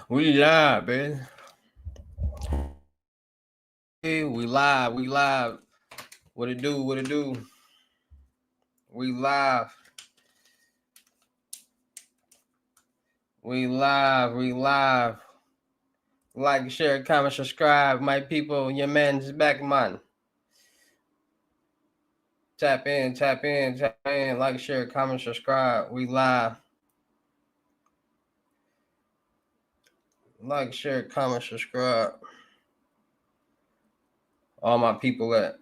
We live, man. Hey, we live. We live. What it do? What it do? We live. We live. We live. Like, share, comment, subscribe, my people. Your man's back, man. Tap in, tap in, tap in. Like, share, comment, subscribe. We live. Like, share, comment, subscribe. All my people at.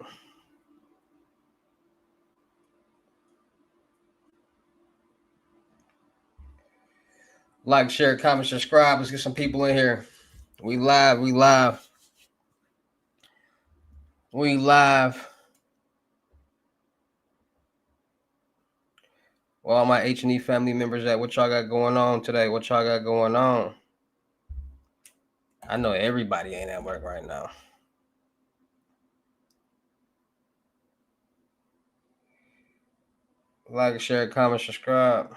Like, share, comment, subscribe. Let's get some people in here. We live. We live. We live. Well, all my H&E family members at, what y'all got going on today? What y'all got going on? I know everybody ain't at work right now. Like, share, comment, subscribe.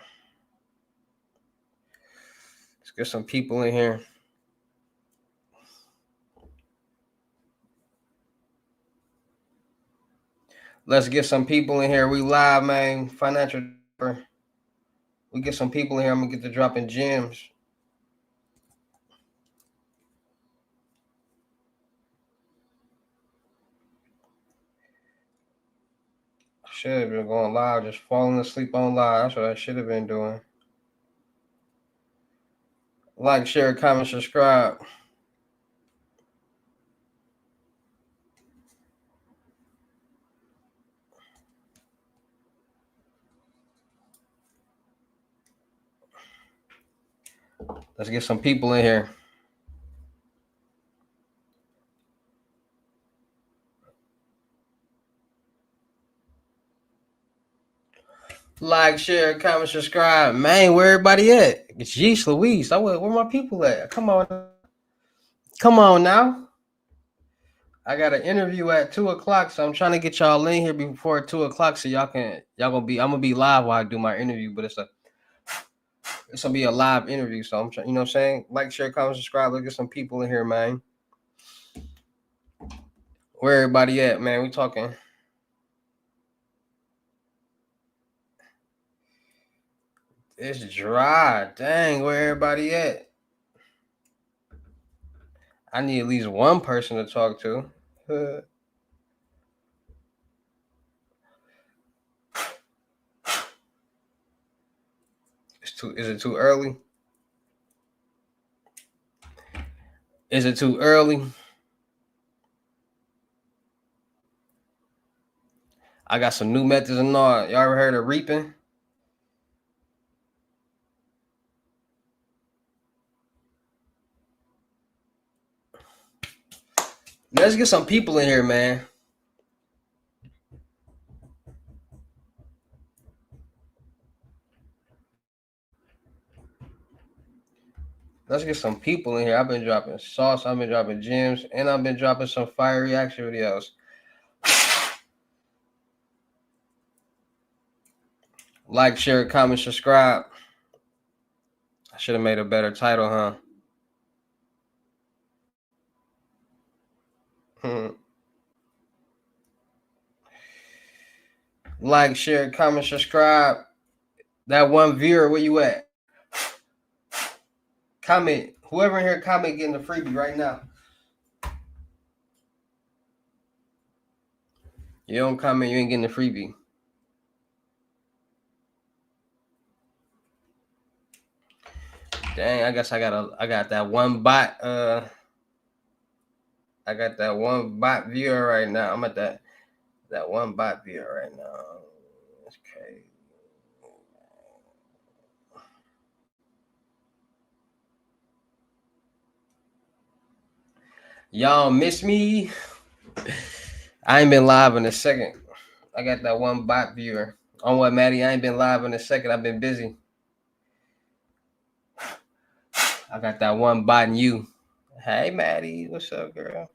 Let's get some people in here. Let's get some people in here. We live, man. Financial. We get some people in here. I'm gonna get to dropping gems. Should have been going live, just falling asleep on live. That's what I should have been doing. Like, share, comment, subscribe. Let's get some people in here. Like, share, comment, subscribe. Man, where everybody at? It's Yeesh Louise. Where my people at? Come on. Come on now. I got an interview at 2:00, so I'm trying to get y'all in here before 2:00, so y'all gonna be. I'm gonna be live while I do my interview, but it's gonna be a live interview, so I'm trying. You know what I'm saying? Like, share, comment, subscribe. Let's get some people in here, man. Where everybody at, man? We talking. It's dry. Dang, where everybody at? I need at least one person to talk to. Is it too early? Is it too early? I got some new methods and all. Y'all ever heard of reaping? Let's get some people in here, man. Let's get some people in here. I've been dropping sauce, I've been dropping gems, and I've been dropping some fire reaction videos. Like, share, comment, subscribe. I should have made a better title, huh? Like, share, comment, subscribe. That one viewer, where you at? Comment. Whoever in here, comment, getting the freebie right now. You don't comment, you ain't getting the freebie. Dang, I guess I got that one bot. I got that one bot viewer right now. I'm at that one bot viewer right now. That's crazy. Y'all miss me? I ain't been live in a second. I got that one bot viewer. On what, Maddie? I ain't been live in a second. I've been busy. I got that one bot in you. Hey, Maddie. What's up, girl?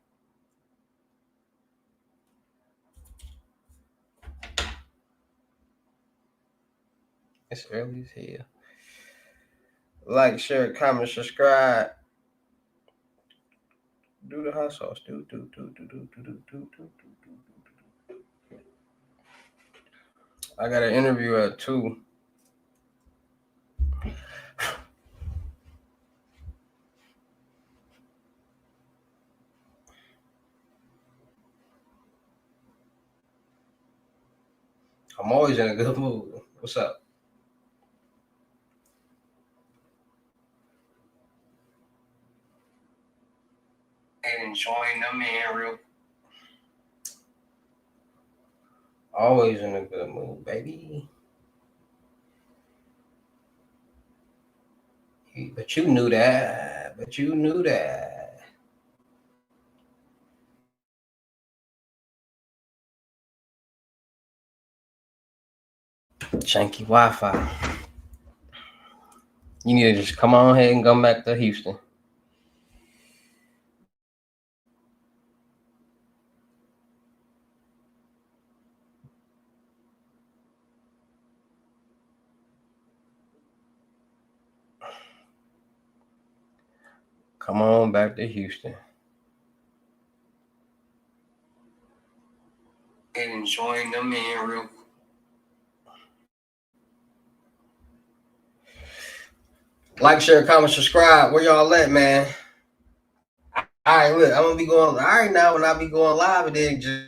It's early as hell. Like, share, comment, subscribe. Do the hot sauce. Do. I got an interview at 2. I'm always in a good mood. What's up? And enjoying the man real. Always in a good mood, baby. But you knew that. Janky Wi-Fi. You need to just come on ahead and come back to Houston. Come on back to Houston. And enjoying the man real. Like, share, comment, subscribe. Where y'all at, man? All right, look, I'm gonna be going. All right, now when I be going live, and then just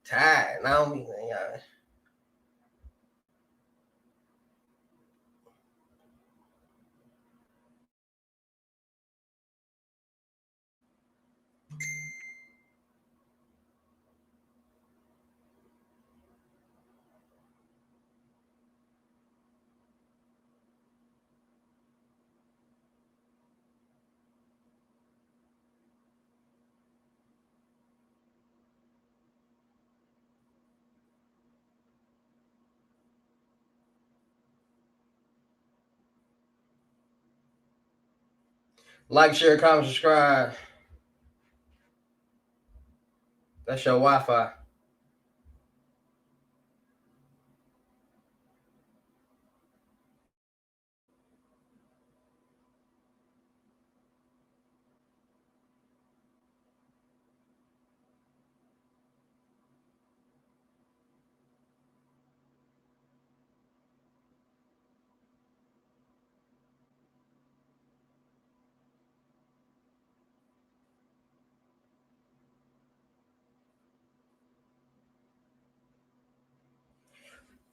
tired. Now I'm yeah. Like, share, comment, subscribe. That's your Wi-Fi.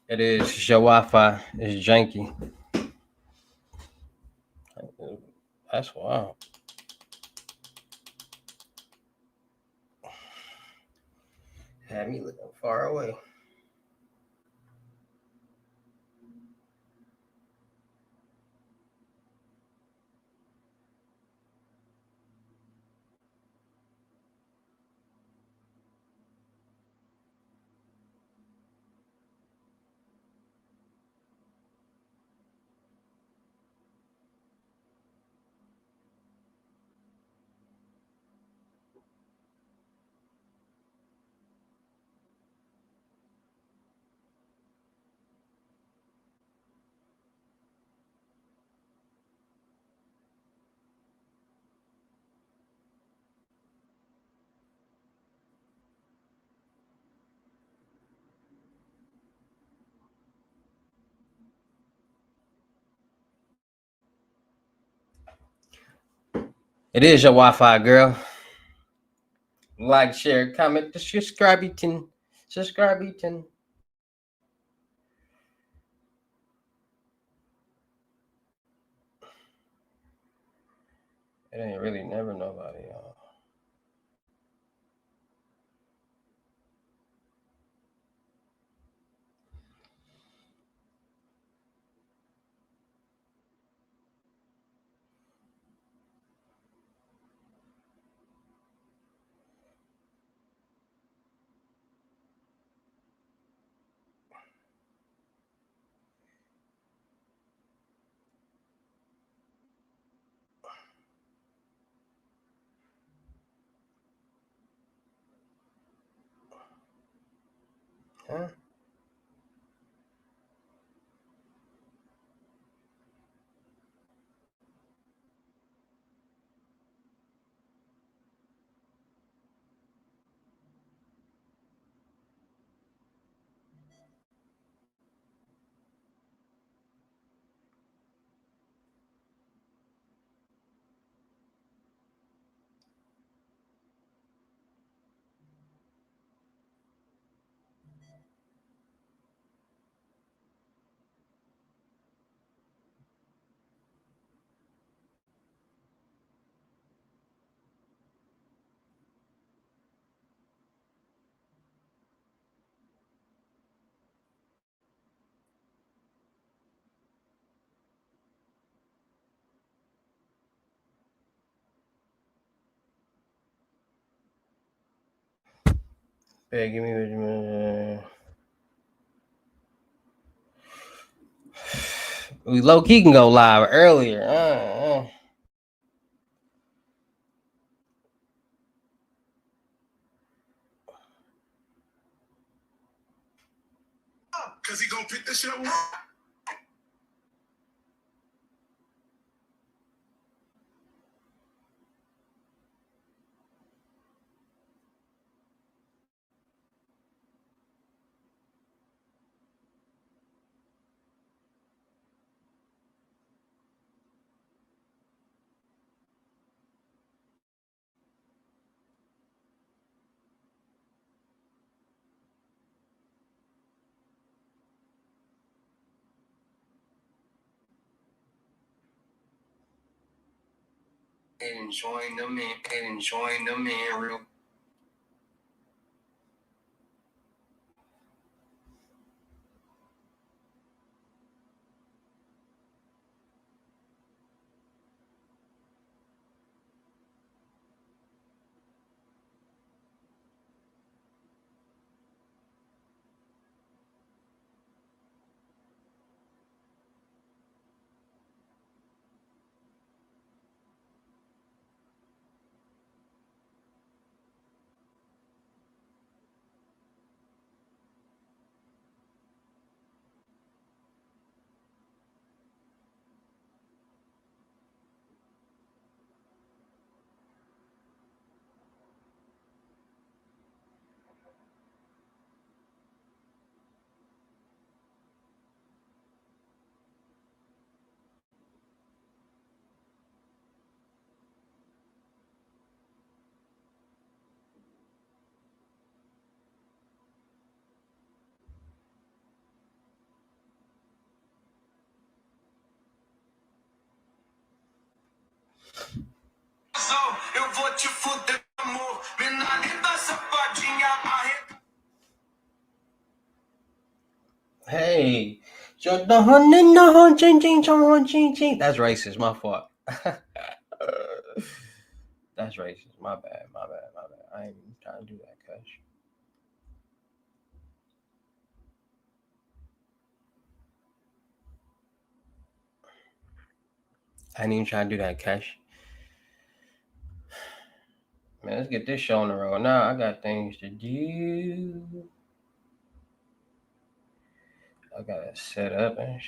It is your Wi-Fi. It's janky. That's wild. Had me looking far away. It is your Wi-Fi, girl. Like, share, comment, subscribe, subscribe, It ain't really never nobody, y'all. Huh? Babe, give me what you We low key can go live earlier. Cause he gonna pick this shit up. And join them in real. Eu vou te fuder, amor. Menina safadinha, Hey, that's racist. My fault. That's racist. My bad. I ain't even trying to do that, cuz. I ain't even trying to do that, Cash. Man, let's get this show on the road. Now I got things to do. I gotta set up and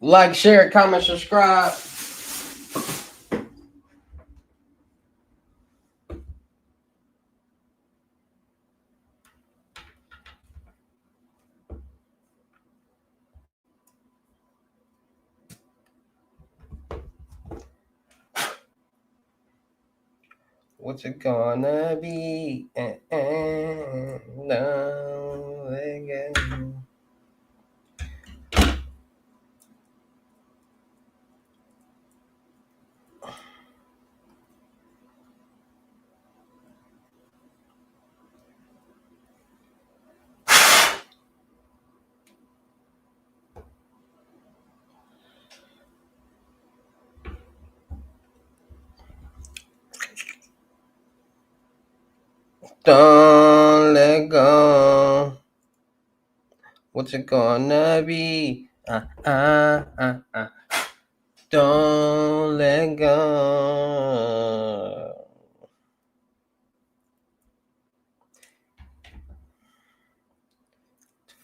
like, share, comment, subscribe. What's it gonna be? No, again. Don't let go. What's it gonna be? Don't let go.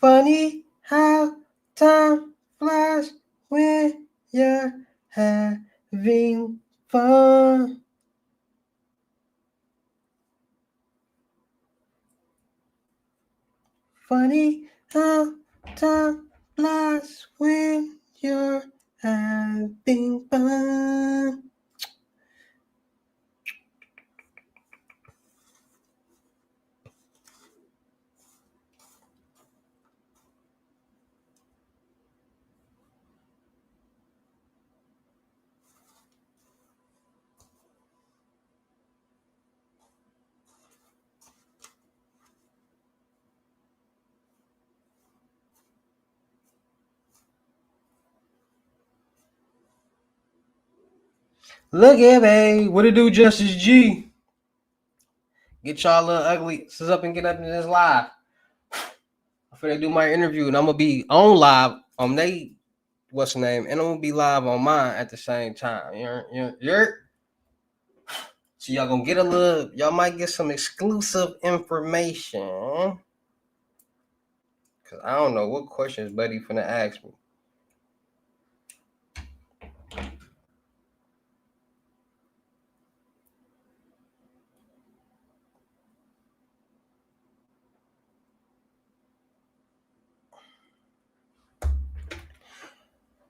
Funny how time flies when you're having fun. Funny how time flies when you're having fun. Look at babe. What it do, Justice G? Get y'all little ugly sis up and get up in this live. I'm finna do my interview and I'm gonna be on live on they what's the name, and I'm gonna be live on mine at the same time. You're so y'all gonna get a little. Y'all might get some exclusive information. Cause I don't know what questions Buddy finna ask me.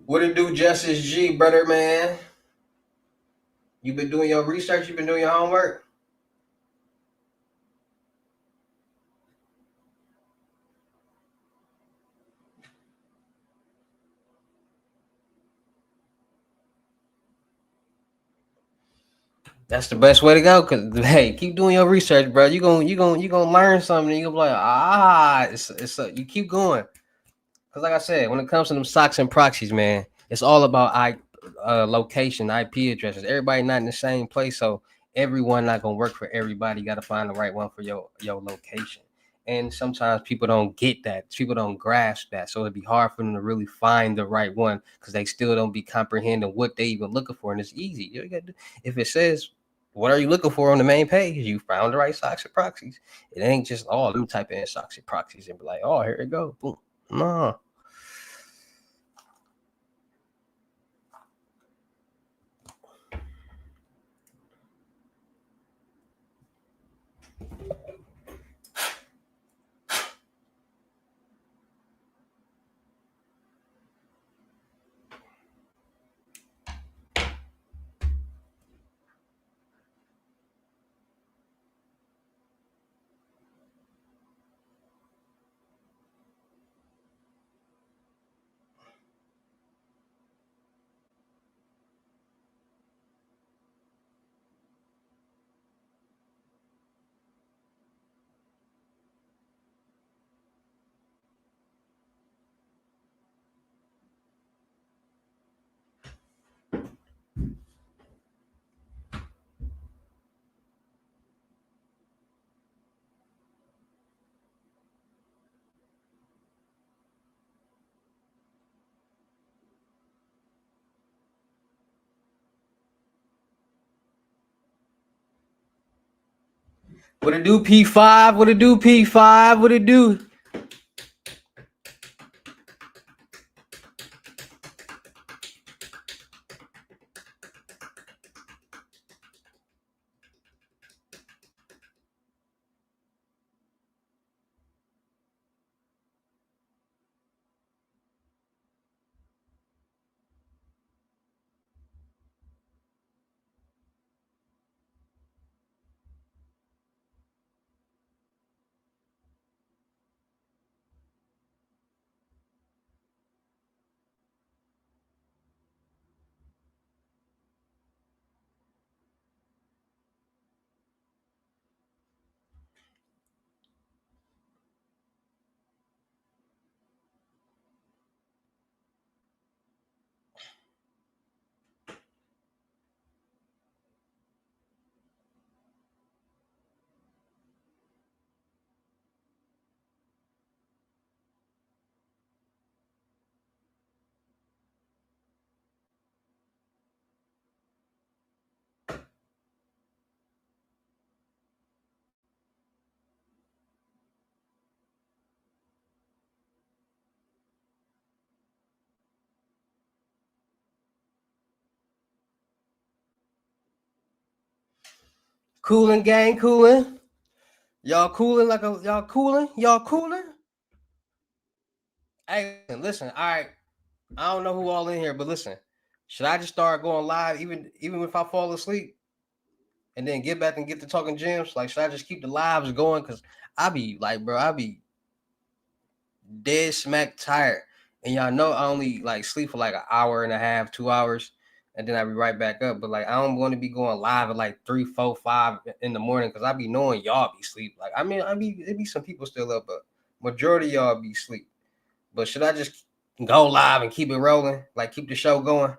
What it do, Justice G, brother man? You been doing your research? You been doing your homework? That's the best way to go. Cause hey, keep doing your research, bro. You gonna learn something. And you gonna be like, you keep going. Cause like I said, when it comes to them socks and proxies, man, it's all about location, IP addresses. Everybody not in the same place, so everyone not gonna work for everybody. You gotta find the right one for your location. And sometimes people don't get that. People don't grasp that. So it'd be hard for them to really find the right one because they still don't be comprehending what they even looking for. And it's easy. If it says what are you looking for on the main page, you found the right socks and proxies. It ain't just all them type in socks and proxies and be like, oh, here it go. Boom. No. What it do, P5? What it do, P5? What it do? Cooling gang, cooling. Y'all cooling like a y'all cooling? Y'all cooling? Hey, listen, all right. I don't know who all in here, but listen. Should I just start going live even if I fall asleep and then get back and get to talking gems? Like, should I just keep the lives going? Cause I be like, bro, I be dead smack tired. And y'all know I only like sleep for like an hour and a half, 2 hours, and then I be right back up. But like I don't want to be going live at like 3, 4, 5 in the morning because I be knowing y'all be sleep. Like it be some people still up, but majority of y'all be sleep. But should I just go live and keep it rolling? Like keep the show going?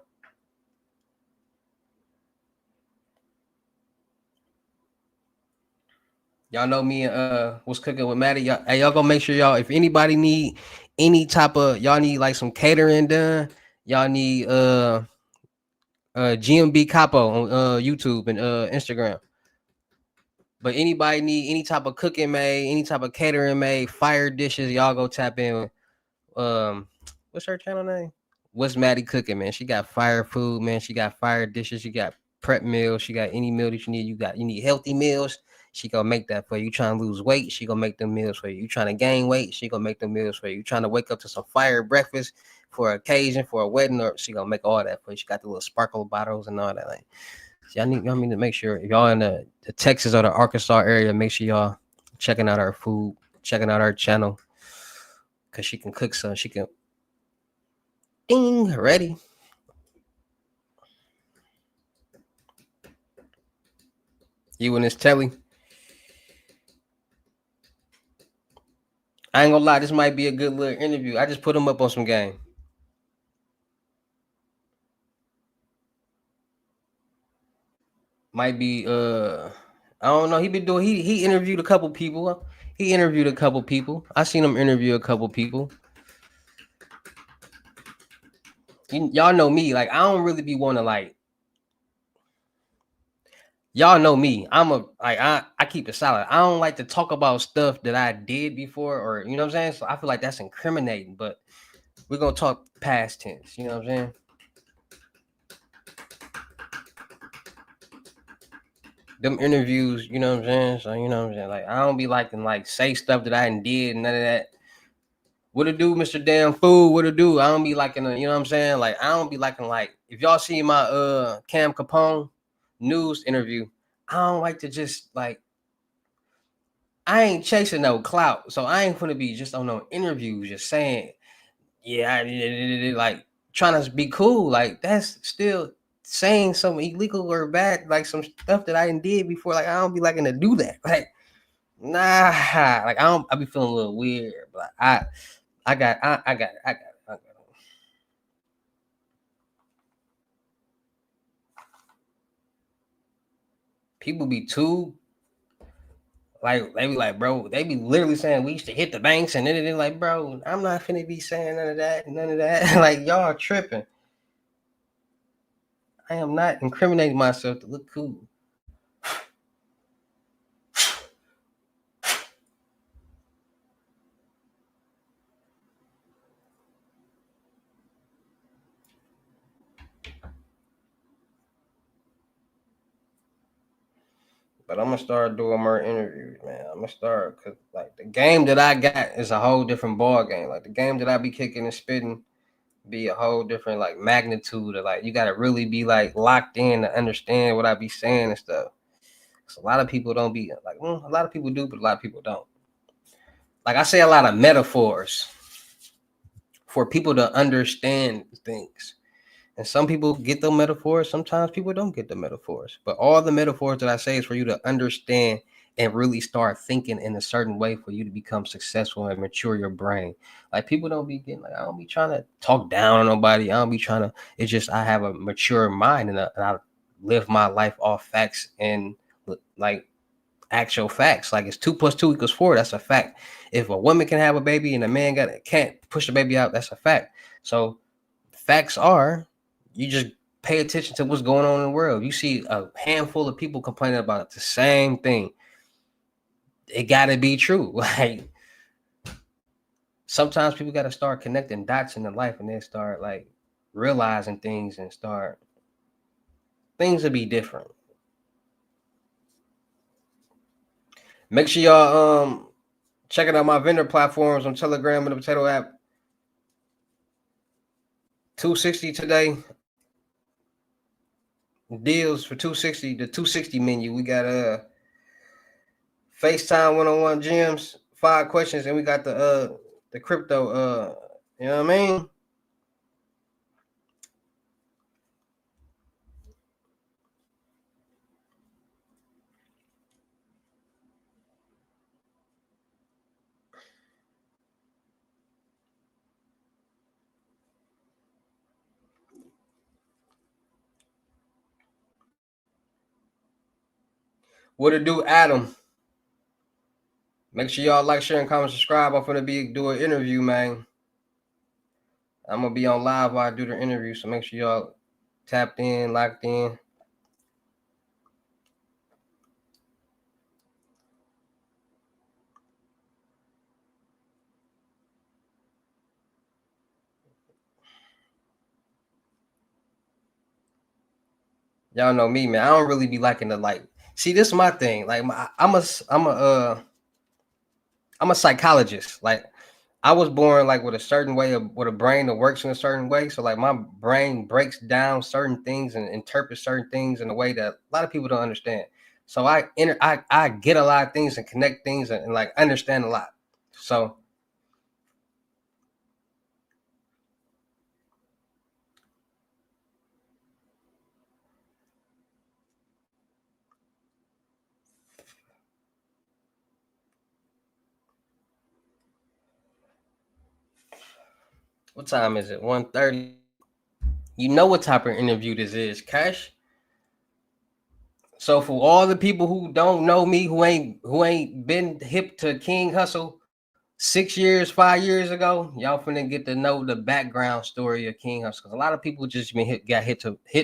Y'all know me and what's cooking with Maddie. Y'all gonna make sure y'all, if anybody need any type of, y'all need like some catering done, y'all need GMB Capo on YouTube and Instagram. But anybody need any type of cooking made, any type of catering made, fire dishes, y'all go tap in. Um, what's her channel name? What's Maddie cooking, man? She got fire food, man. She got fire dishes. She got prep meals. She got any meal that you need. You need healthy meals. She gonna make that for you. You trying to lose weight? She gonna make them meals for you. You trying to gain weight? She gonna make them meals for you. You trying to wake up to some fire breakfast for an occasion, for a wedding, or she gonna make all that for you. She got the little sparkle bottles and all that. Like, y'all need to make sure if y'all in the Texas or the Arkansas area, make sure y'all checking out our food, checking out our channel, cause she can cook some. She can ding ready. You and this telly. I ain't gonna lie, this might be a good little interview. I just put him up on some game. Might be I don't know. He interviewed a couple people. He interviewed a couple people. I seen him interview a couple people. Y'all know me, like I don't really be wanting to like, y'all know me. I keep it solid. I don't like to talk about stuff that I did before, or you know what I'm saying? So I feel like that's incriminating, but we're gonna talk past tense, you know what I'm saying? Them interviews, you know what I'm saying? So you know what I'm saying? Like I don't be liking like say stuff that I did, none of that. What to do, Mr. Damn Fool? What to do? I don't be liking, you know what I'm saying? Like I don't be liking, like if y'all see my Cam Capone news interview, I don't like to just like, I ain't chasing no clout, so I ain't gonna be just on no interviews just saying, yeah, like trying to be cool. Like that's still saying something illegal or bad, like some stuff that I did before. Like I don't be liking to do that. Like nah, like I be feeling a little weird, but I got. People be too like, they be like, bro, they be literally saying we used to hit the banks and then like, bro, I'm not finna be saying none of that, like y'all tripping. I am not incriminating myself to look cool. But I'm gonna start doing more interviews, man. I'm gonna start, cause like the game that I got is a whole different ball game. Like the game that I be kicking and spitting be a whole different like magnitude of, like you gotta really be like locked in to understand what I be saying and stuff. So a lot of people don't be like, a lot of people do, but a lot of people don't. Like I say a lot of metaphors for people to understand things. And some people get the metaphors, sometimes people don't get the metaphors. But all the metaphors that I say is for you to understand and really start thinking in a certain way for you to become successful and mature your brain. Like people don't be getting like, I don't be trying to talk down on nobody. I don't be trying to, it's just I have a mature mind and I live my life off facts and like actual facts. Like it's 2 + 2 = 4. That's a fact. If a woman can have a baby and a man can't push a baby out, that's a fact. So facts are, you just pay attention to what's going on in the world. You see a handful of people complaining about the same thing. It gotta be true. Like sometimes people gotta start connecting dots in their life and then start like realizing things and start things will be different. Make sure y'all checking out my vendor platforms on Telegram and the Potato app. 260 today. Deals for 260. The 260 menu. We got FaceTime one-on-one gems, 5 questions, and we got the crypto you know what I mean? What to do, Adam? Make sure y'all like, share, and comment, subscribe. I'm gonna do an interview, man. I'm gonna be on live while I do the interview, so make sure y'all tapped in, locked in. Y'all know me, man. I don't really be liking to like. See, this is my thing. Like, I'm a psychologist. Like, I was born like with a certain way with a brain that works in a certain way. So like my brain breaks down certain things and interprets certain things in a way that a lot of people don't understand. So I get a lot of things and connect things and like understand a lot. So what time is it? 1:30. You know what type of interview this is, Cash. So for all the people who don't know me, who ain't been hip to King Hustle 6 years, 5 years ago, y'all finna get to know the background story of King Hustle. Because a lot of people just got hit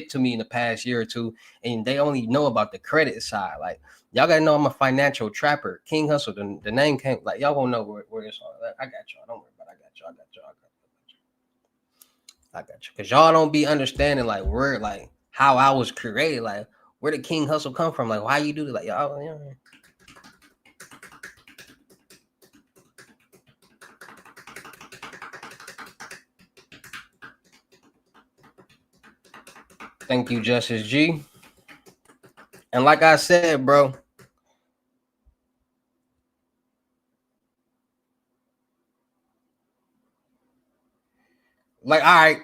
to me in the past year or two, and they only know about the credit side. Like y'all gotta know I'm a financial trapper. King Hustle, the name came like y'all won't know where this all. I got y'all. Don't worry about it. I got you. Cause y'all don't be understanding like where like how I was created. Like where did King Hustle come from? Like why you do this? Like y'all. You know, thank you, Justice G. And like I said, bro, like all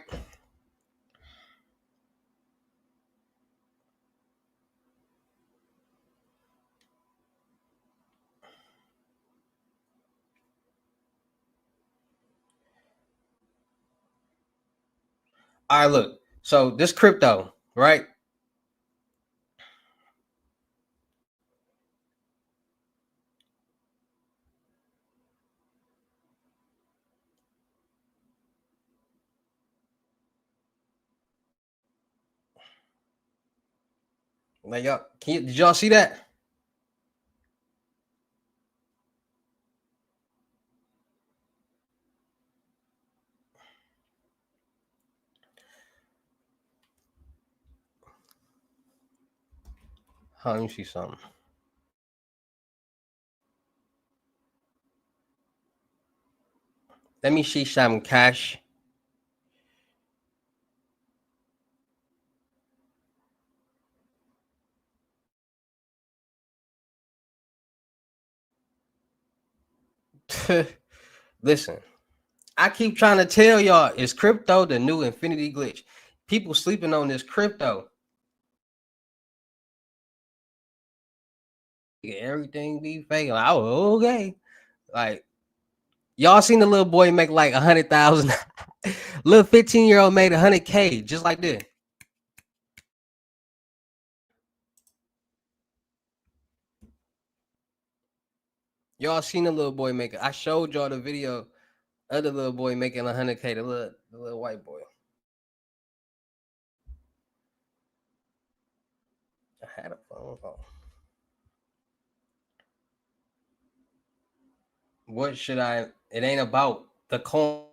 right, look. So this crypto, right? Like y'all, did y'all see that? Let me see something. Let me see some cash. Listen, I keep trying to tell y'all, is crypto the new infinity glitch? People sleeping on this crypto. Everything be fake. Like, oh, okay. Like, y'all seen the little boy make like 100,000. Little 15-year-old made 100K just like this. Y'all seen the little boy make it. I showed y'all the video of the little boy making 100K, the little white boy. I had a phone call. What should I? It ain't about the coin.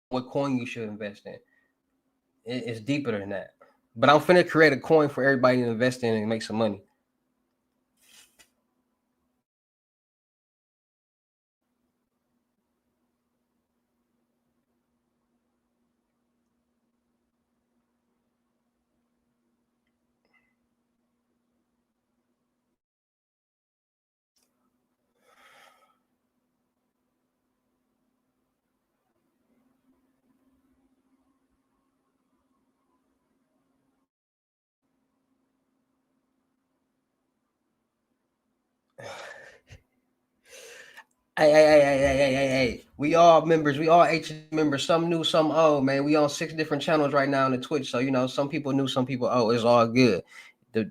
What coin you should invest in? It's deeper than that. But I'm finna create a coin for everybody to invest in and make some money. Hey. We all members. We all H members. Some new, some old, man. We on 6 different channels right now on the Twitch. So, you know, some people new, some people old. It's all good. We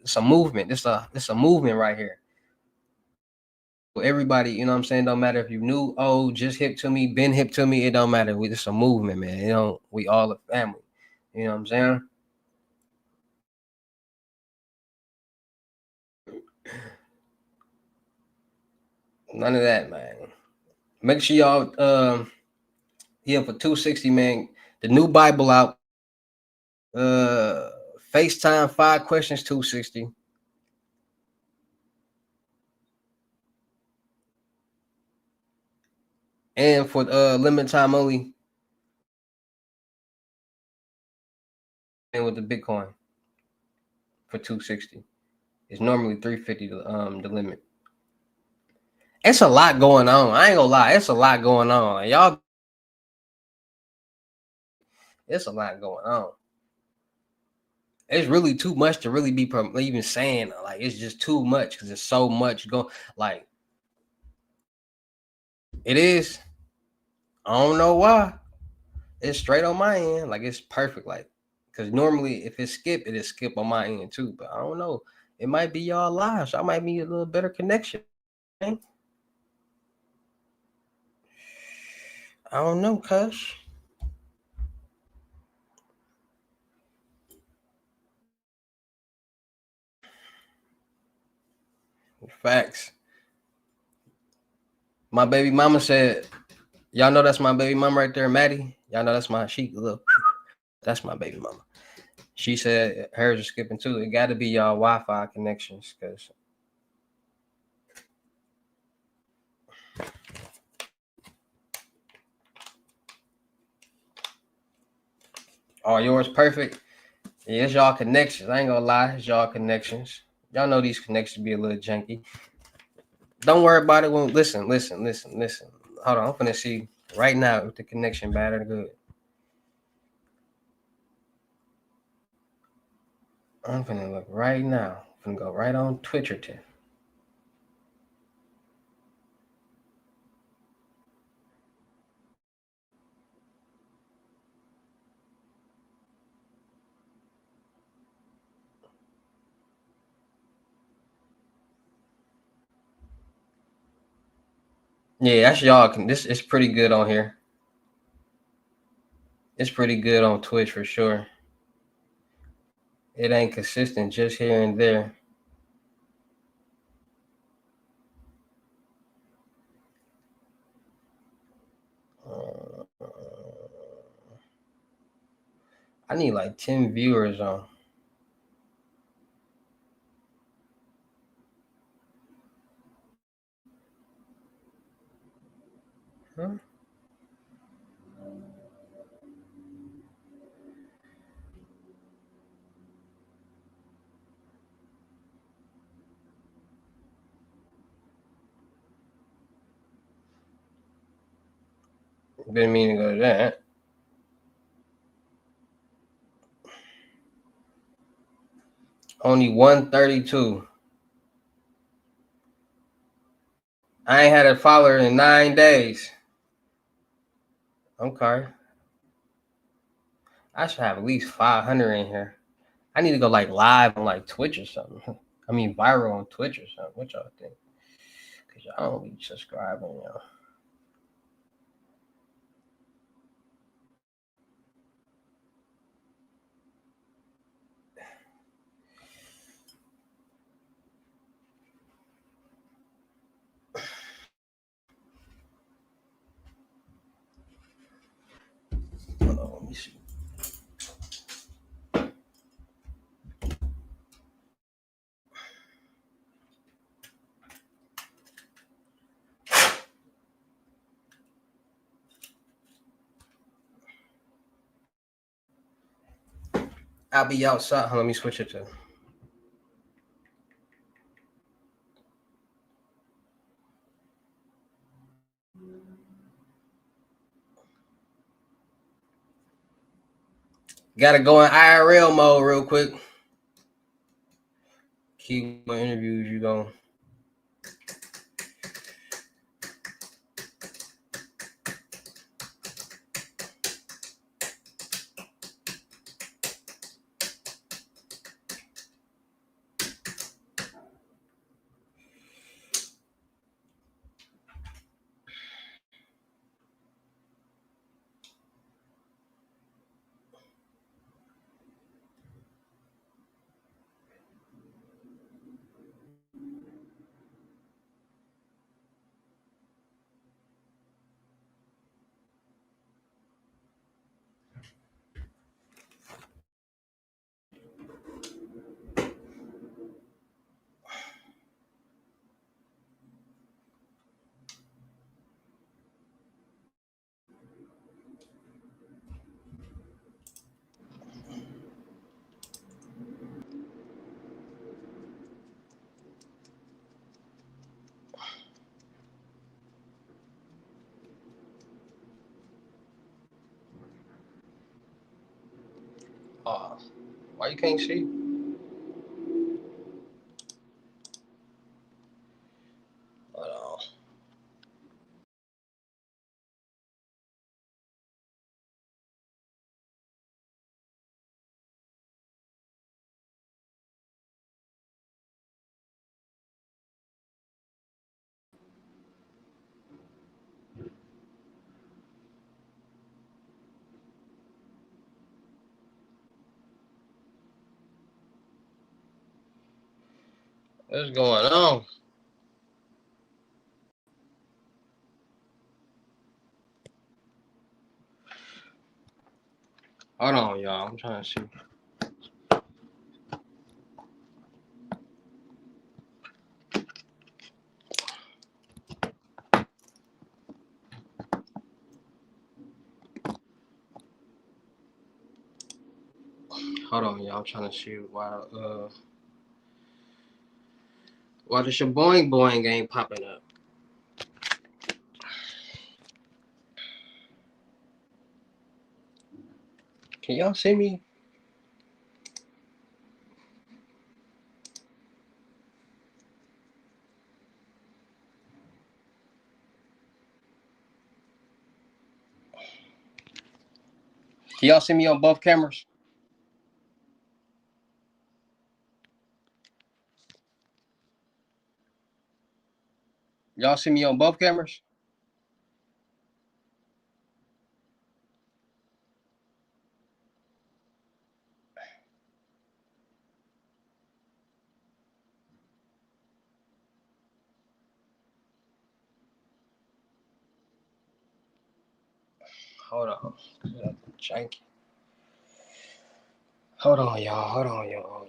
it's a movement. It's a movement right here. Everybody, you know what I'm saying? Don't matter if you new, old, just hip to me, been hip to me. It don't matter. It's a movement, man. You know, we all a family. You know what I'm saying? None of that, man. Make sure y'all here for 260, man. The new Bible out. FaceTime 5 questions 260. And for limited time only, and with the Bitcoin for 260. It's normally 350 the limit. It's a lot going on. I ain't gonna lie, it's a lot going on. Y'all, it's a lot going on. It's really too much to really be even saying. Like, it's just too much because there's so much going. Like, it is. I don't know why. It's straight on my end. Like, it's perfect. Like, because normally if it's skip, it is skip on my end too. But I don't know. It might be y'all live. So I might be a little better connection. I don't know, cuz. Facts. My baby mama said, y'all know that's my baby mama right there, Maddie. Y'all know that's my look. That's my baby mama. She said hers is skipping too. It got to be y'all Wi-Fi connections, because all yours perfect. Yeah, it's y'all connections. I ain't gonna lie, it's y'all connections. Y'all know these connections be a little janky. Don't worry about it. When listen. Hold on, I'm finna see right now if the connection bad or good. I'm finna look right now. I'm finna go right on Twitterton. Yeah, that's y'all. This is pretty good on here. It's pretty good on Twitch for sure. It ain't consistent, just here and there. I need like 10 viewers on. Huh? Been meaning to go to that. Only 132. I ain't had a follower in 9 days. Okay. I should have at least 500 in here. I need to go like live on like Twitch or something. I mean, viral on Twitch or something. What y'all think? Because y'all don't be subscribing, y'all. Hold on, let me see. I'll be outside. Let me switch it to. Gotta go in IRL mode real quick. Keep my interviews, you going. Why you can't see? Hold on. What's going on? Hold on, y'all. I'm trying to see. Hold on, y'all. I'm trying to see why the Shaboing Boing ain't popping up. Can y'all see me? Can y'all see me on both cameras? Y'all see me on both cameras? Hold on. Janky. Hold on, y'all. Hold on, y'all.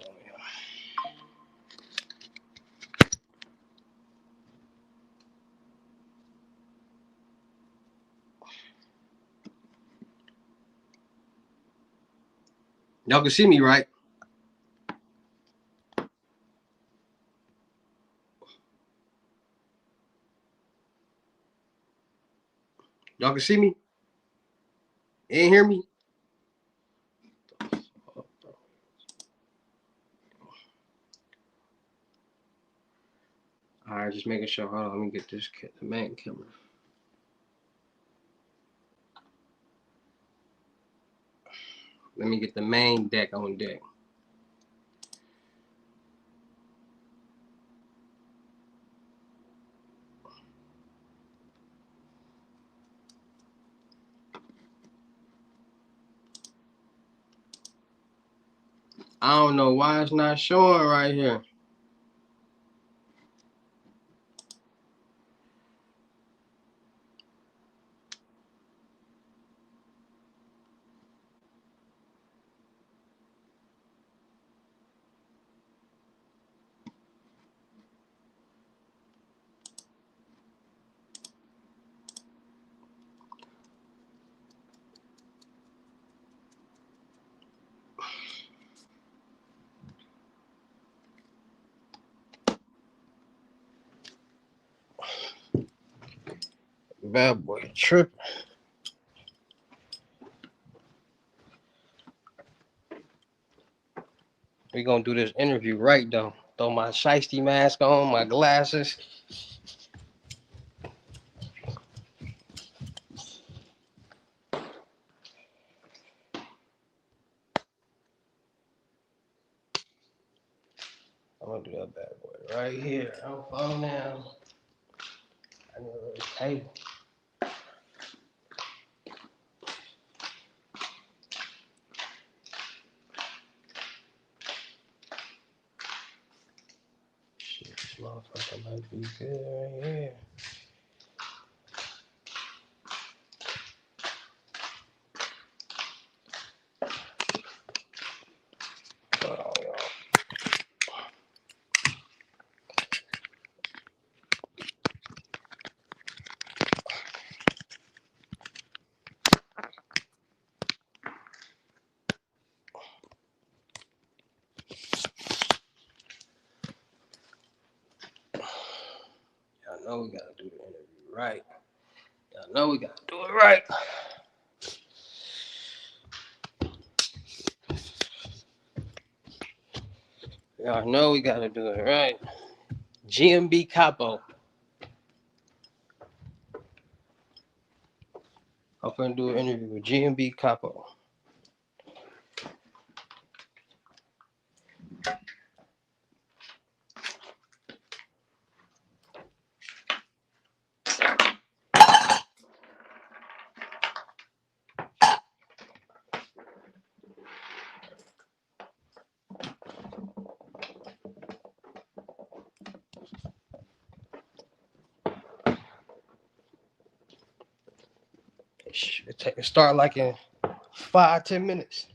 Y'all can see me, right? Y'all can see me? You ain't hear me? All right, just making sure. Hold on, let me get the main camera. Let me get the main deck on deck. I don't know why it's not showing right here. Bad boy tripping. We gonna do this interview right though. Throw my shiesty mask on, my glasses. I'm gonna do that bad boy right here. I'm phone now. I need a little table. Shit, this motherfucker might be good right here. Hold on, y'all. Y'all know we gotta do the interview right. Y'all know we gotta do it right. Y'all know we gotta do it right. GMB Capo. I'm gonna do an interview with GMB Capo. It start like in 5-10 minutes.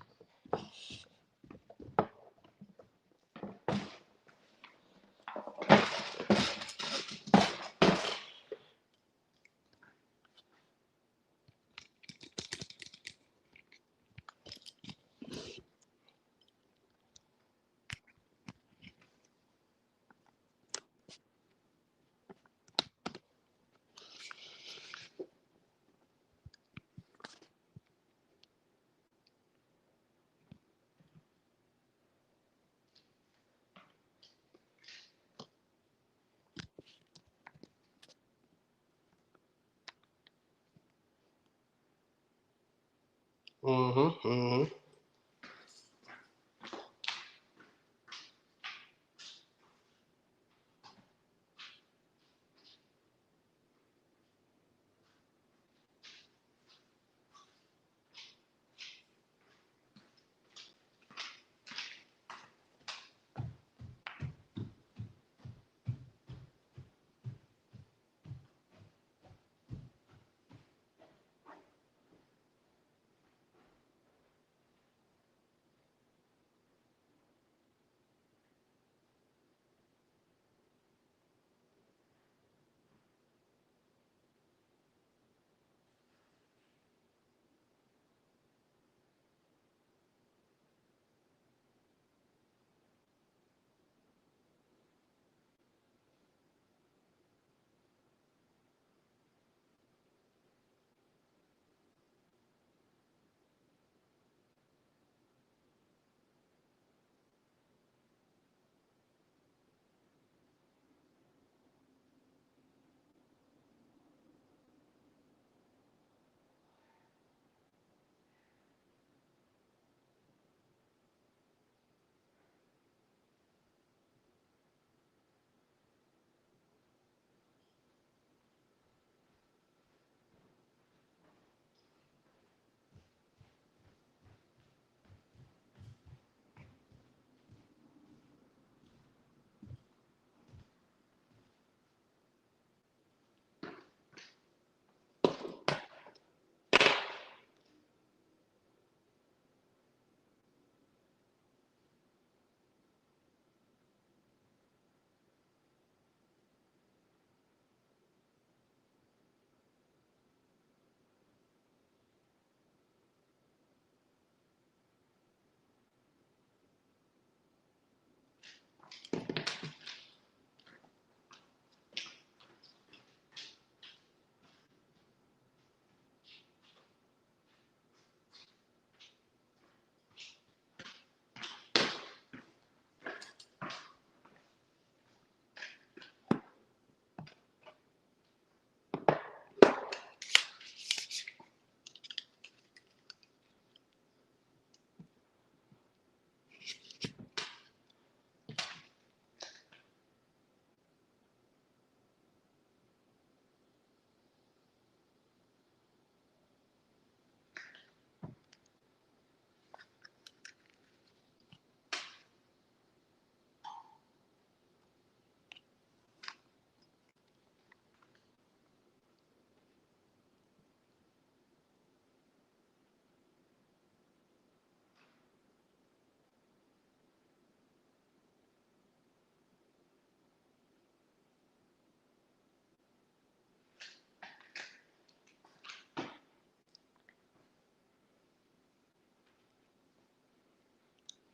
Mm-hmm. Mm-hmm.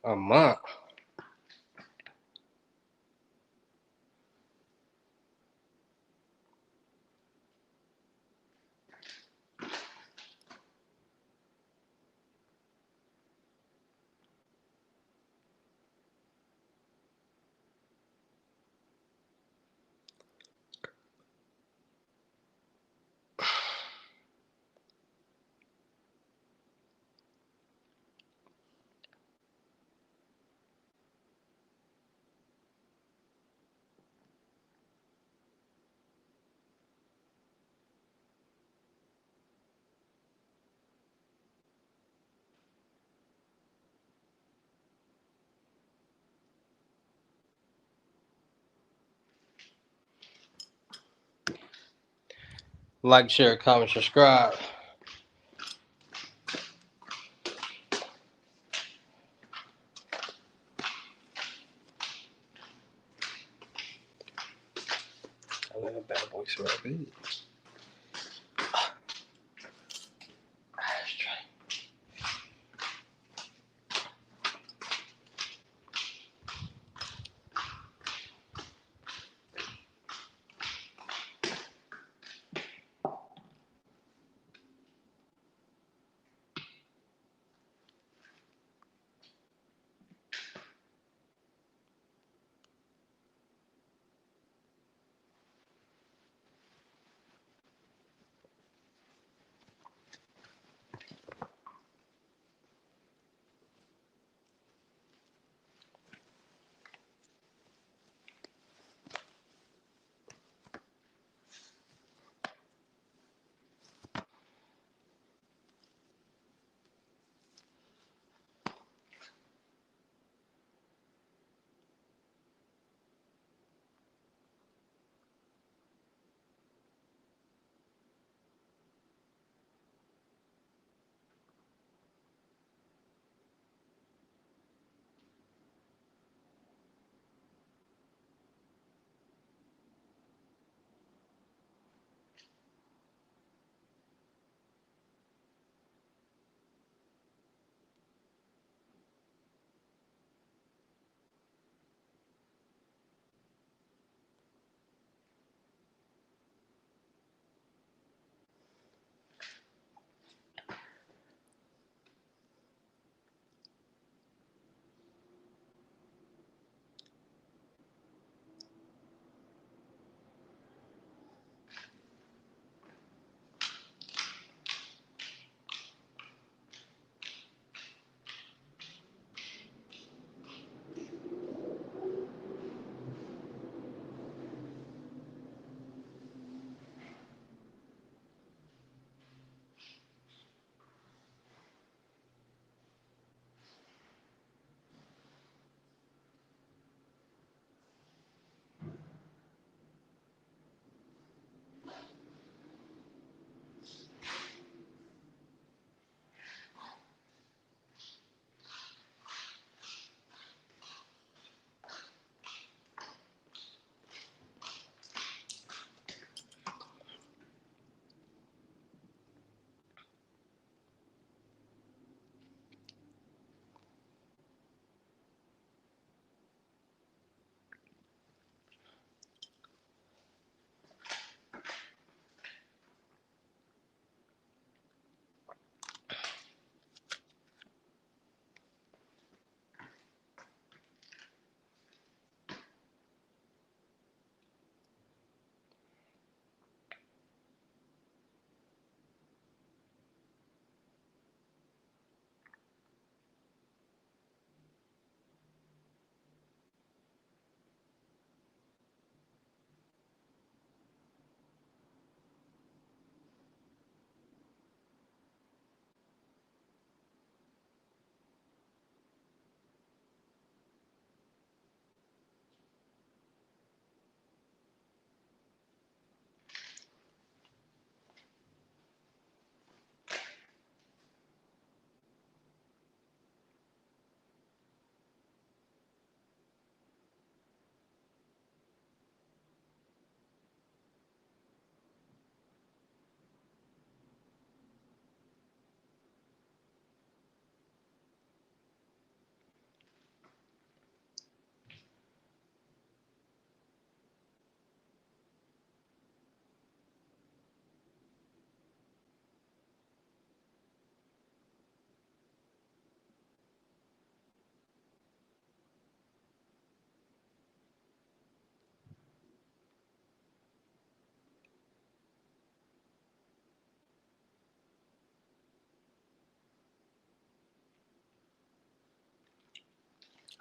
A month. Like, share, comment, subscribe. I love a bad boy smell good.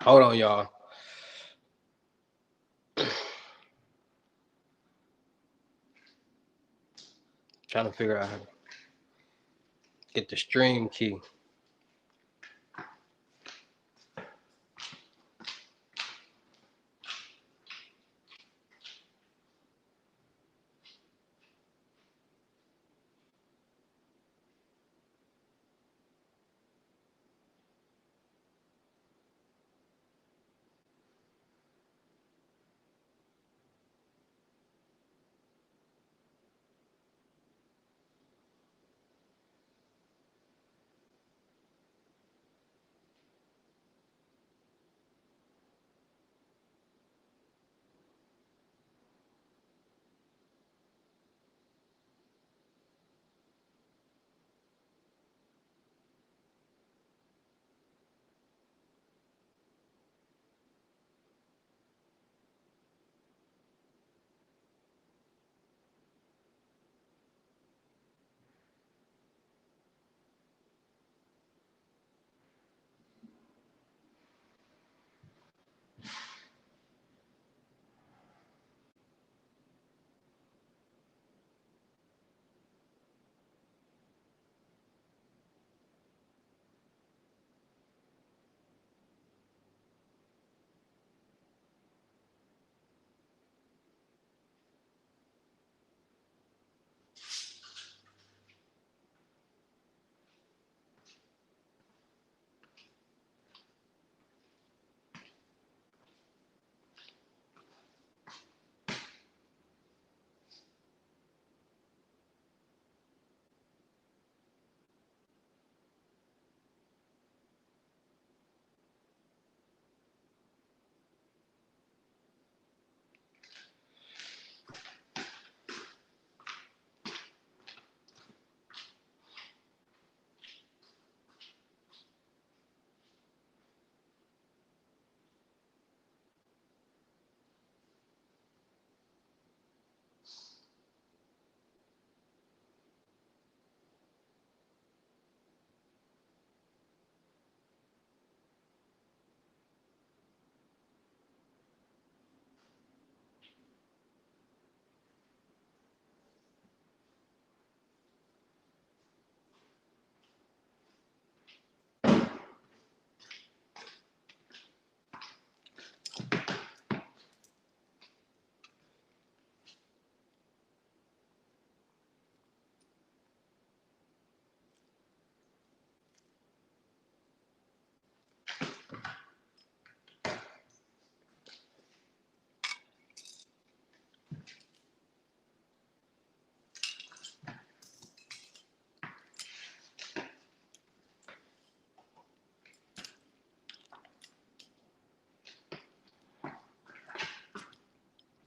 Hold on, y'all. Trying to figure out how to get the stream key.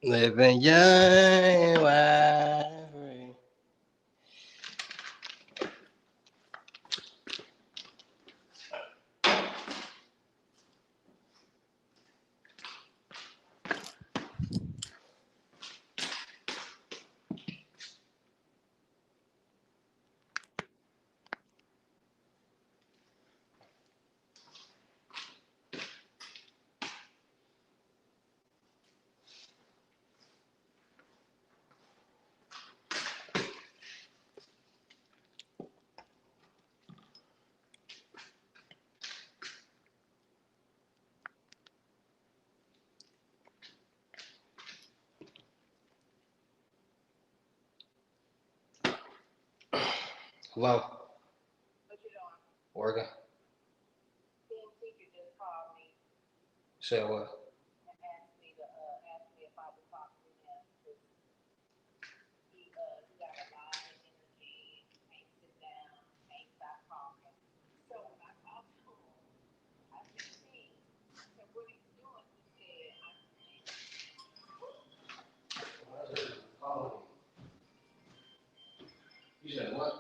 Living young, wild, free. Hello. Working. Said what? You said what?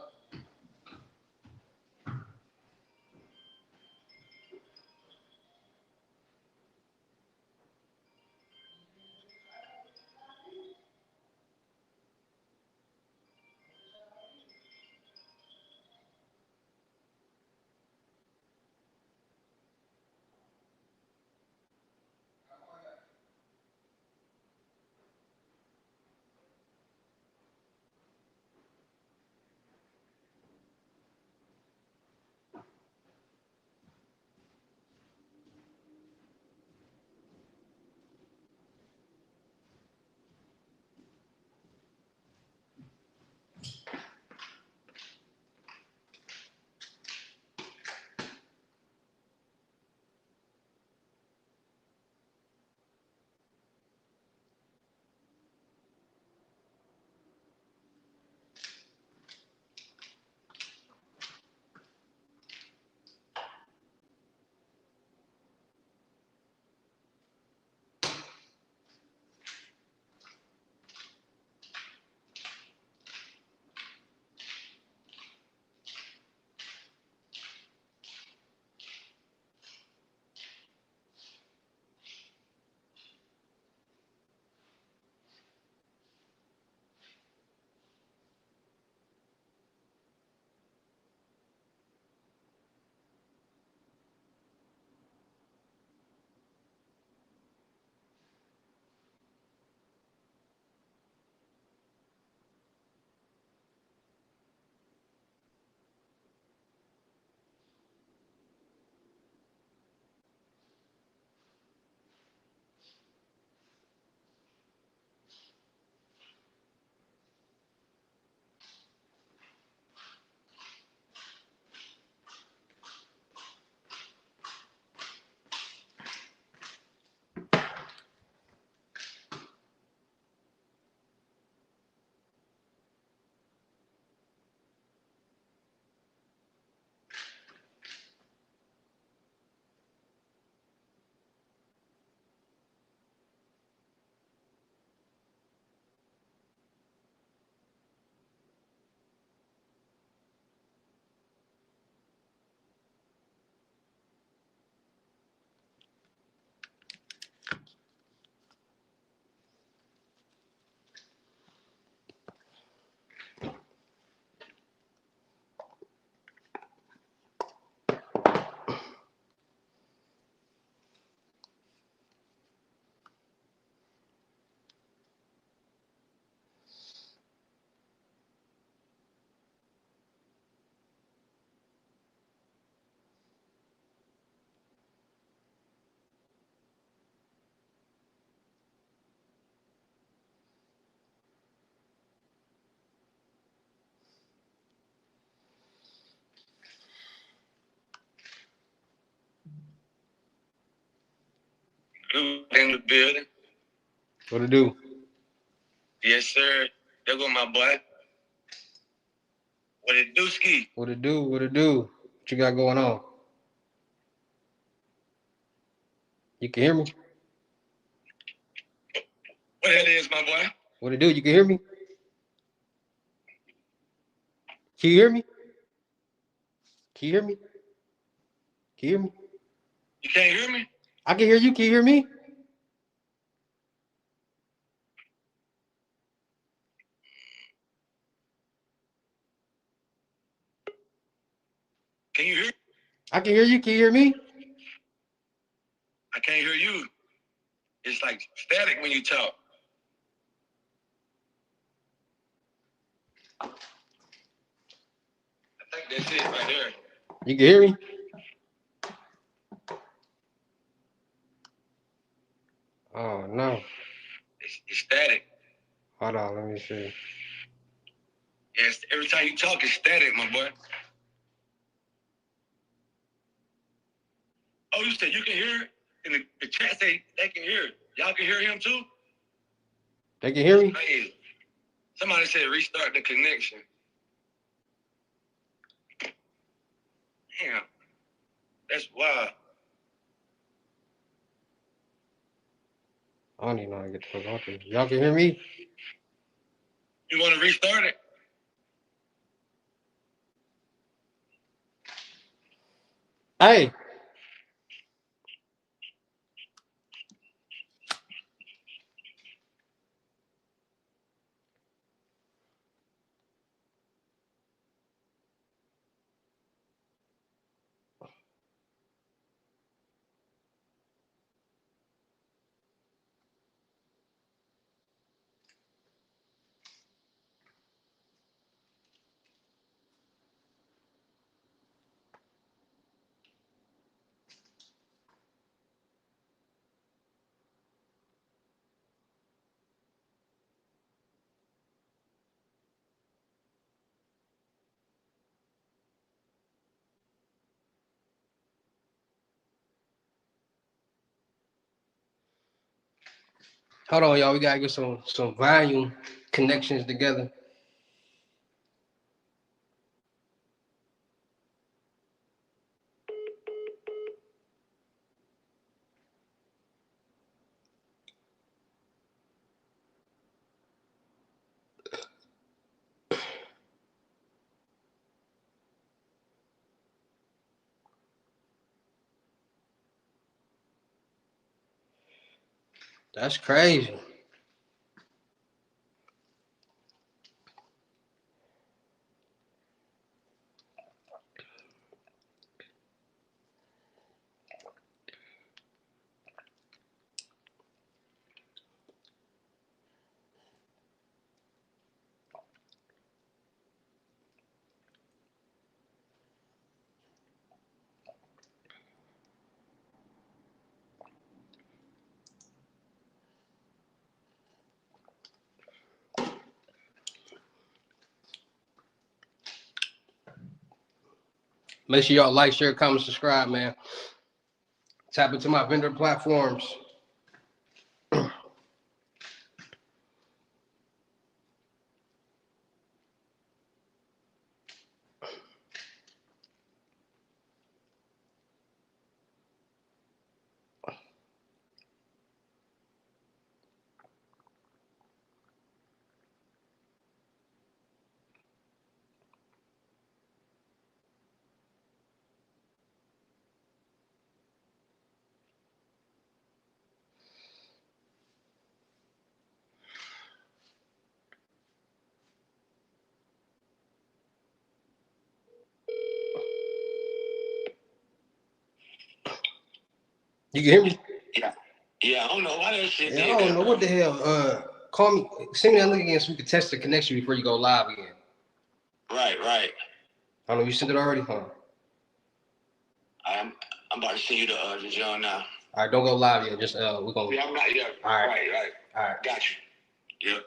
In the building. What to do? Yes, sir. There go my boy. What it do, Ski? What to do? What to do? What you got going on? You can hear me? What that is, my boy? What it do? You can hear me? Can you hear me? Can you hear me? Can you hear me? You can't hear me? I can hear you. Can you hear me? Can you hear? I can hear you. Can you hear me? I can't hear you. It's like static when you talk. I think that's it right there. You can hear me? Oh no. It's static. Hold on, let me see. Yes, every time you talk, it's static, my boy. Oh, you said you can hear it? And the chat say they can hear it. Y'all can hear him too? They can hear me? Hey, somebody said restart the connection. Damn. That's wild. I don't even know how to get the fuck out there. Y'all can hear me? You want to restart it? Hey. Hold on, y'all. We gotta get some volume connections together. That's crazy. Make sure y'all like, share, comment, subscribe, man. Tap into my vendor platforms. You can hear me? Yeah, I don't know why that shit Yeah, did I don't that, know bro. what the hell. Call me. Send me that link again so we can test the connection before you go live again. Right. I don't know. You sent it already, huh? I'm about to send you the John now. All right, don't go live yet. Just we're gonna. Yeah, I'm not yet. All right. Right. All right. Got you. Yep.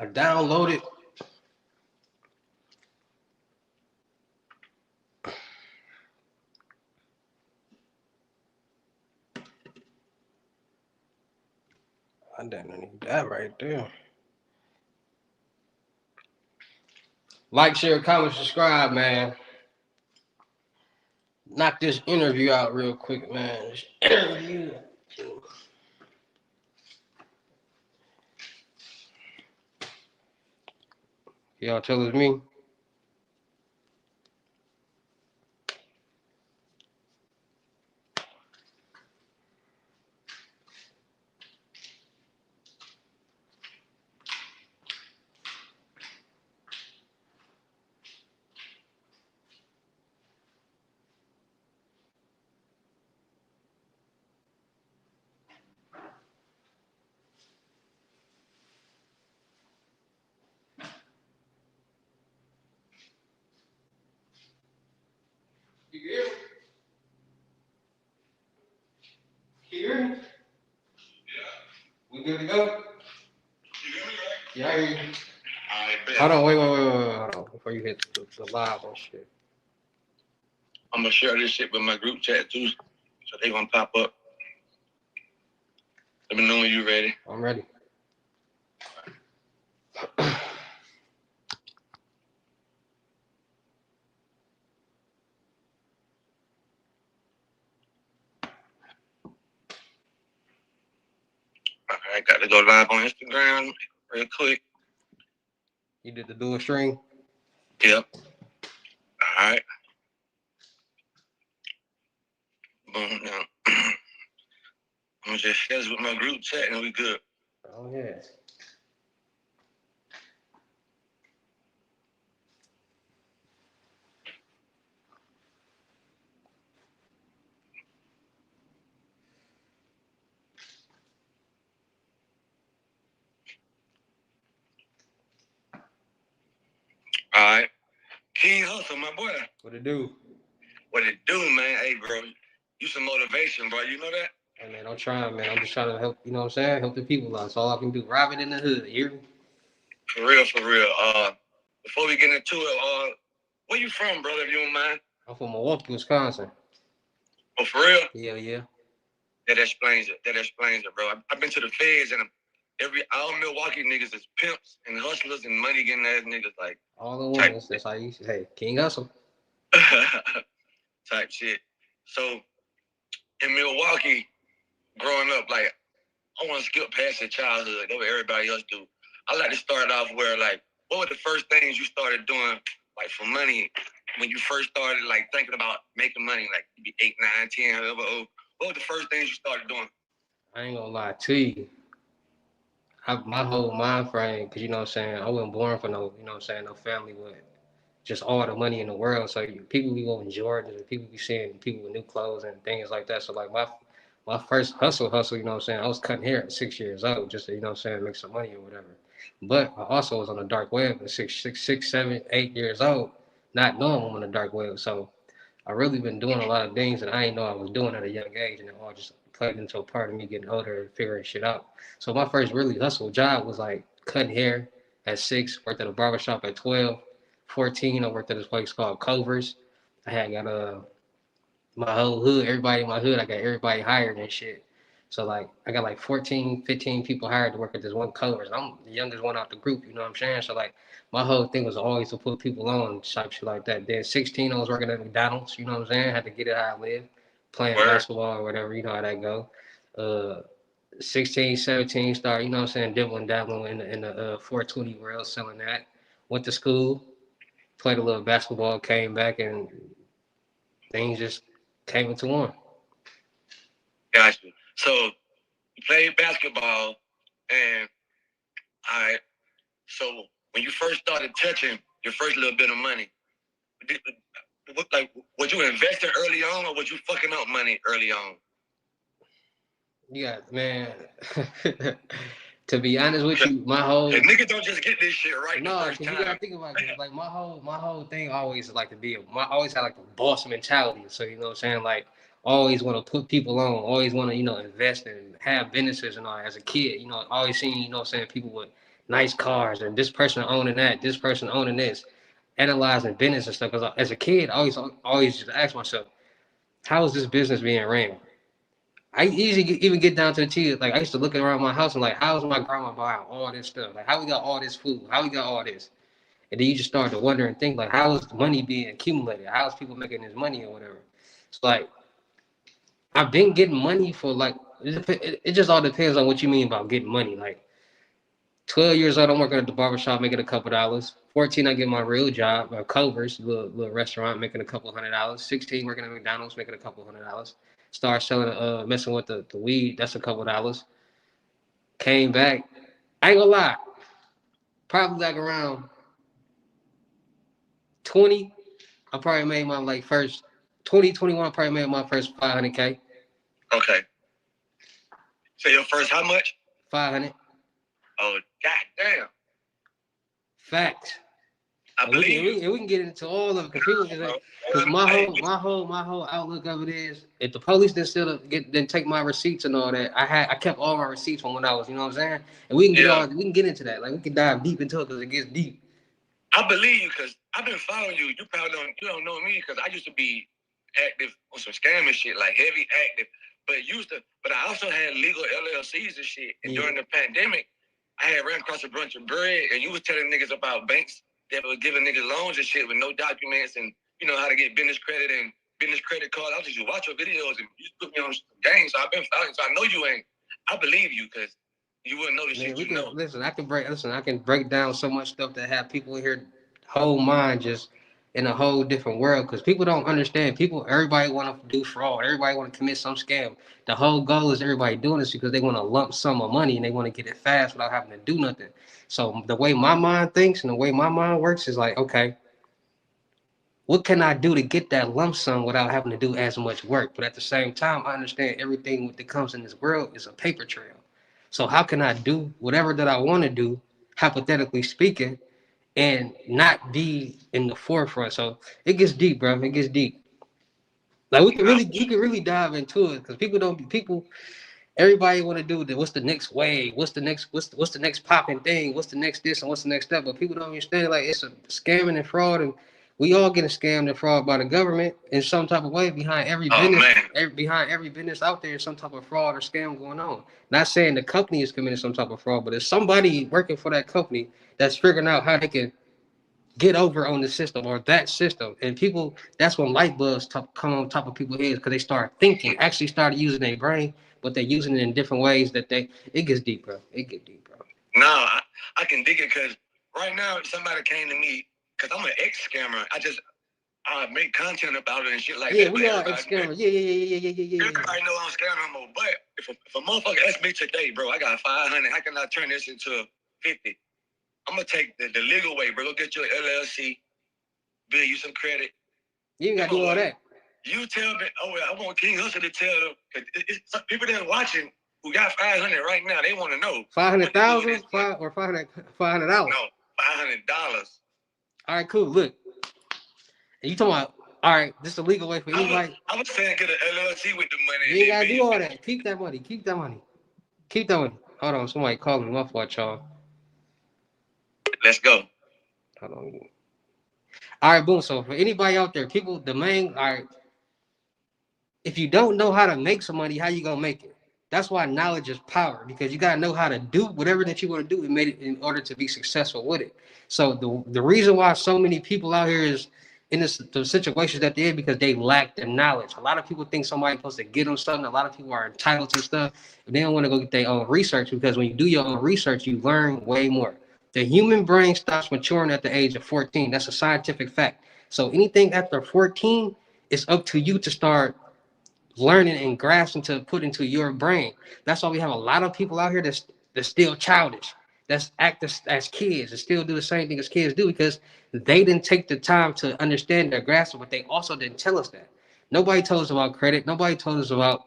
I downloaded. I didn't need that right there. Like, share, comment, subscribe, man. Knock this interview out real quick, man. This interview. Y'all tell it's me. You hear me? Can you hear me? Yeah. We good to go? You hear me, right? Yeah, I hear you. I bet. Hold on, wait, hold on. Before you hit the live and shit. I'm gonna share this shit with my group chat too, so they gonna pop up. Let me know when you ready. I'm ready. I got to go live on Instagram real quick. You did the dual string? Yep. All right. Boom. Now, I'm gonna just share this with my group chat and we good. Oh, yeah. All right. King Hustle, my boy. What it do? What it do, man? Hey, bro. You some motivation, bro. You know that? Hey, man, I'm trying, man. I'm just trying to help, you know what I'm saying? Help the people out. That's all I can do. Rob it in the hood. You hear me? For real, for real. Before we get into it, where you from, brother, if you don't mind? I'm from Milwaukee, Wisconsin. Oh, for real? Yeah. That explains it. That explains it, bro. I've been to the feds and all Milwaukee niggas is pimps and hustlers and money getting ass niggas like All the ones. That's how you say, King Hustle. type shit. So in Milwaukee, growing up, like I want to skip past your childhood. That's what everybody else do. I like to start off where like, what were the first things you started doing like for money when you first started like thinking about making money, like you be 8, 9, 10, however old? What were the first things you started doing? I ain't gonna lie to you. My whole mind frame, because you know what I'm saying, I wasn't born for no, you know what I'm saying, no family with just all the money in the world. So people be going Jordans and people be seeing people with new clothes and things like that. So like my first hustle, you know what I'm saying, I was cutting hair at 6 years old just to, you know what I'm saying, make some money or whatever. But I also was on the dark web at 6, 7, 8 years old, not knowing I'm on the dark web. So I really been doing a lot of things that I didn't know I was doing at a young age, and it all just played into a part of me getting older and figuring shit out. So my first really hustle job was like cutting hair at 6, worked at a barbershop at 12, 14. I worked at this place called Covers. I had got my whole hood, everybody in my hood, I got everybody hired and shit. So like I got like 14, 15 people hired to work at this one Covers. I'm the youngest one out the group, you know what I'm saying? So like my whole thing was always to put people on, type shit like that. Then 16, I was working at McDonald's, you know what I'm saying? Had to get it how I live, playing basketball or whatever, you know how that go. 16, 17, start, you know what I'm saying, dabbling in the 420 world, selling that. Went to school, played a little basketball, came back, and things just came into one. Gotcha. So you played basketball, and all right. So when you first started touching your first little bit of money, was you investing early on, or was you fucking up money early on? Yeah, man. To be honest with you, my whole niggas don't just get this shit right. No, because you gotta think about it. Like my whole thing always like to be always had like a boss mentality. So you know what I'm saying? Like always want to put people on, always want to, you know, invest and have businesses and all. As a kid, you know, always seeing, you know what I'm saying, people with nice cars and this person owning that, this person owning this, analyzing business and stuff. Because as a kid, I always just ask myself, how is this business being ran? I usually even get down to the T. Like I used to look around my house and like, how's my grandma buying all this stuff? Like how we got all this food? How we got all this? And then you just start to wonder and think like, how is the money being accumulated? How is people making this money or whatever? It's like I've been getting money for like it just all depends on what you mean about getting money. Like 12 years old, I'm working at the barbershop making a couple dollars. 14, I get my real job, Culver's, little restaurant, making a couple $100. 16, working at McDonald's, making a couple $100. Start selling, messing with the weed, that's a couple dollars. Came back, I ain't gonna lie, probably like around 20, I probably made my like first 2021. I probably made my first 500K. Okay. So your first how much? 500. Oh, goddamn. Facts. I believe we can get into all of it because my whole outlook of it is if the police didn't take my receipts and all that, I kept all my receipts from when I was, you know what I'm saying? And we can get into that. Like we can dive deep into it because it gets deep. I believe you because I've been following you. You probably don't know me because I used to be active on some scamming shit, like heavy active. But I also had legal LLCs and shit. And during the pandemic, I had ran across a bunch of bread, and you was telling niggas about banks that were giving niggas loans and shit with no documents, and you know how to get business credit and business credit card. I was just watch your videos and you put me on some games. So I've been following. So I know you ain't. I believe you because you wouldn't know the shit you know. Listen, I can break down so much stuff that have people in here whole mind just in a whole different world because people don't understand. Everybody want to do fraud. Everybody want to commit some scam. The whole goal is everybody doing this because they want a lump sum of money and they want to get it fast without having to do nothing. So the way my mind thinks and the way my mind works is like, okay, what can I do to get that lump sum without having to do as much work? But at the same time, I understand everything that comes in this world is a paper trail. So how can I do whatever that I want to do, hypothetically speaking, and not be in the forefront? So it gets deep, bro. It gets deep. Like we can really dive into it because everybody want to do the what's the next wave, what's the next popping thing, what's the next this and what's the next step, but people don't understand like it's a scamming and fraud, and we all getting scammed and fraud by the government in some type of way. Behind every business out there is some type of fraud or scam going on. Not saying the company is committing some type of fraud, but it's somebody working for that company that's figuring out how they can get over on the system or that system. And people, that's when light bulbs come on top of people's heads because they start thinking, actually started using their brain, but they're using it in different ways it gets deep, bro. It gets deep, bro. No, I can dig it because right now somebody came to me because I'm an ex-scammer. I make content about it and shit like that. Yeah, we are ex-scammers. Yeah. Everybody know I'm scamming no more. But if a motherfucker asks me today, bro, I got 500, how can I turn this into 50? I'm gonna take the legal way, bro. Go get your LLC, bill you some credit. You ain't gotta do all that. You tell me, I want King Hustle to tell them, because people that are watching who got 500 right now, they want to know. 500,000 or $500? No, $500. All right, cool. Look, and you talking about, all right, this is a legal way for anybody. I was saying get an LLC with the money. You ain't gotta do all that. Keep that money. Hold on, somebody calling me. My fault, y'all. Let's go. Hold on. All right, boom. So for anybody out there, all right, if you don't know how to make some money, how you gonna make it? That's why knowledge is power, because you gotta know how to do whatever that you want to do and make it in order to be successful with it. So the reason why so many people out here is in the situations that they're in because they lack the knowledge. A lot of people think somebody's supposed to get them something. A lot of people are entitled to stuff. They don't want to go get their own research, because when you do your own research, you learn way more. The human brain stops maturing at the age of 14. That's a scientific fact. So anything after 14, it's up to you to start learning and grasping to put into your brain. That's why we have a lot of people out here that's still childish, that's act as kids and still do the same thing as kids do, because they didn't take the time to understand their grasp, but they also didn't tell us that. Nobody told us about credit. Nobody told us about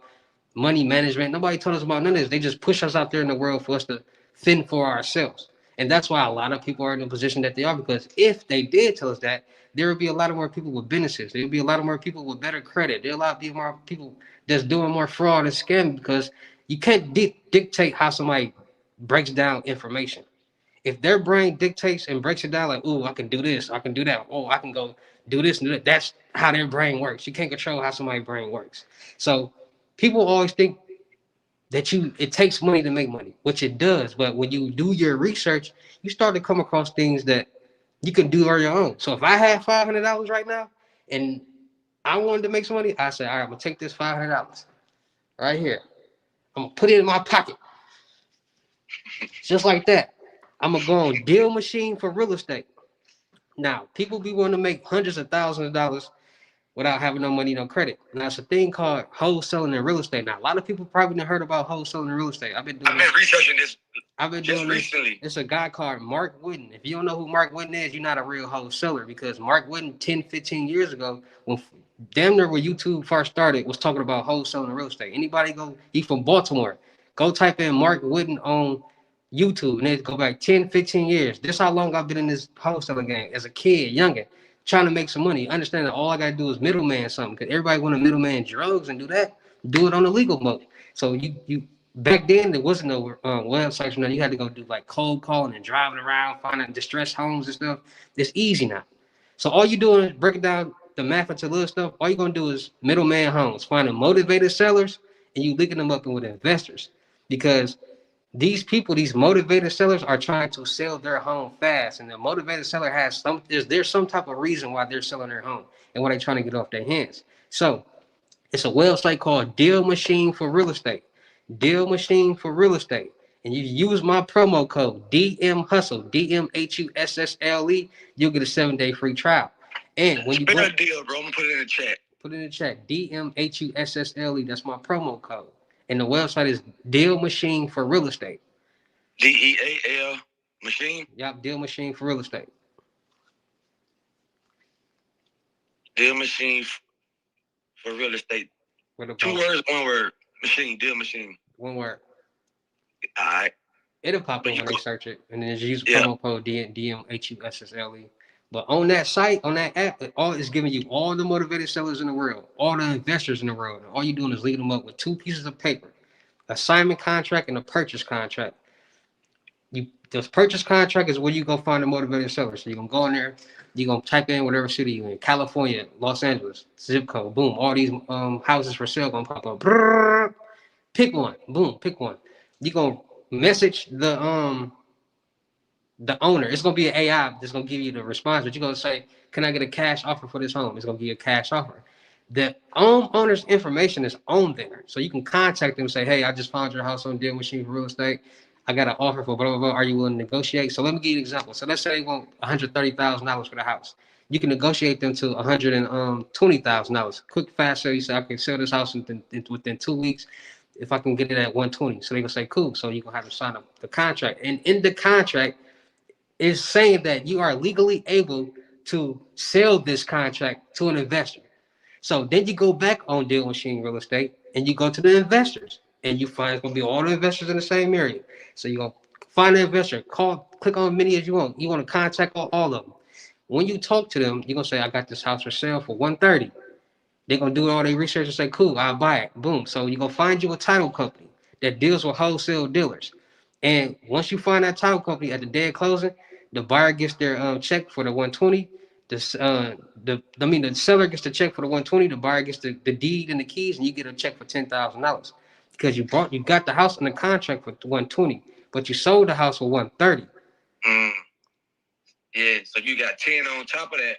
money management. Nobody told us about none of this. They just push us out there in the world for us to fend for ourselves. And that's why a lot of people are in the position that they are, because if they did tell us that, there would be a lot of more people with businesses. There would be a lot of more people with better credit. There are a lot of more people that's doing more fraud and scam, because you can't dictate how somebody breaks down information. If their brain dictates and breaks it down like, oh, I can do this, I can do that, oh, I can go do this and do that, that's how their brain works. You can't control how somebody's brain works. So people always think that it takes money to make money, which it does. But when you do your research, you start to come across things that you can do on your own. So if I had $500 right now and I wanted to make some money, I say, all right, I'm gonna take this $500 right here. I'm gonna put it in my pocket, just like that. I'm gonna go on Deal Machine for real estate. Now, people be wanting to make hundreds of thousands of dollars without having no money, no credit. Now, it's a thing called wholesaling in real estate. Now, a lot of people probably never heard about wholesaling in real estate. I've been researching this. I've been just doing recently. It's a guy called Mark Wooden. If you don't know who Mark Wooden is, you're not a real wholesaler, because Mark Wooden 10, 15 years ago, when damn near when YouTube first started, was talking about wholesaling in real estate. Anybody he's from Baltimore. Go type in Mark Wooden on YouTube and then go back 10, 15 years. This is how long I've been in this wholesaling game as a kid, youngin, trying to make some money. Understand that all I gotta do is middleman something, because everybody want to middleman drugs and do it on the legal mode. So you back then there wasn't no websites. Now you had to go do like cold calling and driving around finding distressed homes and stuff. It's easy now. So all you doing is breaking down the math into little stuff. All you're gonna do is middleman homes, finding motivated sellers, and you linking them up with investors, because these people, these motivated sellers, are trying to sell their home fast, and the motivated seller there's some type of reason why they're selling their home and why they're trying to get off their hands. So it's a website called Deal Machine for Real Estate. Deal Machine for Real Estate. And you use my promo code DM Hustle, DMHUSSLE, you'll get a 7-day free trial. And when you go deal, bro, I'm gonna put it in the chat. Put it in the chat. DMHUSSLE, that's my promo code. And the website is Deal Machine for Real Estate. DEAL Machine? Yep, Deal Machine for Real Estate. Deal Machine for Real Estate. 2 words, 1 word. Machine, Deal Machine. 1 word. All right. It'll pop up when they search it, and then just use promo code DMHUSSLE. But on that site, on that app, it's giving you all the motivated sellers in the world, all the investors in the world. And all you're doing is leading them up with 2 pieces of paper, assignment contract and a purchase contract. The purchase contract is where you go find the motivated sellers. So you're going to go in there, you're going to type in whatever city you're in, California, Los Angeles, zip code, boom, all these houses for sale going to pop up. Brrr, pick one, boom, pick one. You're going to message the owner. It's going to be an AI that's going to give you the response, but you're going to say, can I get a cash offer for this home? It's going to give you a cash offer. The owner's information is on there. So you can contact them and say, hey, I just found your house on Deal Machine for Real Estate. I got an offer for blah, blah, blah. Are you willing to negotiate? So let me give you an example. So let's say they want $130,000 for the house. You can negotiate them to $120,000. Quick, fast sale. You say, I can sell this house within 2 weeks if I can get it at 120. So they're going to say, cool. So you're going to have to sign up the contract. And in the contract, is saying that you are legally able to sell this contract to an investor. So then you go back on Deal Machine Real Estate and you go to the investors, and you find it's going to be all the investors in the same area. So you're going to find an investor, click on as many as you want. You want to contact all of them. When you talk to them, you're going to say, I got this house for sale for $130. They're going to do all their research and say, cool, I'll buy it. Boom. So you're going to find you a title company that deals with wholesale dealers. And once you find that title company at the day of closing, the buyer gets their check for the 120. The seller gets the check for the 120. The buyer gets the deed and the keys, and you get a check for $10,000 because you got the house in the contract for 120, but you sold the house for 130. Yeah, so you got 10 on top of that.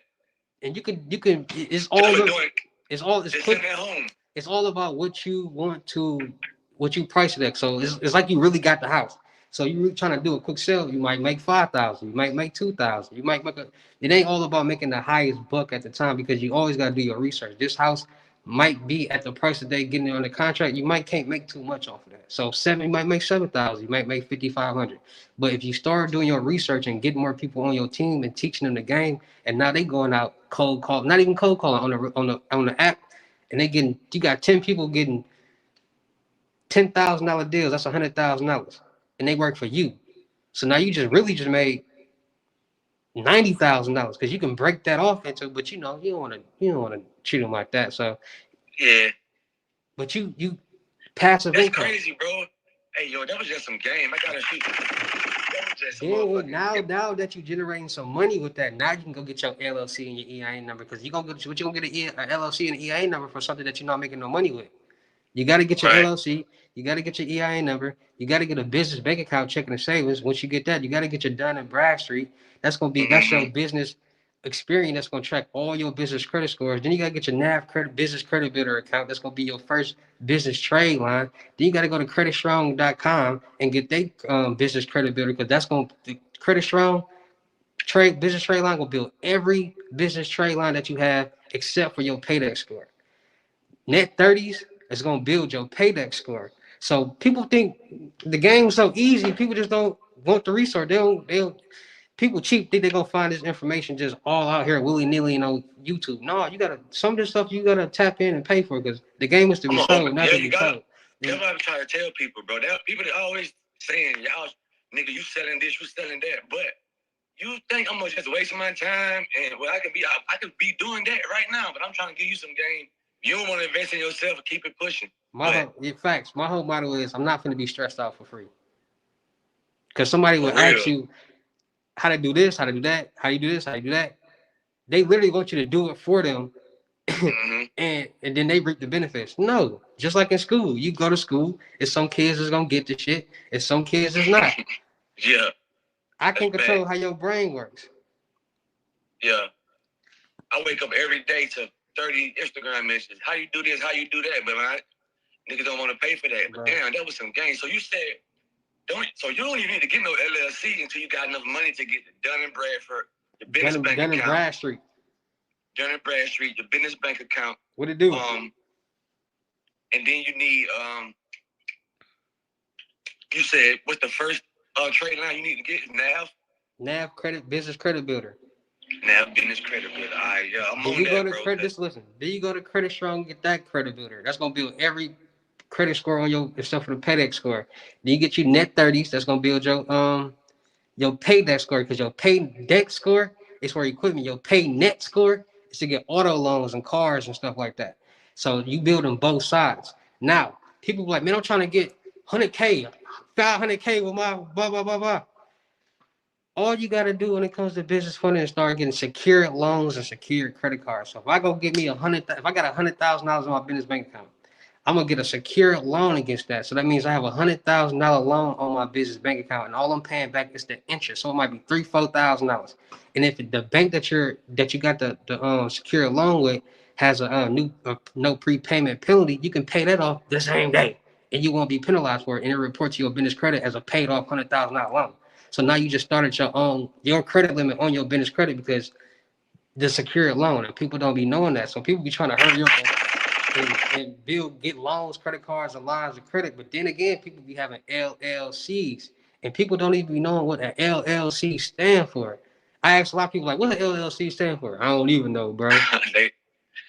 And you can. It's all. It's quick. At home. It's all about what you price it at. So it's like you really got the house. So you're really trying to do a quick sale, you might make $5,000, you might make $2,000, you might make it ain't all about making the highest buck at the time, because you always got to do your research. This house might be at the price that they getting it on the contract. You can't make too much off of that. So you might make $7,000, you might make $5,500. But if you start doing your research and getting more people on your team and teaching them the game, and now they going out cold call, not even cold calling on the app, and you got 10 people getting $10,000 deals. That's $100,000. And they work for you. So now you just made $90,000, because you can break that off into, but you don't want to treat them like that. So yeah. But you passive That's income. Crazy, bro. Hey, yo, that was just some game. I gotta shoot. Now that you're generating some money with that, now you can go get your LLC and your EIN number, because you're gonna get an LLC and an EIN number for something that you're not making no money with. You got to get your Right. LLC. You got to get your EIN number. You got to get a business bank account, checking and savings. Once you get that, you got to get your Dun and Bradstreet. That's your Mm-hmm. business experience. That's gonna track all your business credit scores. Then you gotta get your NAV credit business credit builder account. That's gonna be your first business trade line. Then you gotta go to creditstrong.com and get their business credit builder because that's gonna the Credit Strong trade business trade line gonna build every business trade line that you have except for your paydex score. Net 30s is gonna build your paydex score. So people think the game's so easy. People just don't want the resource. They don't people cheap think they're gonna find this information just all out here willy-nilly on YouTube. No, you gotta some of this stuff you gotta tap in and pay for because the game is to I'm be gonna open. sold, not Yeah, to you be gotta. told. That's And what I'm trying to tell people, bro. That people that always saying, y'all, nigga, you selling this, you selling that, but you think I'm gonna just waste my time and well, I could be doing that right now, but I'm trying to give you some game. You don't want to invest in yourself and keep it pushing. my whole motto is I'm not gonna be stressed out for free. Because somebody For will ask real. you how to do this, how to do that, how you do this, how you do that. They literally want you to do it for them Mm-hmm. and then they reap the benefits. No, just like in school, you go to school, and some kids is gonna get the shit, and some kids is not. Yeah, I that's can bad. control how your brain works. Yeah. I wake up every day to 30 Instagram messages. How you do this? How you do that? But niggas don't want to pay for that. But damn, that was some game. So you said you don't even need to get no LLC until you got enough money to get the Dun and Bradford, the business bank Dun and account, Bradstreet. Dun and Bradstreet, your business bank account. What it do? And then you need you said what's the first trade line you need to get? NAV credit business credit builder. NAV business credit builder. All right, yeah, I'm Then on you that, go to bro. credit. Just listen. Then you go to Credit Strong, get that credit builder. That's gonna build every credit score on your except for the paydex score. Then you get you net 30s. That's gonna build your paydex score because your paydex score is for equipment. Your pay net score is to get auto loans and cars and stuff like that. So you build on both sides. Now people be like, man, I'm trying to get 100K, 500K with my blah blah blah blah. All you got to do when it comes to business funding is start getting secured loans and secured credit cards. So if I go get me if I got $100,000 in my business bank account, I'm gonna get a secured loan against that. So that means I have $100,000 loan on my business bank account, and all I'm paying back is the interest. So it might be $3,000, $4,000. And if the bank that you got the secured loan with has a no prepayment penalty, you can pay that off the same day, and you won't be penalized for it. And it reports to your business credit as a paid off $100,000 loan. So now you just started your credit limit on your business credit because the secured loan, and people don't be knowing that. So people be trying to hurry up and get loans, credit cards, and lines of credit. But then again, people be having LLCs, and people don't even be knowing what an LLC stand for. I ask a lot of people like, what does LLC stand for? I don't even know, bro. they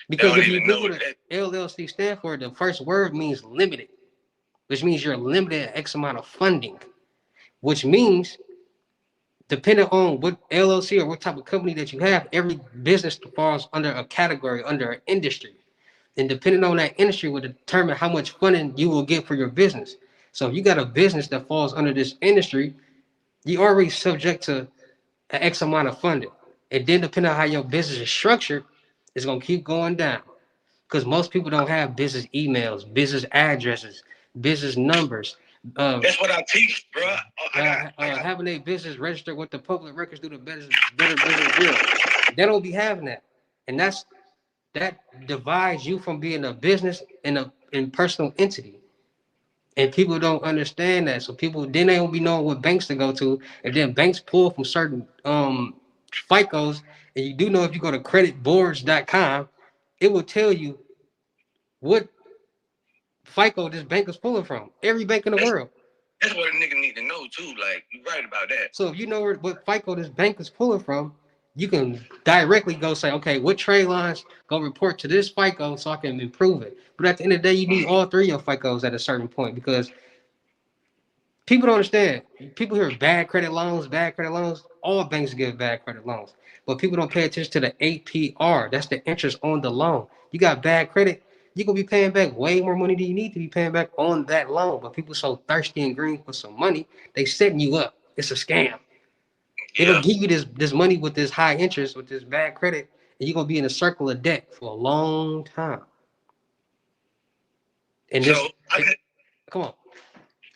Because don't if you even know Google what LLC stand for, the first word means limited, which means you're limited at X amount of funding, which means depending on what LLC or what type of company that you have, every business falls under a category, under an industry. And depending on that industry will determine how much funding you will get for your business. So if you got a business that falls under this industry, you already subject to an X amount of funding. And then depending on how your business is structured, it's gonna keep going down. Because most people don't have business emails, business addresses, business numbers. That's what I teach, bro. Having a business registered with the public records through the better business bureau. They don't be having that, and that divides you from being a business and a personal entity. And people don't understand that. So people then they don't be knowing what banks to go to, and then banks pull from certain FICOs. And you do know if you go to creditboards.com, it will tell you what FICO this bank is pulling from. Every bank in the world. That's what a nigga need to know too. Like you're right about that. So if you know what FICO this bank is pulling from, you can directly go say, okay, what trade lines go report to this FICO so I can improve it. But at the end of the day, you need all three of your FICOs at a certain point because people don't understand. People hear bad credit loans, bad credit loans. All banks give bad credit loans. But people don't pay attention to the APR. That's the interest on the loan. You got bad credit, you're going to be paying back way more money than you need to be paying back on that loan. But people so thirsty and green for some money, they setting you up. It's a scam. They're gonna give you this money with this high interest, with this bad credit, and you're gonna be in a circle of debt for a long time. And So this, come on.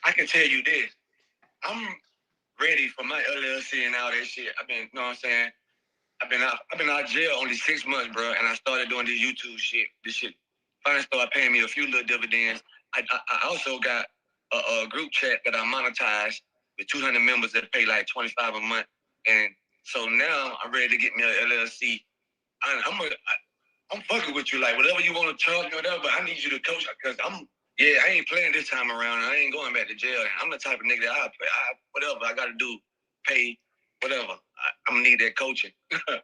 I can tell you this. I'm ready for my LLC and all that shit. You know what I'm saying? I've been out of jail only 6 months, bro, and I started doing this YouTube shit. This shit finally started paying me a few little dividends. I also got a group chat that I monetized with 200 members that pay like $25 a month, and so now I'm ready to get me an LLC. I'm fucking with you, like whatever you want to charge me, whatever. But I need you to coach because I ain't playing this time around. I ain't going back to jail. I'm the type of nigga that I whatever I got to do, pay whatever. I'm gonna need that coaching.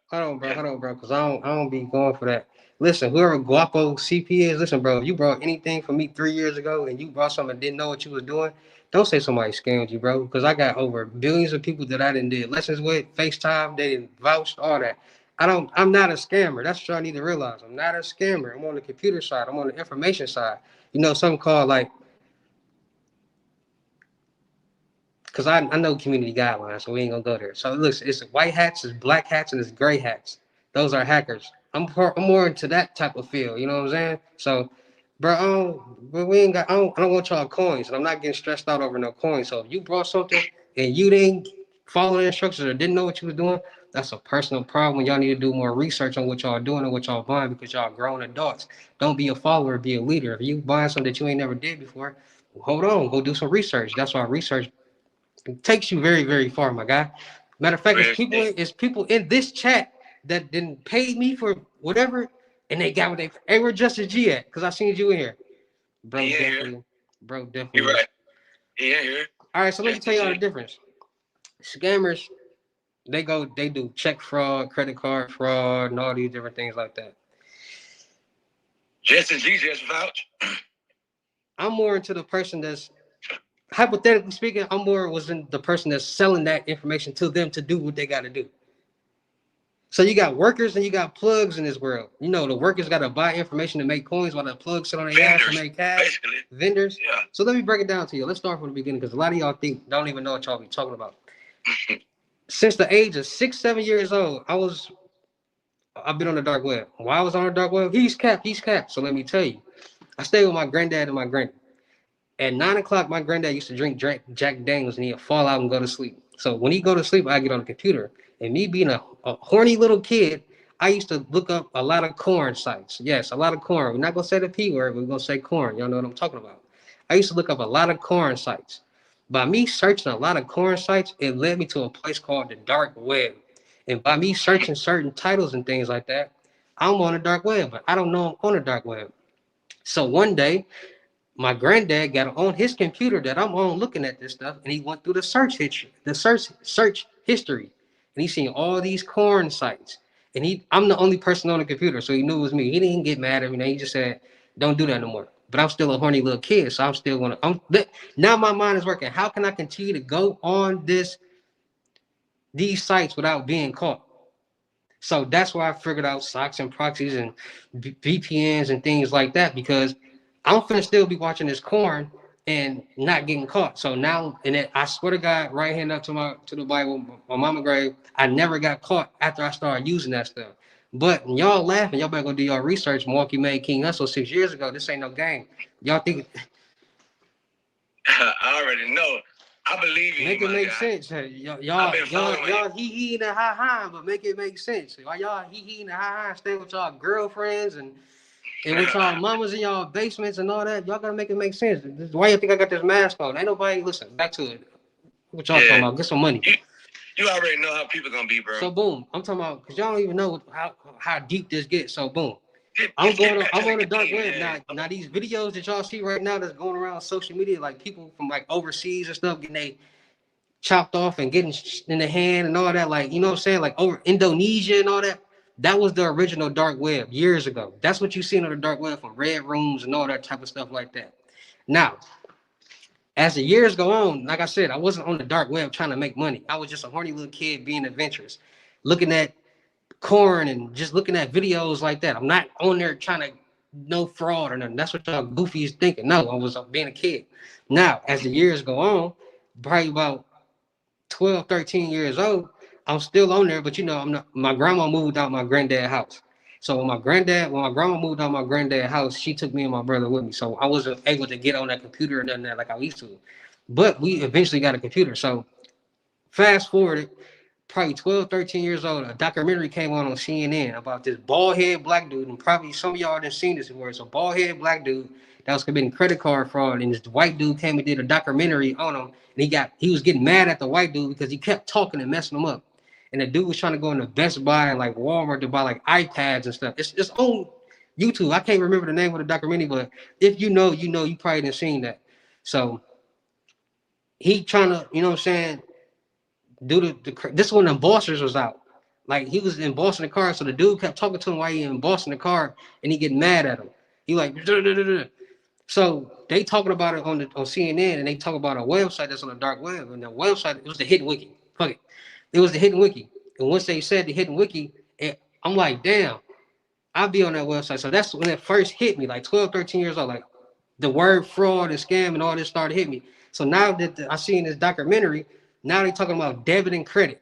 Hold on, bro, because I don't be going for that. Listen, whoever Guapo CP is, listen, bro, if you brought anything for me 3 years ago and you brought something and didn't know what you was doing, don't say somebody scammed you, bro, because I got over billions of people that I didn't did lessons with, FaceTime, they didn't vouch, all that. I'm not a scammer. That's what I need to realize. I'm not a scammer. I'm on the computer side. I'm on the information side. You know, something called like, because I know community guidelines, so we ain't gonna go there. So look, it's white hats, it's black hats, and it's gray hats. Those are hackers. I'm more into that type of field. You know what I'm saying? So, bro, we ain't got. I don't want y'all coins, and I'm not getting stressed out over no coins. So if you brought something and you didn't follow the instructions or didn't know what you was doing, that's a personal problem. Y'all need to do more research on what y'all doing and what y'all buying because y'all grown adults. Don't be a follower, be a leader. If you buying something that you ain't never did before, hold on, go do some research. That's why research takes you very, very far, my guy. Matter of fact, it's people in this chat that didn't pay me for whatever, and they got what they. Hey, where Justice G at? Because I seen you in here, bro. Definitely. You're right. He ain't here. All right, so let me tell y'all the difference. Scammers, they do check fraud, credit card fraud, and all these different things like that. Justice G just vouch. I'm more into the person that's, hypothetically speaking, I'm more was in the person that's selling that information to them to do what they got to do. So you got workers and you got plugs in this world. You know, the workers got to buy information to make coins while the plugs sit on their ass to make cash. Basically. Vendors. Yeah. So let me break it down to you. Let's start from the beginning because a lot of y'all don't even know what y'all be talking about. Since the age of 6, 7 years old, I've been on the dark web. While I was on the dark web, he's capped. So let me tell you, I stayed with my granddad and my granny. At 9 o'clock, my granddad used to drink Jack Daniels and he'd fall out and go to sleep. So when he go to sleep, I get on the computer. And me being a horny little kid, I used to look up a lot of corn sites. Yes, a lot of corn. We're not going to say the P word, we're going to say corn. Y'all know what I'm talking about. I used to look up a lot of corn sites. By me searching a lot of corn sites, it led me to a place called the dark web. And by me searching certain titles and things like that, I'm on the dark web, but I don't know I'm on the dark web. So one day, my granddad got on his computer that I'm on looking at this stuff, and he went through the search history, and he seen all these corn sites. And I'm the only person on the computer, so he knew it was me. He didn't get mad at me. He just said, "Don't do that no more." But I'm still a horny little kid, so I'm still gonna. Now my mind is working. How can I continue to go on these sites without being caught? So that's why I figured out socks and proxies and VPNs and things like that, because I'm finna still be watching this corn and not getting caught. So now, I swear to God, right hand up to the Bible, my mama grave, I never got caught after I started using that stuff. But y'all laughing, y'all better go do your research. Milwaukee made King Hustle 6 years ago. This ain't no game. Y'all think? I already know. I believe you. Make it make sense. Y'all hee and ha, but make it make sense. Why y'all hee and ha, stay with y'all girlfriends and with y'all mamas in y'all basements and all that? Y'all gotta make it make sense. Why you think I got this mask on? Ain't nobody listen. Back to it. What y'all talking about? Get some money. You already know how people gonna be, bro. So boom, I'm talking about because y'all don't even know how deep this gets. So boom. I'm on the dark web now. These videos that y'all see right now that's going around social media, like people from like overseas and stuff getting they chopped off and getting in the hand and all that, like, you know what I'm saying, like over Indonesia and all that. That was the original dark web years ago. That's what you seen on the dark web from red rooms and all that type of stuff like that. Now, as the years go on, like I said, I wasn't on the dark web trying to make money. I was just a horny little kid being adventurous, looking at corn and just looking at videos like that. I'm not on there trying to no fraud or nothing. That's what y'all goofies thinking. No, I was being a kid. Now, as the years go on, probably about 12, 13 years old, I'm still on there, but you know, my grandma moved out my granddad's house. So when my grandma moved out of my granddad's house, she took me and my brother with me. So I wasn't able to get on that computer or nothing like I used to. But we eventually got a computer. So fast forward, probably 12, 13 years old, a documentary came on CNN about this bald head black dude, and probably some of y'all done seen this before. It's a bald head black dude that was committing credit card fraud, and this white dude came and did a documentary on him, and he was getting mad at the white dude because he kept talking and messing him up. And the dude was trying to go into Best Buy and like Walmart to buy like iPads and stuff. It's on YouTube. I can't remember the name of the documentary, but if you know, you probably didn't seen that. So he trying to, you know what I'm saying, this one the embossers was out. Like he was embossing the car, so the dude kept talking to him while he embossing the car, and he getting mad at him. He like, duh, duh, duh, duh. So they talking about it on CNN, and they talk about a website that's on the dark web, and the website it was the Hidden Wiki. Fuck it, it was the Hidden Wiki. And once they said the Hidden Wiki, I'm like, damn, I'll be on that website. So that's when it first hit me, like 12, 13 years old, like the word fraud and scam and all this started hitting me. So now that I seen this documentary, now they talking about debit and credit.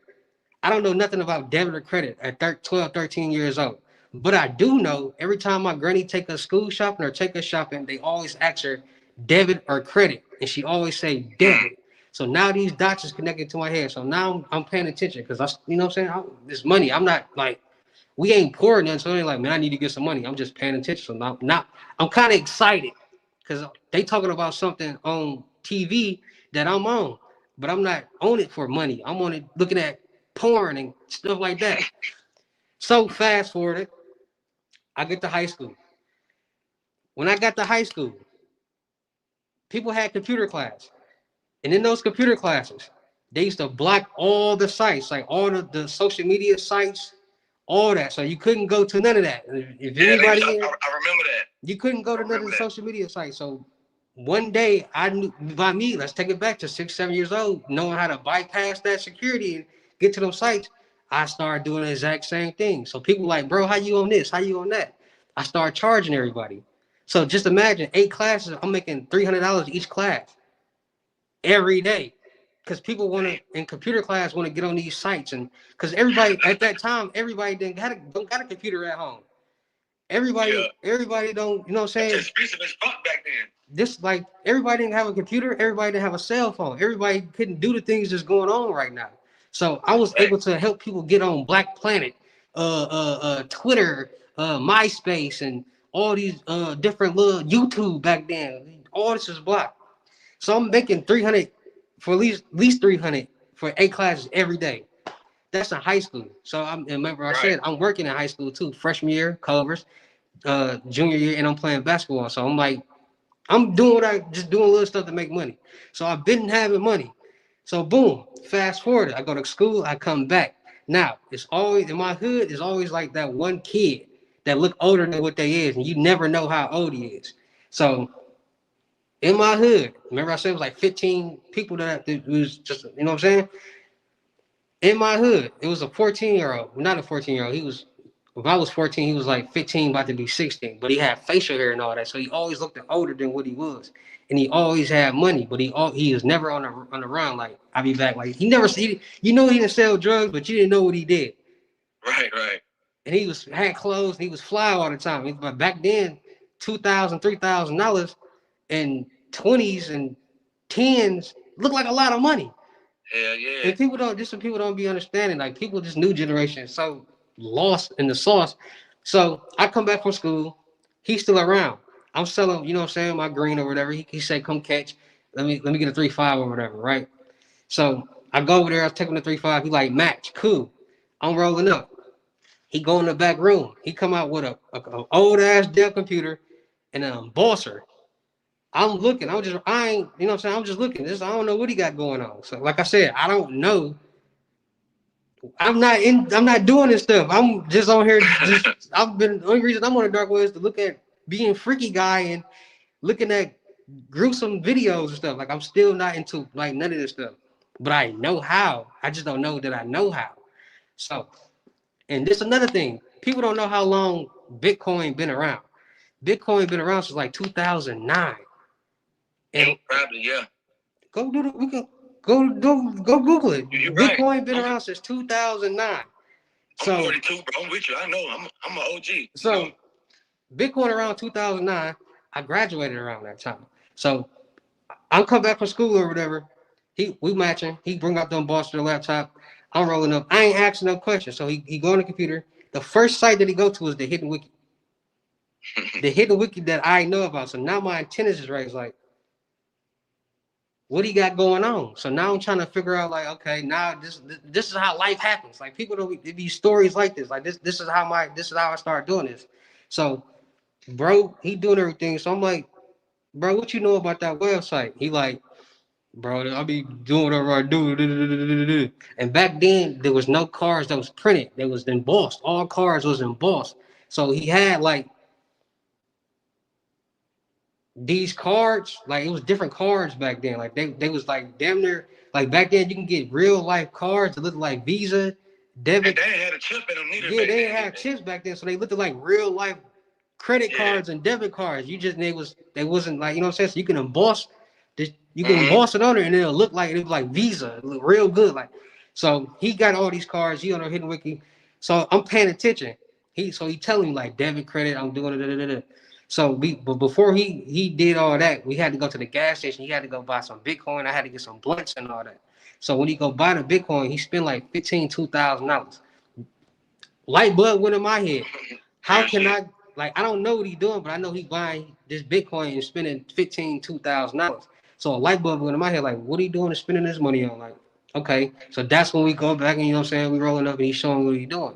I don't know nothing about debit or credit at 12, 13 years old. But I do know every time my granny take us school shopping or take us shopping, they always ask her debit or credit. And she always say debit. So now these dots is connected to my head. So now I'm paying attention because you know what I'm saying? This money. I'm not like, we ain't poor nothing. So they're like, man, I need to get some money. I'm just paying attention. So I'm kind of excited because they talking about something on TV that I'm on, but I'm not on it for money. I'm on it looking at porn and stuff like that. So fast forward, I get to high school. When I got to high school, people had computer class. And in those computer classes, they used to block all the sites, like all the social media sites, all that. So you couldn't go to none of that. If anybody, I remember that. You couldn't go to none of the social media sites. So one day I knew by me, let's take it back to 6, 7 years old, knowing how to bypass that security and get to those sites. I started doing the exact same thing. So people like, bro, how you on this? How you on that? I started charging everybody. So just imagine 8 classes, I'm making $300 each class every day. Because people want to, in computer class, want to get on these sites. And because everybody, at that time, everybody don't got a computer at home. Everybody don't, you know what I'm saying? It's expensive as fuck back then. This, like, everybody didn't have a computer. Everybody didn't have a cell phone. Everybody couldn't do the things that's going on right now. So I was able to help people get on Black Planet, Twitter, MySpace, and all these different little YouTube back then. All this was blocked. So I'm making 300 for at least 300 for 8 classes every day. That's in high school. So I said I'm working in high school too. Freshman year, Culver's, junior year, and I'm playing basketball. So I'm like, I'm doing doing little stuff to make money. So I've been having money. So boom, fast forward. I go to school, I come back. Now it's always in my hood. It's always like that one kid that look older than what they is, and you never know how old he is. So in my hood, remember I said it was like 15 people that was just, you know what I'm saying? In my hood, it was a 14-year-old, not a 14-year-old. If I was 14, he was like 15, about to be 16, but he had facial hair and all that. So he always looked older than what he was. And he always had money, but he was never on the run. Like, I'll be back. Like, he didn't sell drugs, but you didn't know what he did. Right. And he had clothes, and he was fly all the time. But back then, $2,000, $3,000 and 20s and 10s looked like a lot of money. Hell yeah. And people don't be understanding. Like, people, this new generation is so lost in the sauce. So I come back from school. He's still around. I'm selling, you know what I'm saying, my green or whatever. He said, come catch. Let me get a 3.5 or whatever, right? So I go over there. I take him to 3.5. He like, match, cool. I'm rolling up. He go in the back room. He come out with a old ass Dell computer and an embosser. I'm looking. I'm just looking. I don't know what he got going on. So like I said, I don't know. I'm not doing this stuff. I'm just on here. The only reason I'm on the dark web is to look at being freaky guy and looking at gruesome videos and stuff. Like, I'm still not into like none of this stuff. But I know how. I just don't know that I know how. So, and this another thing. People don't know how long Bitcoin been around. Bitcoin been around since like 2009. And probably, yeah. Go Google it. You're Bitcoin right. been around since 2009. So I'm 42, bro. I'm with you. I know. I'm an OG. So you know? Bitcoin around 2009. I graduated around that time. So I'm come back from school or whatever. We matching. He bring out them Boston laptop. I'm rolling up. I ain't asking no questions. So he go on the computer. The first site that he go to is the Hidden Wiki. The Hidden Wiki that I know about. So now my antennas is raised. Like, what he got going on? So now I'm trying to figure out. Like, okay, now this is how life happens. Like people don't be stories like this. Like this is how I start doing this. So, bro, he doing everything. So I'm like, bro, what you know about that website? He like, bro, I be doing whatever I do. And back then, there was no cards that was printed. They was embossed. All cards was embossed. So he had like these cards, like it was different cards back then. Like they was like damn near like back then you can get real life cards that look like Visa, debit. And they ain't had a chip in them neither. Yeah, they didn't have chips back then, so they looked like real life credit cards and debit cards. They wasn't like, you know what I'm saying? So you can emboss this, you can emboss it on there and it'll look like it was like Visa. It look real good. Like, so he got all these cards, he on a Hidden Wiki. So I'm paying attention. He telling me like debit, credit, I'm doing it. So but before he did all that, we had to go to the gas station. He had to go buy some Bitcoin. I had to get some blunts and all that. So when he go buy the Bitcoin, he spent like $2,000. Light bulb went in my head. How can I, like, I don't know what he's doing, but I know he buying this Bitcoin and spending $2,000. So a light bulb went in my head, like, what are you doing to spending this money on? Like, okay. So that's when we go back and, you know what I'm saying, we rolling up and he's showing what he's doing.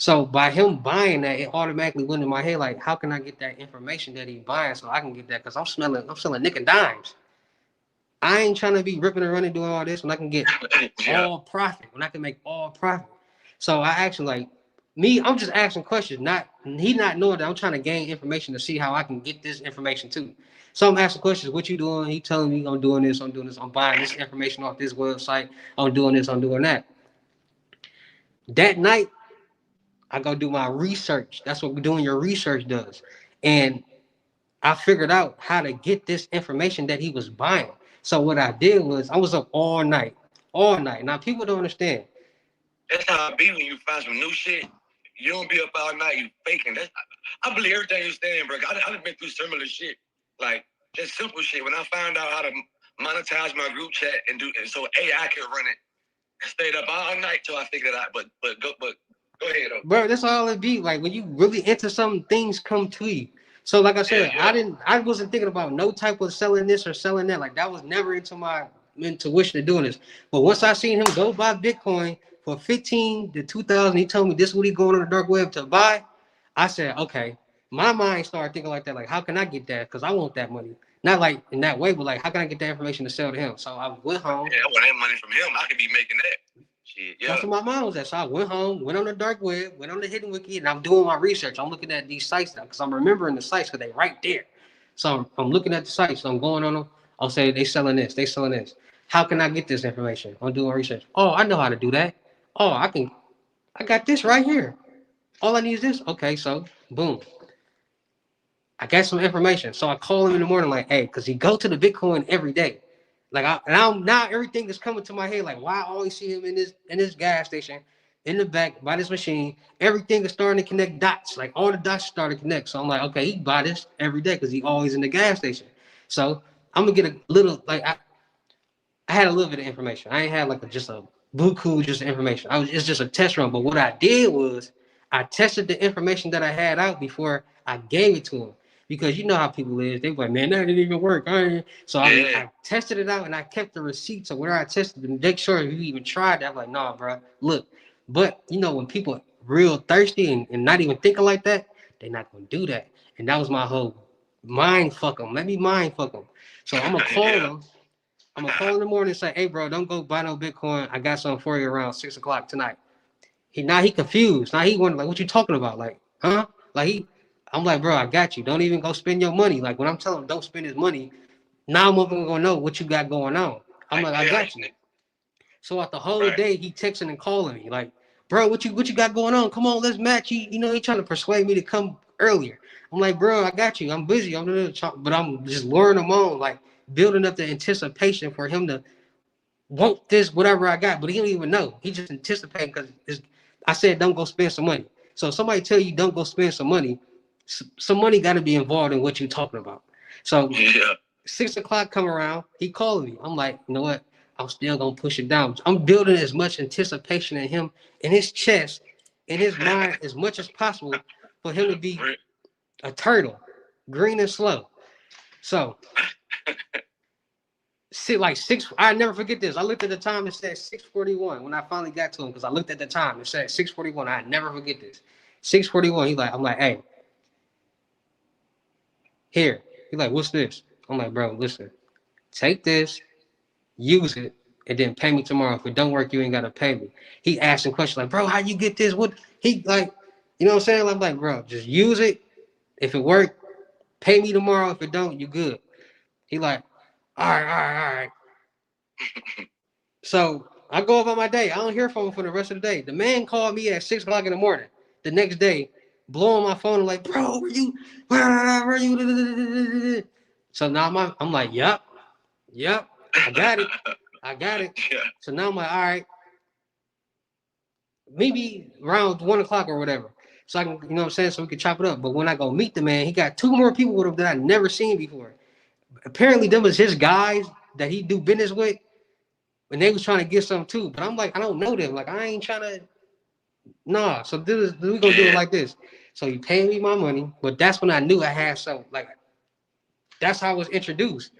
So by him buying that, it automatically went in my head, like, how can I get that information that he's buying so I can get that? Because I'm selling nick and dimes. I ain't trying to be ripping and running doing all this when I can get all profit, when I can make all profit. So I actually like, I'm just asking questions, he not knowing that I'm trying to gain information to see how I can get this information too. So I'm asking questions, what you doing? He telling me I'm doing this, I'm buying this information off this website, I'm doing this, I'm doing that. That night, I go do my research. That's what doing your research does. And I figured out how to get this information that he was buying. So what I did was I was up all night. Now people don't understand. That's how it be when you find some new shit. You don't be up all night, you faking. I believe everything you're saying, bro. I've been through similar shit. Like, just simple shit. When I found out how to monetize my group chat and so AI can run it, I stayed up all night till I figured it out. But go ahead, though. Bro, that's all it be. Like, when you really into something, things come to you. So, like I said, I wasn't thinking about no type of selling this or selling that. Like, that was never into my intuition of doing this. But once I seen him go buy Bitcoin for 15 to 2,000, he told me this is what he going on the dark web to buy. I said, okay. My mind started thinking like that. Like, how can I get that? Because I want that money. Not like in that way, but like, how can I get that information to sell to him? So I went home. Yeah, I want that money from him. I could be making that. Yeah. That's what my mom was at. So I went home, went on the dark web, went on the Hidden Wiki, and I'm doing my research. I'm looking at these sites now because I'm remembering the sites because they're right there. So I'm looking at the sites. So I'm going on them. I'll say they selling this. They selling this. How can I get this information? I'm doing research. Oh, I know how to do that. Oh, I got this right here. All I need is this. Okay, so boom. I got some information. So I call him in the morning like, hey, because he go to the Bitcoin every day. Like now everything is coming to my head. Like, why I always see him in this gas station, in the back by this machine. Everything is starting to connect dots. Like all the dots starting to connect. So I'm like, okay, he buy this every day because he always in the gas station. So I'm gonna get a little like I had a little bit of information. I ain't had like just a buku just information. It's just a test run. But what I did was I tested the information that I had out before I gave it to him. Because you know how people is. They like, man, that didn't even work. I tested it out and I kept the receipts of where I tested to make sure if you even tried that. I'm like, nah, bro, look. But, you know, when people real thirsty and not even thinking like that, they're not going to do that. And that was my whole mind fuck them. Let me mind fuck them. So I'm going to call them. I'm going to call in the morning and say, hey, bro, don't go buy no Bitcoin. I got something for you around 6 o'clock tonight. He confused. Now he wondering, like, what you talking about? Like, huh? Like, I'm like, bro, I got you. Don't even go spend your money. Like, when I'm telling him don't spend his money, now I'm going to know what you got going on. I'm like, I got you. So out the whole day, he texting and calling me. Like, bro, what you got going on? Come on, let's match. He trying to persuade me to come earlier. I'm like, bro, I got you. I'm busy. But I'm just luring him on, like, building up the anticipation for him to want this, whatever I got. But he don't even know. He just anticipating because I said don't go spend some money. So if somebody tell you don't go spend some money got to be involved in what you're talking about. So Yeah. 6 o'clock come around, he called me. I'm like, you know what? I'm still gonna push it down. I'm building as much anticipation in him, in his chest, in his mind, as much as possible for him to be a turtle, green and slow. So, like 6, I never forget this. I looked at the time, it said 6:41 when I finally got to him because I looked at the time. It said 6:41. I never forget this. 6:41. I'm like, hey, here. He's like, what's this? I'm like, bro, listen, take this, use it, and then pay me tomorrow. If it don't work, you ain't gotta pay me. He asking questions like, bro, how you get this? What he like, you know what I'm saying? I'm like, bro, just use it. If it work, pay me tomorrow. If it don't, you good. He like, all right. So I go about my day. I don't hear from him for the rest of the day. The man called me at 6 o'clock in the morning the next day, blowing my phone. I'm like, bro, where are you? So now I'm like, yep, I got it. Yeah. So now I'm like, all right, maybe around 1 o'clock or whatever. So I can, you know what I'm saying? So we can chop it up. But when I go meet the man, he got 2 more people with him that I never seen before. Apparently, them was his guys that he do business with, and they was trying to get something too. But I'm like, I don't know them. Like, I ain't trying to. Nah. So we gonna do it like this. So he paid me my money, but that's when I knew I had something. Like, that's how I was introduced.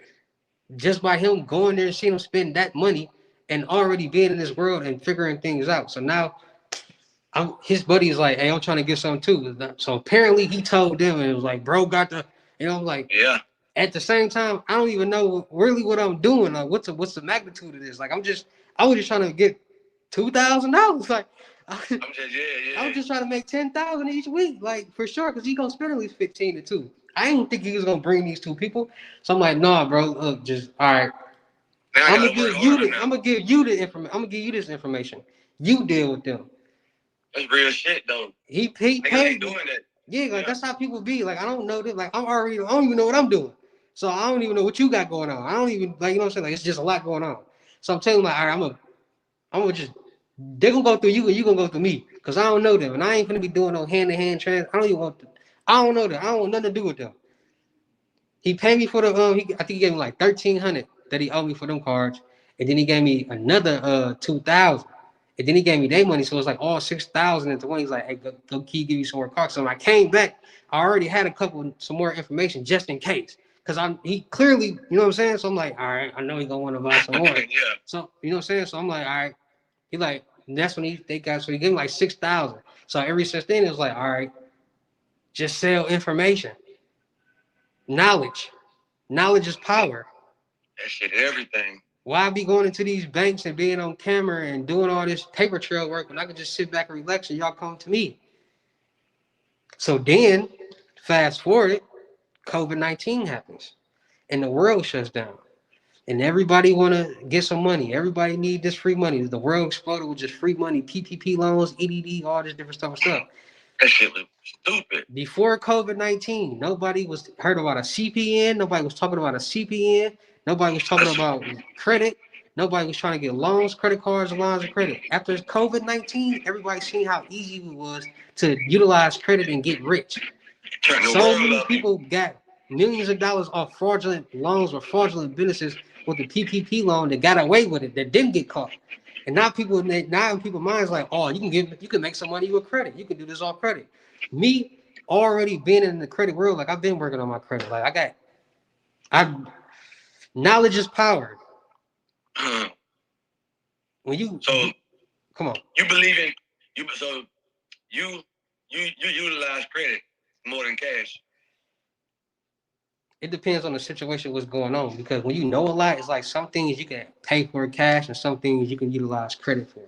Just by him going there and seeing him spend that money and already being in this world and figuring things out. So now his buddy is like, hey, I'm trying to get something too. So apparently he told them and it was like, bro, got the, I'm like, yeah. At the same time, I don't even know really what I'm doing. Like, what's the magnitude of this? Like, I was just trying to get $2,000. Like, I was just trying to make 10,000 each week, like for sure, because he gonna spend at least 15 to 2. I didn't think he was gonna bring these 2 people. So I'm like, nah, bro, look, just all right. I'm gonna give you the information. I'm gonna give you this information. You deal with them. That's real shit, though. He paid. Doing that. Yeah, like that's how people be. Like I don't know them. Like I don't even know what I'm doing. So I don't even know what you got going on. I don't even like, you know what I'm saying? Like it's just a lot going on. So I'm telling you, like, all right, I'm gonna just, they're gonna go through you and you gonna go through me. Cause I don't know them. And I ain't gonna be doing no hand-to-hand trans. I don't know them. I don't want nothing to do with them. He paid me for the I think he gave me like $1,300 that he owed me for them cards. And then he gave me another $2,000. And then he gave me their money. So it was like all $6,000 into one. He's like, hey, go key, give you some more cards. So when I came back, I already had some more information just in case. Because he clearly, you know what I'm saying? So I'm like, all right, I know he's gonna want to buy some more. Yeah. So, you know what I'm saying? So I'm like, all right. He like, and that's when they got, so he gave me like 6,000. So ever since then, it was like, all right, just sell information. Knowledge is power. That shit, everything. Why be going into these banks and being on camera and doing all this paper trail work when I could just sit back and relax and y'all come to me? So then, fast forward, COVID-19 happens and the world shuts down. And everybody want to get some money. Everybody need this free money. The world exploded with just free money, PPP loans, EDD, all this different stuff. That shit was stupid. Before COVID-19, nobody was heard about a CPN. Nobody was talking about a CPN. Nobody was talking about credit. Nobody was trying to get loans, credit cards, lines of credit. After COVID-19, everybody seen how easy it was to utilize credit and get rich. So many people got millions of dollars off fraudulent loans or fraudulent businesses with the PPP loan that got away with it, that didn't get caught. And now people's minds like, oh, you can make some money with credit. You can do this off credit. Me already being in the credit world, like I've been working on my credit. Like knowledge is power. When you come on, you believe in you utilize credit more than cash. It depends on the situation, what's going on. Because when you know a lot, it's like some things you can pay for cash and some things you can utilize credit for.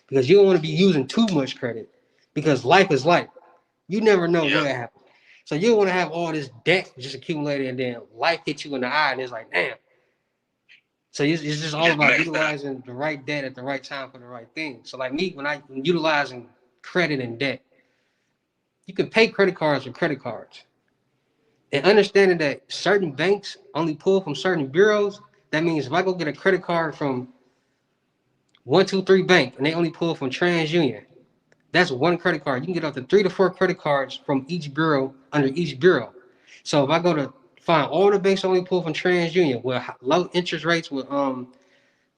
Because you don't want to be using too much credit. Because life is life. You never know what happens. So you don't want to have all this debt just accumulated and then life hits you in the eye and it's like, damn. So it's just all about utilizing the right debt at the right time for the right thing. So like me, when I'm utilizing credit and debt, you can pay credit cards with credit cards. And understanding that certain banks only pull from certain bureaus, that means if I go get a credit card from 123 Bank and they only pull from TransUnion, That's one credit card. You can get up to 3 to 4 credit cards from each bureau under each bureau. So if I go to find all the banks only pull from TransUnion with low interest rates with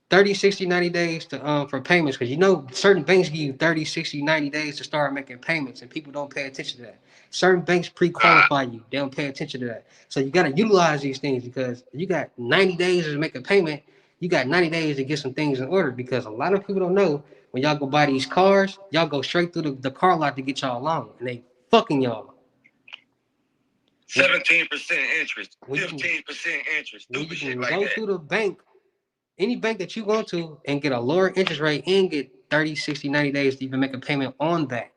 30, 60, 90 days to for payments, because you know certain banks give you 30, 60, 90 days to start making payments, and people don't pay attention to that. Certain banks pre-qualify you. They don't pay attention to that. So you got to utilize these things, because you got 90 days to make a payment. You got 90 days to get some things in order, because a lot of people don't know when y'all go buy these cars, y'all go straight through the car lot to get y'all a loan, and they fucking y'all. 17% interest, When you 15% interest, When stupid you shit can like go that. through the bank, any bank that you go to, and get a lower interest rate and get 30, 60, 90 days to even make a payment on that.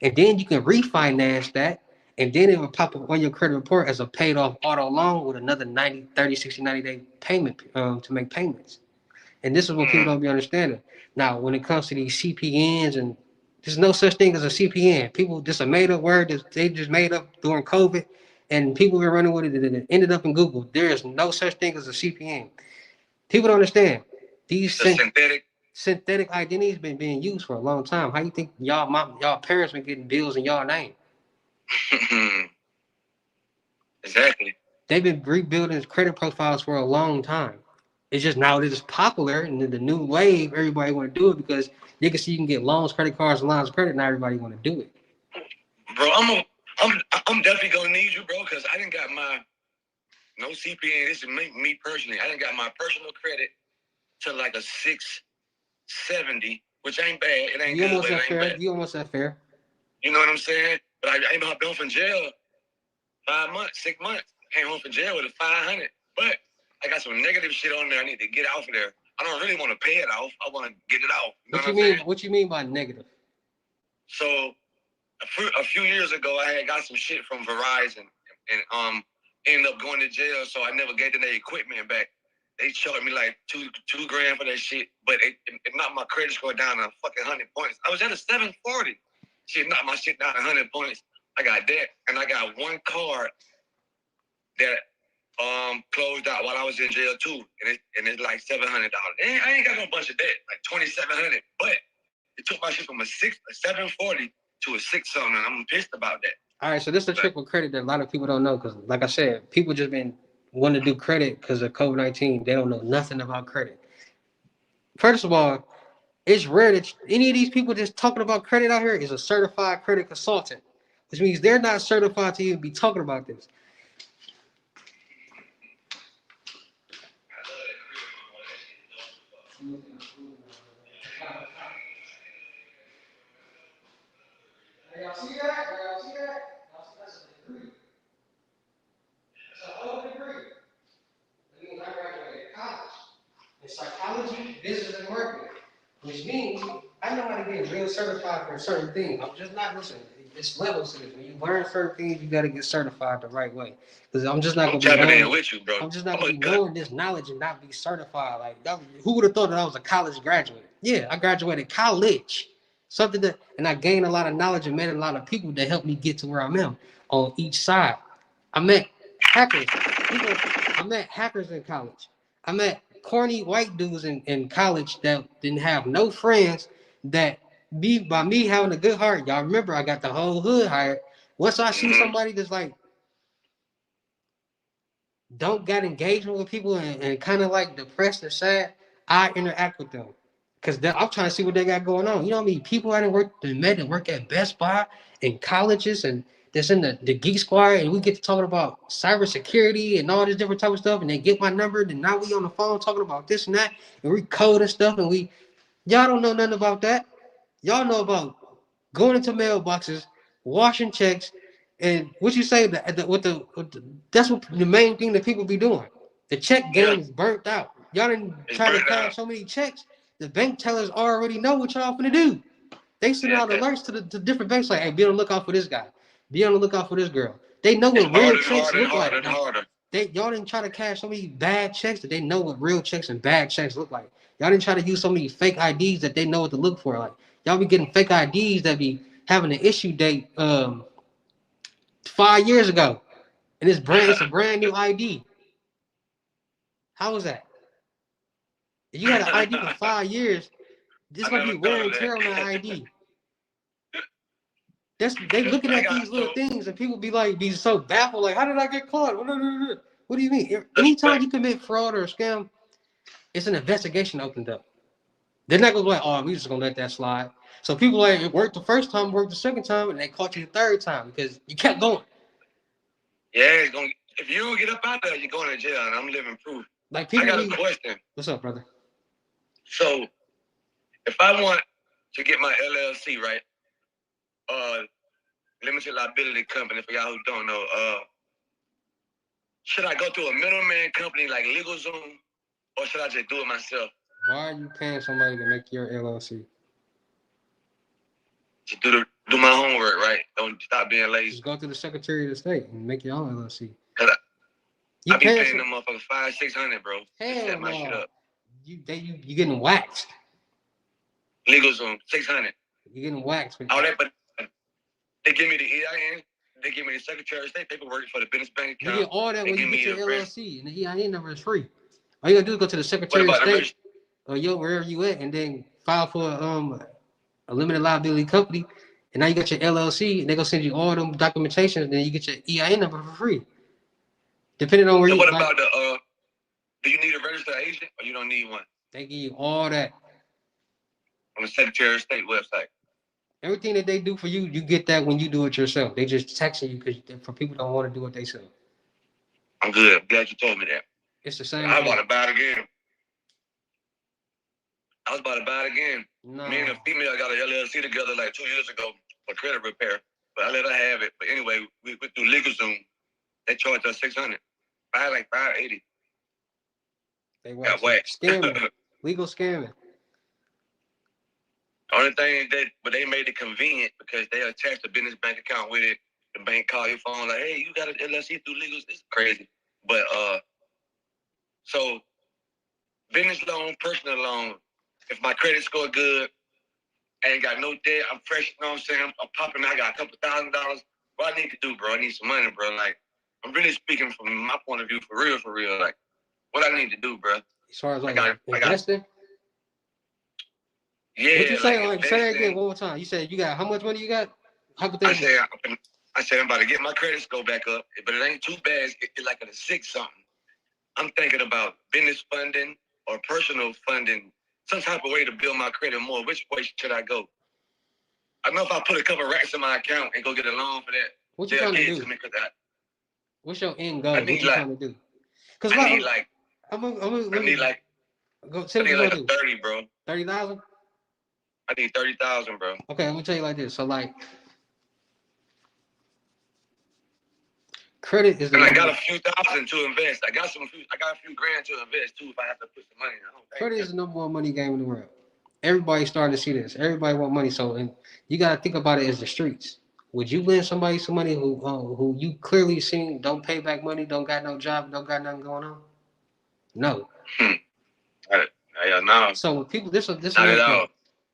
And then you can refinance that, and then it will pop up on your credit report as a paid off auto loan with another 90, 30, 60, 90 day payment to make payments. And this is what people don't be understanding. Now, when it comes to these CPNs, and there's no such thing as a CPN. People just a made up word that they just made up during COVID, and people been running with it, and it ended up in Google. There is no such thing as a CPN. People don't understand. These synthetic identities been being used for a long time. How you think y'all parents been getting bills in y'all name? Exactly. They've been rebuilding credit profiles for a long time. It's just now it is popular, and the new wave, everybody want to do it because you can see you can get loans, credit cards, and lines of credit. Now everybody want to do it. Bro, I'm definitely gonna need you, bro, because I didn't got my no CPN. This is me personally. I didn't got my personal credit to like a 670, which ain't bad. It ain't You good, almost but it that ain't fair. bad. You almost that fair. You know what I'm saying? But I ain't been from jail 5 months, 6 months. Came home from jail with a 500. But I got some negative shit on there. I need to get off of there. I don't really want to pay it off. I want to get it off. You know What you I'm mean? saying? What you mean by negative? So a few years ago, I had got some shit from Verizon and ended up going to jail. So I never gave them their equipment back. They charged me like two grand for that shit, but it knocked my credit score down to fucking 100 points. I was at a 740. Shit knocked my shit down to 100 points. I got that, and I got one card that closed out while I was in jail too, and it's like $700. I ain't got no bunch of debt, like $2,700, but it took my shit from a 740 to a 6 something, and I'm pissed about that. All right, so this is a trick with credit that a lot of people don't know, because, like I said, people just been wanting to do credit because of COVID-19. They don't know nothing about credit. First of all, it's rare that any of these people just talking about credit out here is a certified credit consultant, which means they're not certified to even be talking about this. Y'all see that? Y'all see that? That's a degree. That's a whole degree. That means I graduated college in psychology, business, and marketing, which means I know how to get real certified for certain things. I'm just not listening. It's levels to this. When you learn certain things, you got to get certified the right way. Because I'm just not going to be knowing. With you, bro. I'm just not going to be knowing this knowledge and not be certified. Like, who would have thought that I was a college graduate? Yeah, I graduated college. Something that, and I gained a lot of knowledge and met a lot of people that helped me get to where I'm at on each side. I met hackers. I met hackers in college. I met corny white dudes in college that didn't have no friends. That by me having a good heart, y'all remember I got the whole hood hired. Once I see somebody that's like don't got engagement with people and kind of like depressed or sad, I interact with them. Because I'm trying to see what they got going on. You know what I mean? People I done met and work at Best Buy and colleges and that's in the Geek Squad, and we get to talking about cybersecurity and all this different type of stuff, and they get my number, and now we on the phone talking about this and that, and we code and stuff, and y'all don't know nothing about that. Y'all know about going into mailboxes, washing checks, and what you say that's what the main thing that people be doing. The check game is burnt out. Y'all didn't try to cash so many checks. The bank tellers already know what y'all finna do. They send out alerts to different banks like, hey, be on the lookout for this guy. Be on the lookout for this girl. They know what real checks look like. Y'all didn't try to cash so many bad checks that they know what real checks and bad checks look like. Y'all didn't try to use so many fake IDs that they know what to look for. Like, y'all be getting fake IDs that be having an issue date 5 years ago. And it's a brand new ID. How was that? If you had an ID for 5 years, this gonna be wear and tear on that ID. They looking at these little things, and people be so baffled, like, how did I get caught? What do you mean? Anytime you commit fraud or a scam, it's an investigation opened up. They're not gonna be like, oh, we just gonna let that slide. So people like, it worked the first time, worked the second time, and they caught you the third time because you kept going. Yeah, it's gonna. If you don't get up out there, you're going to jail, and I'm living proof. Like people. I got a question. What's up, brother? So, if I want to get my LLC, right? Limited liability company, for y'all who don't know, should I go through a middleman company like LegalZoom, or should I just do it myself? Why are you paying somebody to make your LLC? To do my homework, right? Don't stop being lazy. Just go to the Secretary of the State and make your own LLC. I be paying them motherfuckers $500-600, bro. Hell set my shit up. You getting waxed. LegalZoom, $600. You getting waxed. All that, but they give me the EIN. They give me the Secretary of State paperwork for the business bank account. You get all that when you get your LLC, and the EIN number is free. All you gotta do is go to the Secretary of State or wherever you at, and then file for a limited liability company. And now you got your LLC, and they're gonna send you all them documentations, and then you get your EIN number for free. Depending on where you. What about the? Do you need a registered agent, or you don't need one? They give you all that on the Secretary of State website. Everything that they do for you, you get that when you do it yourself. They just texting you because for people don't want to do it themselves. I'm good. I'm glad you told me that. It's the same. I was about to buy it again. No. Me and a female got an LLC together like 2 years ago for credit repair, but I let her have it. But anyway, we went through LegalZoom. They charged us $600. I had like $580. They got waxed. Scamming. Legal scamming. Only thing but they made it convenient because they attached a business bank account with it. The bank call your phone like, hey, you got an LLC through Legals. It's crazy. But so business loan, personal loan. If my credit score good, I ain't got no debt. I'm fresh. You know what I'm saying? I'm popping. I got a couple $1,000. What I need to do, bro? I need some money, bro. Like I'm really speaking from my point of view, for real. Like what I need to do, bro. As far as like investing. Yeah. What you say? Like say that again one more time. You said you got how much money you got? I said I'm about to get my credit score back up, but it ain't too bad. It's like at a 6 something. I'm thinking about business funding or personal funding, some type of way to build my credit more. Which way should I go? I know if I put a couple racks in my account and go get a loan for that, what you trying to do? What's your end goal? What you trying to do? Because I need like go. I need like 30, bro. 30,000. I need 30,000, bro. Okay, I'm gonna tell you like this. So like, credit is. And I got a few thousand to invest. I got a few grand to invest too if I have to put some money in. Credit is the number one money game in the world. Everybody's starting to see this. Everybody want money, so and you gotta think about it as the streets. Would you lend somebody some money who you clearly seen don't pay back money, don't got no job, don't got nothing going on? No. No. So people, this not at all.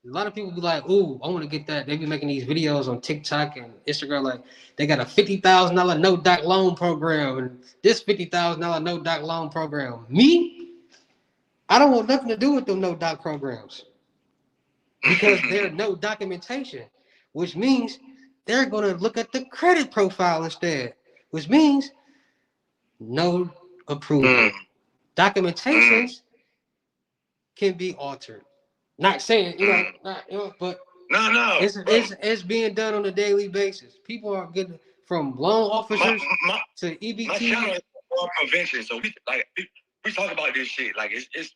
A lot of people be like, "Ooh, I want to get that." They be making these videos on TikTok and Instagram, like they got a $50,000 no doc loan program and this $50,000 no doc loan program. Me, I don't want nothing to do with them no doc programs because there's no documentation, which means they're gonna look at the credit profile instead, which means no approval. Documentations can be altered. Not saying, but no, it's being done on a daily basis. People are getting from loan officers to EBT. My channel is fraud prevention, so we talk about this shit like it's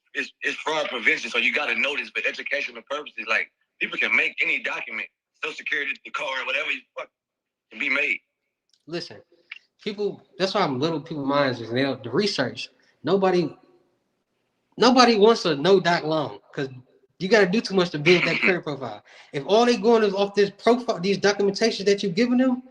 fraud prevention. So you got to know this for educational purposes. Like people can make any document, Social Security, the card, whatever you fuck, can be made. Listen, people. That's why I'm little people minds is the research. Nobody wants a no doc loan because you got to do too much to build that credit profile. If all they going is off this profile, these documentations that you're giving them,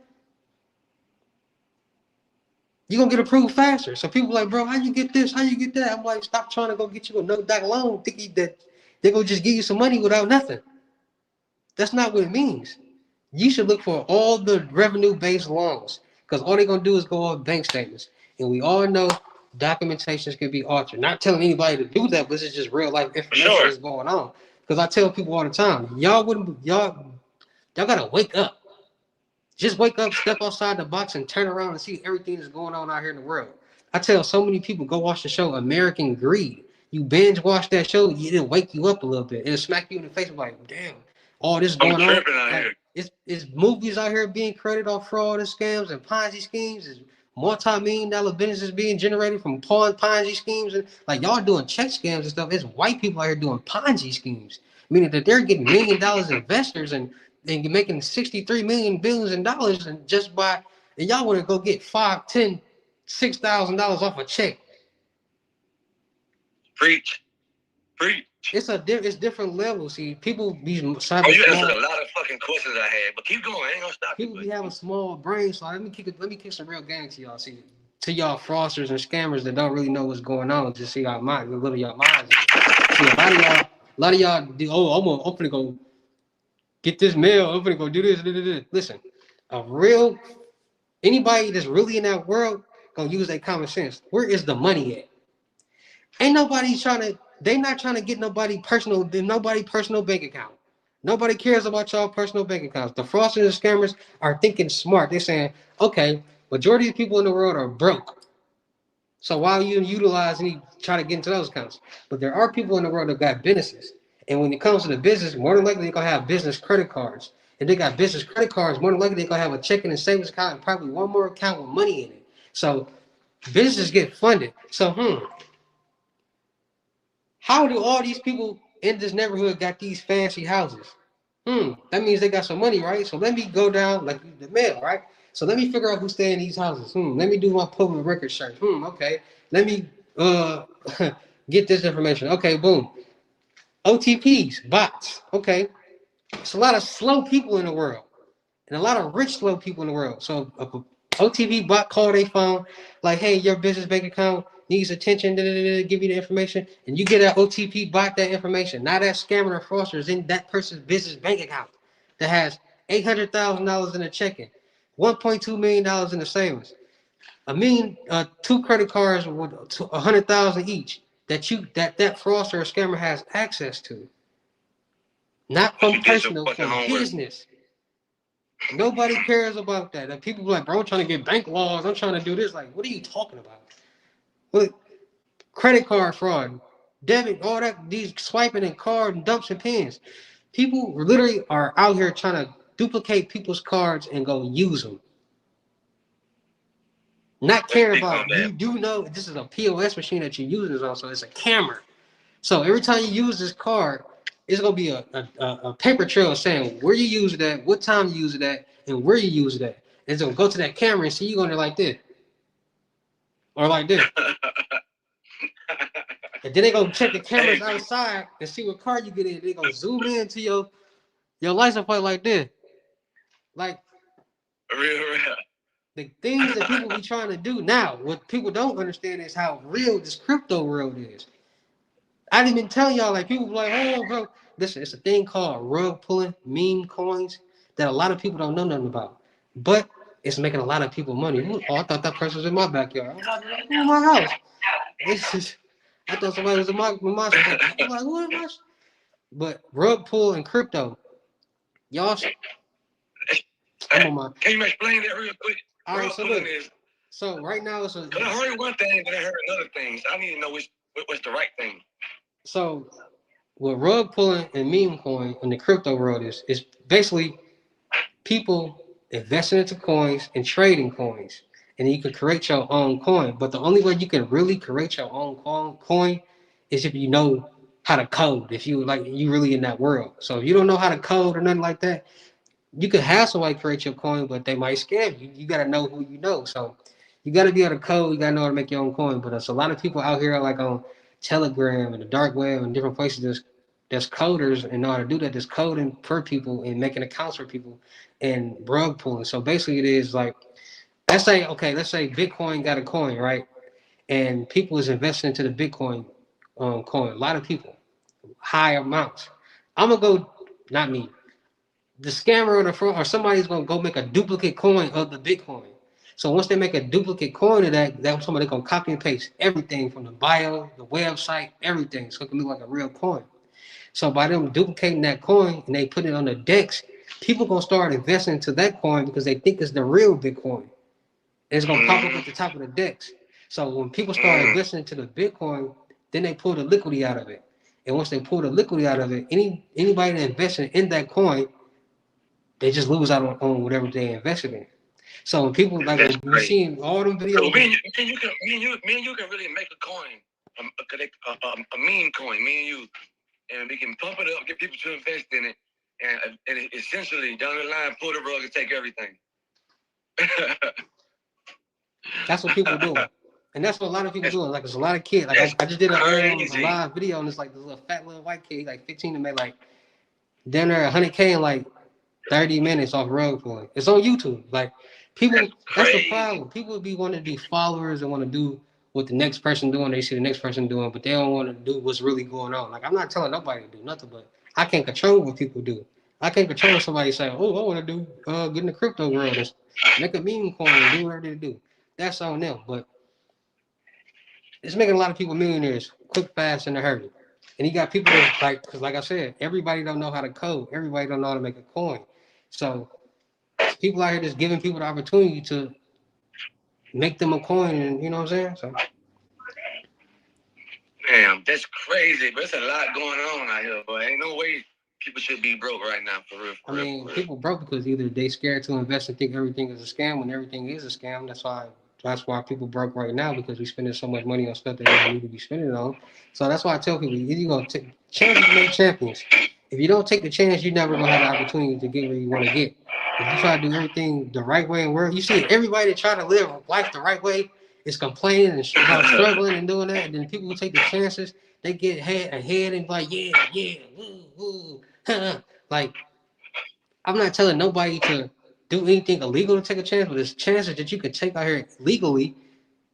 you're going to get approved faster. So people like, bro, how you get this? How you get that? I'm like, stop trying to go get you a no doc loan thinking that they're going to just give you some money without nothing. That's not what it means. You should look for all the revenue-based loans because all they're going to do is go off bank statements. And we all know documentations can be altered. Not telling anybody to do that, but this is just real life information that's going on. Because I tell people all the time, y'all gotta wake up. Just wake up, step outside the box, and turn around and see everything that's going on out here in the world. I tell so many people, go watch the show American Greed. You binge watch that show, it'll wake you up a little bit. It'll smack you in the face like, damn, all this I'm going on. tripping out Like, here. it's movies out here being created off fraud and scams and Ponzi schemes. It's multi-million dollar businesses being generated from Ponzi schemes. And like y'all doing check scams and stuff. It's white people out here doing Ponzi schemes, meaning that they're getting $1 million investors and making 63 million billions in dollars and just by, and y'all want to go get $5, $10, $6,000 off a check. Preach. It's different levels. See, people be Oh, having you answered small, a lot of fucking questions I had, but keep going. I ain't gonna stop you. people be having small brains. So let me kick some real game to y'all. See, to y'all fraudsters and scammers that don't really know what's going on, just see y'all mind, little y'all minds. See, a lot of y'all do. Oh, I'm gonna go get this mail. I'm gonna go do this. Listen, a real anybody that's really in that world gonna use their common sense. Where is the money at? Ain't nobody trying to. They not trying to get nobody personal bank account. Nobody cares about y'all personal bank accounts. The fraudsters and scammers are thinking smart. They're saying, okay, majority of people in the world are broke. So why you utilize and try to get into those accounts? But there are people in the world that got businesses. And when it comes to the business, more than likely they're gonna have business credit cards. If they got business credit cards, more than likely they're gonna have a checking and savings account and probably one more account with money in it. So businesses get funded. So how do all these people in this neighborhood got these fancy houses? That means they got some money, right? So let me go down like the mail, right? So let me figure out who's staying in these houses. Let me do my public record search. Okay. Let me get this information. Okay, boom. OTPs, bots. Okay. It's a lot of slow people in the world. And a lot of rich slow people in the world. So OTP bot call their phone, like, hey, your business bank account needs attention, give you the information, and you get an OTP bot that information. Now that scammer or fraudster is in that person's business bank account that has $800,000 in the checking, $1.2 million in the savings, two credit cards with $100,000 each that fraudster or scammer has access to. Not from personal, from business. Nobody cares about that. And people be like, bro, I'm trying to get bank laws. I'm trying to do this. Like, what are you talking about? What? Credit card fraud, debit, all that, these swiping and card and dumps and pins. People literally are out here trying to duplicate people's cards and go use them. Not caring about, you do know this is a POS machine that you're using this on, so it's a camera. So every time you use this card, it's gonna be a paper trail saying where you use it at, what time you use it at, and where you use it at. And it's gonna go to that camera and see you going there like this. Or like this. And then they gonna check the cameras outside and see what car you get in. They gonna zoom in to your license plate like this. Like real. The things that people be trying to do now, what people don't understand is how real this crypto world is. I didn't even tell y'all, like people be like, oh bro, listen, it's a thing called rug pulling meme coins that a lot of people don't know nothing about. But it's making a lot of people money. Oh, I thought that person was in my backyard. I'm in my house. I thought somebody was in my spot. I'm like, what am I? But rug pull and crypto, y'all. Can you explain that real quick? All right, so right now it's a. I heard one thing, but I heard another thing. So I need to know what's the right thing. So, what rug pulling and meme coin in the crypto world is basically people investing into coins and trading coins, and you can create your own coin. But the only way you can really create your own coin is if you know how to code. If you really in that world. So if you don't know how to code or nothing like that, you could have somebody create your coin, but they might scam you. You got to know who you know. So you got to be able to code. You got to know how to make your own coin. But there's a lot of people out here like on Telegram and the dark web and different places there's coders and know how to do that. There's coding for people and making accounts for people and rug pulling. So basically it is like, let's say Bitcoin got a coin, right? And people is investing into the Bitcoin coin. A lot of people, high amounts. I'm going to go, not me. The scammer or the fraud or somebody's gonna go make a duplicate coin of the Bitcoin. So once they make a duplicate coin of that's somebody gonna copy and paste everything from the bio, the website, everything, so it can look like a real coin. So by them duplicating that coin and they put it on the DEX, people gonna start investing into that coin because they think it's the real Bitcoin. It's gonna pop up at the top of the DEX. So when people start investing into the Bitcoin, then they pull the liquidity out of it. And once they pull the liquidity out of it, anybody that invested in that coin, they just lose out on whatever they invested in. So when people like That's when you see all them So videos, me and you can really make a coin, a meme coin, me and you, and we can pump it up, get people to invest in it, and essentially down the line pull the rug and take everything. that's what people do. And that's what a lot of people doing. Like there's a lot of kids. Like I just did a live video, and it's like this little fat little white kid, like 15, and made like dinner 100K in like 30 minutes off rug pulling. It's on YouTube. Like people, that's the problem. People be wanting to be followers and want to do what the next person doing. They see the next person doing, but they don't want to do what's really going on. Like I'm not telling nobody to do nothing, but I can't control what people do. I can't control somebody saying, "Oh, I want to do get in the crypto world, and make a meme coin, and do whatever they do." That's on them. But it's making a lot of people millionaires quick, fast, in a hurry. And you got people that like, because like I said, everybody don't know how to code. Everybody don't know how to make a coin. So people out here just giving people the opportunity to make them a coin, and you know what I'm saying? So damn, that's crazy. But there's a lot going on out here, but ain't no way people should be broke right now, for real. I mean, people broke because either they scared to invest and think everything is a scam when everything is a scam. That's why people broke right now, because we spending so much money on stuff that we don't need to be spending on. So that's why I tell people, you're gonna take chances to make champions. If you don't take the chance, you're never gonna have the opportunity to get where you want to get. If you try to do everything the right way and work, you see everybody that try to live life the right way is complaining and struggling and doing that. And then people who take the chances, they get ahead and like, yeah, woo. Like, I'm not telling nobody to do anything illegal to take a chance, but there's chances that you could take out here legally,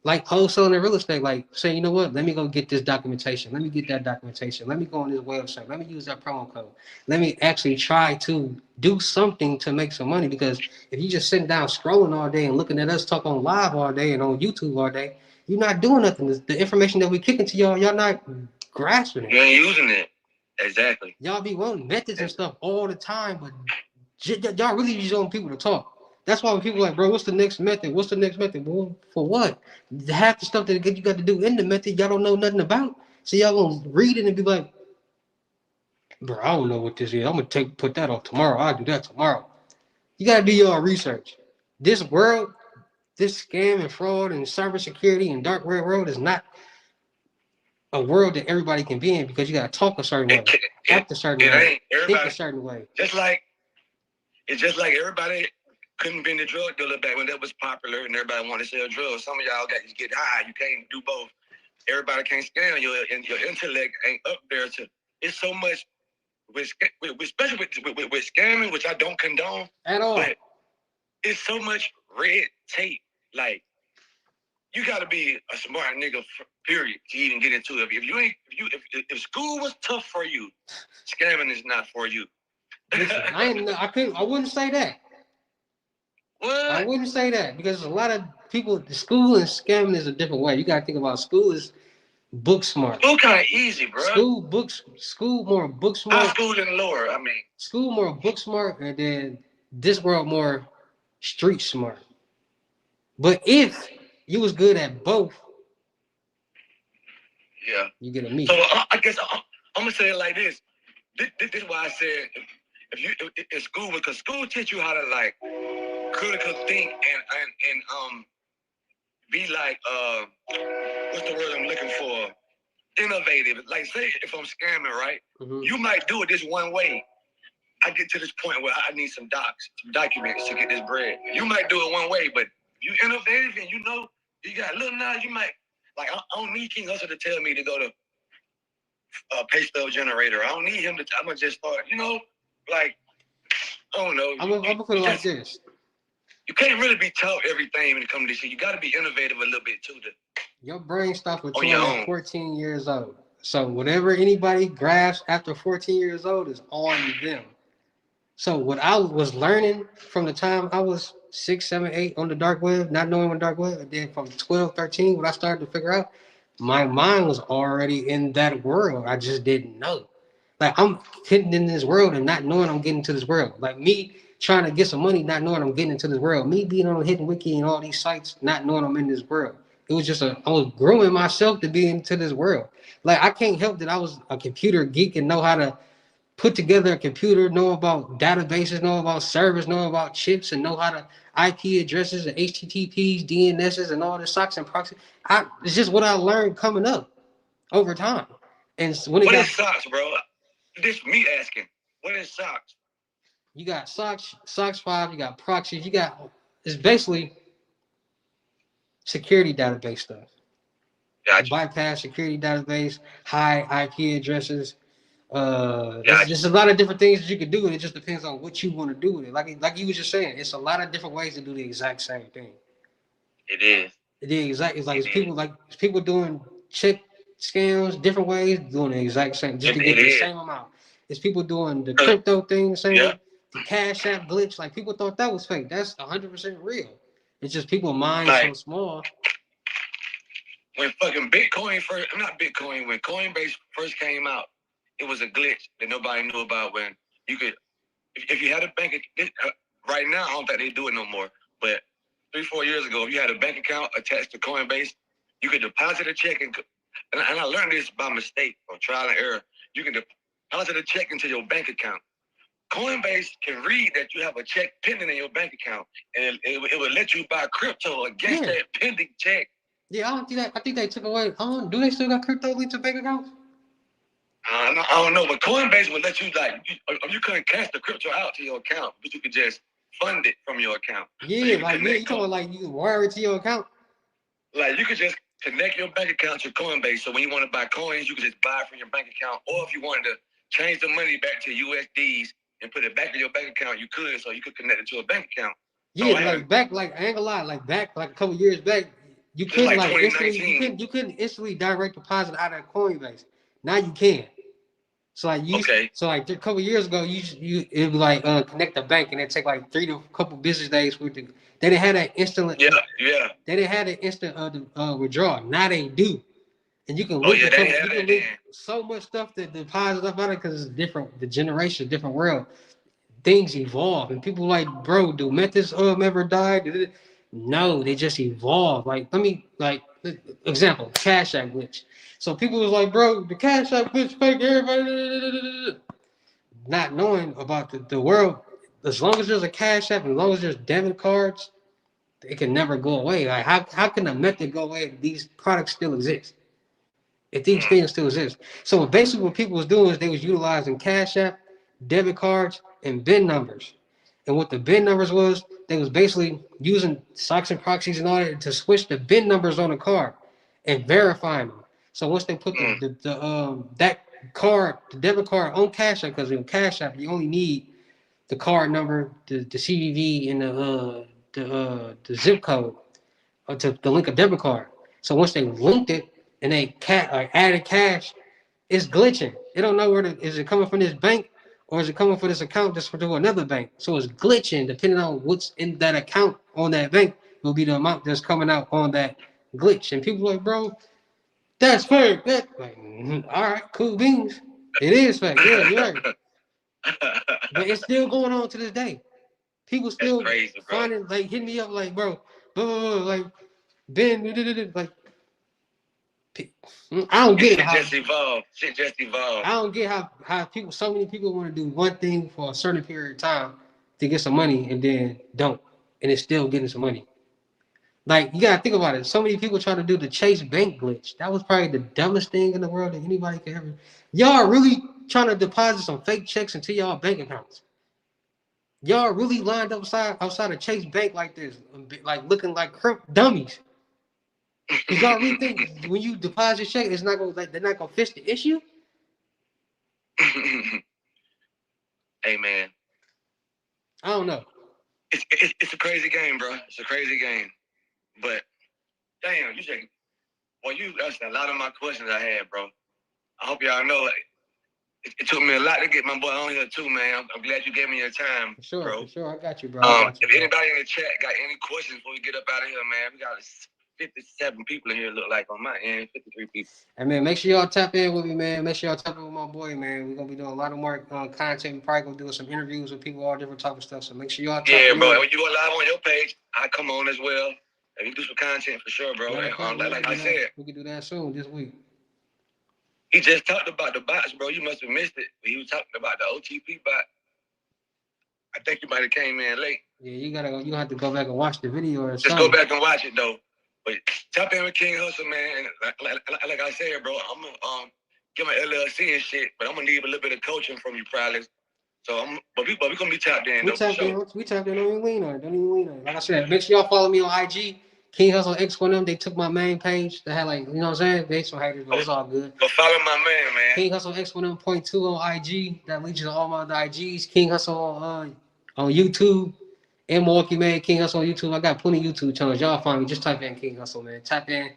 like wholesaling and real estate. Like, say, you know what? Let me go get this documentation. Let me get that documentation. Let me go on this website. Let me use that promo code. Let me actually try to do something to make some money. Because if you just sitting down scrolling all day and looking at us talk on live all day and on YouTube all day, you're not doing nothing. The information that we kicking to y'all not grasping it. You ain't using it. Exactly. Y'all be wanting methods and stuff all the time, but y'all really just want people to talk. That's why when people are like, bro, what's the next method? What's the next method? Well, for what? Half the stuff that you got to do in the method, y'all don't know nothing about. So y'all gonna read it and be like, bro, I don't know what this is. I'm gonna put that on tomorrow. I'll do that tomorrow. You gotta do your research. This world, this scam and fraud and cybersecurity and dark web world is not a world that everybody can be in, because you gotta talk a certain way, act a certain way, think a certain way. It's just like everybody couldn't be in the drug dealer back when that was popular and everybody wanted to sell drugs. Some of y'all got to get high. You can't do both. Everybody can't scam. Your intellect ain't up there to. It's so much, especially with scamming, which I don't condone at all. But it's so much red tape. Like, you got to be a smart nigga, period, to even get into it. If school was tough for you, scamming is not for you. Listen, I wouldn't say that. What? I wouldn't say that, because a lot of people, the school and scamming is a different way. You gotta think about school is book smart. School kind of easy, bro. School more book smart. High school and lower, I mean. School more book smart, and then this world more street smart. But if you was good at both, yeah, you get a meet. So I guess I'm gonna say it like this. This is why I said if you in school, because school teach you how to like critical think and be like what's the word I'm looking for? Innovative. Like, say if I'm scamming, right? Mm-hmm. You might do it this one way. I get to this point where I need some documents to get this bread. You might do it one way, but you innovative and you know you got little knowledge. You might like I don't need King Hustle to tell me to go to pay stub generator. I don't need him to. I'm gonna just start. You know, like I don't know. I'm gonna put it like this. You can't really be taught everything when it comes to this shit. You got to be innovative a little bit too. Your brain starts with 14 years old. So whatever anybody grasps after 14 years old is on them. So what I was learning from the time I was 6, 7, 8 on the dark web, not knowing what dark web, and then from 12, 13, what I started to figure out, my mind was already in that world. I just didn't know. Like I'm hitting in this world and not knowing I'm getting to this world. Like me trying to get some money, not knowing I'm getting into this world. Me being on Hidden Wiki and all these sites, not knowing I'm in this world. It was just I was growing myself to be into this world. Like I can't help that I was a computer geek and know how to put together a computer, know about databases, know about servers, know about chips, and know how to IP addresses and HTTPs, DNSs, and all the socks and proxies. It's just what I learned coming up over time. And when it What got is socks, bro? This me asking. What is socks? you got SOX 5, you got proxies, it's basically security database stuff. Gotcha. Bypass security database, high IP addresses. Gotcha. There's a lot of different things that you can do, and it just depends on what you want to do with it. Like you was just saying, it's a lot of different ways to do the exact same thing. It is. It's people doing check scams different ways, doing the exact same just to get the same amount. It's people doing the crypto thing, the Cash App glitch. Like people thought that was fake. That's 100% real. It's just people mind so small. When fucking Bitcoin when Coinbase first came out, it was a glitch that nobody knew about. When you could, if you had a bank, right now I don't think they do it no more. But 3-4 years ago, if you had a bank account attached to Coinbase, you could deposit a check and I learned this by mistake or trial and error. You can deposit a check into your bank account. Coinbase can read that you have a check pending in your bank account, and it will let you buy crypto against that pending check. Yeah, I think they took away. Do they still got crypto linked to bank accounts? I don't know, but Coinbase would let you you couldn't cash the crypto out to your account, but you could just fund it from your account. Yeah, you talking about like you wire it to your account? Like you could just connect your bank account to Coinbase. So when you want to buy coins, you could just buy it from your bank account. Or if you wanted to change the money back to USDs and put it back in your bank account, you could. So you could connect it to a bank account. Yeah, I ain't gonna lie, like a couple years back, you couldn't you couldn't instantly direct deposit out of Coinbase. Now you can. So like a couple years ago, it would like connect the bank and it take like 3 to a couple business days for it to. They didn't have that instant. Yeah. They didn't have that instant withdrawal. Now they do, and you can link so much stuff that deposit up on it because it's different. The generation, different world. Things evolve, and people like, bro, do methods ever die? No, they just evolve. Example, Cash App glitch. So people was like, bro, the Cash App glitch fake. Everybody not knowing about the world. As long as there's a Cash App, as long as there's debit cards, it can never go away. Like how can a method go away if these products still exist? If these things still exist. So basically what people was doing is they was utilizing Cash App, debit cards, and BIN numbers. And what the BIN numbers was, they was basically using socks and proxies in order to switch the BIN numbers on the card and verifying them. So once they put that card, the debit card on Cash App, because in Cash App you only need the card number, the CVV, and the zip code to link a debit card. So once they linked it and they added cash, it's glitching. It don't know is it coming from this bank or is it coming from this account just to another bank? So it's glitching depending on what's in that account on that bank will be the amount that's coming out on that glitch. And people are like, bro, that's fake. All right, cool beans. It is fake. Yeah, you're right. But it's still going on to this day. People still finding hitting me up like, bro, like Ben, like I don't get it. Shit just evolved. I don't get how so many people want to do one thing for a certain period of time to get some money and then don't, and it's still getting some money. Like you gotta think about it. So many people trying to do the Chase Bank glitch. That was probably the dumbest thing in the world that anybody could ever. Y'all really trying to deposit some fake checks into y'all bank accounts. Y'all really lined up outside of Chase Bank like this, like looking like dummies. Cause y'all really think when you deposit check, it's not gonna they're not gonna fix the issue? Hey man, I don't know. It's a crazy game, bro. It's a crazy game. But damn, you asked a lot of my questions I had, bro. I hope y'all know it took me a lot to get my boy on here too, man. I'm glad you gave me your time, bro. For sure, I got you, bro. If anybody in the chat got any questions before we get up out of here, man, we got 57 people in here look like on my end, 53 people. And man, make sure y'all tap in with me, man. Make sure y'all tap in with my boy, man. We're gonna be doing a lot of more content. We probably gonna do some interviews with people, all different type of stuff. So make sure y'all tap in. Bro. When you go live on your page, I come on as well. And we do some content for sure, bro. And, like I said, we can do that soon this week. He just talked about the bots, bro. You must have missed it. He was talking about the OTP bot. I think you might have came in late. Yeah, you gonna have to go back and watch the video or something. Just go back and watch it though. But tap in with King Hustle, man. Like I said, bro, I'm gonna get my LLC and shit, but I'm gonna need a little bit of coaching from you, probably. So but we gonna be tapped in. We tapped in. We tapped in. Don't even lean on it. Don't even lean on it. Like I said, make sure y'all follow me on IG. King Hustle X1M. They took my main page. They had like, you know what I'm saying? They some haters, but it's all good. But follow my man. King Hustle X1M.2 on IG. That leads you to all my other IGs. King Hustle on YouTube. And Milwaukee Made King Hustle on YouTube. I got plenty of YouTube channels. Y'all find me. Just type in King Hustle, man. Tap in.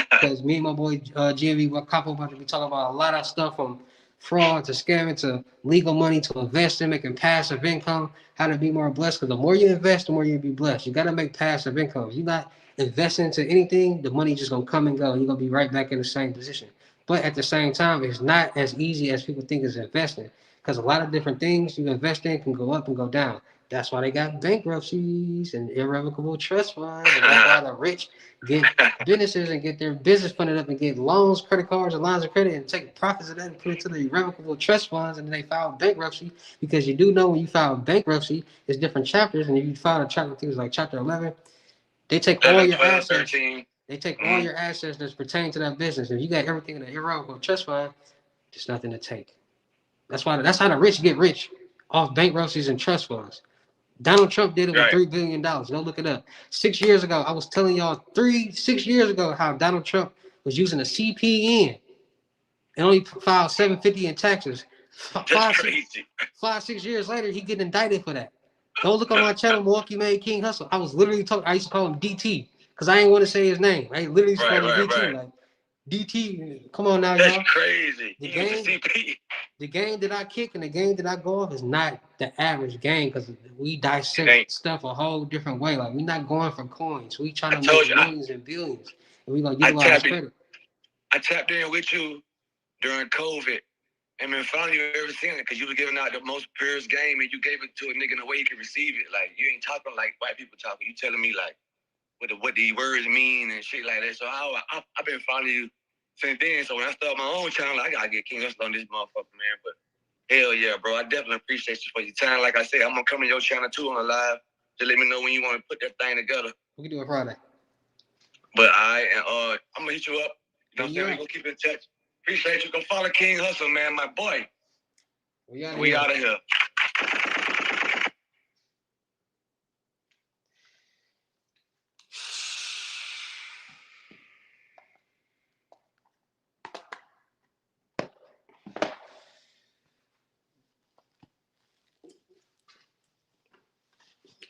Because me and my boy GMV Capo about to be talking about a lot of stuff from fraud to scamming to legal money to investing, making passive income, how to be more blessed. Because the more you invest, the more you'll be blessed. You got to make passive income. If you're not investing into anything, the money just going to come and go. You're going to be right back in the same position. But at the same time, it's not as easy as people think it's investing. Because a lot of different things you invest in can go up and go down. That's why they got bankruptcies and irrevocable trust funds. And that's why the rich get businesses and get their business funded up and get loans, credit cards, and lines of credit and take profits of that and put it to the irrevocable trust funds. And then they file bankruptcy because you do know when you file bankruptcy, it's different chapters. And if you file a chapter, things like chapter 11, they take all your assets. 13. They take all your assets that's pertaining to that business. If you got everything in an irrevocable trust fund, there's nothing to take. That's how the rich get rich, off bankruptcies and trust funds. Donald Trump did it with $3 billion. Go look it up. 6 years ago, I was telling y'all 6 years ago how Donald Trump was using a CPN and only filed $750 in taxes. 6 years later, he getting indicted for that. Go look on my channel, Milwaukee Made King Hustle. I was literally talking. I used to call him DT because I didn't want to say his name. I literally used to call him DT. Like DT, come on now, y'all. That's crazy. The game that I kick and the game that I go off is not the average game because we dissect stuff a whole different way. Like, we're not going for coins. We trying to make millions and billions. And we're going to utilize credit. I tapped in with you during COVID and been following you ever since because you were giving out the most purest game and you gave it to a nigga in a way he could receive it. Like, you ain't talking like white people talking. You telling me, like, what the words mean and shit like that. So I've been following you since then. So when I start my own channel, I gotta get King Hustle on this motherfucker, man. But hell yeah, bro. I definitely appreciate you for your time. Like I said, I'm gonna come to your channel too on the live. Just let me know when you want to put that thing together. We can do it Friday. But I'm gonna hit you up. You know what I'm saying? We're gonna keep in touch. Appreciate you. Go follow King Hustle, man, my boy. We out of here.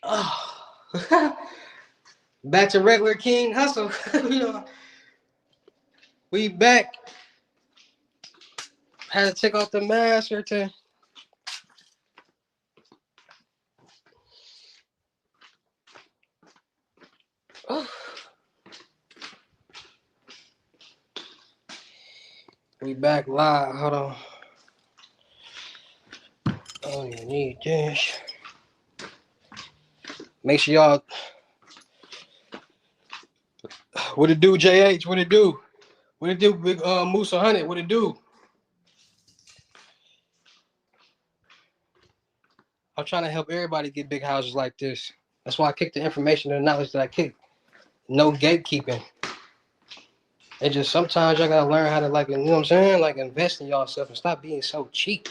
Oh. Back to regular King Hustle. You know, we back. Had to take off the mask or to. Oh. We back live. Hold on. I don't even need this. Make sure y'all. What it do, JH? What it do? What it do, Big Moose 100? What it do? I'm trying to help everybody get big houses like this. That's why I kicked the information and the knowledge that I kicked. No gatekeeping. And just sometimes y'all gotta learn how to, like, you know what I'm saying? Like, invest in yourself and stop being so cheap.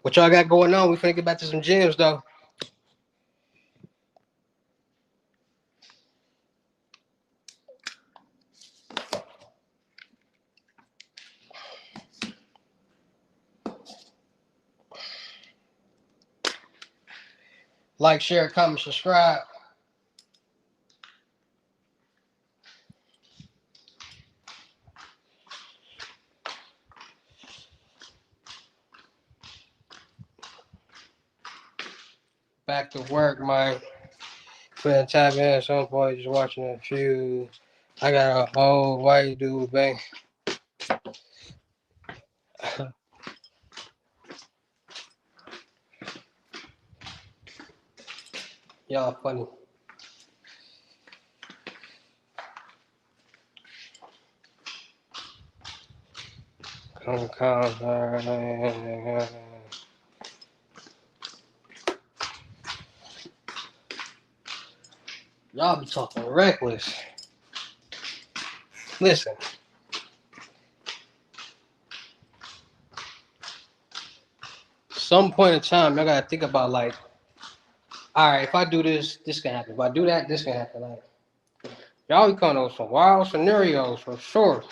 What y'all got going on? We finna get back to some gyms though. Like, share, comment, subscribe. back to work, man. Finna tap in at some point, just watching a few. I got a old white dude, bang. Y'all funny. Come. Y'all be talking reckless. Listen. Some point in time, y'all gotta think about like, all right, if I do this, this can happen. If I do that, this can happen. Like, y'all be coming up with some wild scenarios for sure.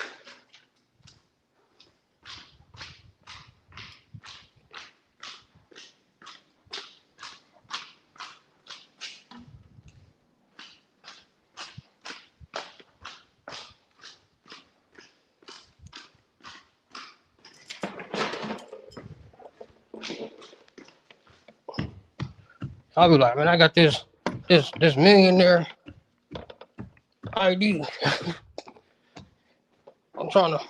I'll be like, man, I got this millionaire ID. I'm trying to.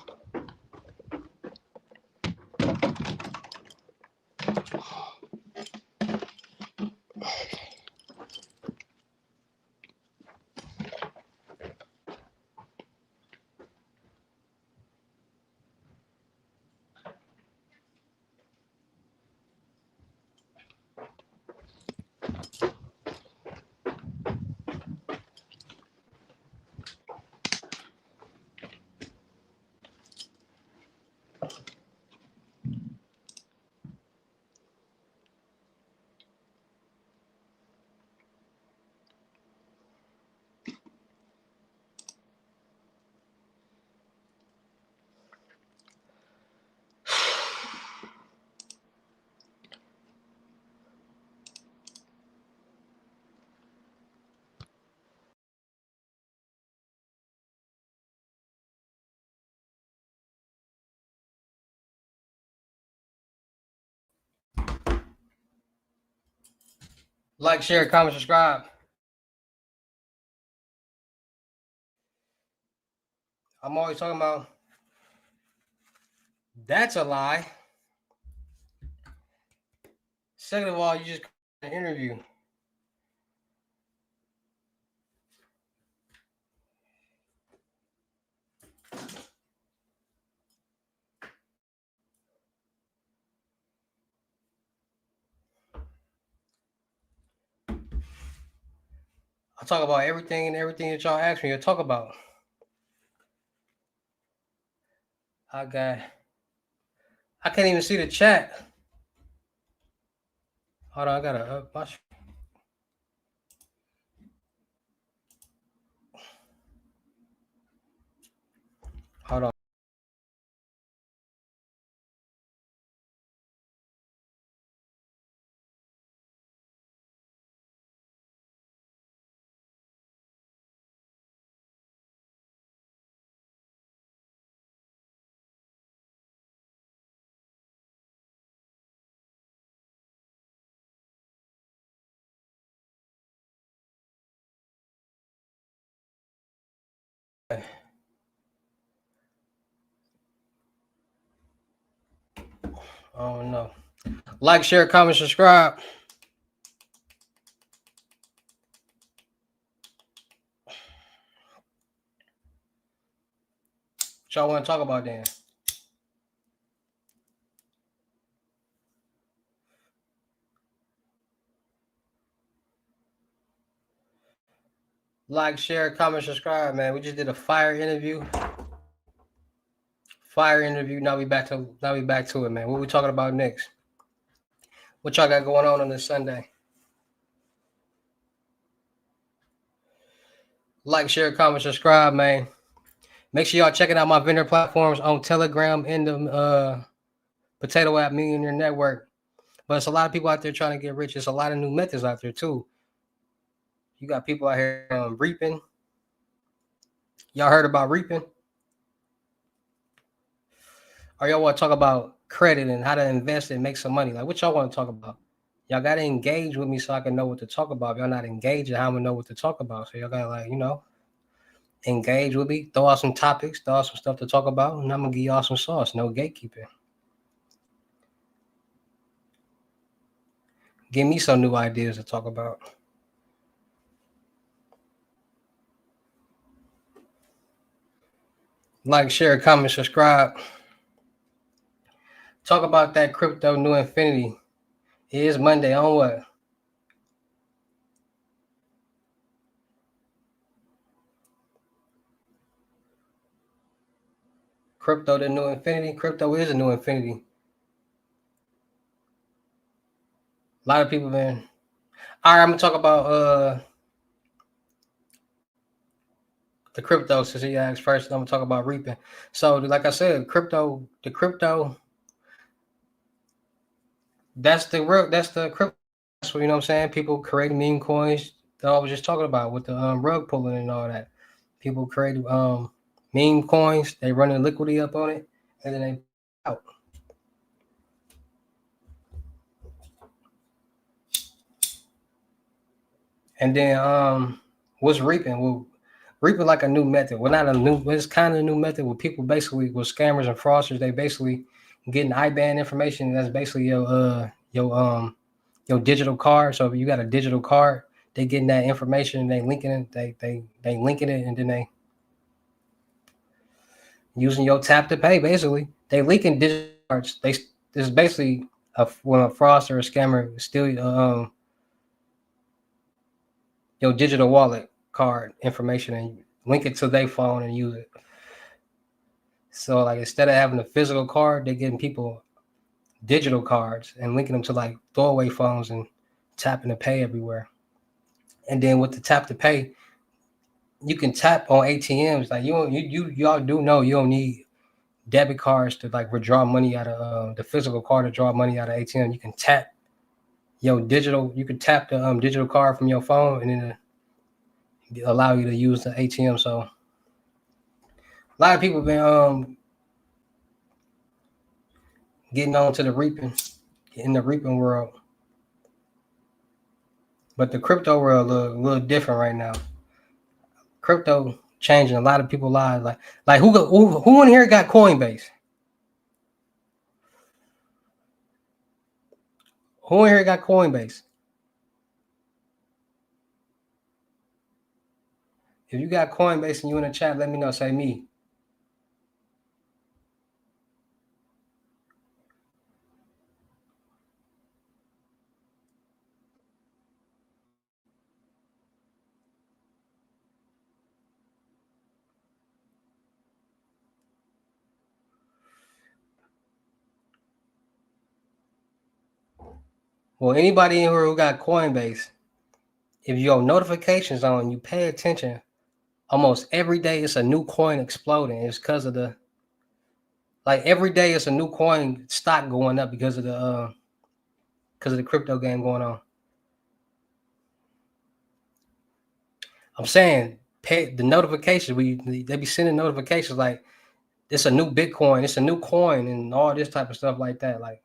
Like, share, comment, subscribe. I'm always talking about that's a lie. Second of all, you just an interview. I talk about everything that y'all ask me to talk about. I can't even see the chat. Hold on, I gotta watch. Hold on. Oh no. Like, share, comment, subscribe. What y'all want to talk about then? Like, share, comment, subscribe, man. We just did a fire interview. Now we back to it, man. What we talking about next? What y'all got going on this Sunday? Like, share, comment, subscribe, man. Make sure y'all checking out my vendor platforms on Telegram and the Potato App Millionaire Network. But it's a lot of people out there trying to get rich. There's a lot of new methods out there too. You got people out here reaping. Y'all heard about reaping? Or y'all want to talk about credit and how to invest and make some money? Like, what y'all want to talk about? y'all gotta engage with me so I can know what to talk about. If y'all not engaging, how I'm gonna know what to talk about? So y'all gotta like, engage with me, throw out some topics, throw out some stuff to talk about, and I'm gonna give y'all some sauce. No gatekeeping. Give me some new ideas to talk about. Like, share, comment, subscribe. Talk about that crypto new infinity. It is Monday on what? Crypto the new infinity. Crypto is a new infinity. A lot of people been. All right, I'm gonna talk about the crypto since he asked first. I'm gonna talk about reaping. So, like I said, the crypto, that's the real, that's the crypto. That's what, you know what I'm saying. People creating meme coins that I was just talking about with the rug pulling and all that. People create meme coins. They running liquidity up on it, and then they out. And then what's reaping? Well, reaping like a new method. Well, not a new, but it's kind of a new method where people basically with scammers and fraudsters, they basically getting IBAN information. That's basically your digital card. So if you got a digital card, they getting that information and they linking it, they linking it, and then they using your tap to pay. Basically, they linking digital cards. This is basically when a fraudster or scammer steal your digital wallet card information and link it to their phone and use it. So like instead of having a physical card, they're getting people digital cards and linking them to like throwaway phones and tapping to pay everywhere. And then with the tap to pay, you can tap on ATMs. Like y'all do know you don't need debit cards to like withdraw money out of the physical card to draw money out of ATM. You can tap your digital. You can tap the digital card from your phone and then allow you to use the ATM. So a lot of people been getting on to the reaping in the reaping world, but the crypto world look a little different right now. Crypto changing a lot of people's lives. Like who in here got Coinbase? Who in here got Coinbase? If you got Coinbase and you in the chat, let me know. Say me. Well, anybody in here who got Coinbase, if your notifications on, you pay attention. Almost every day, it's a new coin exploding. It's because of the like every day, it's a new coin stock going up because of the crypto game going on. I'm saying pay the notifications. They be sending notifications like it's a new Bitcoin, it's a new coin, and all this type of stuff like that. Like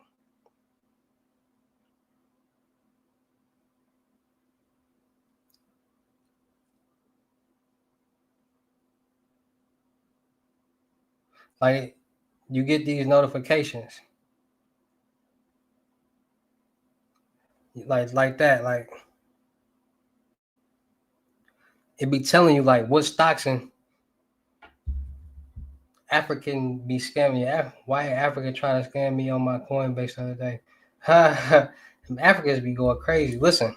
you get these notifications like that. Like it be telling you like what stocks and African be scamming. Why Africa trying to scam me on my Coinbase the other day? Africans be going crazy. Listen,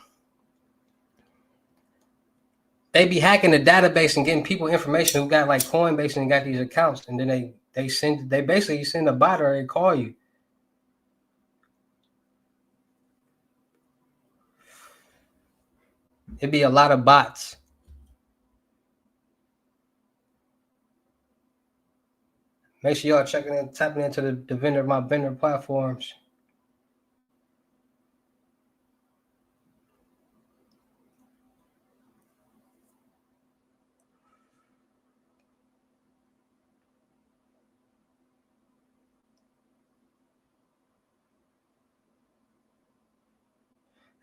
they be hacking the database and getting people information who got like Coinbase and got these accounts, and then they basically send a bot or they call you. It'd be a lot of bots. Make sure y'all checking in, tapping into my vendor platforms.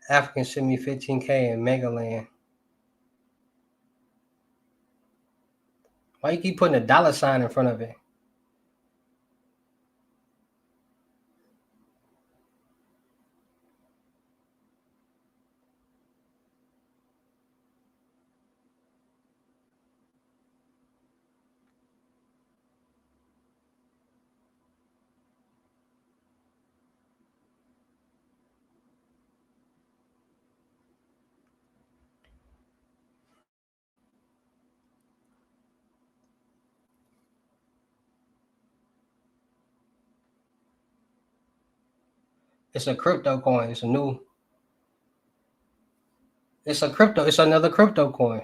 African sent me 15K in Megaland. Why you keep putting a $sign in front of it? It's a crypto coin. It's another crypto coin.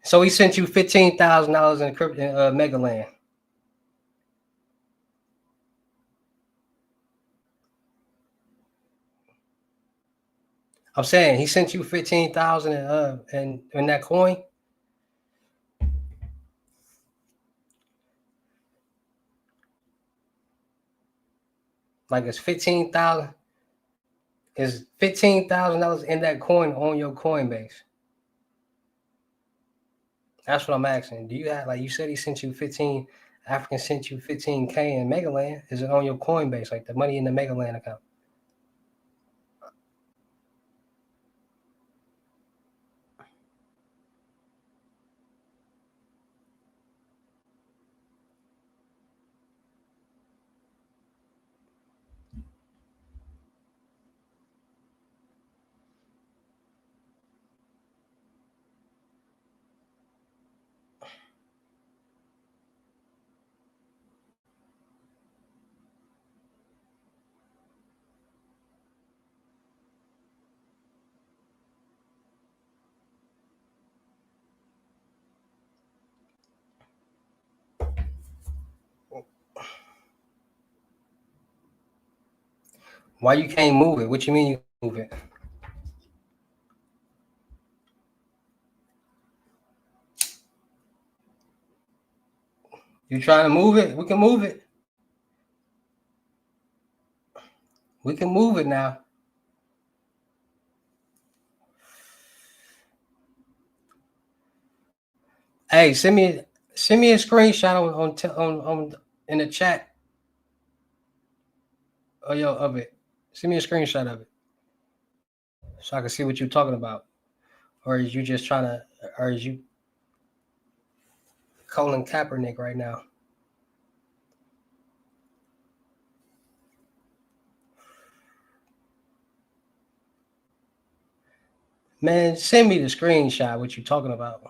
So he sent you $15,000 in crypto Megaland. I'm saying he sent you 15,000 in that coin. Like it's 15,000. Is $15,000 in that coin on your Coinbase? That's what I'm asking. Do you have, like you said, he sent you 15? African sent you 15K in Megaland. Is it on your Coinbase, like the money in the Megaland account? Why you can't move it? What you mean you move it? You trying to move it? We can move it. We can move it now. Hey, send me a screenshot on in the chat of it. Send me a screenshot of it so I can see what you're talking about. Or is you just trying to? Or is you Colin Kaepernick right now? Man, send me the screenshot. What you talking about?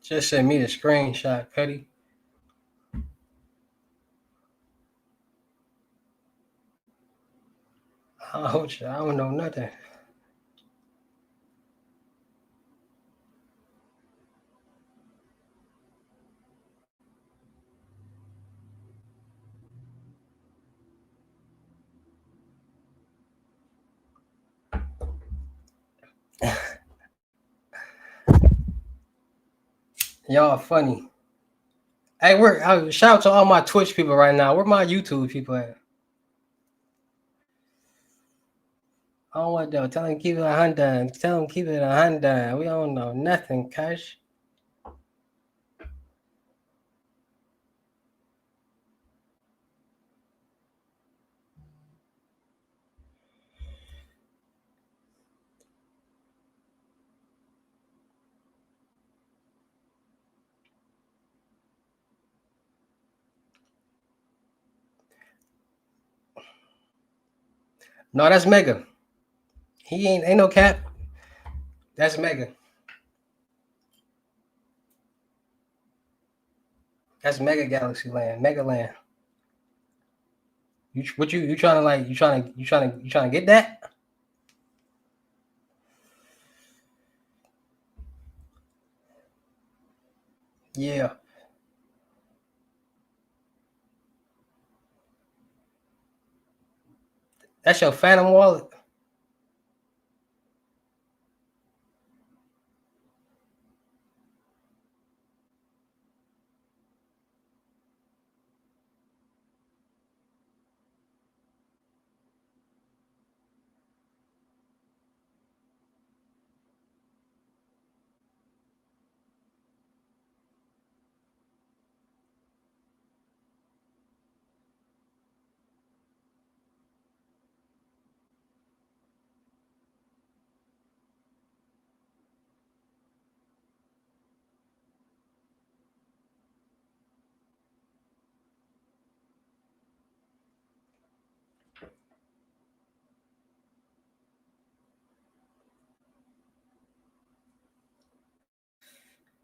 Just send me the screenshot, Cuddy. I don't know nothing. Y'all funny. Hey, shout out to all my Twitch people right now. Where my YouTube people at? I don't want to tell them keep it 100. Tell them keep it 100. We don't know nothing, Cash. No, that's Mega. He ain't no cap. That's Mega. That's Mega Galaxy Land, Mega Land. You trying to get that? Yeah. That's your Phantom wallet?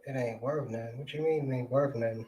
It ain't worth nothing. What you mean it ain't worth nothing?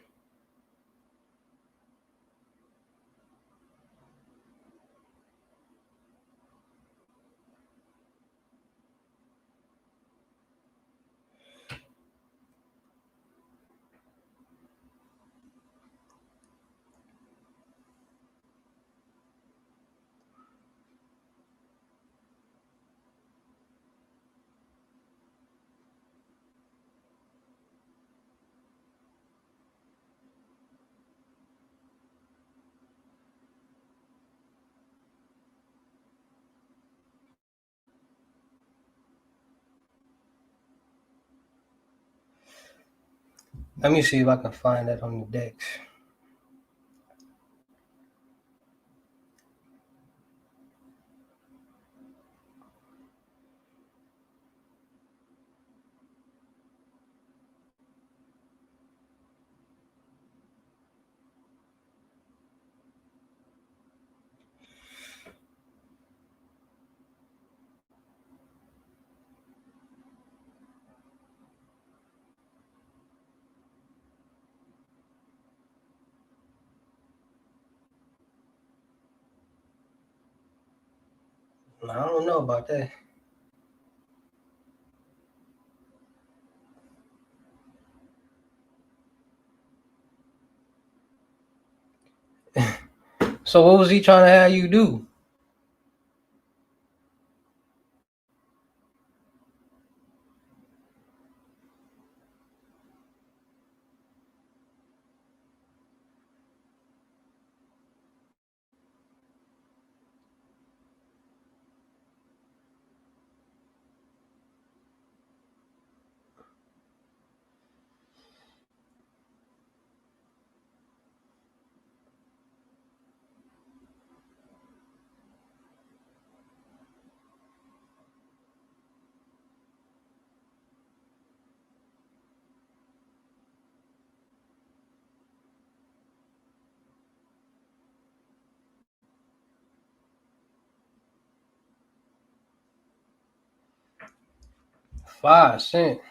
Let me see if I can find that on the decks. I don't know about that. So what was he trying to have you do? $5 cents.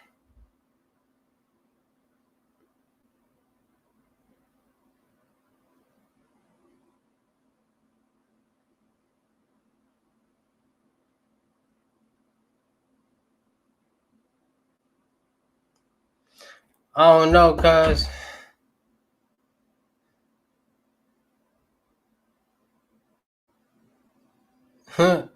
I don't know, cuz. Huh.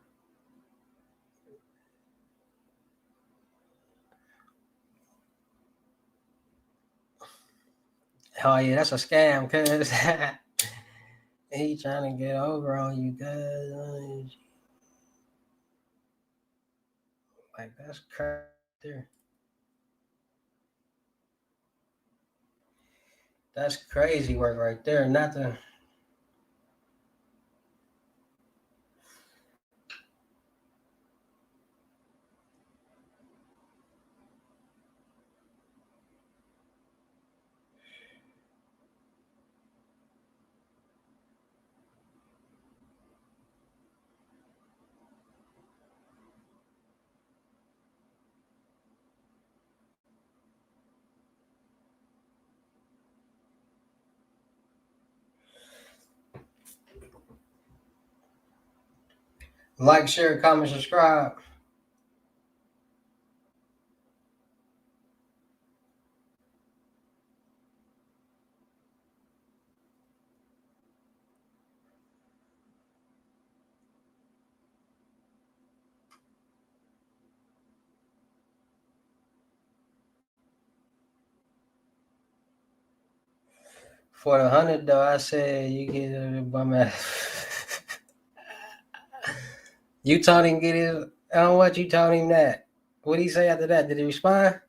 Oh yeah, that's a scam, cuz. He trying to get over on you, cuz. Like that's crazy. That's crazy work right there. Not the like, share, comment, subscribe. For the 100 though, I said you get a bum ass. You told him get his. I don't want you told him that. What did he say after that? Did he respond?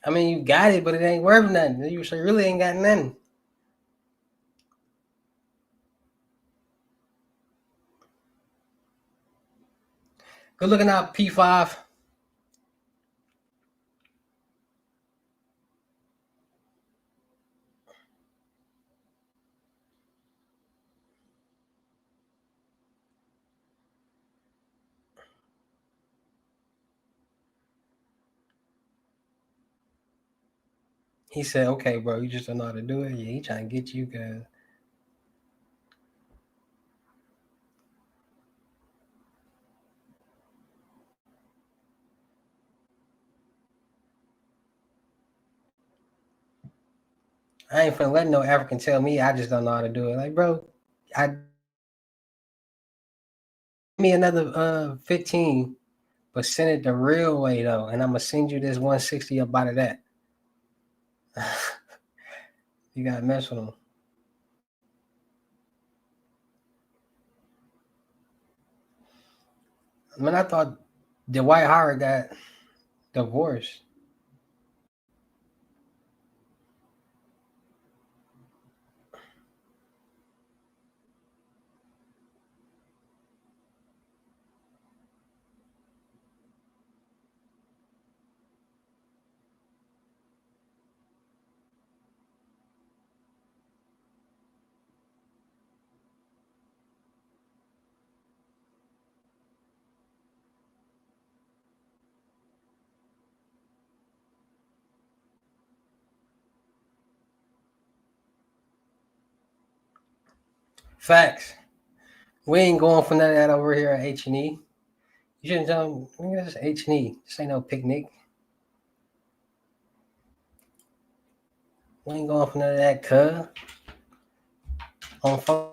I mean, you got it, but it ain't worth nothing. You really ain't got nothing. Good looking out, P5. He said, okay, bro, you just don't know how to do it. Yeah, he trying to get you, cuz. I ain't finna let no African tell me I just don't know how to do it. Like, bro, I me another 15, but send it the real way though, and I'm gonna send you this 160 up out of that. You gotta mess with them. I mean, I thought Dwight Howard got divorced. Facts. We ain't going for none of that over here at H&E. You shouldn't tell them, this is H&E. This ain't no picnic. We ain't going for none of that, cuz. On phone.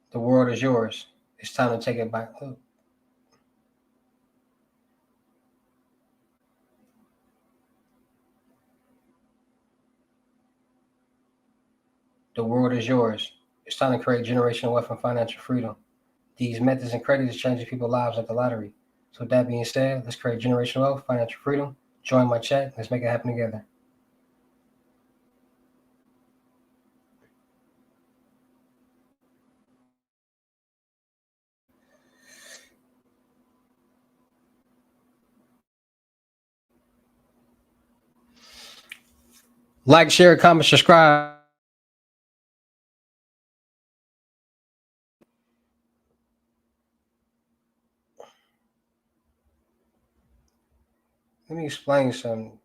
The world is yours. It's time to take it back. Look. The world is yours. It's time to create generational wealth and financial freedom. These methods and credits are changing people's lives like the lottery. So with that being said, let's create generational wealth, financial freedom. Join my chat. Let's make it happen together. Like, share, comment, subscribe. Let me explain something.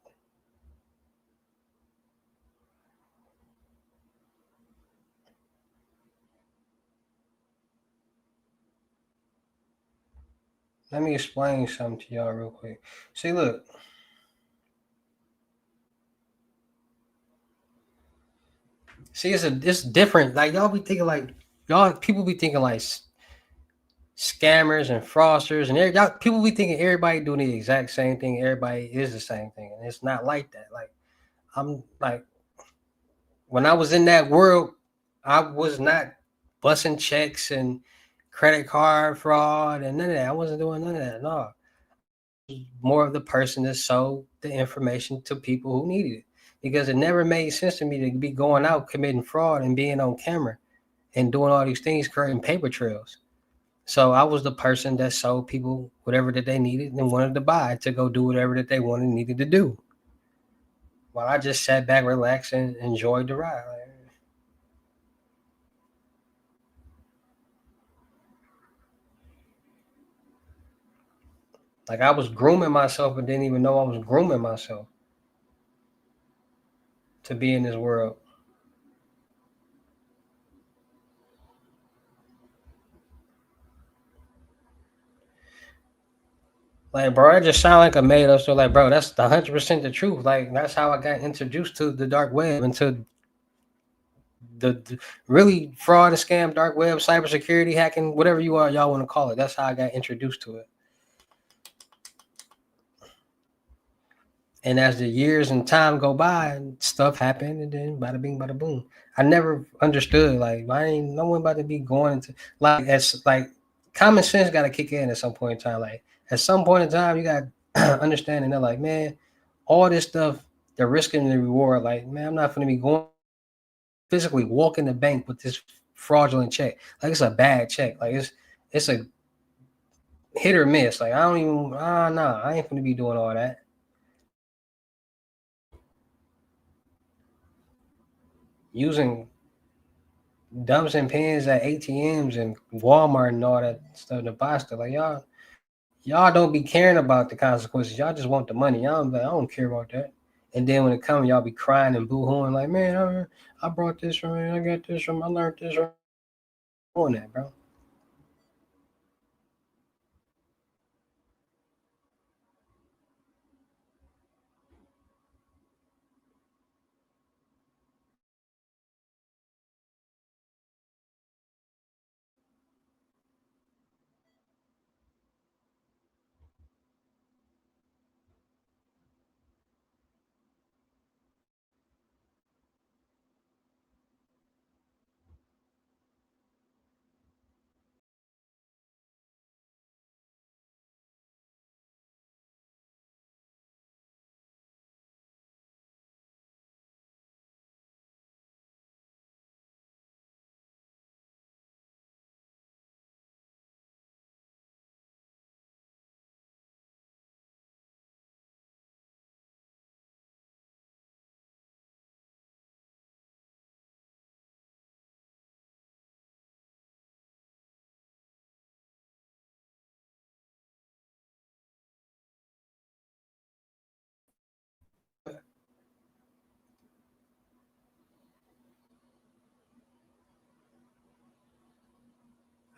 Let me explain something to y'all real quick. See, look. See, it's different. Like y'all be thinking like people be thinking like scammers and fraudsters and y'all people be thinking everybody doing the exact same thing. Everybody is the same thing, and it's not like that. Like I'm like when I was in that world, I was not busting checks and credit card fraud and none of that. I wasn't doing none of that. No, more of the person that sold the information to people who needed it because it never made sense to me to be going out committing fraud and being on camera and doing all these things, creating paper trails. So I was the person that sold people whatever that they needed and wanted to buy to go do whatever that they wanted and needed to do. While I just sat back, relaxed, and enjoyed the ride. Like I was grooming myself, but didn't even know I was grooming myself to be in this world. Like, bro, I just sound like a made up story. Like, bro, that's 100% the truth. Like, that's how I got introduced to the dark web and to the really fraud and scam, dark web, cybersecurity, hacking, whatever y'all want to call it. That's how I got introduced to it. And as the years and time go by, stuff happened, and then bada bing, bada boom. I never understood. Like, I ain't no one about to be going into like as like common sense got to kick in at some point in time. Like at some point in time, you got understanding. They're like, man, all this stuff, the risk and the reward. Like, man, I'm not going to be going physically walking the bank with this fraudulent check. Like, it's a bad check. Like, it's a hit or miss. Like, I don't even. Nah, I ain't going to be doing all that. Using dumps and pins at ATMs and Walmart and all that stuff to buy stuff. Like y'all don't be caring about the consequences. Y'all just want the money. Y'all be like, I don't care about that. And then when it comes, y'all be crying and boo-hooing like, man, I brought this from, I got this from, I learned this from. On that, bro.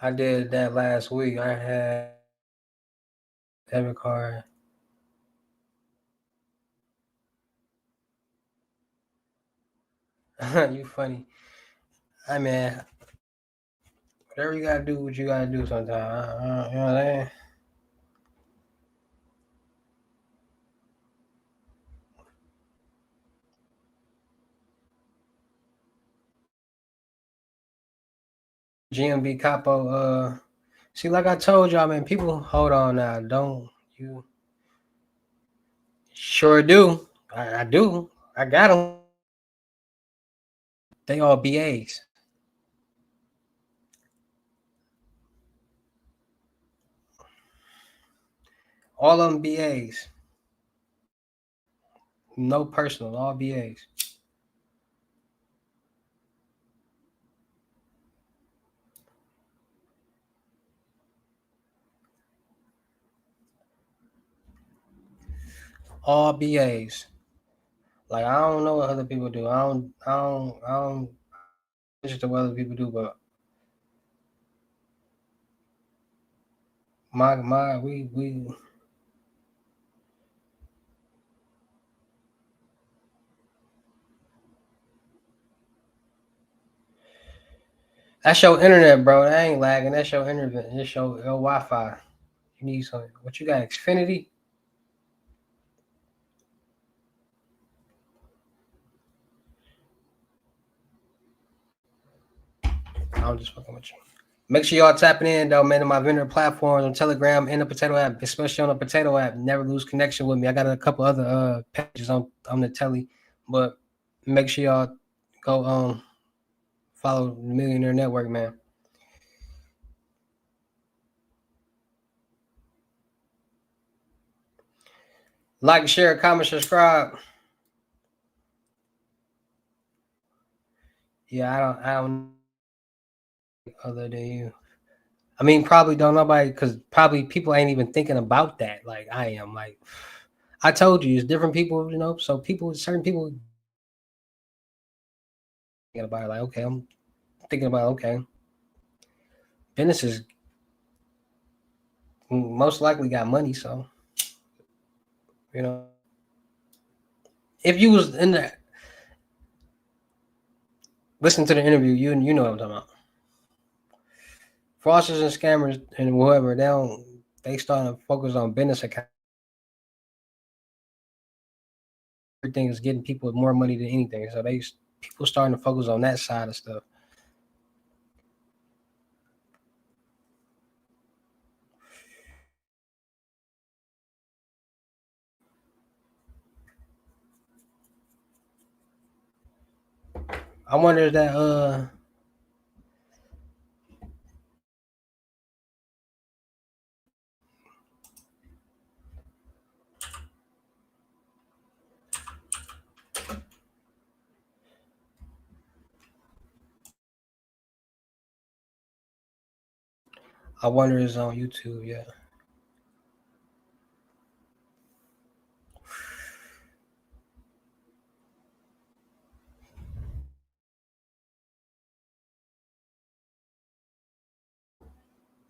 I did that last week. I had debit card. You funny. I mean, whatever you gotta do, what you gotta do sometimes. You know what I'm saying? GMB Capo, see, like I told y'all, man, people hold on now. Don't you sure do. I do. I got them. They all BAs. All of them BAs. No personal, all BAs. All BAs. Like I don't know what other people do. I don't listen to what other people do, but my we that's your internet, bro. That ain't lagging. That's your internet. It's your Wi-Fi. You need something. What you got? Xfinity? I'm just fucking with you. Make sure y'all tapping in though, man, to my vendor platforms on Telegram and the Potato app, especially on the Potato app. Never lose connection with me. I got a couple other pages on the telly, but make sure y'all go follow the Millionaire Network, man. Like, share, comment, subscribe. Yeah, I don't other than you. I mean, probably don't nobody because probably people ain't even thinking about that like I am. Like I told you, it's different people, you know. So certain people thinking about it, like, okay, I'm thinking about okay, business is most likely got money, so you know. If you was in the listen to the interview, you know what I'm talking about. Fraudsters and scammers and whoever they starting to focus on business account. Everything is getting people more money than anything, so people starting to focus on that side of stuff. I wonder if that I wonder it's on YouTube. Yeah.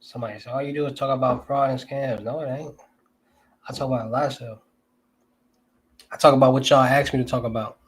Somebody said all you do is talk about fraud and scams. No, it ain't. I talk about a lot of stuff. I talk about what y'all asked me to talk about.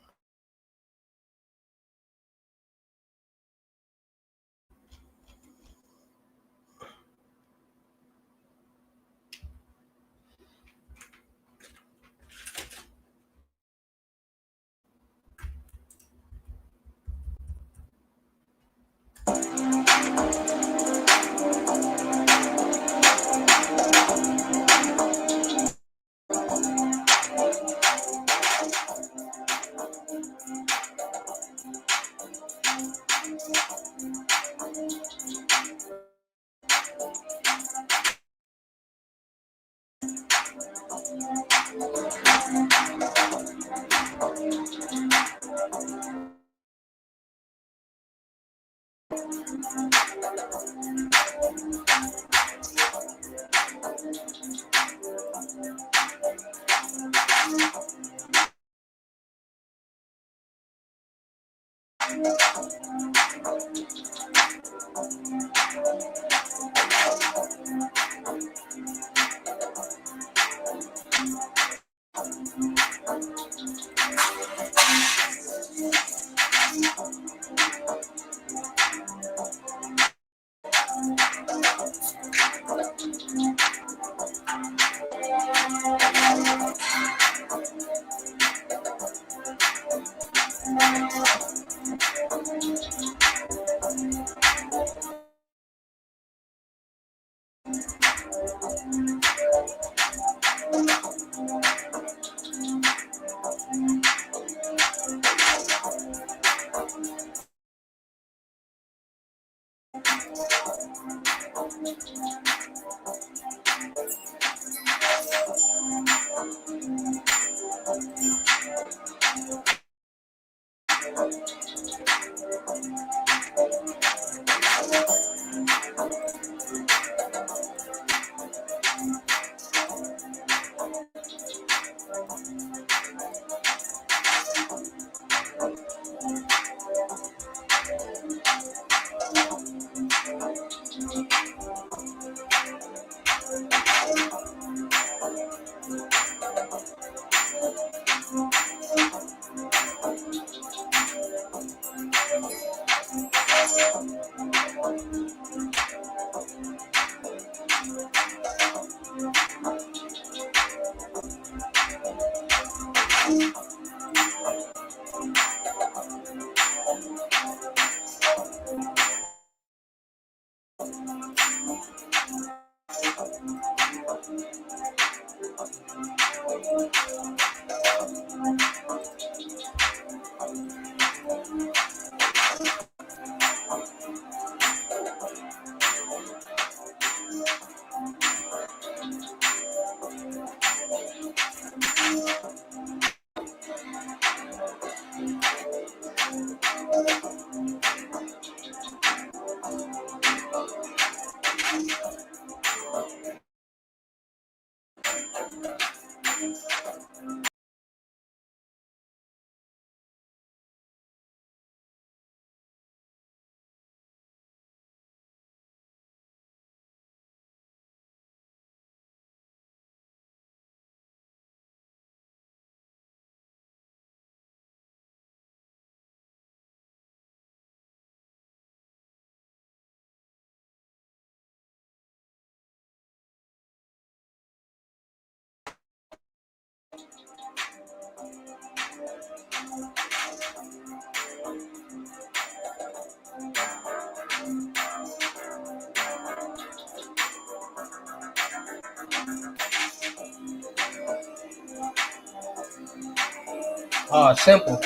Oh, simple.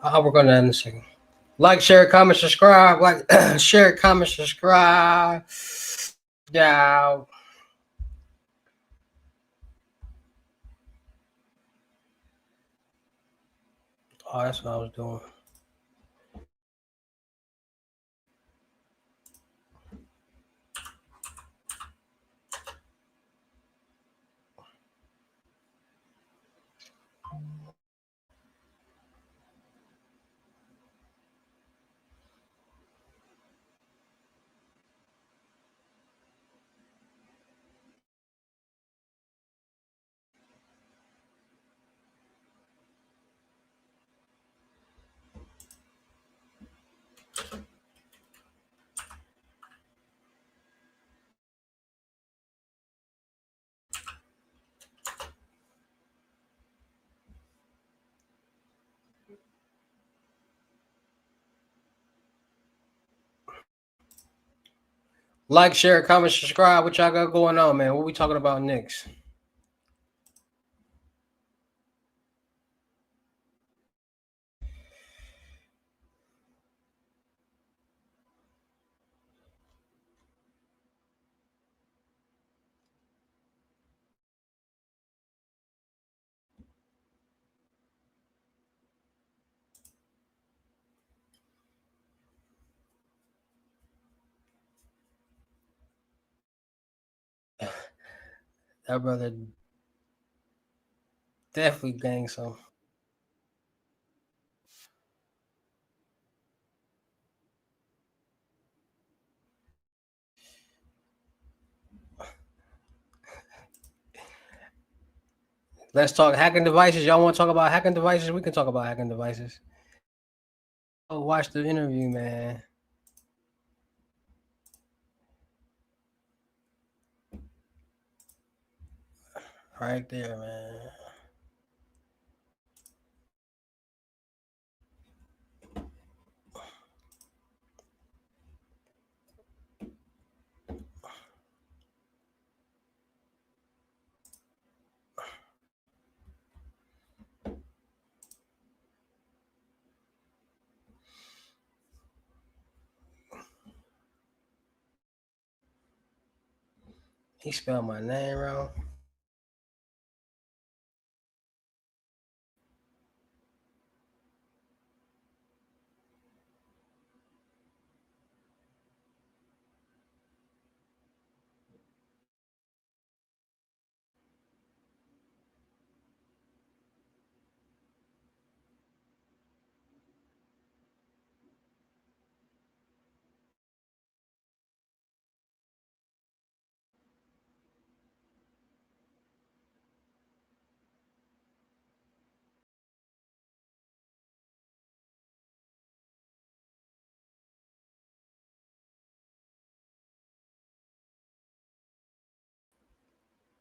I'll work on that in a second. Like, share, comment, subscribe. Like, share, comment, subscribe. Yeah. Oh, that's what I was doing. Like, share, comment, subscribe. What y'all got going on, man? What we talking about next? That brother definitely gang some. Let's talk hacking devices. Y'all want to talk about hacking devices? We can talk about hacking devices. Oh, watch the interview, man. Right there, man. He spelled my name wrong.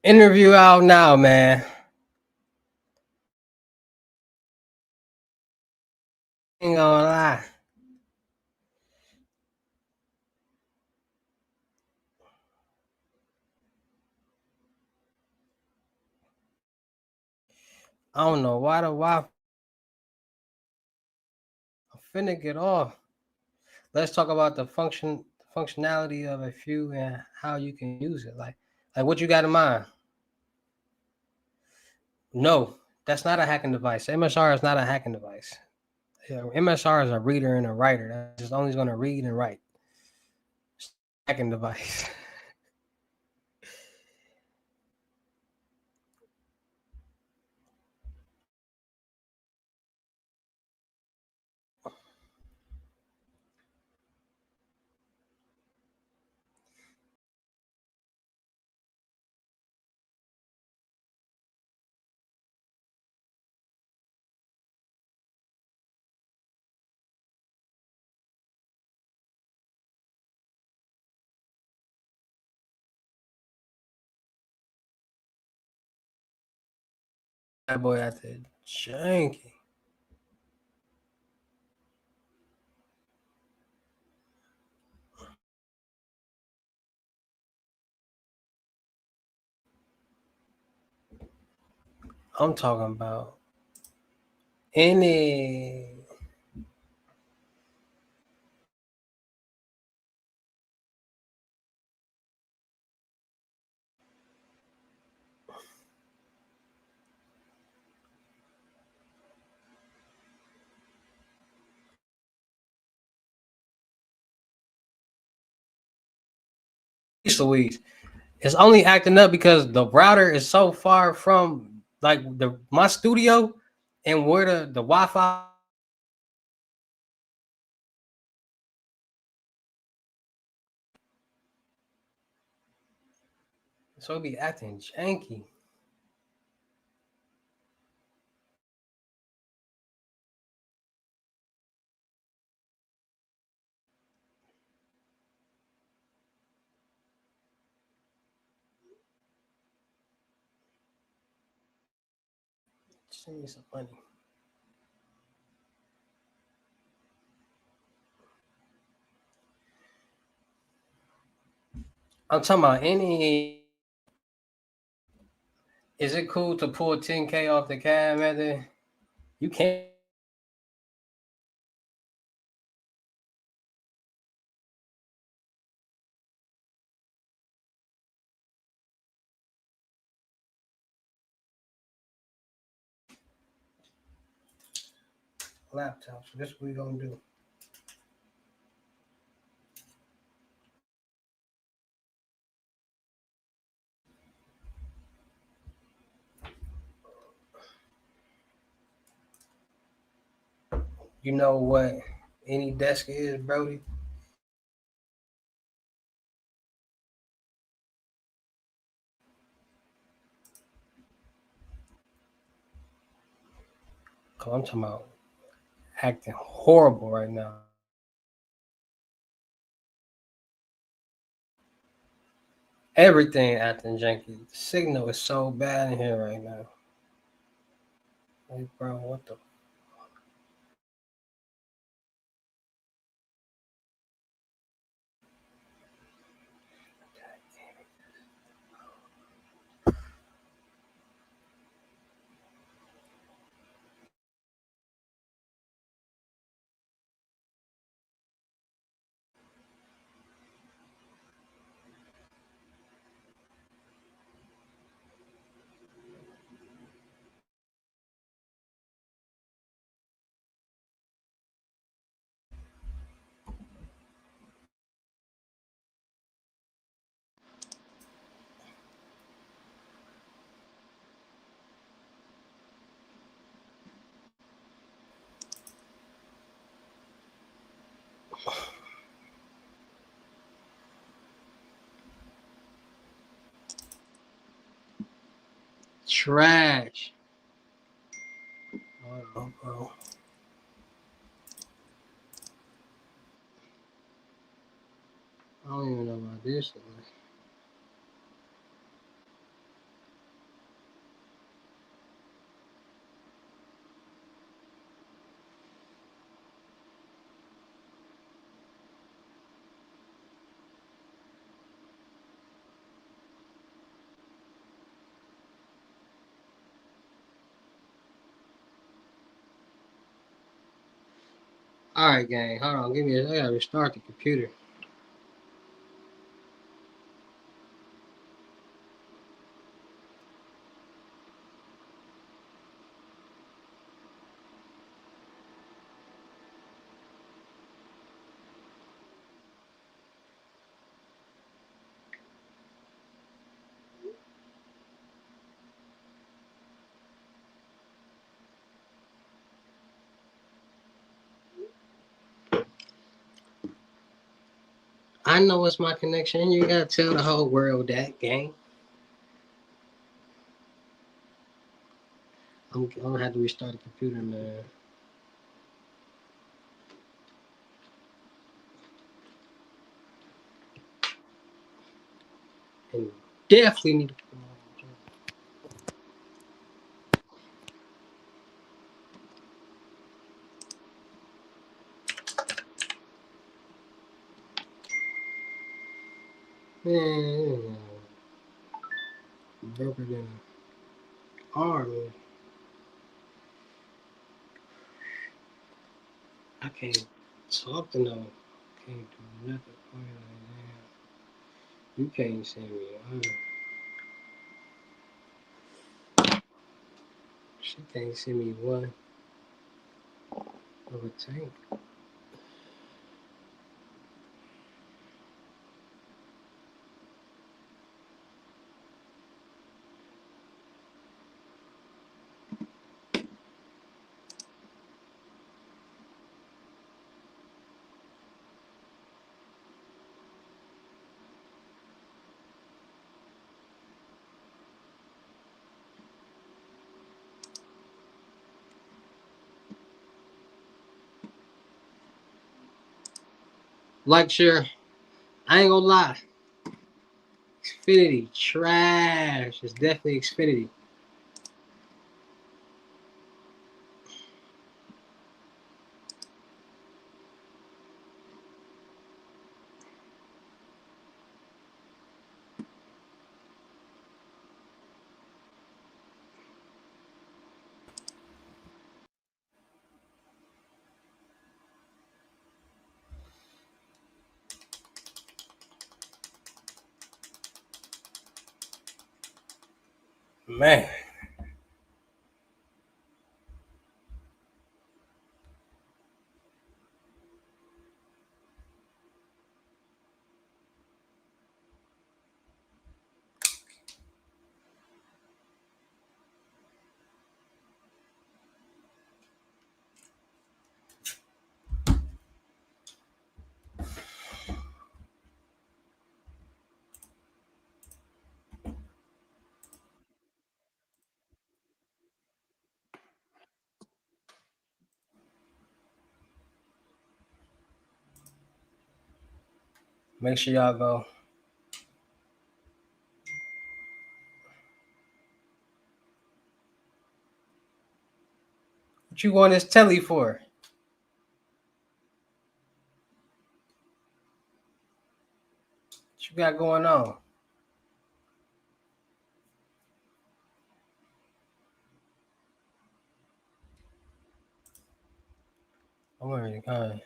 Interview out now, man. Ain't gonna lie. I don't know why the Wi-Fi. I'm finna get off. Let's talk about the functionality of a few and how you can use it. Like what you got in mind? No, that's not a hacking device. MSR is not a hacking device. Yeah, MSR is a reader and a writer. That's just only going to read and write. It's a hacking device. That boy out there janky. I'm talking about any. Louise, it's only acting up because the router is so far from like my studio and where the Wi-Fi. So it be acting janky. Send me some money. I'm talking about any. Is it cool to pull 10K off the cab method? You can't. Laptop. So this is what we gonna do. You know what any desk is, Brody? Cause I'm talking about acting horrible right now. Everything acting janky. The signal is so bad in here right now. Like, bro, what the? Trash. Oh, bro. I don't even know about this one. All right, gang. Hold on. Give me. I gotta restart the computer. I know it's my connection. You gotta tell the whole world that, gang. I'm gonna have to restart the computer, man. And definitely need to. Man, broker than R, man. I can't talk to no. Can't do nothing. You can't send me. She can't send me one of a tank. Like, sure. I ain't gonna lie. Xfinity trash. It's definitely Xfinity. Man. Make sure y'all go. What you want this telly for? What you got going on? I'm already gone.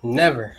Never.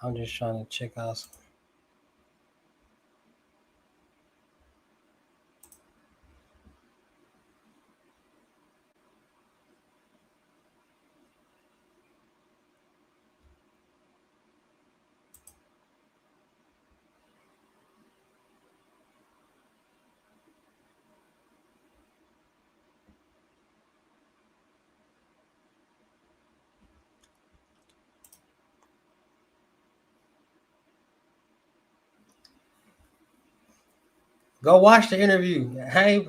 I'm just trying to check out some. Go watch the interview. Hey,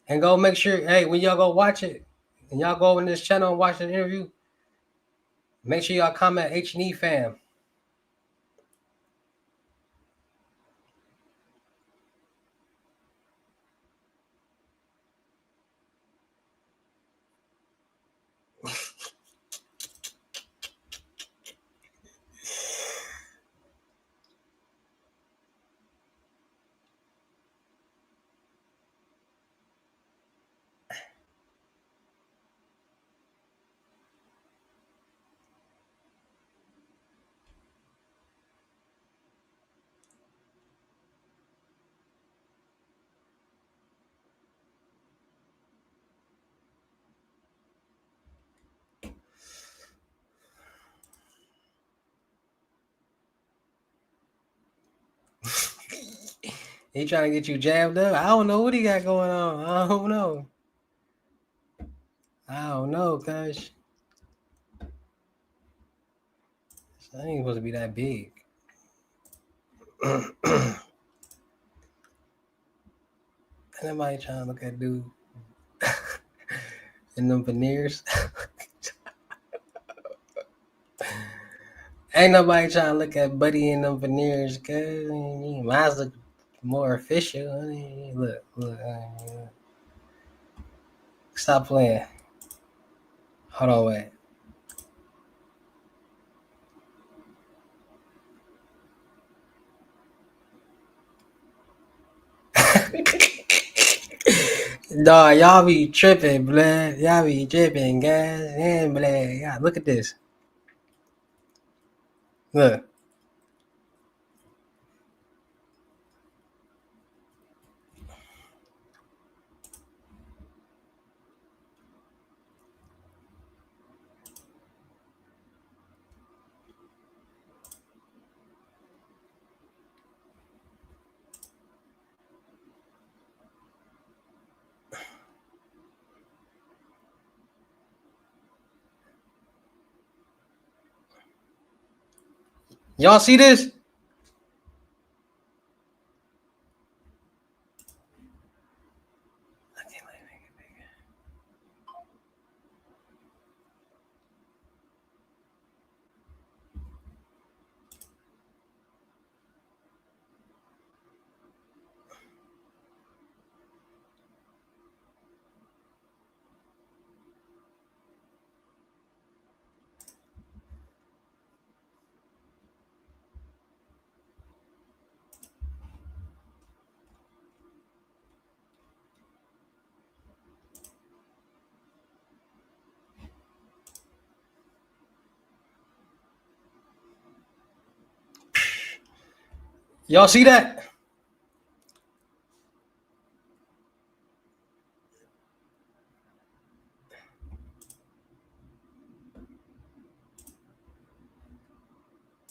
and go make sure, hey, when y'all go watch it, and y'all go in this channel and watch the interview, make sure y'all comment H&E fam. He trying to get you jabbed up. I don't know what he got going on. I don't know. Cuz. I ain't supposed to be that big. Anybody trying to look at dude in them veneers? Ain't nobody trying to look at Buddy in them veneers, cuz mine's look more official. I mean, look. Stop playing. Hold on, wait. Dog, y'all be tripping, blood. Y'all be tripping, guys. And blood. Yeah, look at this. Look. Y'all see this? Y'all see that?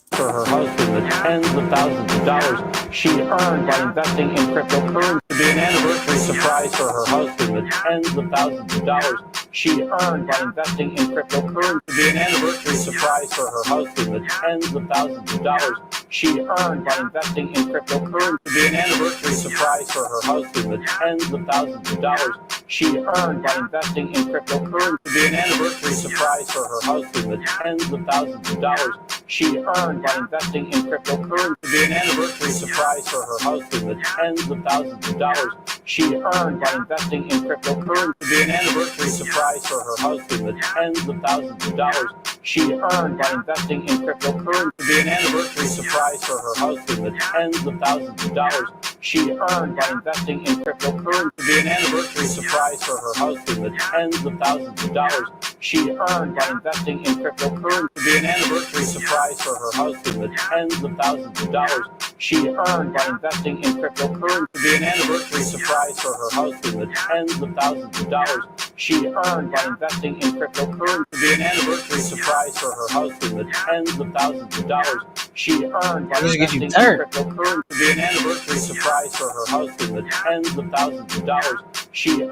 For her husband, the tens of thousands of dollars she'd earned by investing in cryptocurrency. To be an anniversary surprise for her husband, the tens of thousands of dollars she'd earned by investing in cryptocurrency. To be an anniversary surprise for her husband, the tens of thousands of dollars she'd earned by investing in cryptocurrency. To be an anniversary surprise for her husband, the tens of thousands of dollars she'd earned by investing in cryptocurrency. To be an anniversary surprise for her husband, the tens of thousands of dollars she'd earned by investing in cryptocurrency. To be an anniversary surprise for her husband, the tens of thousands of dollars she'd earned by investing in cryptocurrency. To be an anniversary surprise for her husband, the tens of thousands of dollars she'd earned by investing in cryptocurrency to be an anniversary surprise for her husband. The tens of thousands of dollars she'd earned by investing in cryptocurrency to be an anniversary surprise for her husband. The tens of thousands of dollars she'd earned by investing in cryptocurrency to be an anniversary surprise for her husband. The tens of thousands of dollars she'd earned by investing in cryptocurrency to be an anniversary surprise for her husband. The tens of thousands of dollars she'd earned by investing in cryptocurrency to be an anniversary surprise for her husband. The tens of thousands of dollars she'd earned by investing in cryptocurrency to be an anniversary surprise for her husband. The tens of thousands of dollars she'd earned by investing in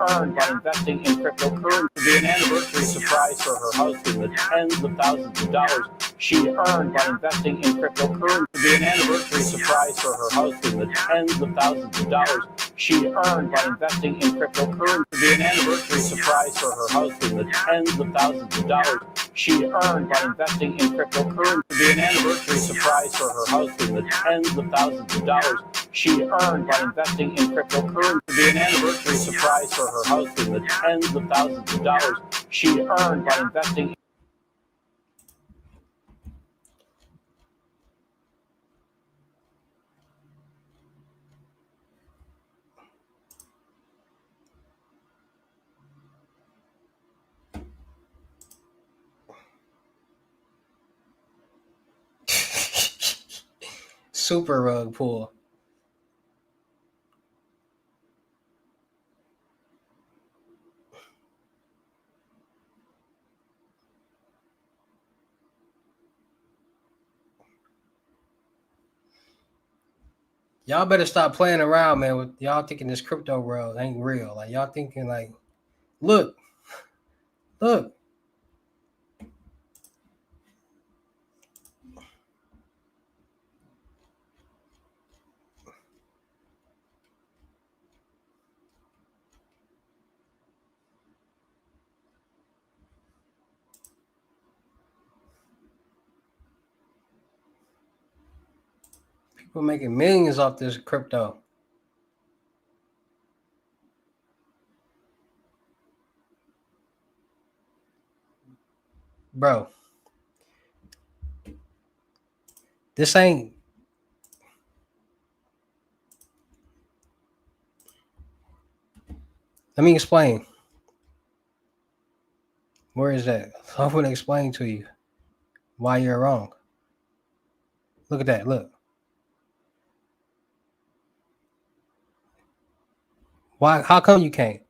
cryptocurrency to be an anniversary surprise for her husband. The tens of thousands of dollars she'd earned by investing in cryptocurrency to be an anniversary surprise for her husband. The tens of thousands of dollars she'd earned by investing in cryptocurrency to be an anniversary surprise for her husband. The tens of thousands of dollars she'd earned by investing in cryptocurrency to be an anniversary surprise for her husband. The tens of thousands of dollars she'd earned by investing in cryptocurrency to be an anniversary surprise for her husband. The tens of thousands of dollars she'd earned by investing. Super rug pull. Y'all better stop playing around, man. With y'all thinking this crypto world ain't real. Like y'all thinking like, look. People making millions off this crypto. Bro. This ain't. Let me explain. Where is that? I'm going to explain to you why you're wrong. Look at that. Look. Why? How come you can't?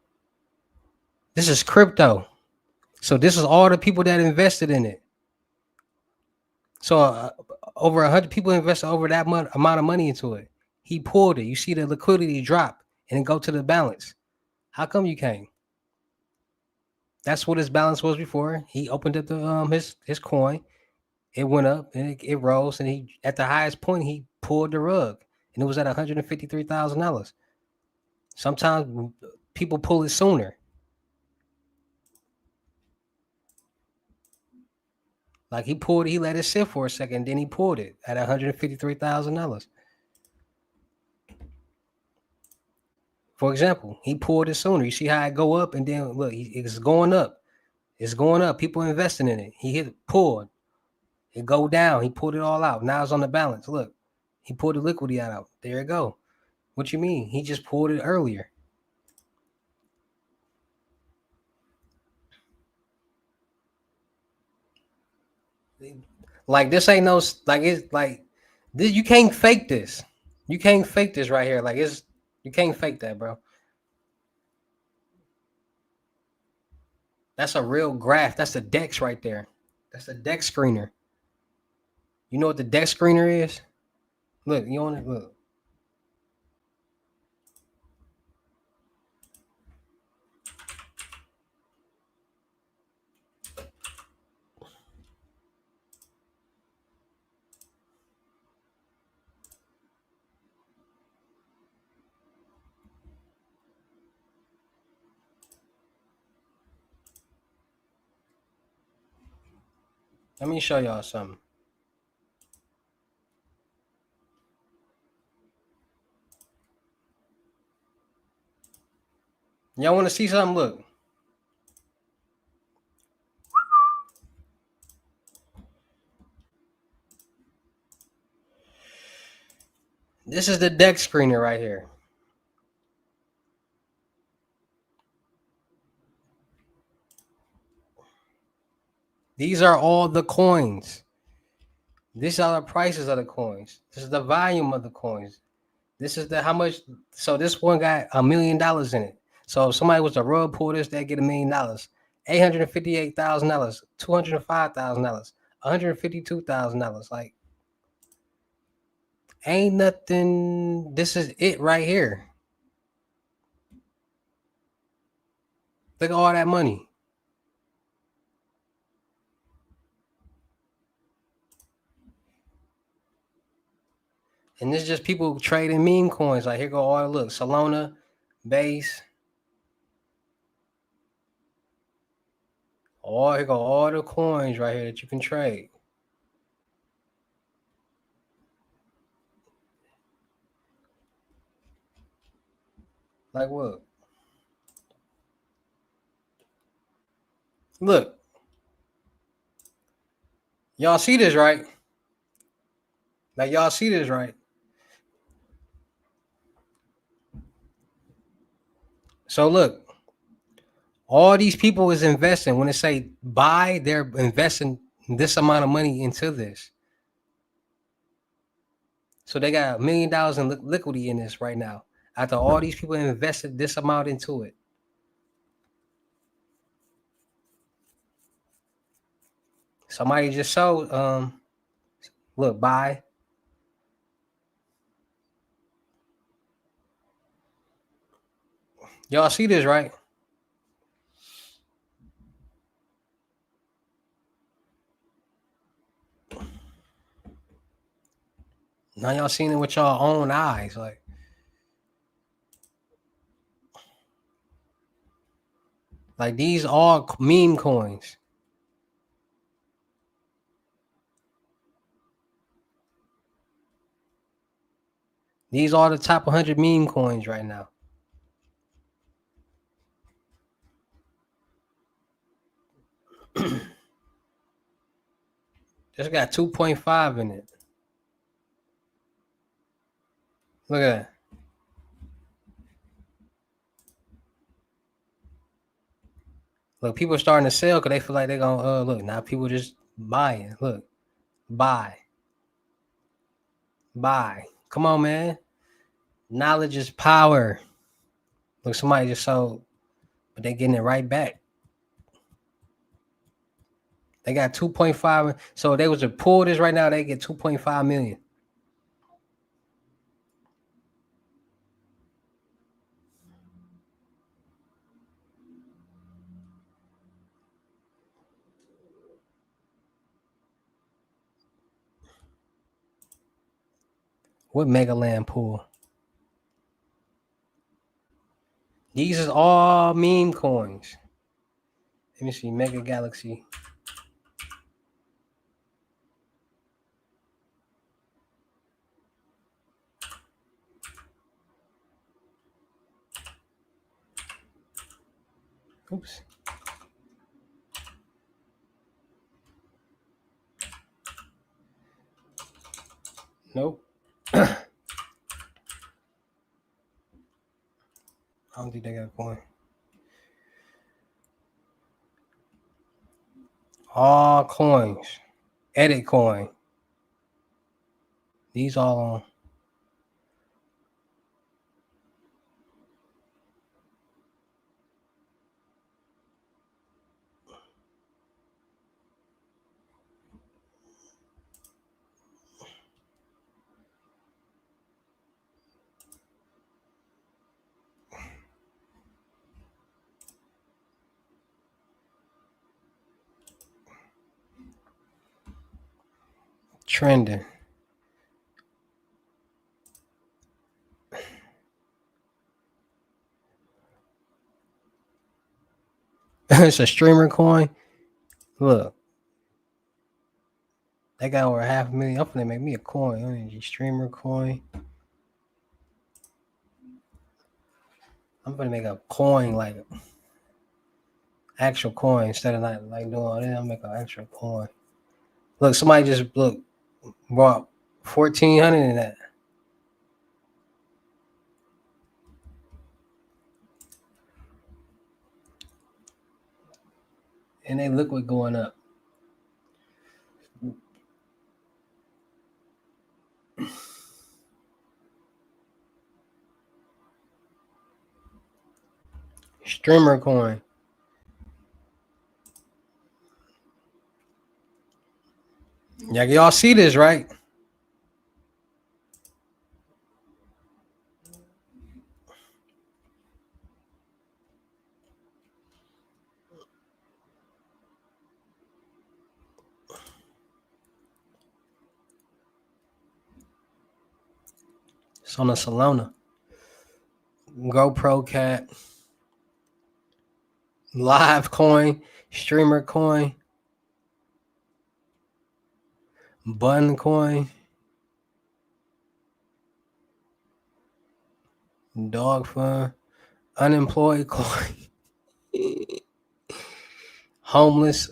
This is crypto. So this is all the people that invested in it. So over 100 people invested over that amount of money into it. He pulled it. You see the liquidity drop and then go to the balance. How come you can't? That's what his balance was before. He opened up the his coin. It went up and it rose, and he at the highest point he pulled the rug, and it was at $153,000. Sometimes people pull it sooner. Like he let it sit for a second, then he pulled it at $153,000. For example, he pulled it sooner. You see how it go up, and then look, it's going up. It's going up. People investing in it. He hit pulled. It go down. He pulled it all out. Now it's on the balance. Look, he pulled the liquidity out. There it go. What you mean? He just pulled it earlier. Like this ain't no like it's like this. You can't fake this. You can't fake this right here. Like it's you can't fake that, bro. That's a real graph. That's the DEX right there. That's the DEX screener. You know what the DEX screener is? Look, you on it? Look. Let me show y'all something. Y'all want to see something? Look. This is the deck screener right here. These are all the coins. These are the prices of the coins. This is the volume of the coins. This is the how much. So this one got $1 million in it. So if somebody was to rug pull this, they get $1 million. $858,000, $205,000, $152,000. Like, ain't nothing. This is it right here. Look at all that money. And this is just people trading meme coins. Like, here go all the look. Solana, Base. Here go all the coins right here that you can trade. Like what? Look. Y'all see this, right? Like, y'all see this, right? So look, all these people is investing. When they say buy, they're investing this amount of money into this. So they got $1 million in liquidity in this right now. After all these people invested this amount into it. Somebody just sold, look, buy. Y'all see this, right? Now y'all seen it with y'all own eyes. Like these all meme coins. These are the top 100 meme coins right now. This got 2.5 in it. Look at that. Look, people are starting to sell because they feel like they're going to, look, now people just buying. Look, buy. Come on, man. Knowledge is power. Look, somebody just sold, but they getting it right back. They got 2.5. So if they was to pull this right now, they get 2.5 million. What Mega Land pool? These is all meme coins. Let me see. Mega Galaxy. Oops. Nope. I don't think they got a coin. All coins. Edit coin. These all on. Trending. It's a streamer coin. Look. They got over 500,000. I'm gonna make me a coin. Energy streamer coin. I'm gonna make a coin like actual coin instead of not like doing all that. I'll make an actual coin. Look, somebody just brought 1,400 in that. and they liquid going up. Streamer coin. Yeah, y'all see this, right? It's on the Solana. GoPro Cat. Live coin. Streamer coin. Bun coin. Dog fun. Unemployed coin. Homeless.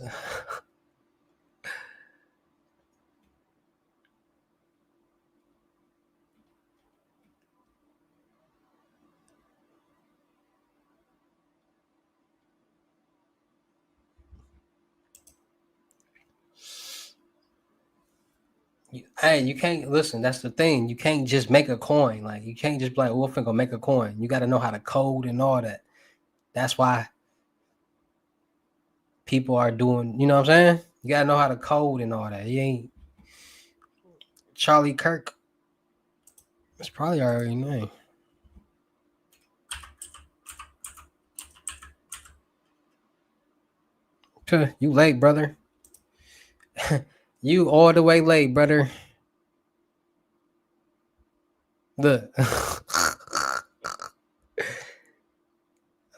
Hey, you can't listen. That's the thing. You can't just make a coin. Like you can't just be like, "Wolf gonna make a coin." You got to know how to code and all that. That's why people are doing. You know what I'm saying? You got to know how to code and all that. You ain't Charlie Kirk. It's probably already name. You late, brother. You all the way late, brother. Look.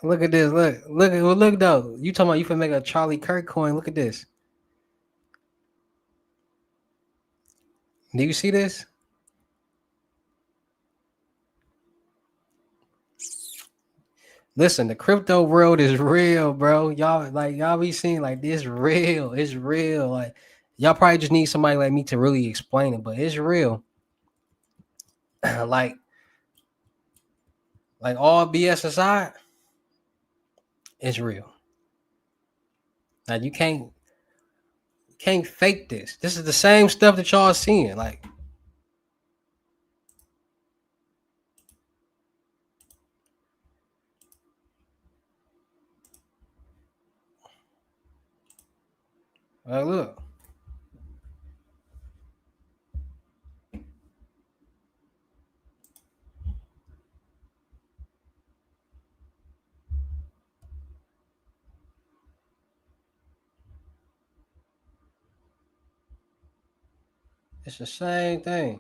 Look at this. Look though. You talking about you finna make a Charlie Kirk coin. Look at this. Do you see this? Listen, the crypto world is real, bro. Y'all be seeing like this real. It's real. Like y'all probably just need somebody like me to really explain it, but it's real. like all BS aside, it's real. Like you can't fake this. This is the same stuff that y'all seeing. Like look. It's the same thing.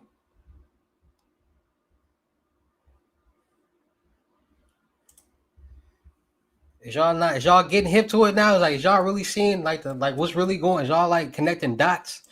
Is y'all getting hip to it now? Is y'all really seeing like what's really going? Is y'all like connecting dots?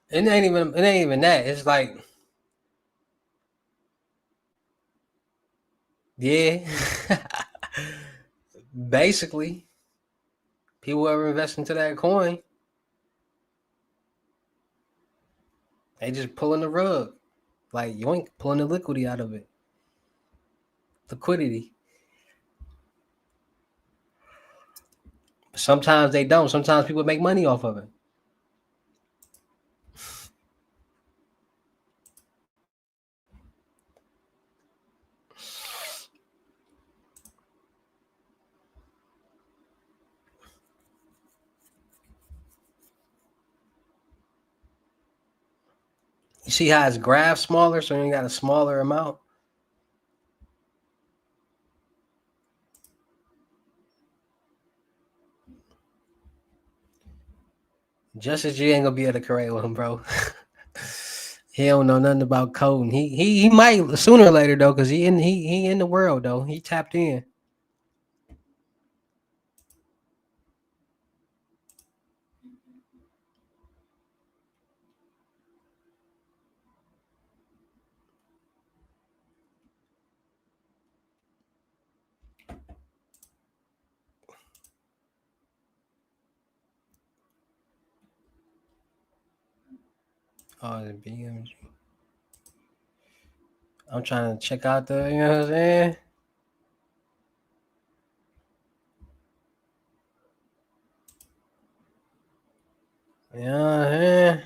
It ain't even that. It's like, yeah. Basically, people ever invest into that coin, they just pulling the rug. Like yoink, pulling the liquidity out of it. Liquidity. Sometimes they don't. Sometimes people make money off of it. You see how it's graph smaller, so you got a smaller amount. Justice G ain't gonna be able to correct with him, bro. He don't know nothing about coding. He might sooner or later though, cause he in the world though. He tapped in. Oh, the BMG. I'm trying to check out the, you know what I'm saying? You know what I'm saying?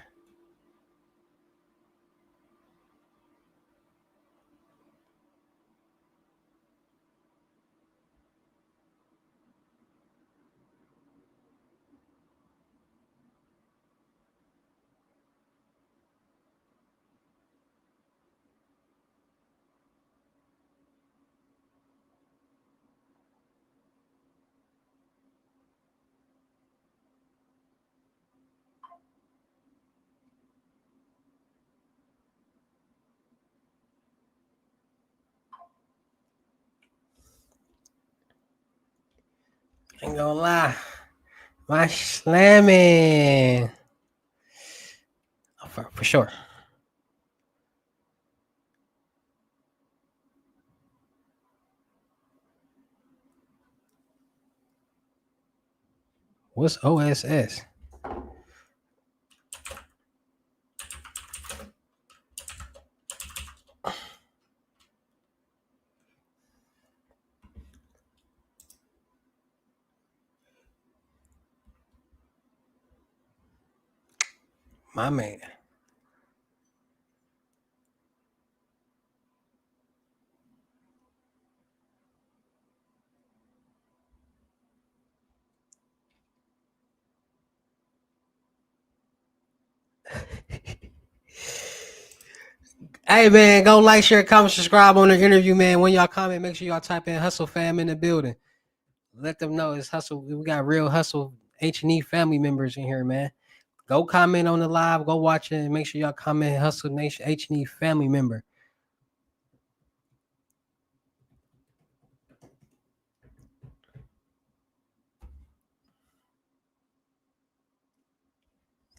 Ain't gonna lie. My slamming. Oh, for sure. What's OSS? My man. Hey man, go like, share, comment, subscribe on the interview, man. When y'all comment, make sure y'all type in Hustle Fam in the building. Let them know it's Hustle. We got real Hustle H&E family members in here, man. Go comment on the live. Go watch it and make sure y'all comment Hustle Nation H&E family member.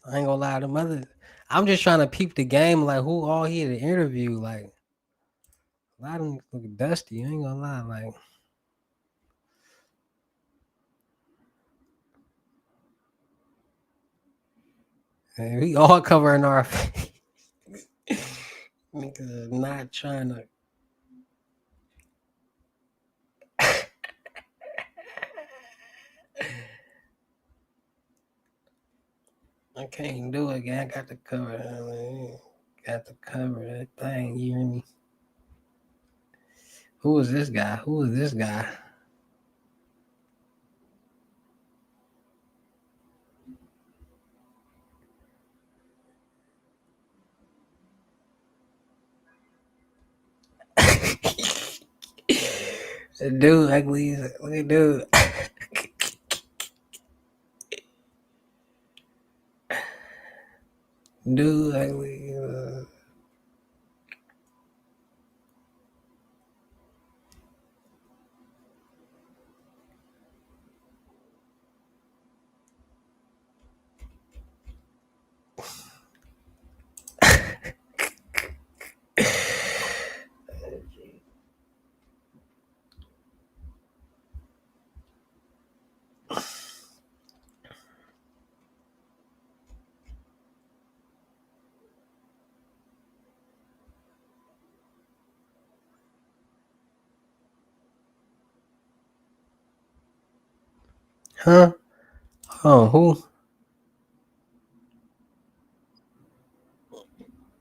I ain't gonna lie to mother. I'm just trying to peep the game, like who all here to interview. Like a lot of them look dusty. I ain't gonna lie, like. Man, we all covering our face. Niggas not trying to. I can't do it, gang. I got to cover that, man. Got to cover that thing. You hear me? Who is this guy? Who is this guy? Dude, ugly. Look at dude. Dude, ugly. Huh? Oh, who?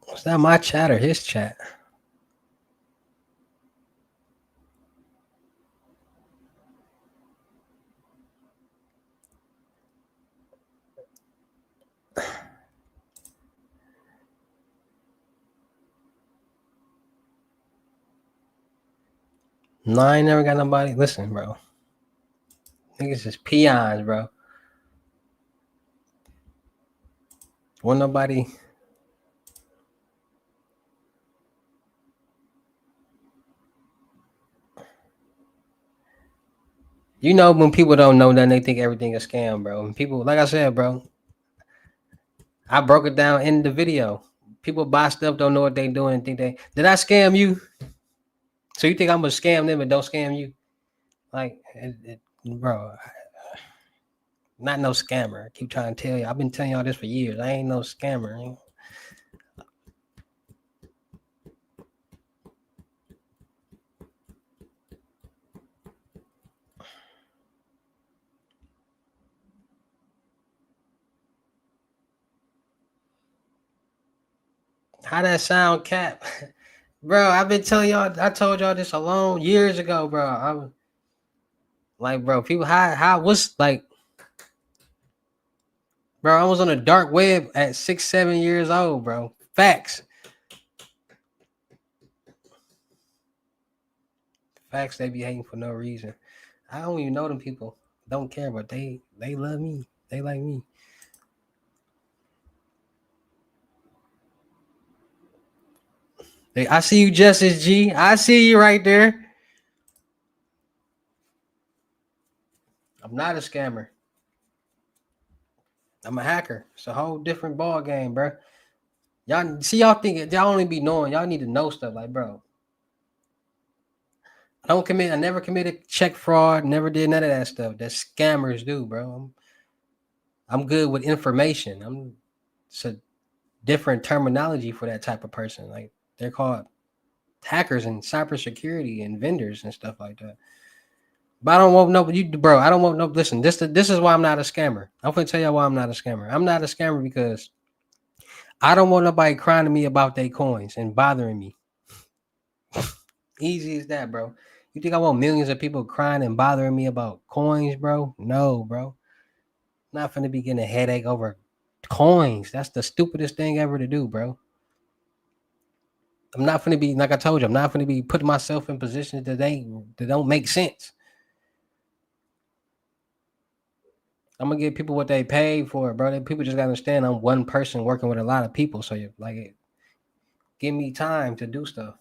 Was that my chat or his chat? No, I ain't never got nobody. Listen, bro. Niggas is peons, bro. When nobody. You know, when people don't know nothing, they think everything is scam, bro. And people, like I said, bro, I broke it down in the video. People buy stuff, don't know what they doing, and think they did I scam you? So you think I'm gonna scam them and don't scam you? Like, bro, not no scammer. I keep trying to tell you. I've been telling y'all this for years. I ain't no scammer. How that sound, Cap? Bro, I've been telling y'all. I told y'all this a long years ago, bro. I'm like, bro, people, what's like, bro? I was on the dark web at 6, 7 years old, bro. Facts. Facts. They be hating for no reason. I don't even know them people. Don't care, but they love me. They like me. I see you, Justice G. I see you right there. I'm not a scammer. I'm a hacker. It's a whole different ball game, bro. Y'all see, y'all think y'all only be knowing. Y'all need to know stuff, like, bro. I never committed check fraud. Never did none of that stuff that scammers do, bro. I'm good with information. It's a different terminology for that type of person. Like, they're called hackers and cybersecurity and vendors and stuff like that. But I don't want no you, bro. I don't want no. Listen, this is why I'm not a scammer. I'm gonna tell y'all why I'm not a scammer. I'm not a scammer because I don't want nobody crying to me about their coins and bothering me. Easy as that, bro. You think I want millions of people crying and bothering me about coins, bro? No, bro. Not finna be getting a headache over coins. That's the stupidest thing ever to do, bro. I'm not finna be, like I told you, I'm not finna be putting myself in positions that don't make sense. I'm gonna give people what they paid for, bro. People just gotta understand I'm one person working with a lot of people. So you like, give me time to do stuff.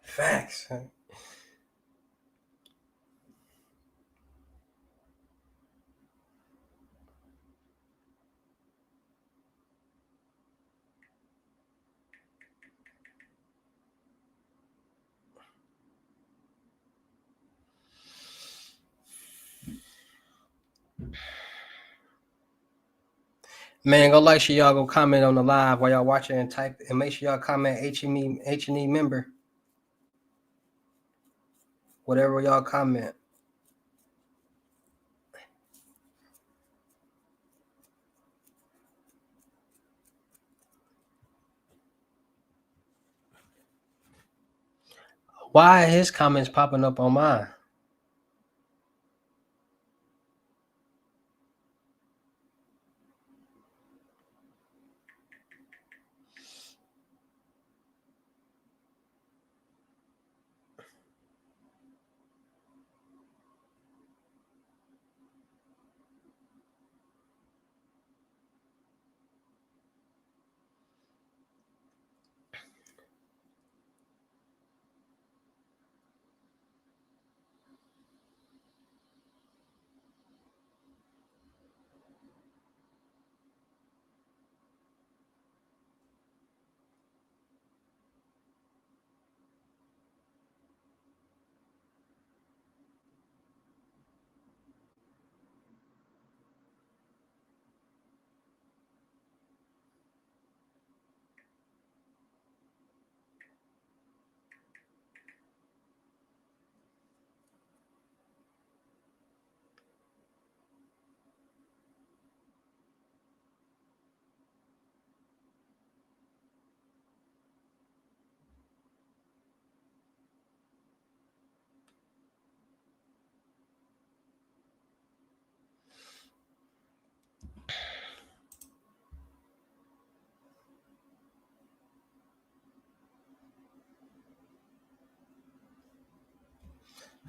Facts. Man, go like sure y'all go comment on the live while y'all watching and type and make sure y'all comment H&E member. Whatever y'all comment. Why are his comments popping up on mine?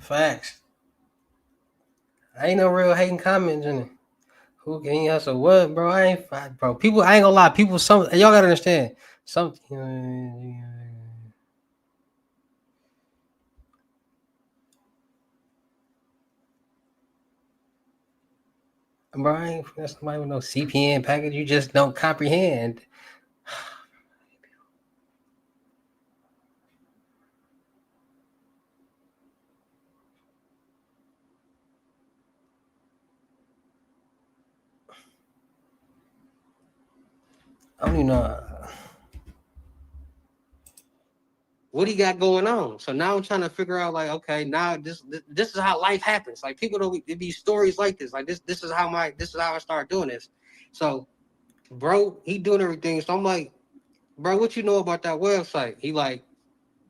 Facts. I ain't no real hating comments in it. Who can hustle what, bro? I ain't bro. People, I ain't gonna lie. People, some y'all gotta understand. Some, bro, I ain't that's somebody with no CPN package. You just don't comprehend. I don't even know. What he got going on? So now I'm trying to figure out, like, okay, now this is how life happens. Like, people don't, it be stories like this. Like, this is how I start doing this. So, bro, he doing everything. So I'm like, bro, what you know about that website? He like,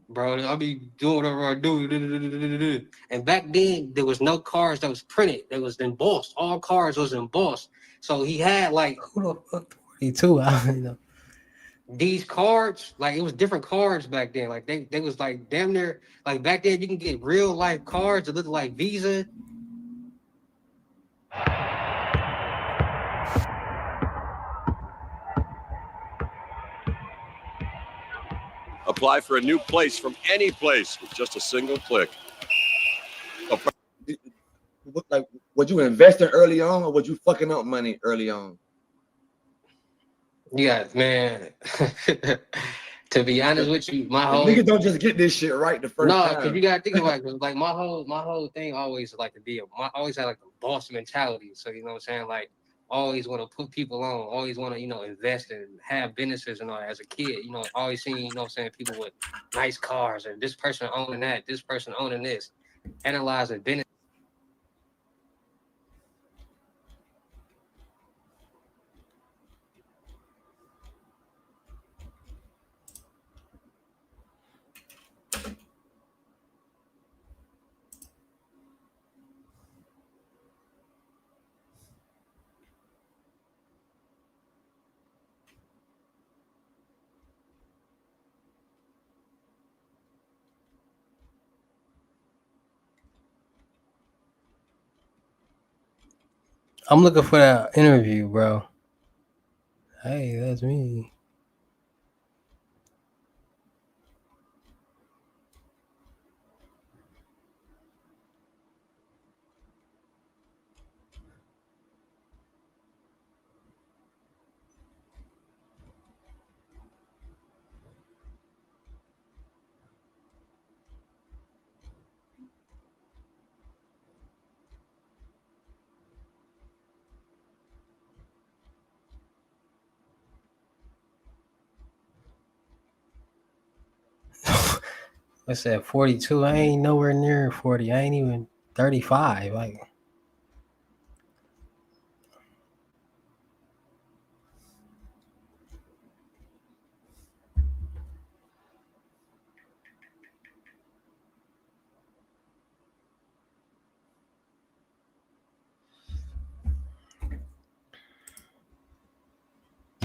bro, I be doing whatever I do. And back then, there was no cars that was printed. That was embossed. All cars was embossed. So he had like Who the fuck 42? I don't know. these cards, like it was different cards back then. Like they was like damn near like back then you can get real life cards that look like Visa. Apply for a new place from any place with just a single click. Like, would you investing early on, or would you fucking up money early on? Yeah, man. To be honest with you, my whole Niggas don't just get this shit right the first no, time. because you gotta think about it. 'Cause, like my whole thing always like to be always had like the boss mentality. So you know what I'm saying? Like always want to put people on, always want to, invest and have businesses and all that. As a kid, always seeing, you know what I'm saying, people with nice cars or this person owning that, this person owning this, analyzing business. I'm looking for that interview, bro. Hey, that's me. What's that? 42. I ain't nowhere near 40. I ain't even 35. Like,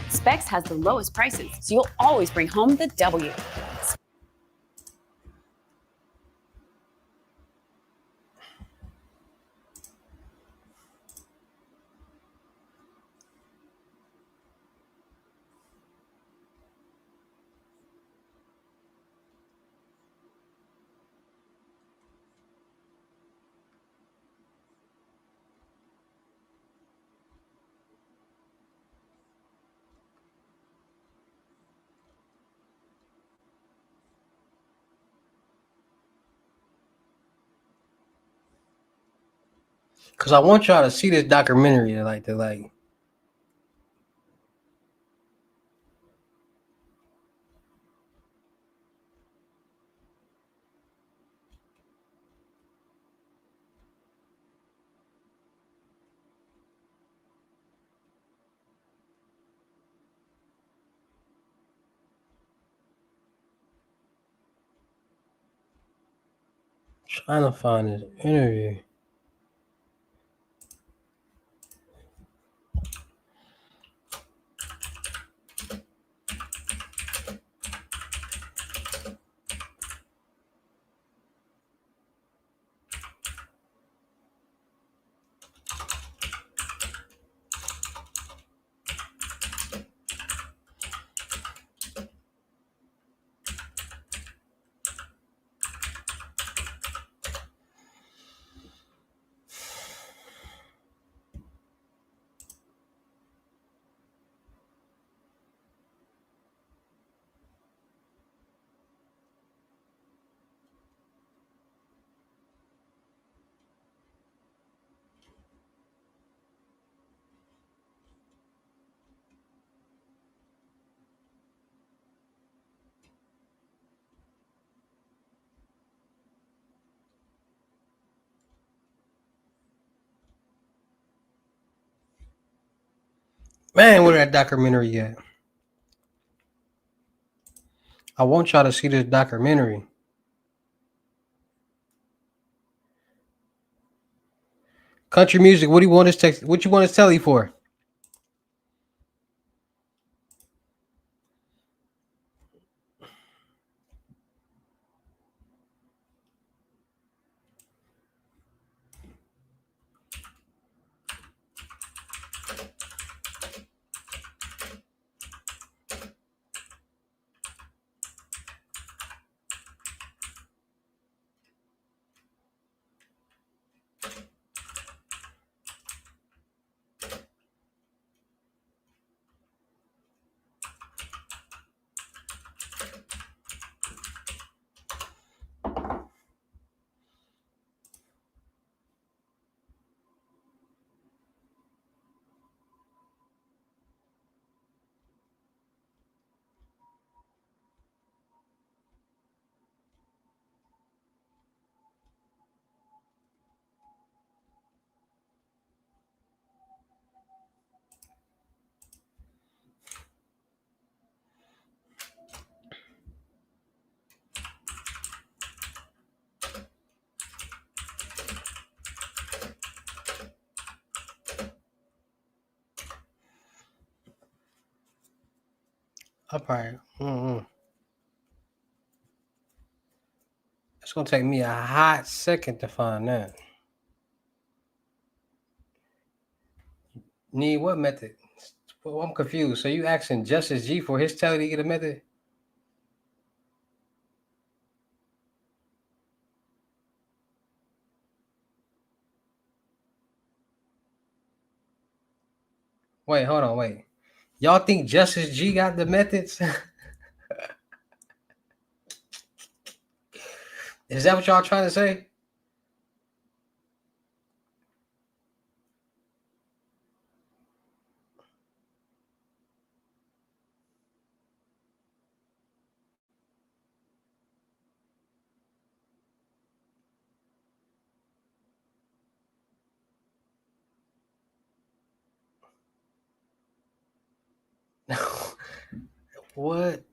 Specs has the lowest prices, so you'll always bring home the W. cause I want y'all to see this documentary. Trying to find this interview. Man, where that documentary at? I want y'all to see this documentary. Country music. What do you want us text? What you want us tell you for? I'll probably. It's gonna take me a hot second to find that. Need what method? Well, I'm confused. So you asking Justice G for his telly to get a method? Wait, hold on, wait. Y'all think Justice G got the methods? Is that what y'all trying to say? What?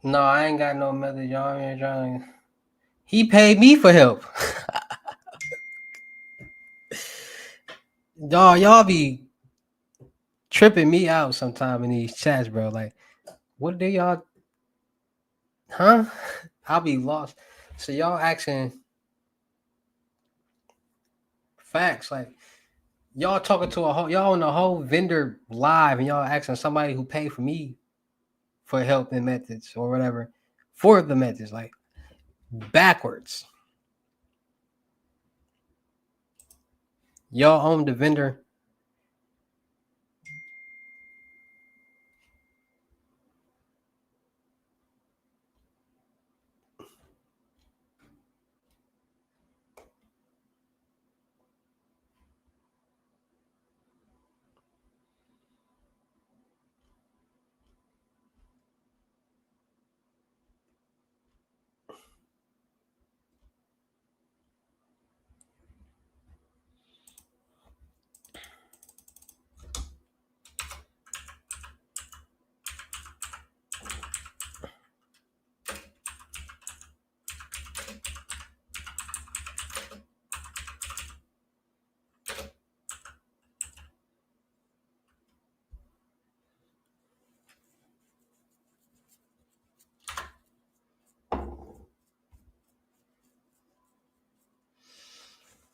No, I ain't got no method. Y'all ain't trying. He paid me for help. Y'all be tripping me out sometime in these chats, bro. Like, what do y'all? Huh? I'll be lost. So y'all asking facts, like y'all talking to a whole, y'all on a whole vendor live, and y'all asking somebody who paid for me for help and methods or whatever for the methods, like backwards. Y'all own the vendor.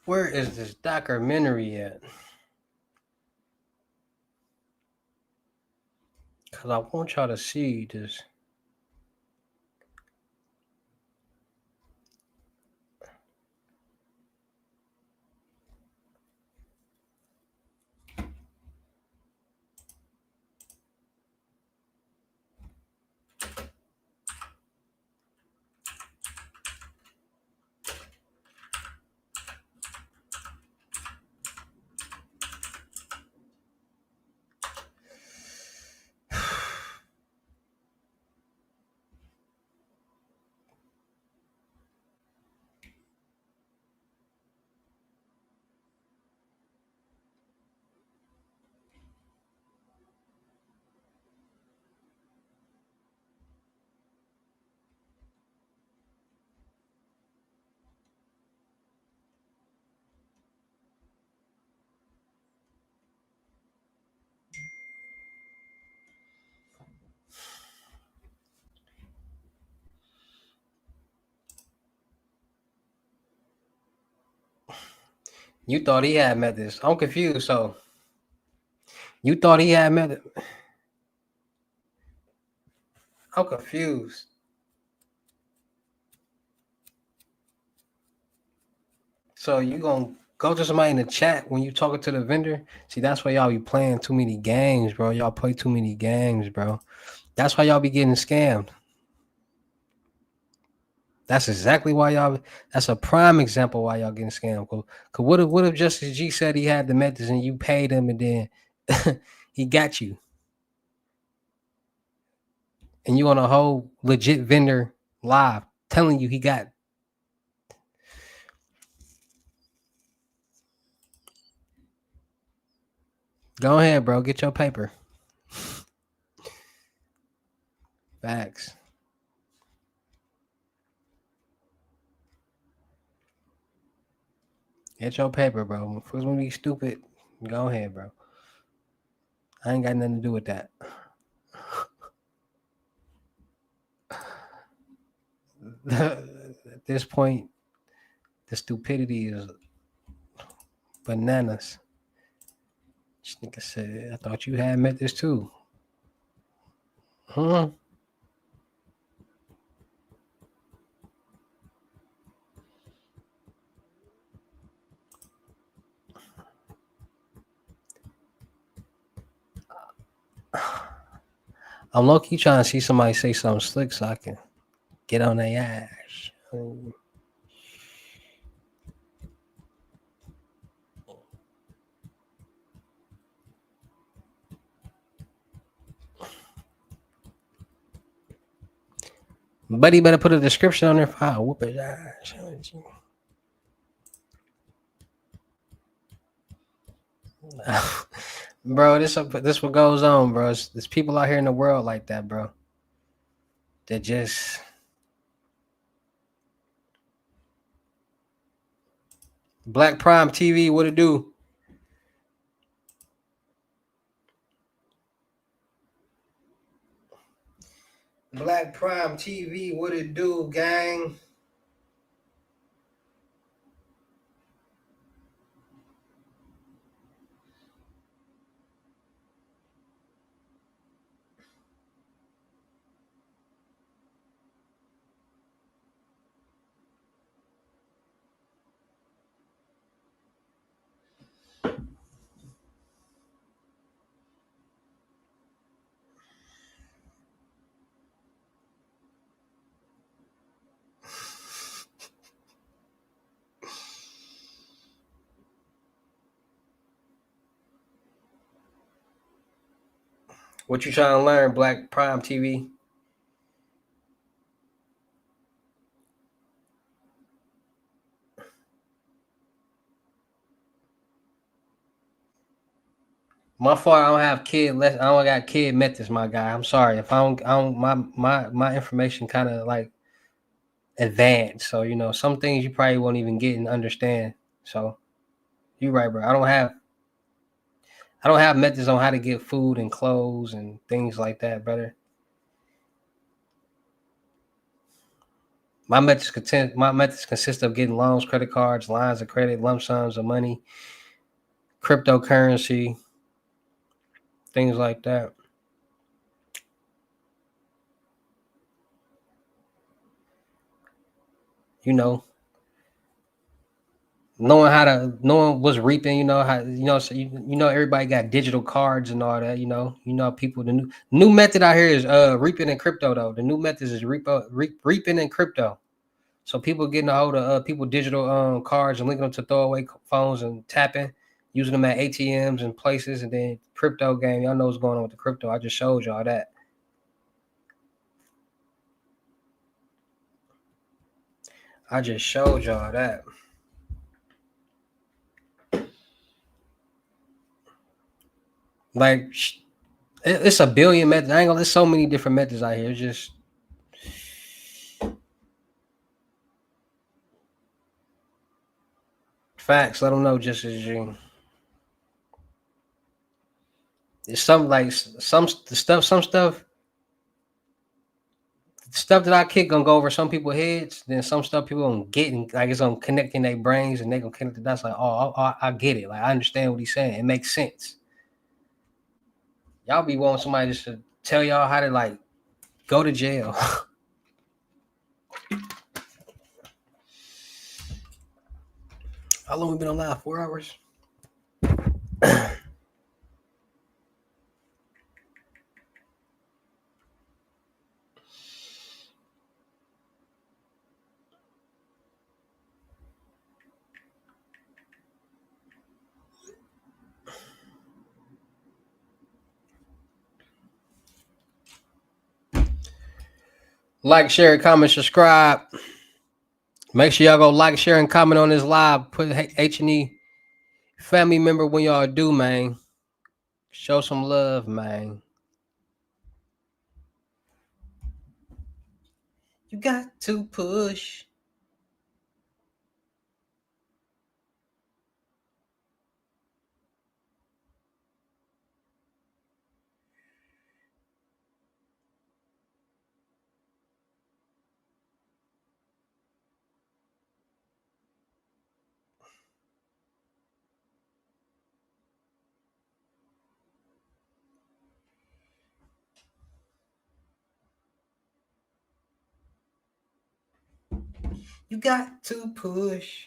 Where is this documentary at? Cause I want y'all to see this. You thought he had met this. I'm confused. So you thought he had met it. I'm confused. So you gonna go to somebody in the chat when you talking to the vendor? See, that's why y'all be playing too many games, bro. Y'all play too many games, bro. That's why y'all be getting scammed. That's exactly why y'all. That's a prime example why y'all getting scammed. Cause what if Justice G said he had the methods and you paid him and then he got you, and you on a whole legit vendor live telling you he got. Go ahead, bro. Get your paper. Facts. Get your paper, bro. First one be stupid. Go ahead, bro. I ain't got nothing to do with that. At this point, the stupidity is bananas. This nigga said, I thought you had met this too. Huh? I'm low-key trying to see somebody say something slick so I can get on their ass. Buddy better put a description on there for I'll whoop his ass. Bro, this what goes on, bro. There's people out here in the world like that, bro. That just Black Prime TV, what it do? Black Prime TV, what it do, gang? What you trying to learn, Black Prime TV? My fault. I don't have kid. I don't got kid methods, my guy. I'm sorry if I don't. My information kind of like advanced. So you know, some things you probably won't even get and understand. So you're right, bro. I don't have methods on how to get food and clothes and things like that, brother. My methods consist of getting loans, credit cards, lines of credit, lump sums of money, cryptocurrency, things like that. you know, knowing what's reaping, you know, how, you know, so you know, everybody got digital cards and all that, you know, people, the new method out here is reaping in crypto though. The new method is reaping in crypto. So people getting a hold of people digital cards and linking them to throwaway phones and tapping, using them at ATMs and places, and then crypto game. Y'all know what's going on with the crypto. I just showed y'all that. I just showed y'all that. Like, it's a billion methods. I ain't gonna. There's so many different methods out here. It's just facts. Let them know just as you. It's some like some stuff that I kick gonna go over some people's heads. Then some stuff people gonna get, and like it's gonna connect in their brains, and they gonna connect the dots. Like, oh, I get it. Like I understand what he's saying. It makes sense. Y'all be wanting somebody just to tell y'all how to like go to jail. How long we been on live? 4 hours. Like, share, comment, subscribe. Make sure y'all go like, share, and comment on this live. Put H&E family member when y'all do, man. Show some love, man. You got to push. You got to push.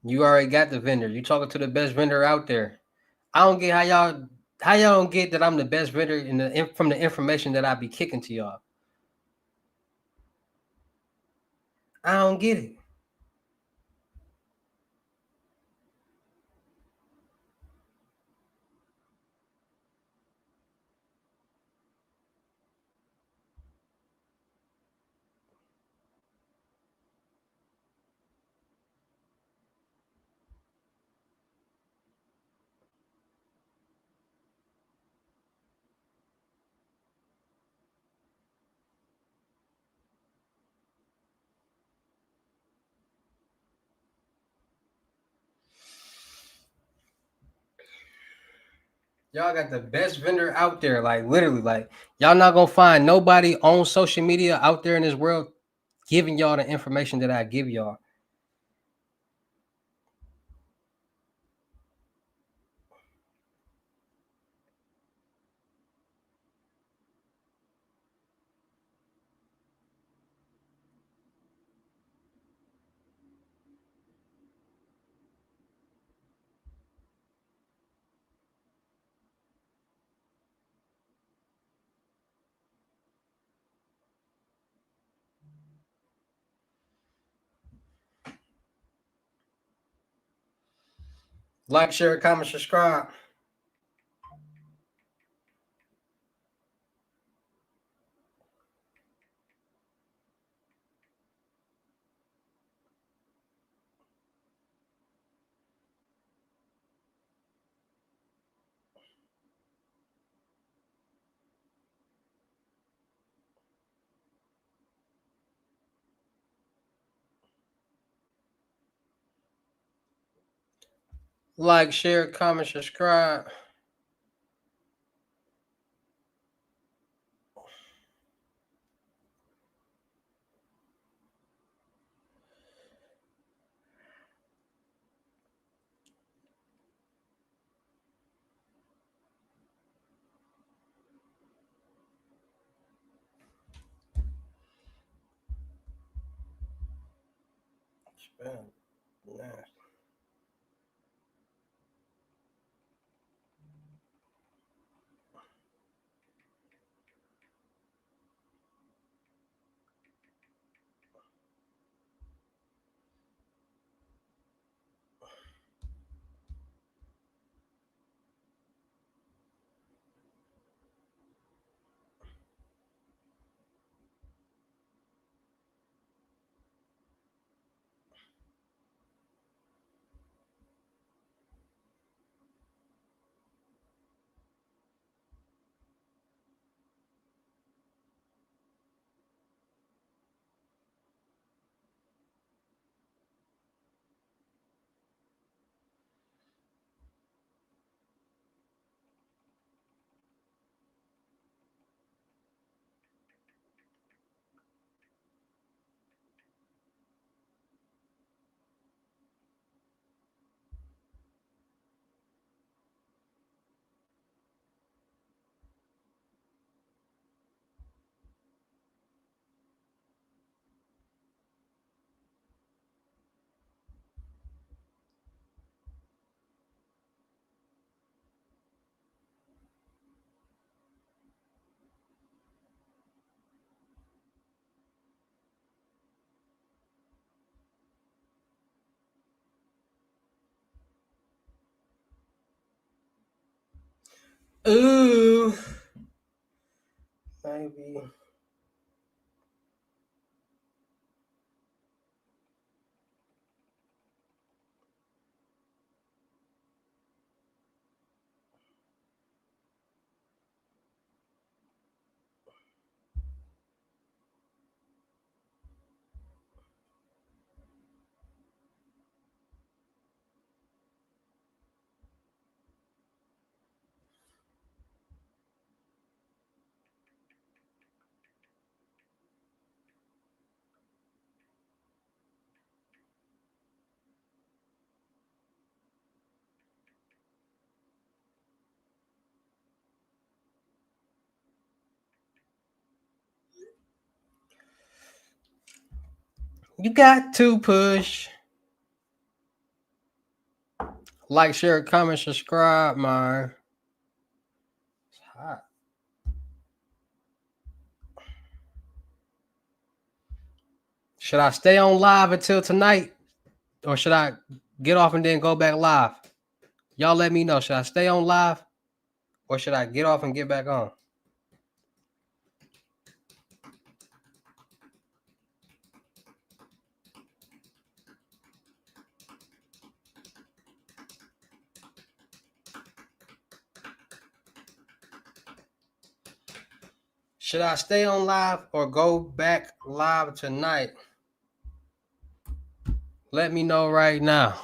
You already got the vendor. You talking to the best vendor out there. I don't get how y'all don't get that I'm the best vendor from the information that I be kicking to y'all. I don't get it. Y'all got the best vendor out there. Like literally, like y'all not gonna find nobody on social media out there in this world giving y'all the information that I give y'all. Like, share, comment, subscribe. Like, share, comment, subscribe. Ooh, maybe. You got to push. Like, share, comment, subscribe, man. It's hot. Should I stay on live until tonight? Or should I get off and then go back live? Y'all let me know. Should I stay on live? Or should I get off and get back on? Should I stay on live or go back live tonight? Let me know right now.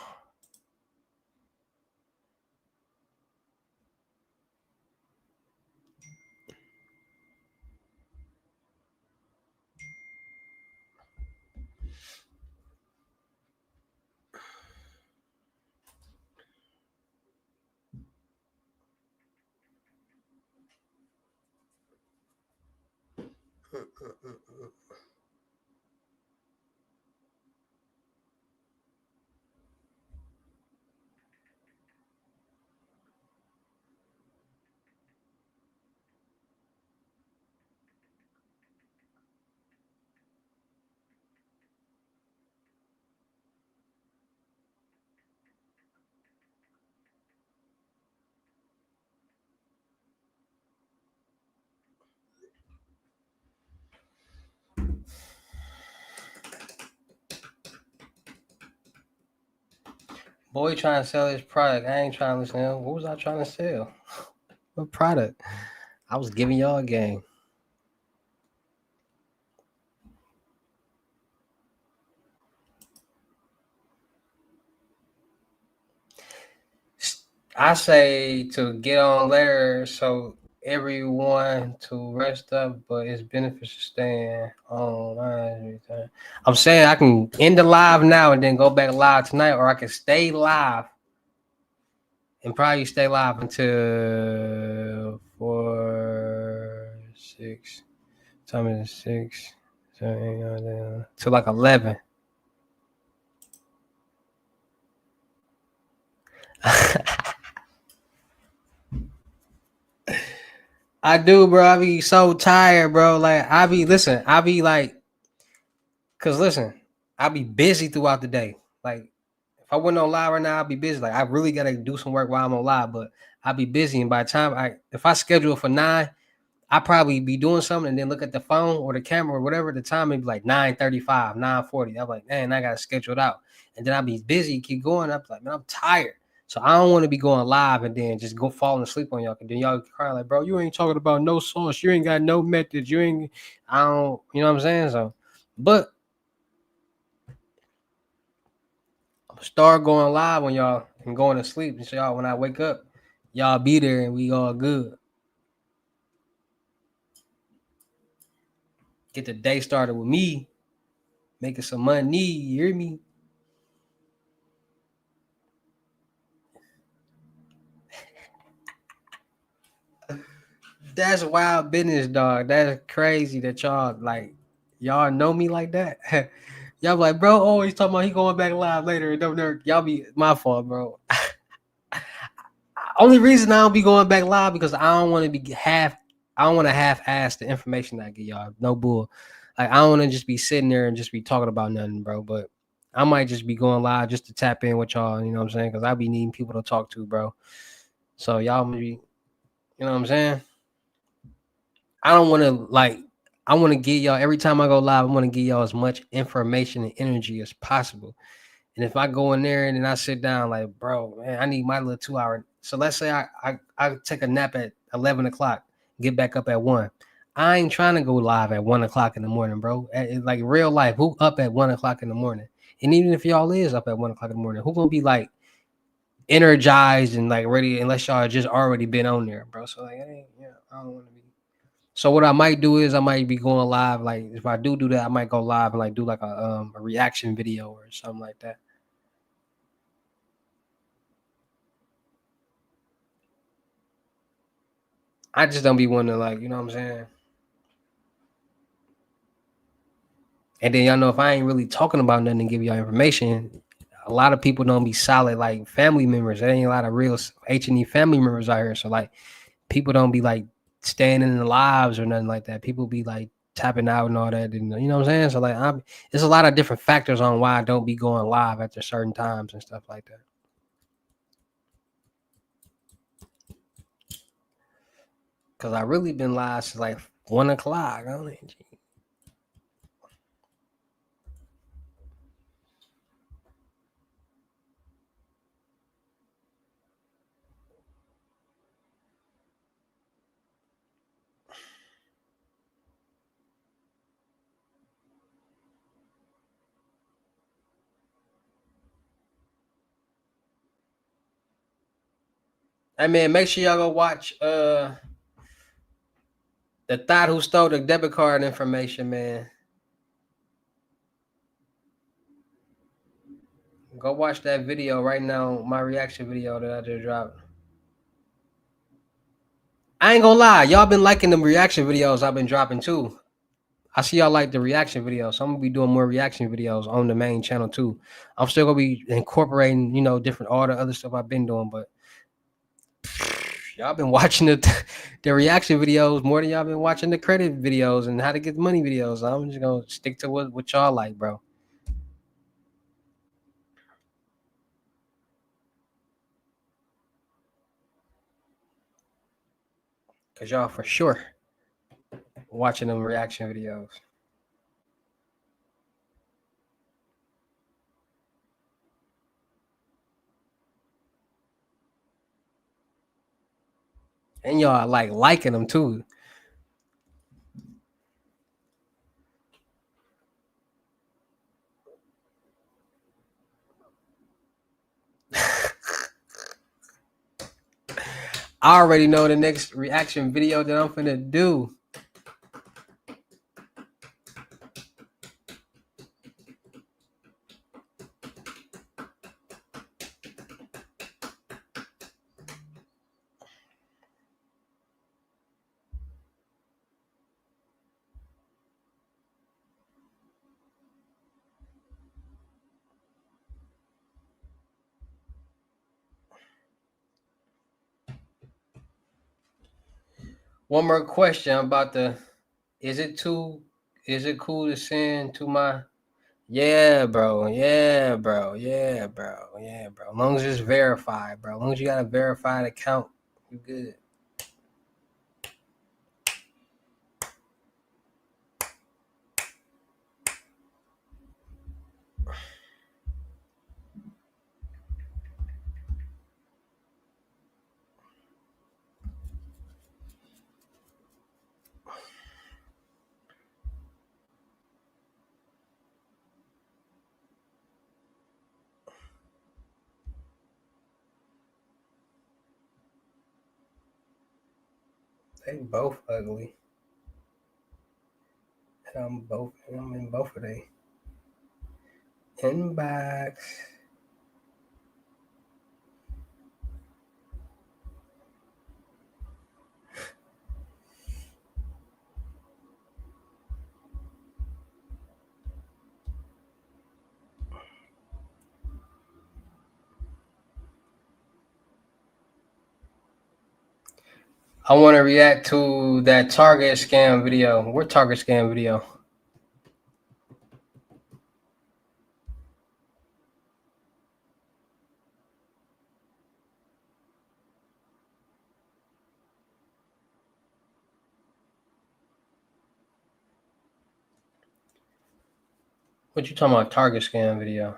Boy trying to sell his product. I ain't trying to listen to him. What was I trying to sell? What product? I was giving y'all a game. I say to get on later so everyone to rest up, but it's beneficial staying online. I'm saying I can end the live now and then go back live tonight, or I can stay live and probably stay live until 4, 6. Time is 6, 7, 8, 9, 10, till like 11. I do, bro. I be so tired, bro. Like I be like, cause listen, I be busy throughout the day. Like if I wasn't on live right now, I'd be busy. Like I really gotta do some work while I'm on live, but I'd be busy. And by the time if I schedule for 9, I probably be doing something and then look at the phone or the camera or whatever the time, it'd be like 9:35, 9:40. I'm like, man, I gotta schedule it out. And then I'll be busy, keep going. I'm like, man, I'm tired. So I don't want to be going live and then just go falling asleep on y'all. And then y'all crying like, bro, you ain't talking about no sauce. You ain't got no methods. You ain't, I don't, you know what I'm saying? So, but I'm start going live on y'all and going to sleep. And so y'all, when I wake up, y'all be there and we all good. Get the day started with me, making some money. You hear me? That's wild business, dog. That's crazy that y'all know me like that. Y'all be like, bro, always talking about he going back live later. Y'all be my fault, bro. Only reason I don't be going back live because I don't want to half-ass the information I get y'all. No bull. Like I don't want to just be sitting there and just be talking about nothing, bro. But I might just be going live just to tap in with y'all, you know what I'm saying? Because I be needing people to talk to, bro. So y'all maybe, you know what I'm saying? I don't want to I want to give y'all every time I go live, I want to give y'all as much information and energy as possible. And if I go in there and then I sit down, like, bro, man, I need my little 2 hour. So let's say I take a nap at 11 o'clock, get back up at 1. I ain't trying to go live at 1 o'clock in the morning, bro. Like real life, who up at 1 o'clock in the morning? And even if y'all is up at 1 o'clock in the morning, who gonna be like energized and like ready unless y'all just already been on there, bro? So like, I don't want to be. So what I might do is I might be going live. Like if I do that, I might go live and like do like a reaction video or something like that. I just don't be wanting to like, you know what I'm saying? And then y'all know if I ain't really talking about nothing and give y'all information, a lot of people don't be solid like family members. There ain't a lot of real H&E family members out here. So like people don't be like staying in the lives or nothing like that. People be like tapping out and all that. And you know what I'm saying? So like there's a lot of different factors on why I don't be going live at certain times and stuff like that. Cause I really been live since like 1 o'clock. I don't know. Hey man, make sure y'all go watch the thought who stole the debit card information, man. Go watch that video right now, my reaction video that I just dropped. I ain't gonna lie, y'all been liking them reaction videos I've been dropping too. I see y'all like the reaction videos, so I'm gonna be doing more reaction videos on the main channel too. I'm still gonna be incorporating, different all the other stuff I've been doing, but y'all been watching the reaction videos more than y'all been watching the credit videos and how to get money videos. I'm just gonna stick to what y'all like, bro. Cause y'all for sure watching them reaction videos. And y'all like liking them too. I already know the next reaction video that I'm finna do. One more question about the. Is it cool to send to my? Yeah, bro. Yeah, bro. Yeah, bro. Yeah, bro. As long as it's verified, bro. As long as you got a verified account, you good. They both ugly. And I'm in both of they inbox. I want to react to that Target scam video. What Target scam video? What you talking about? Target scam video?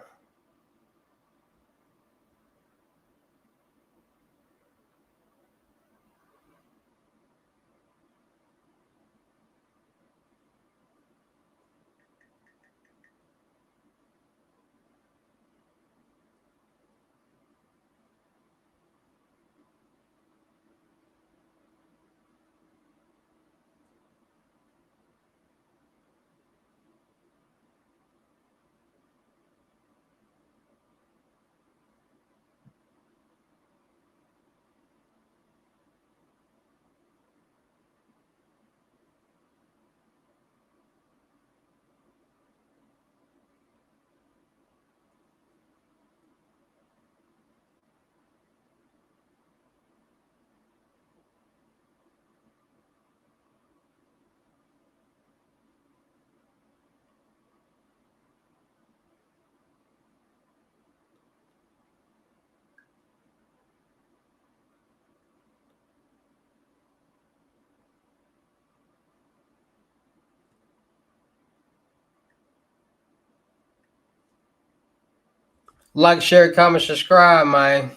Like, share, comment, subscribe, man.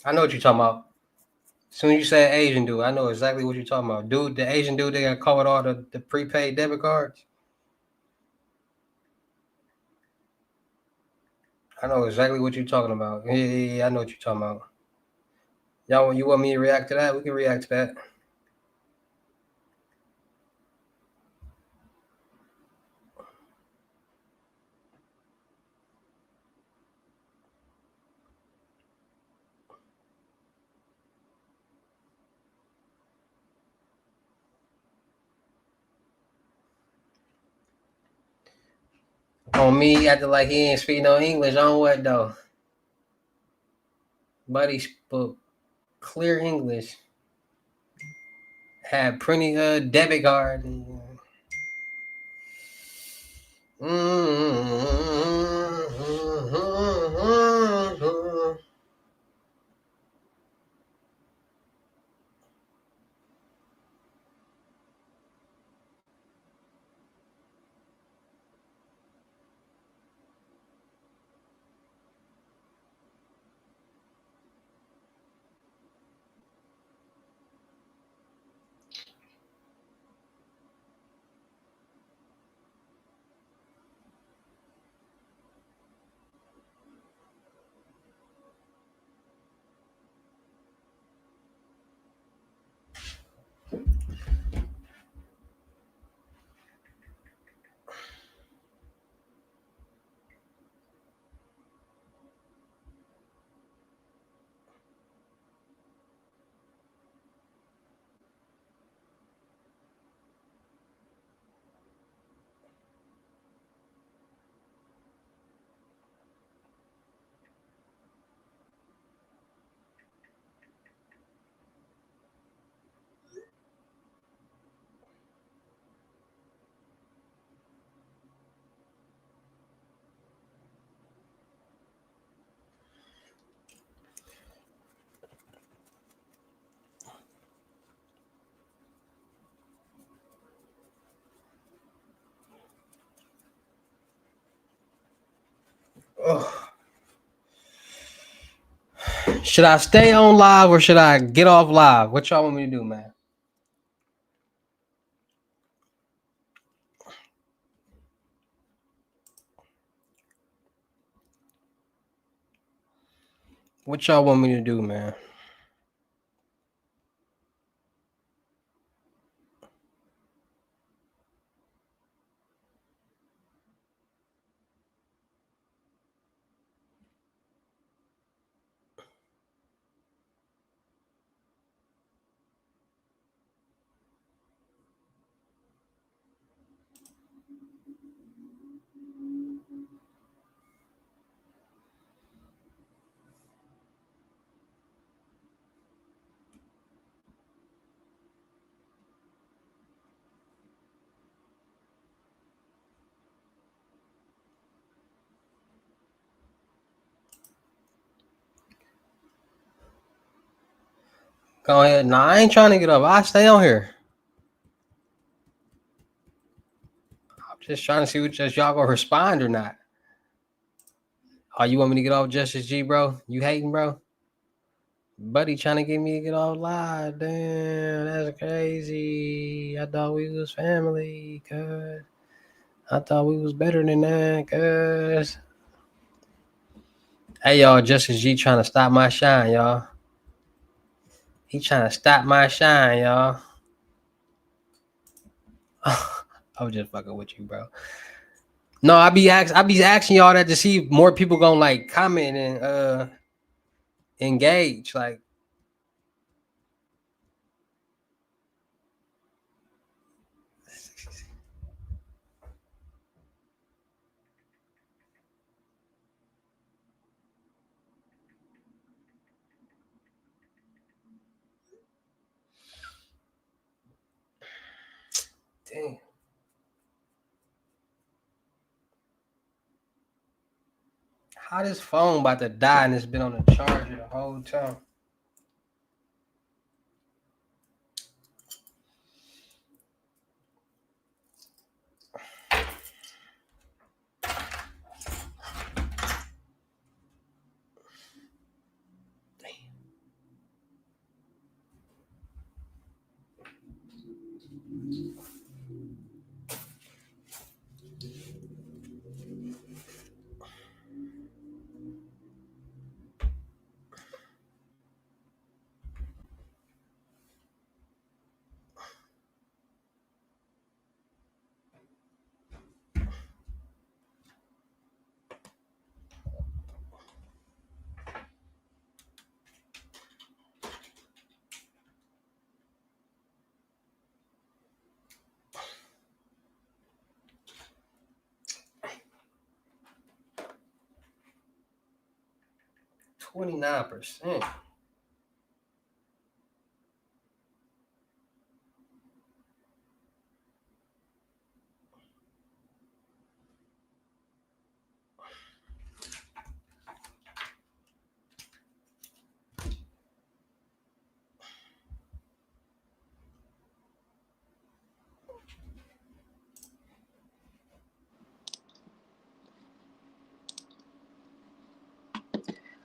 I know what you're talking about. As soon as you say Asian dude, I know exactly what you're talking about. Dude, the Asian dude they got caught with all the prepaid debit cards. I know exactly what you're talking about. Yeah, I know what you're talking about. Y'all, you want me to react to that? We can react to that. On me, acting like he ain't speak no English. On what though? Buddy spoke clear English. Had plenty of debit cards. Oh. Should I stay on live or should I get off live? What y'all want me to do, man? What y'all want me to do, man? Go ahead. Nah, I ain't trying to get up. I stay on here. I'm just trying to see what y'all gonna respond or not. Oh, you want me to get off Justice G, bro? You hating, bro? Buddy trying to get me to get off live. Damn, that's crazy. I thought we was family, cuz. I thought we was better than that, cuz. Hey, y'all, Justice G trying to stop my shine, y'all. He trying to stop my shine, y'all. I was just fucking with you, bro. No, I be asking y'all that to see if more people gonna like comment and engage. Like, dang. How this phone about to die and it's been on the charger the whole time? %.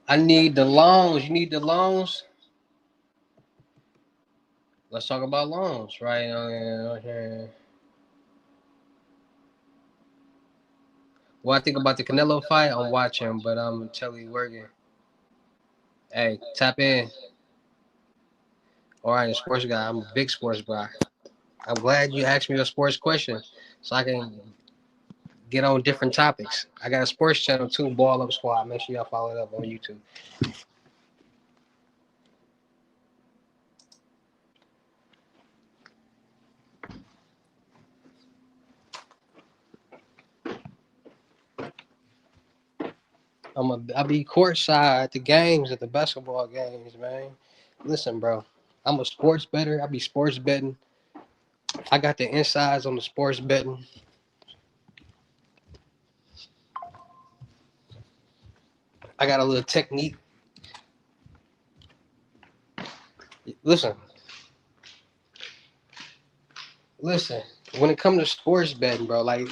I need the loans. You need the loans? Let's talk about loans, right? Okay. What I think about the Canelo fight, I'm watching, but I'm totally working. Hey, tap in. All right, a sports guy. I'm a big sports guy. I'm glad you asked me a sports question so I can get on different topics. I got a sports channel too, Ball Up Squad. Make sure y'all follow it up on YouTube. I'll be courtside at the games, at the basketball games, man. Listen, bro, I'm a sports bettor. I be sports betting. I got the insides on the sports betting. I got a little technique. Listen. When it comes to sports betting, bro, like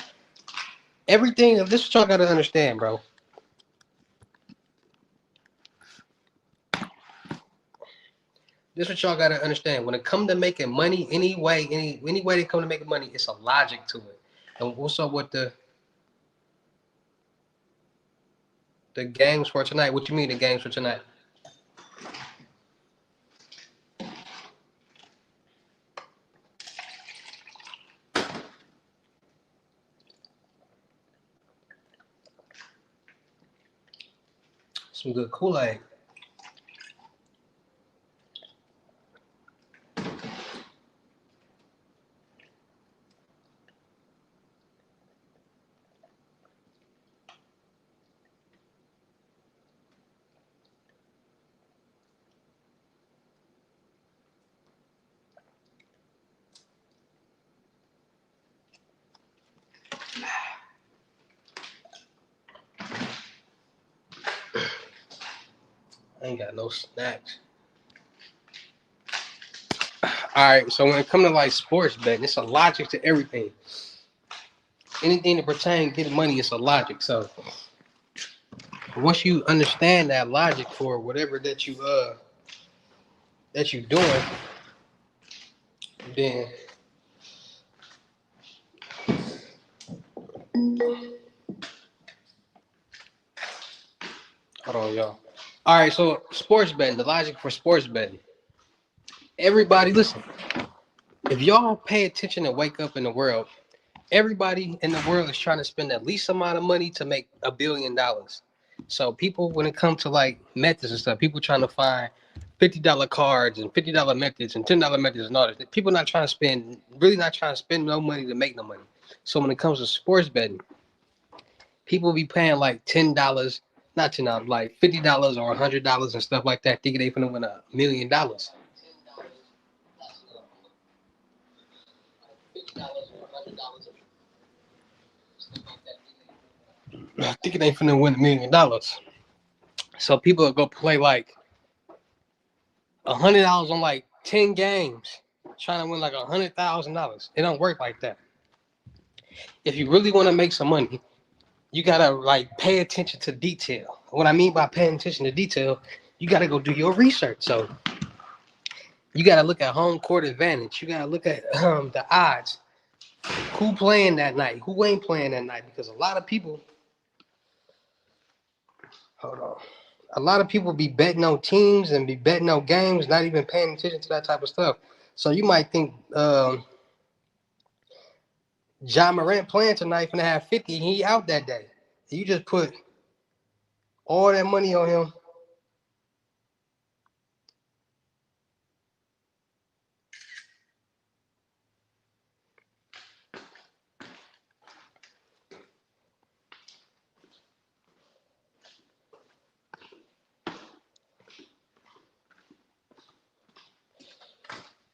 everything, this is what y'all gotta understand, bro. This what y'all gotta understand. When it come to making money, any way they come to making money, it's a logic to it. And what's up with the games for tonight? What you mean the games for tonight? Some good Kool-Aid. I ain't got no snacks. All right, so when it comes to like sports betting, it's a logic to everything. Anything that pertains to getting money, it's a logic. So once you understand that logic for whatever that you doing, then hold on, y'all. All right, so sports betting, the logic for sports betting. Everybody, listen. If y'all pay attention and wake up in the world, everybody in the world is trying to spend the least amount of money to make $1 billion. So people, when it comes to like methods and stuff, people trying to find $50 cards and $50 methods and $10 methods and all that. People not trying to spend, really not trying to spend no money to make no money. So when it comes to sports betting, people be paying like $10, not $10, like $50 or $100 and stuff like that, thinking they finna win $1 million. Thinking they finna win $1 million. So people will go play like $100 on like 10 games, trying to win like $100,000. It don't work like that. If you really want to make some money, you gotta like pay attention to detail. What I mean by paying attention to detail, you gotta go do your research. So you gotta look at home court advantage. You gotta look at the odds. Who playing that night? Who ain't playing that night? Because a lot of people, hold on. A lot of people be betting on teams and be betting on games, not even paying attention to that type of stuff. So you might think John Morant playing tonight finna have 50 and he out that day. You just put all that money on him.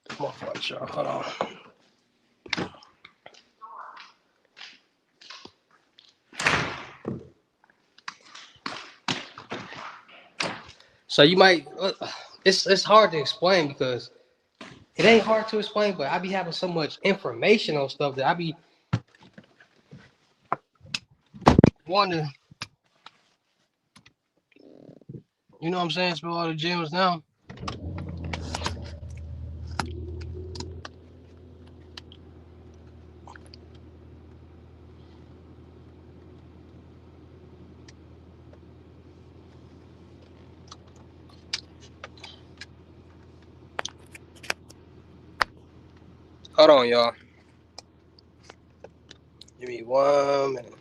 Come on, y'all. Hold on. So you might, it's hard to explain because it ain't hard to explain, but I be having so much information on stuff that I be wanting, you know what I'm saying, spill all the gems now. Hold on, y'all. Give me 1 minute.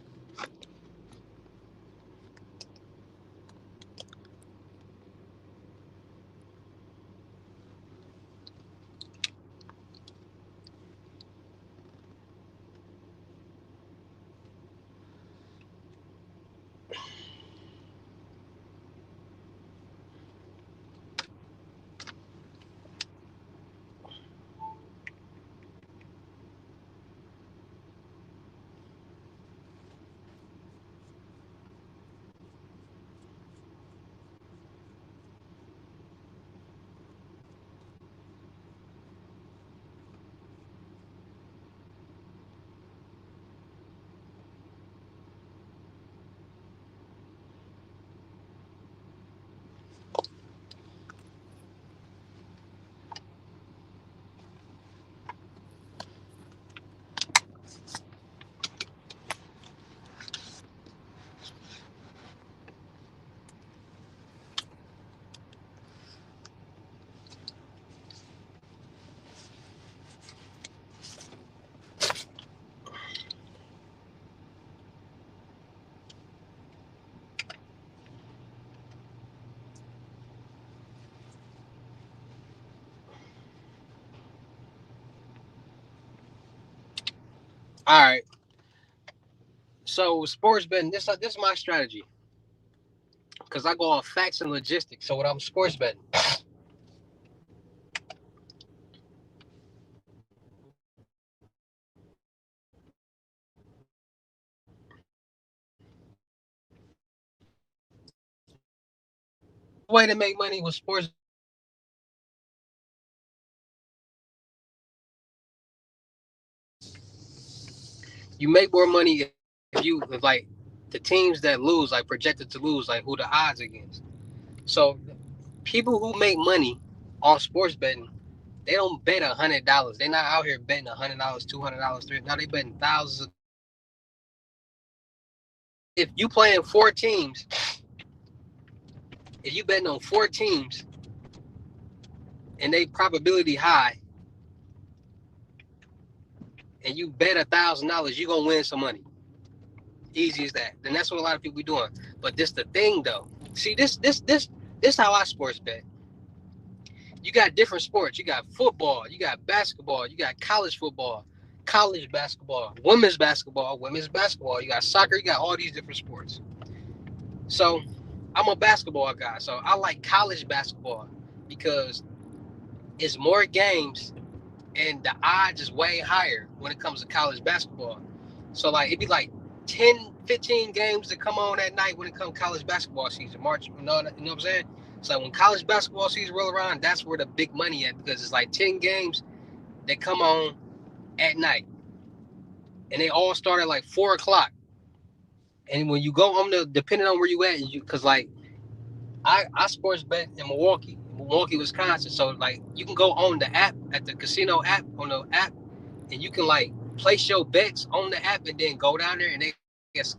All right. So sports betting, this is my strategy. Because I go off facts and logistics. So when I'm sports betting, the way to make money with sports, you make more money if like the teams that lose, like projected to lose, like who the odds against. So people who make money on sports betting, they don't bet $100. They're not out here betting $100, $200, $300. Now they betting thousands. If you playing 4 teams, if you betting on 4 teams and they probability high, and you bet $1,000, you gonna win some money. Easy as that. And that's what a lot of people be doing. But this the thing though. See, this how I sports bet. You got different sports. You got football, you got basketball, you got college football, college basketball, women's basketball. You got soccer, you got all these different sports. So I'm a basketball guy. So I like college basketball because it's more games and the odds is way higher when it comes to college basketball. So like it'd be like 10, 15 games that come on at night when it comes to college basketball season. March, you know what I'm saying? So when college basketball season roll around, that's where the big money at, because it's like 10 games that come on at night. And they all start at like 4 o'clock. And when you go on depending on where you at, because like I sports bet in Milwaukee, Wisconsin. So like you can go on the app, at the casino app, on the app, and you can like place your bets on the app and then go down there and they get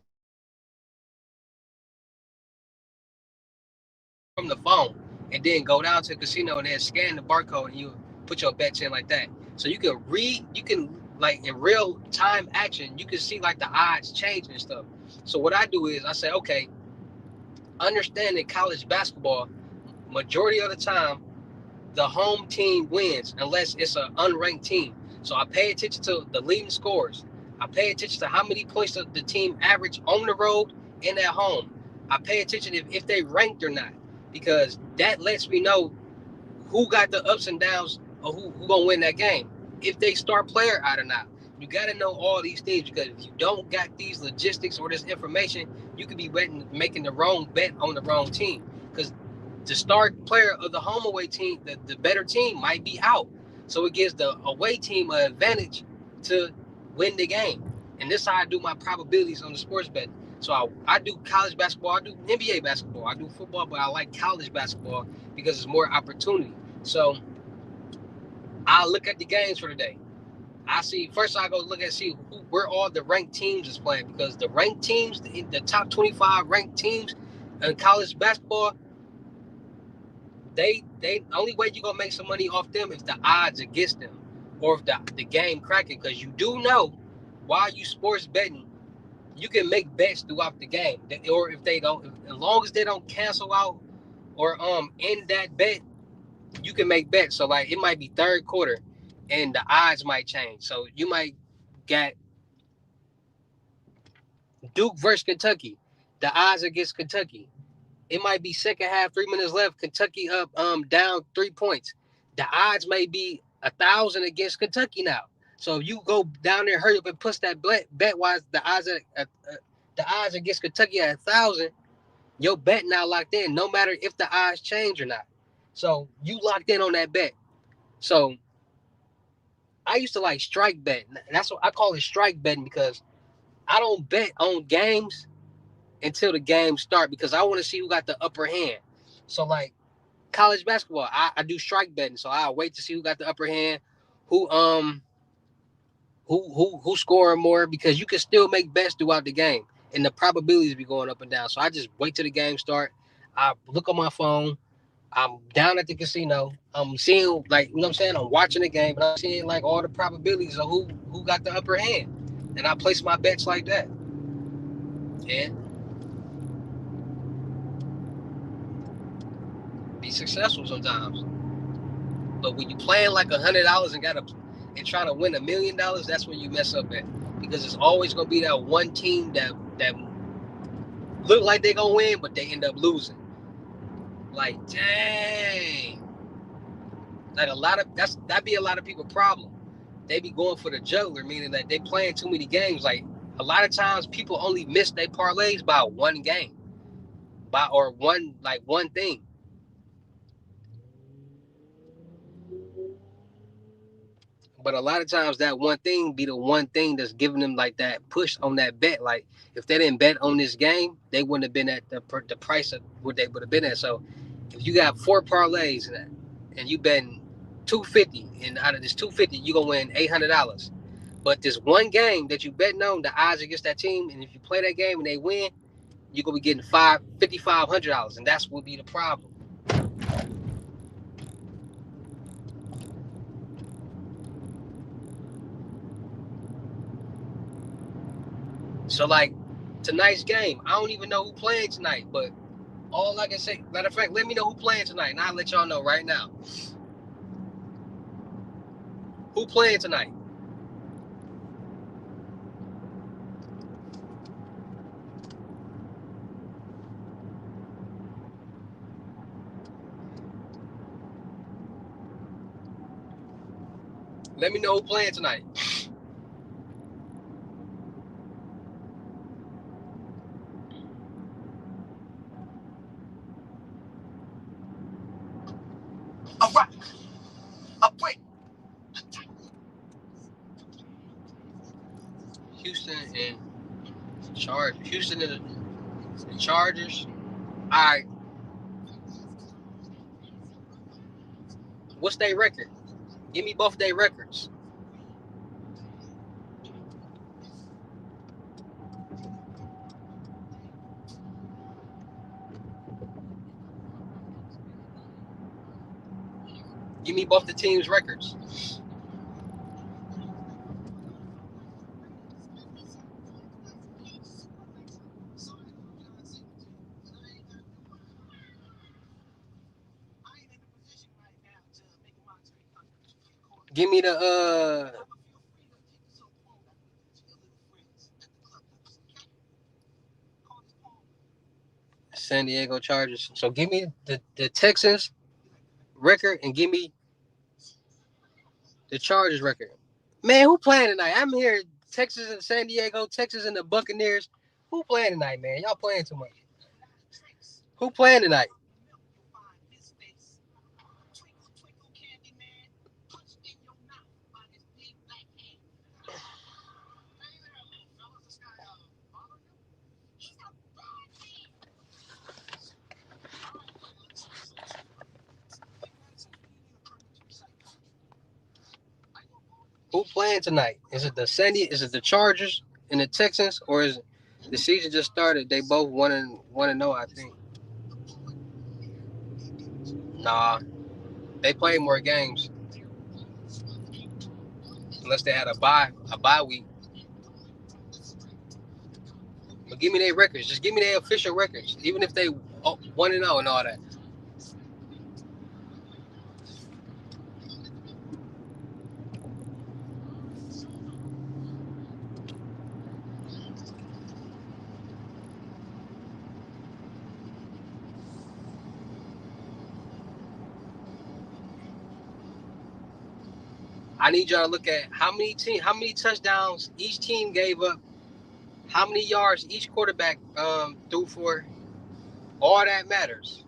from the phone and then go down to the casino and then scan the barcode and you put your bets in like that. So you can like in real time action, you can see like the odds changing and stuff. So what I do is I say, okay, understanding college basketball, majority of the time, the home team wins unless it's an unranked team. So I pay attention to the leading scores. I pay attention to how many points the team average on the road and at home. I pay attention if they ranked or not, because that lets me know who got the ups and downs or who gonna win that game. If they start player out or not. You gotta know all these things, because if you don't got these logistics or this information, you could be making the wrong bet on the wrong team. Because the start player of the home away team, the better team might be out. So it gives the away team an advantage to win the game. And this is how I do my probabilities on the sports bet. So I do college basketball, I do NBA basketball, I do football, but I like college basketball because it's more opportunity. So I look at the games for the day. I see, first I go look at where all the ranked teams is playing, because the ranked teams, the top 25 ranked teams in college basketball, they only way you're gonna make some money off them if the odds against them, or if the game cracking, because you do know while you sports betting, you can make bets throughout the game, or if they don't, as long as they don't cancel out or end that bet, you can make bets. So like it might be third quarter and the odds might change. So you might get Duke versus Kentucky, the odds against Kentucky. It might be second half, 3 minutes left, Kentucky up down 3 points. The odds may be 1,000 against Kentucky now. So if you go down there, hurry up and push that bet wise, the odds against Kentucky at 1,000, your bet now locked in, no matter if the odds change or not. So you locked in on that bet. So I used to like strike bet. That's what I call it, strike betting, because I don't bet on games until the game start, because I want to see who got the upper hand. So like college basketball, I do strike betting. So I wait to see who got the upper hand, who scoring more, because you can still make bets throughout the game and the probabilities be going up and down. So I just wait till the game start. I look on my phone. I'm down at the casino. I'm seeing, like, you know what I'm saying? I'm watching the game, but I'm seeing like all the probabilities of who got the upper hand. And I place my bets like that. Yeah. Be successful sometimes. But when you playing like $100 and trying to win $1 million, that's when you mess up at. because it's always gonna be that one team that look like they gonna win, but they end up losing. Like, dang. Like that'd be a lot of people's problem. They be going for the juggler, meaning that they playing too many games. Like a lot of times people only miss their parlays by one game. Or one thing. But a lot of times that one thing be the one thing that's giving them like that push on that bet. Like if they didn't bet on this game, they wouldn't have been at the price of what they would have been at. So if you got 4 parlays and you betting $250, and out of this $250 you gonna win $800. But this one game that you betting on, the odds against that team, and if you play that game and they win, you're gonna be getting $5,500, and that's what be the problem. So like tonight's game, I don't even know who playing tonight, but all I can say, matter of fact, let me know who playing tonight, and I'll let y'all know right now. Who playing tonight? Let me know who playing tonight. All right. Wait. Houston and the Chargers. All right. What's their record? Give me both their records. Give me both the teams' records. Give me the San Diego Chargers. So give me the Texans record and give me the Chargers record. Man, who playing tonight? I'm here. Texas and San Diego, Texas and the Buccaneers. Who playing tonight, man? Y'all playing too much. Who playing tonight? Who playing tonight? Is it the Chargers and the Texans, or is it the season just started? They both 1-0, I think. Nah, they play more games unless they had a bye week. But give me their records. Just give me their official records, even if they 1-0 and all that. I need y'all to look at how many touchdowns each team gave up, how many yards each quarterback threw for. All that matters.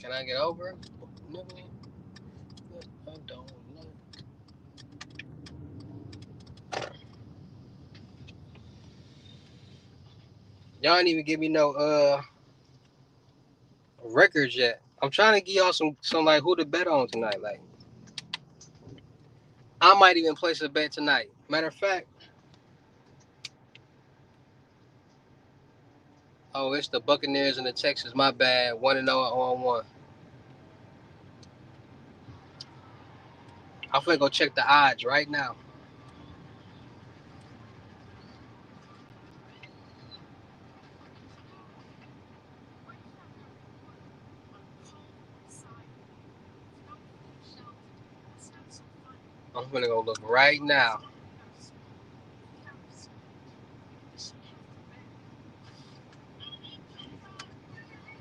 Can I get over? No, I don't know. Y'all ain't even give me no records yet. I'm trying to give y'all some like who to bet on tonight. Like I might even place a bet tonight. Matter of fact, Oh, it's the Buccaneers and the Texans. My bad. 1-0 on 1. I'm finna go check the odds right now. I'm finna go look right now.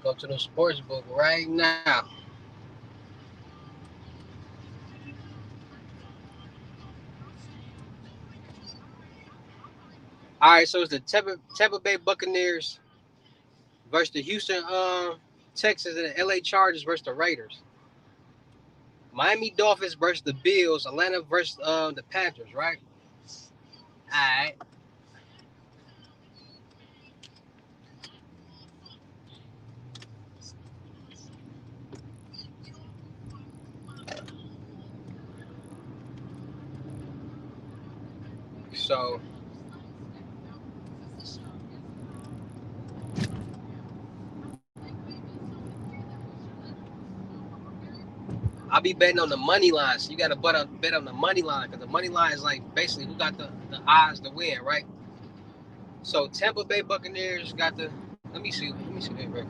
Go to the sports book right now. All right, so it's the Tampa Bay Buccaneers versus the Houston Texans and the LA Chargers versus the Raiders. Miami Dolphins versus the Bills. Atlanta versus the Panthers, right? All right. So I'll be betting on the money line. So you got to bet on the money line because the money line is like basically who got the odds to win, right? So Tampa Bay Buccaneers got the. Let me see that record.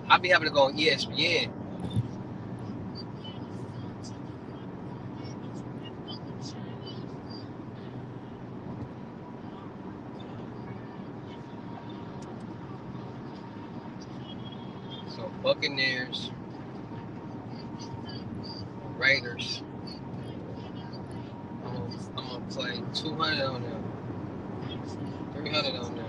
I'll be having to go on ESPN. So Buccaneers, Raiders. I'm gonna play 200 on them, 300 on them.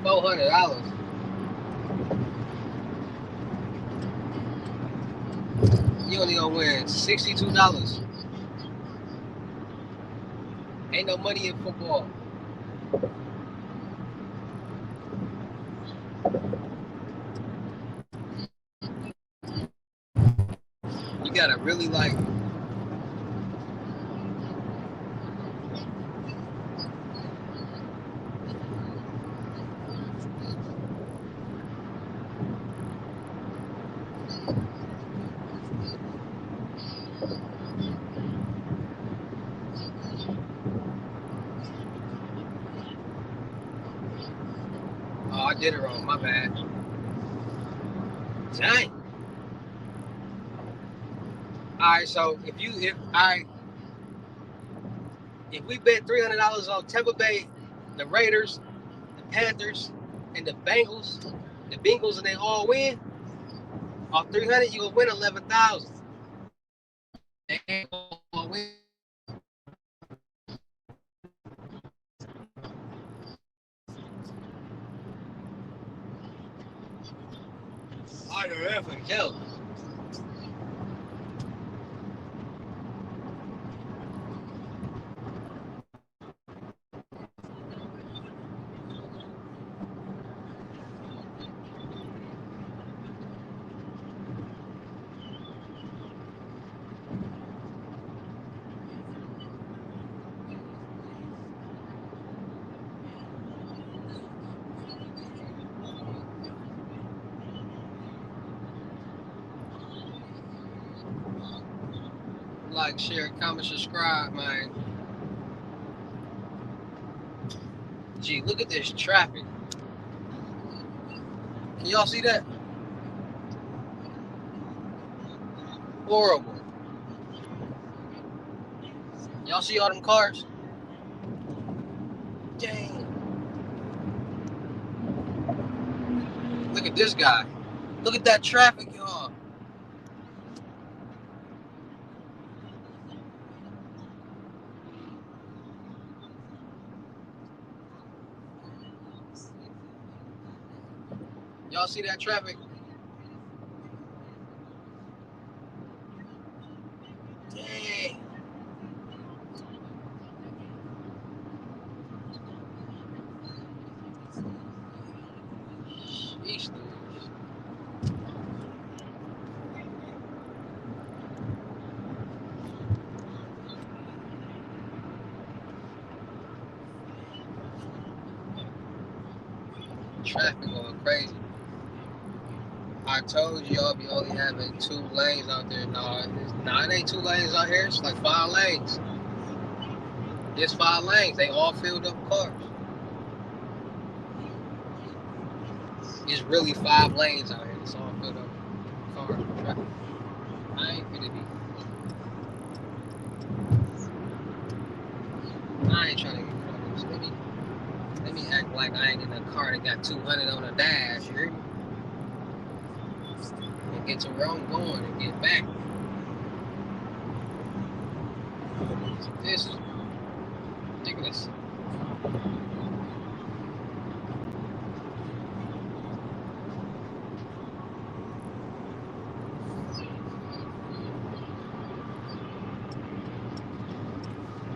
$400. You only gonna win $62. Ain't no money in football. You gotta really like. Oh, I did it wrong. My bad. Dang. All right, so if we bet $300 on Tampa Bay, the Raiders, the Panthers, and the Bengals, and they all win, off 300, you gonna win 11,000. They all win. Oh, the ref for Joe. Like, share, comment, subscribe, man. Gee, look at this traffic. Can y'all see that? Horrible. Y'all see all them cars? Dang. Look at this guy. Look at that traffic, y'all. Y'all see that traffic? Dang. Sheesh, dude. Traffic going crazy. I told you y'all be only having 2 lanes out there. No, it ain't 2 lanes out here. It's like 5 lanes. It's 5 lanes. They all filled up cars. It's really 5 lanes out here. It's all filled up cars. Traffic. I ain't finna be. I ain't trying to get caught up. Let me act like I ain't in a car that got 200 on the dash. You hear me? And get to where I'm going and get back. This is ridiculous.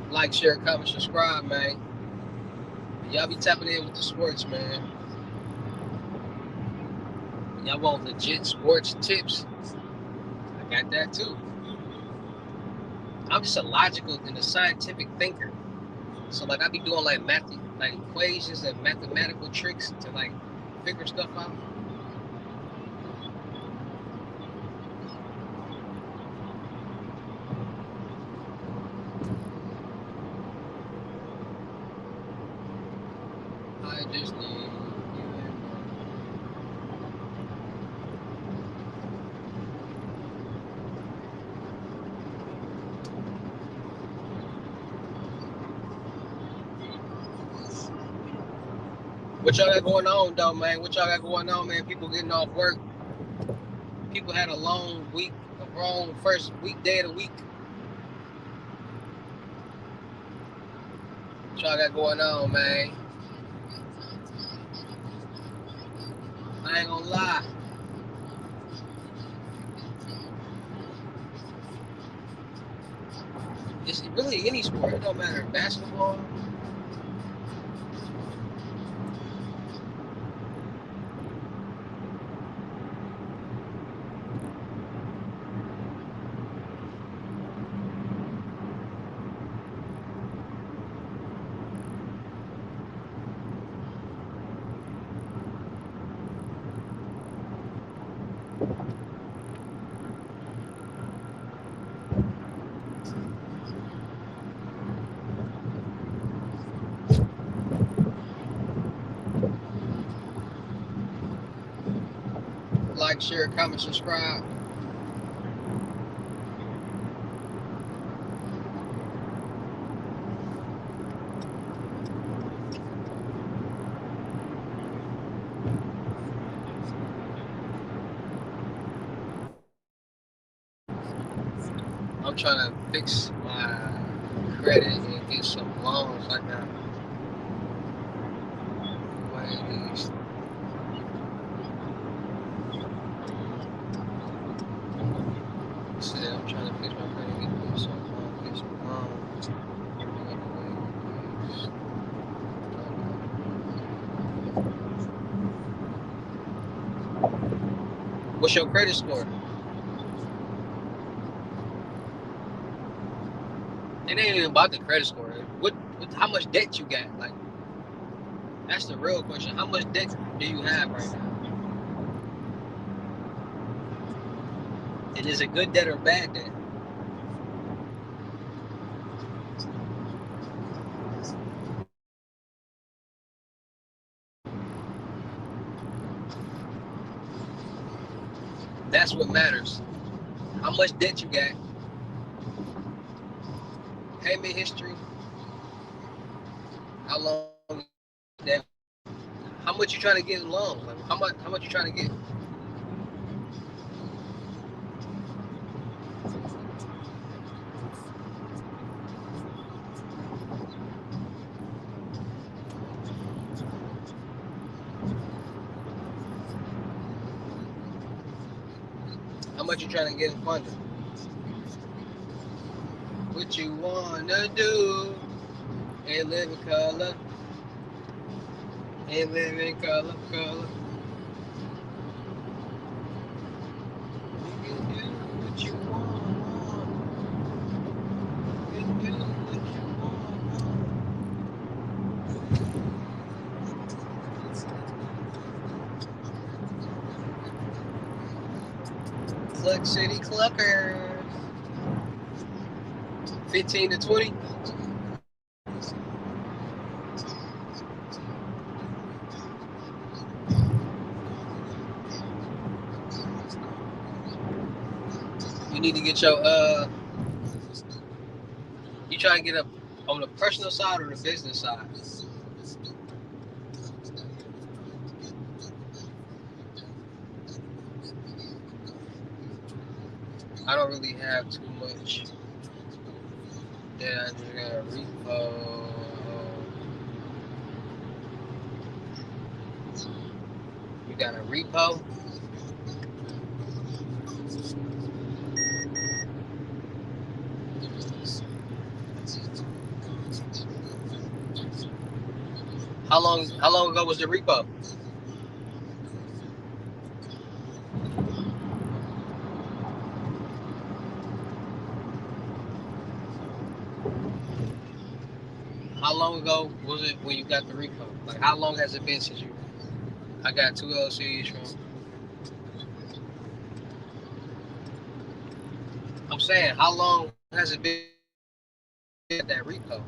Like, share, comment, subscribe, man. Y'all be tapping in with the sports, man. Y'all want legit sports tips? I got that too. I'm just a logical and a scientific thinker. So like I be doing like equations and mathematical tricks to like figure stuff out. I just need you. What y'all got going on though, man? What y'all got going on, man? People getting off work. People had a long week, a wrong first weekday of the week. What y'all got going on, man? I ain't gonna lie. It's really any sport. It don't matter. Basketball. Like, share, comment, subscribe. I'm trying to fix my credit and get some loans like that. Ways. Said I'm trying to fix my credit and get some loans. What's your credit score? It ain't even about the credit score. What how much debt you got? Like, that's the real question. How much debt do you have right now? And is it good debt or bad debt? That's what matters. How much debt you got? Payment history. How long that? How much you trying to get in loans? Like how much you trying to get? much you trying to get it funded? What you wanna do? And live in color. And live in color. You can do what you want. You can do what you want. Cluck City Cluckers. 15 to 20. You need to get your you try to get up on the personal side or the business side? I don't really have too much. Yeah, I just got a repo. You got a repo? How long ago was the repo? How long ago was it when you got the repo? Like, how long has it been since you? I got 2 LCs from. I'm saying, how long has it been that repo?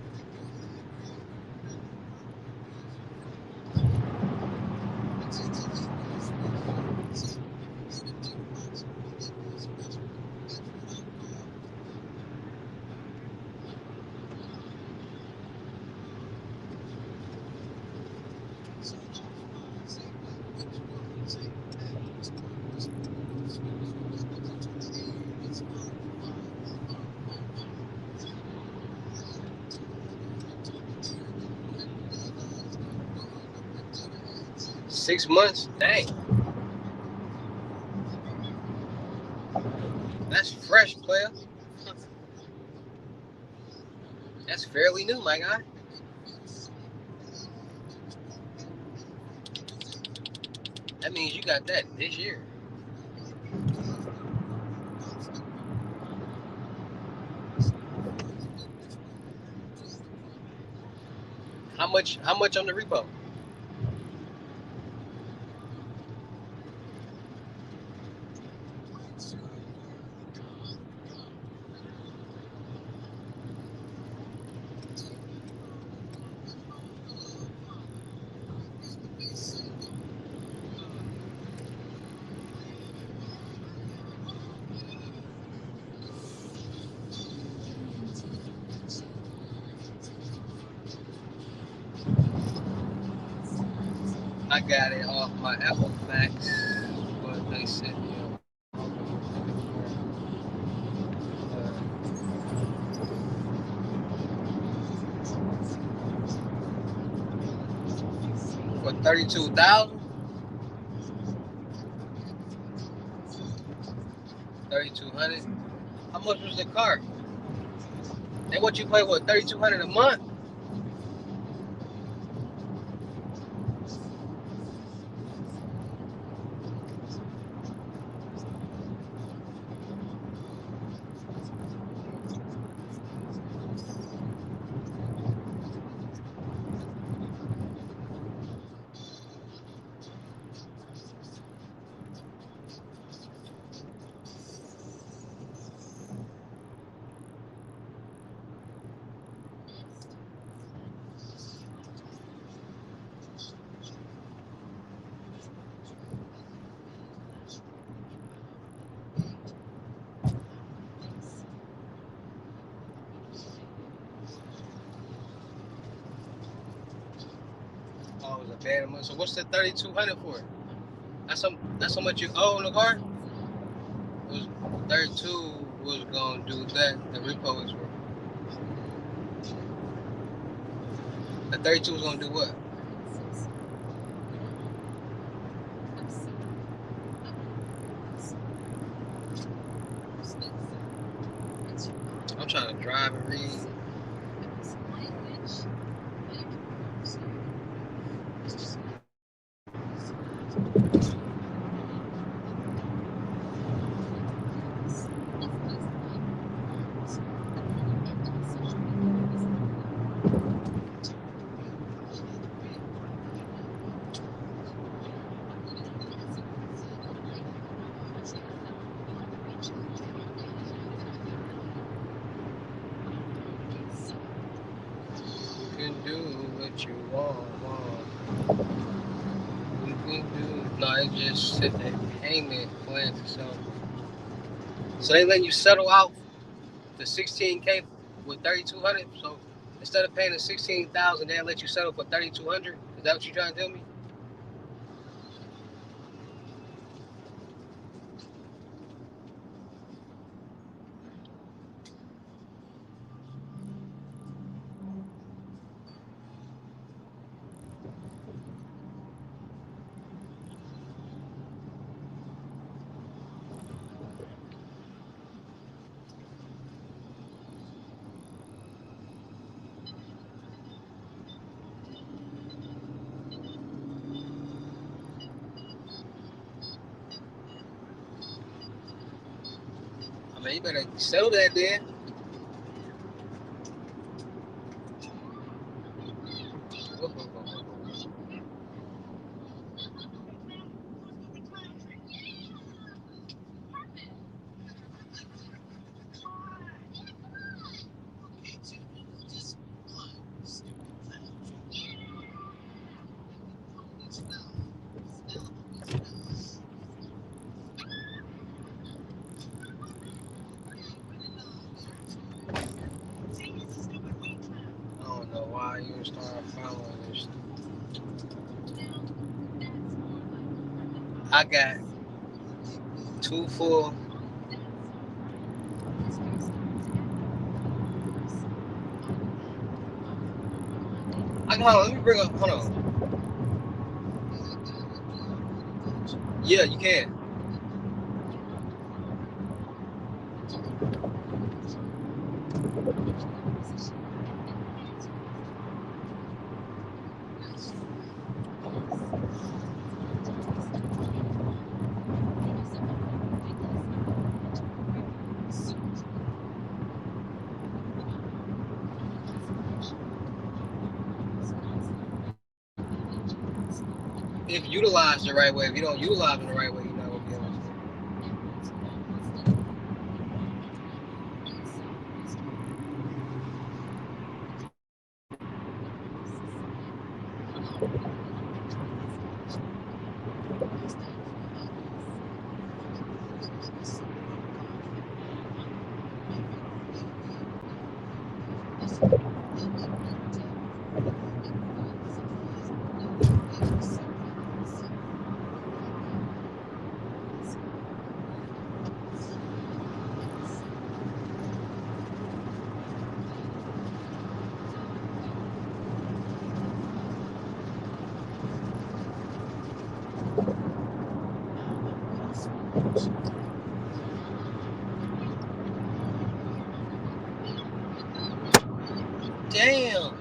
Six months? Dang. That's fresh, player. That's fairly new, my guy. That means you got that this year. How much on the repo? I got it off my Apple Max, but they sent me for 32,000. 3,200. How much was the car? They want you to pay what, 3,200 a month? Oh, it was a bad amount. So what's the 3,200 for? That's how much you owe on the car? It was 32 was gonna do that. The repo is for. The 32 was gonna do what? subscribe and read. You can do what you want. You can do. No, it's just sit there, payment plans or something. So they letting you settle out the 16K with 3,200. So instead of paying the 16,000, they'll let you settle for 3,200. Is that what you're trying to tell me? I mean, you better settle that then. I don't know why you started following this. I got 2 full. Hold on, let me bring up. Hold on. Yeah, you can. If utilized the right way, if you don't utilize it the right way, you're not gonna be able to. Damn.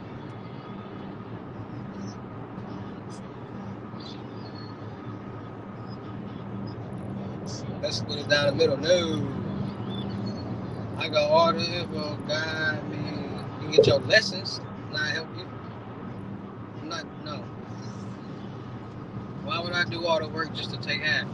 Let's split it down the middle. No. I got all the info, guide me. You get your lessons, and I help you. I'm not, no. Why would I do all the work just to take half?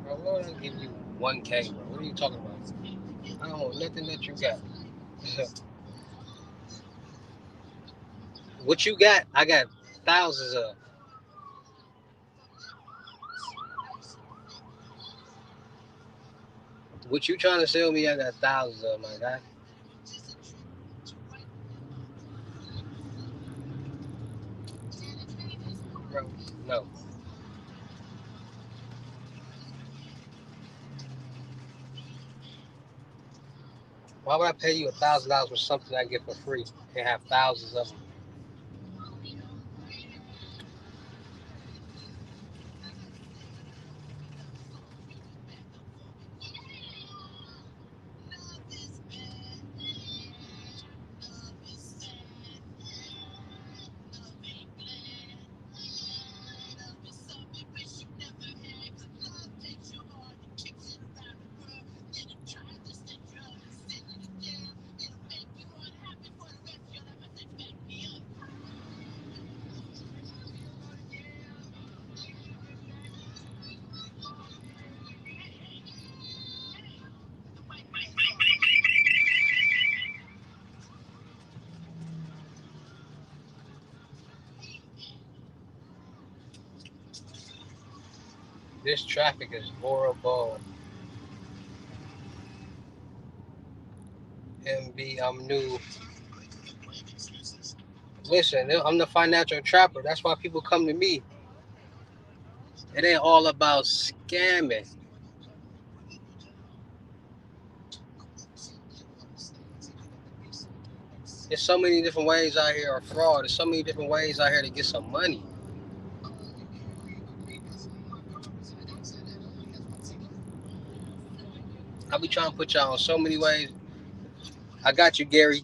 Bro, what would I give you 1K, bro? What are you talking about? I don't want nothing that you got. What you got, I got thousands of. What you trying to sell me, I got thousands of, my guy. Bro, no. Why would I pay you $1,000 for something I get for free and have thousands of them? This traffic is horrible. MB, I'm new. Listen, I'm the financial trapper. That's why people come to me. It ain't all about scamming. There's so many different ways out here of fraud. There's so many different ways out here to get some money. I be trying to put y'all on so many ways. I got you, Gary.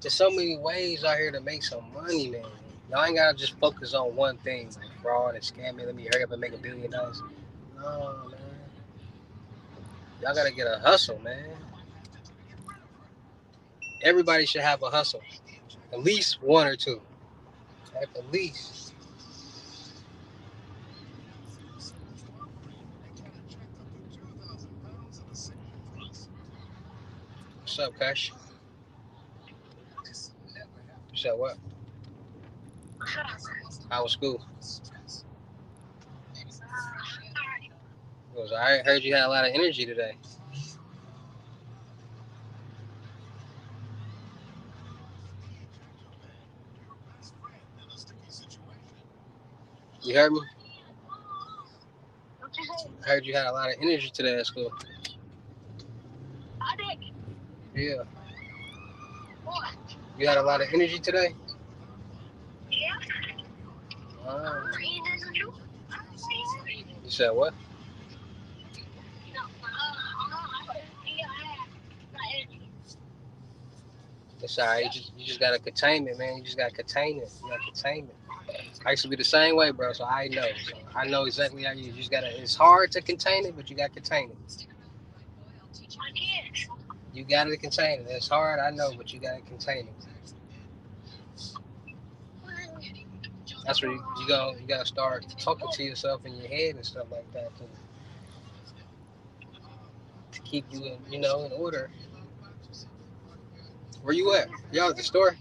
There's so many ways out here to make some money, man. Y'all ain't gotta just focus on one thing, like fraud and scamming. Let me hurry up and make $1 billion. No, man. Y'all gotta get a hustle, man. Everybody should have a hustle. At least one or two. At the least. What's up, Cash? You said what? How was school? I heard you had a lot of energy today. You heard me? I heard you had a lot of energy today at school. I did. Yeah. What? You had a lot of energy today? Yeah. You said what? It's all right. You just gotta contain it, man. You just gotta contain it. You gotta contain it. I used to be the same way, bro. So I know. So I know exactly how you just gotta. It's hard to contain it, but you gotta contain it. You gotta contain it. It's hard, I know, but you gotta contain it. That's where you gotta start talking to yourself in your head and stuff like that to keep you in order. Where you at? Y'all at the store?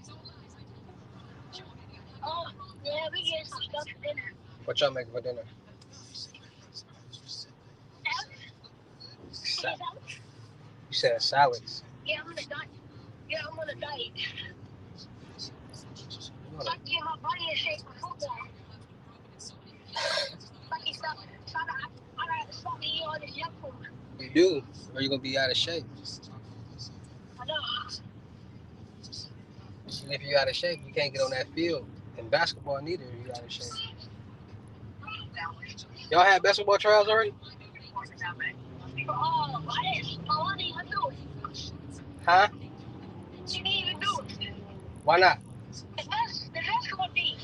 Oh, yeah, we get some stuff for dinner. What y'all making for dinner? Salad. You said salads. Yeah, I'm on a diet. I can get my body in shape for football. I gotta stop eating all this junk food. You do, or you gonna be out of shape. I know. And if you're out of shape, you can't get on that field. And basketball neither if you're out of shape. Y'all had basketball trials already? Oh, I didn't even do it. Huh? She didn't even do it. Why not? The basketball thing.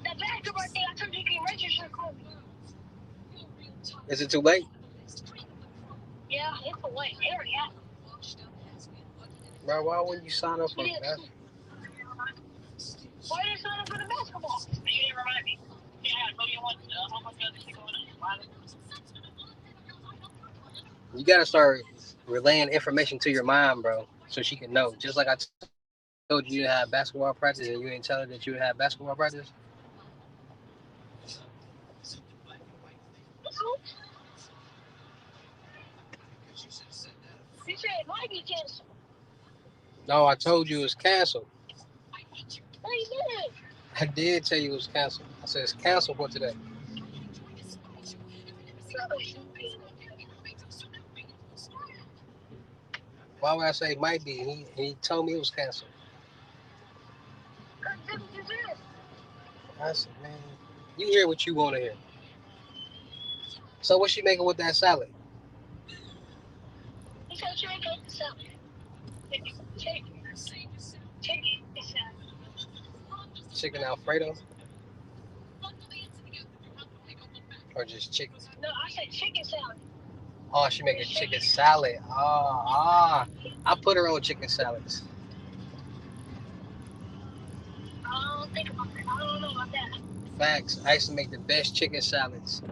I told you can register for. Is it too late? Yeah, it's a late area. Bro, why wouldn't you sign up for that? Why did you sign up for the basketball? You didn't remind me. Yeah, so you want how much other shit going on? You gotta start relaying information to your mom, bro, so she can know. Just like I told you to have basketball practice and you didn't tell her that you would have basketball practice. You said it might be canceled. No, I told you it was canceled. No, you didn't. I did tell you it was canceled. I said it's canceled for today. Why would I say might be? He told me it was canceled. I said, man, you hear what you want to hear. So what's she making with that salad? He said she ain't got the salad. Chicken salad. Chicken Alfredo? Or just chicken? No, I said chicken salad. Oh, she making chicken salad. I put her on chicken salads. I don't think about that. I don't know about that. Facts. I used to make the best chicken salads.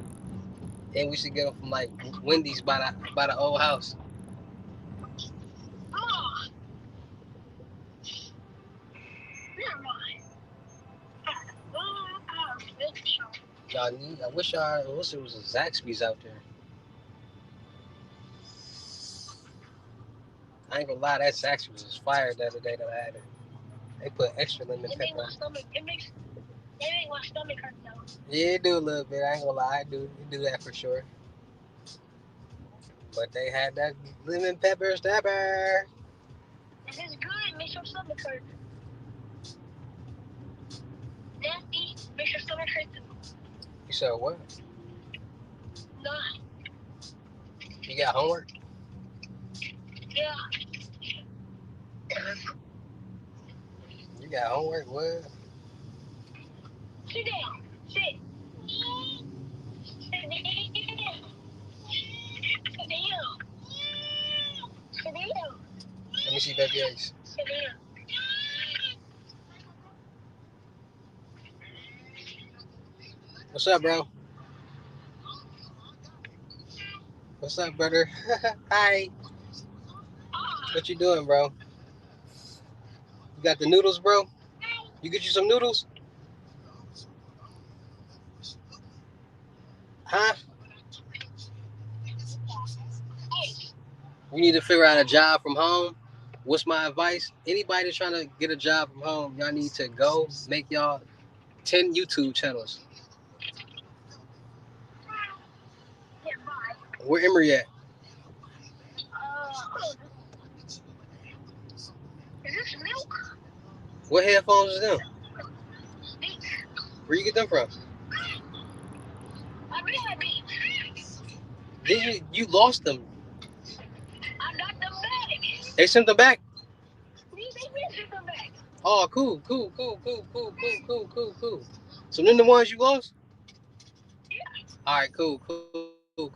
And we used to get them from like Wendy's by the old house. Oh. Never mind. Y'all need. I wish there was a Zaxby's out there. I ain't gonna lie, that Zaxby's was fire the other day that I had it. They put extra lemon It makes pepper. my stomach. It makes my stomach hurt though. Yeah, it do a little bit. I ain't gonna lie, it do that for sure. But they had that lemon pepper snapper. If it's good, it makes your stomach hurt. Nasty makes your stomach hurt too. You said what? Nah. You got homework? Yeah. You got homework? What? Sit down. Sit. Sit down. Sit down. Sit down. Let me see Baby Ace. Sit down. What's up, bro? What's up, brother? Hi. What you doing, bro? You got the noodles, bro? You get you some noodles? Huh? You need to figure out a job from home. What's my advice? Anybody that's trying to get a job from home, y'all need to go make y'all 10 YouTube channels. Where Emery at? Is this milk? What headphones is them? Beats. Where you get them from? I really had beats. Did you lost them? I got them back. They sent them back? They sent them back. Oh, cool. So then the ones you lost? Yeah. All right, cool. Okay.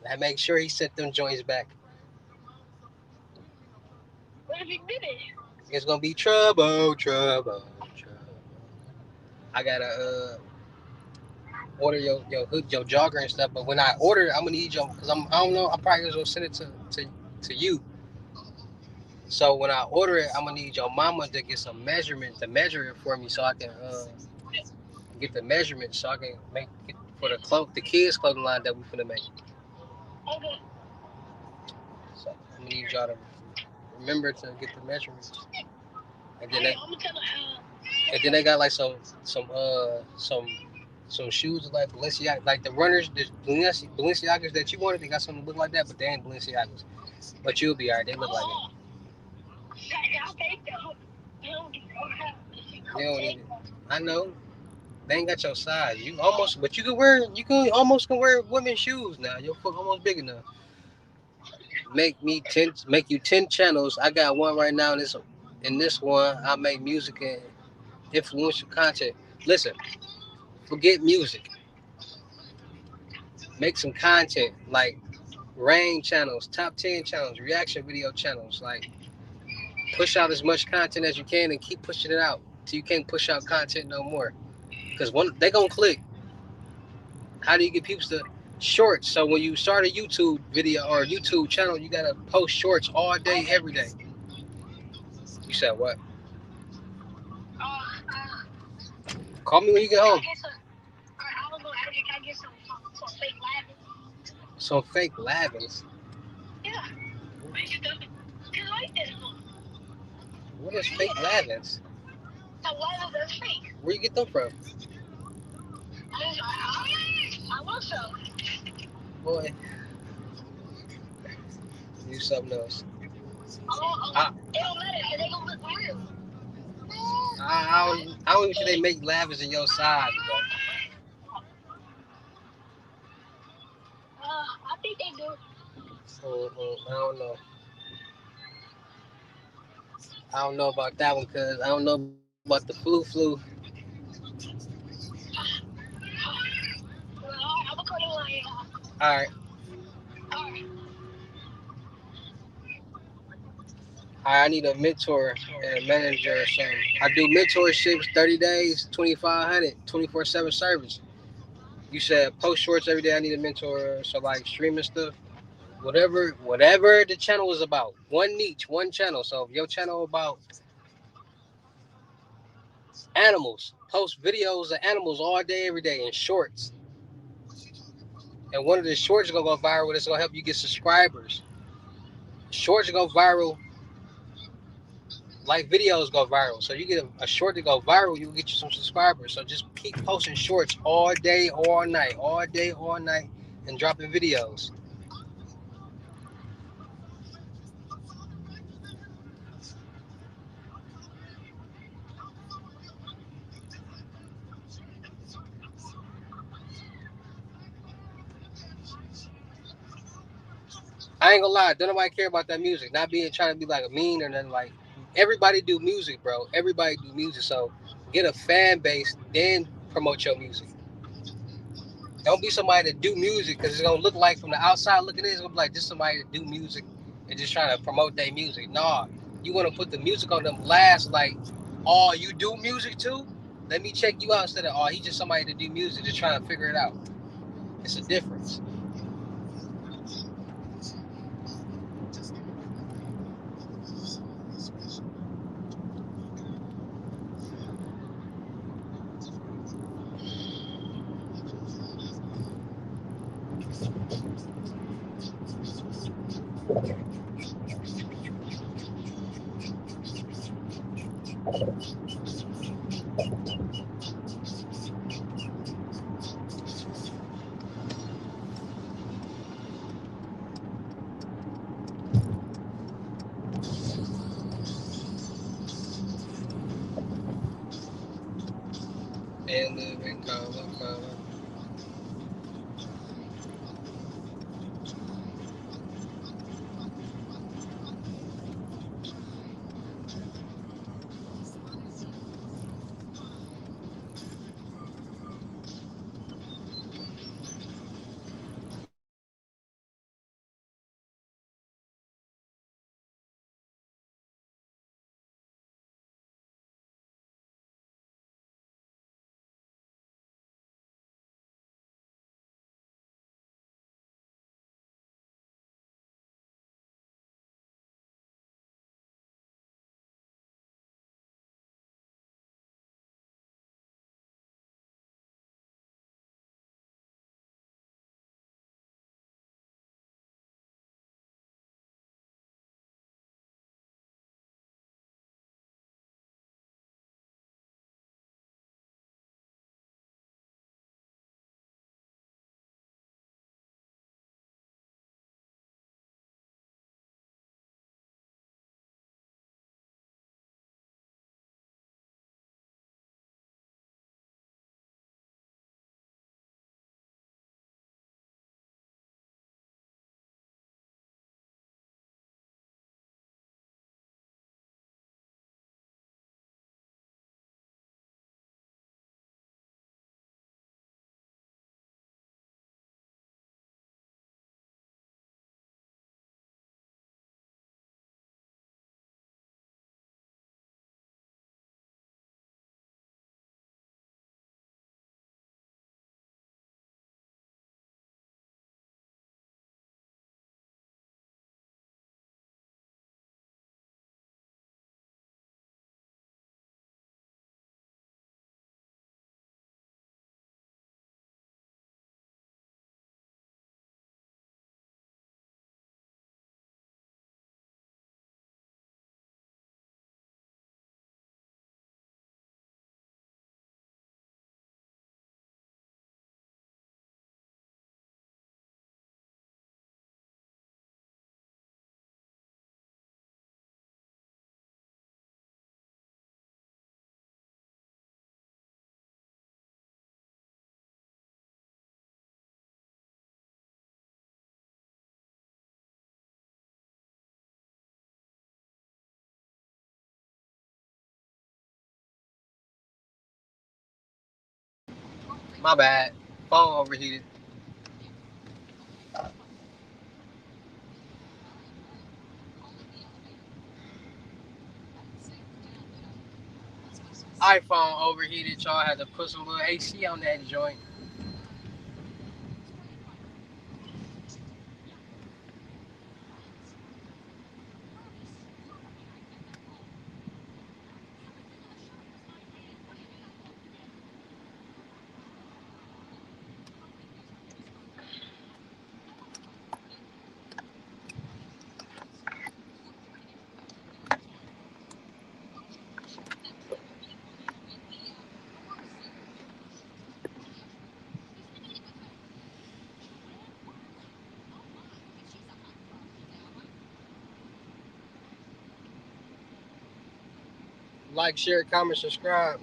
I make sure he sent them joints back. What if he did it? It's gonna be trouble. I gotta order your jogger and stuff, but when I order it, I'm gonna need your because I don't know. I'm probably gonna send it to you. So when I order it, I'm gonna need your mama to get some measurement to measure it for me, so I can get the measurement, so I can make it for the kids clothing line that we finna make. Okay. So I'm gonna need y'all to remember to get the measurements. And then they got like some shoes like Balenciaga, like the runners, the Balenciagas that you wanted. They got something that look like that, but they ain't Balenciagas. But you'll be alright. They look like it. They don't need it. I know. They ain't got your size. You almost, but you can almost wear women's shoes now. Your foot almost big enough. Make you 10 channels. I got one right now. In this one, I make music and influential content. Listen, forget music. Make some content like rain channels, top 10 channels, reaction video channels. Like push out as much content as you can and keep pushing it out till you can't push out content no more. Because they gonna click. How do you get people to shorts? So when you start a YouTube video or a YouTube channel, you gotta post shorts all day, every day. You said what? Call me when you get home. I was gonna ask you, can I get some fake lavins? Some fake lavins? Yeah. Like this one. What is fake lavins? The lavins are fake. Where you get them from? I want some. Boy, do something else. Oh, it don't matter because they gonna look real. I don't even think they make lavish in your size, I think they do. bro. I don't know. I don't know about that one because I don't know about the flu. Well, I'm gonna call you later. All right. All right. I need a mentor and a manager or something. I do mentorships 30 days, 2,500, 24/7 service. You said post shorts every day. I need a mentor. So like streaming stuff, whatever the channel is about. One niche, one channel. So if your channel about animals, post videos of animals all day, every day in shorts. And one of the shorts is gonna go viral. It's gonna help you get subscribers. Shorts go viral like videos go viral. So you get a short to go viral, you get you some subscribers. So just keep posting shorts all day, all night, and dropping videos. I ain't gonna lie, don't nobody care about that music. Not being trying to be like a mean or nothing. Like everybody do music, bro. Everybody do music. So get a fan base, then promote your music. Don't be somebody that do music because it's gonna look like from the outside looking in, it's gonna be like just somebody that do music and just trying to promote their music. Nah, you wanna put the music on them last, like, oh, you do music too? Let me check you out instead of, oh, he's just somebody that do music, just trying to figure it out. It's a difference. And live in comma. My bad. Phone overheated. iPhone overheated. Y'all had to put some little AC on that joint. Like, share, comment, subscribe.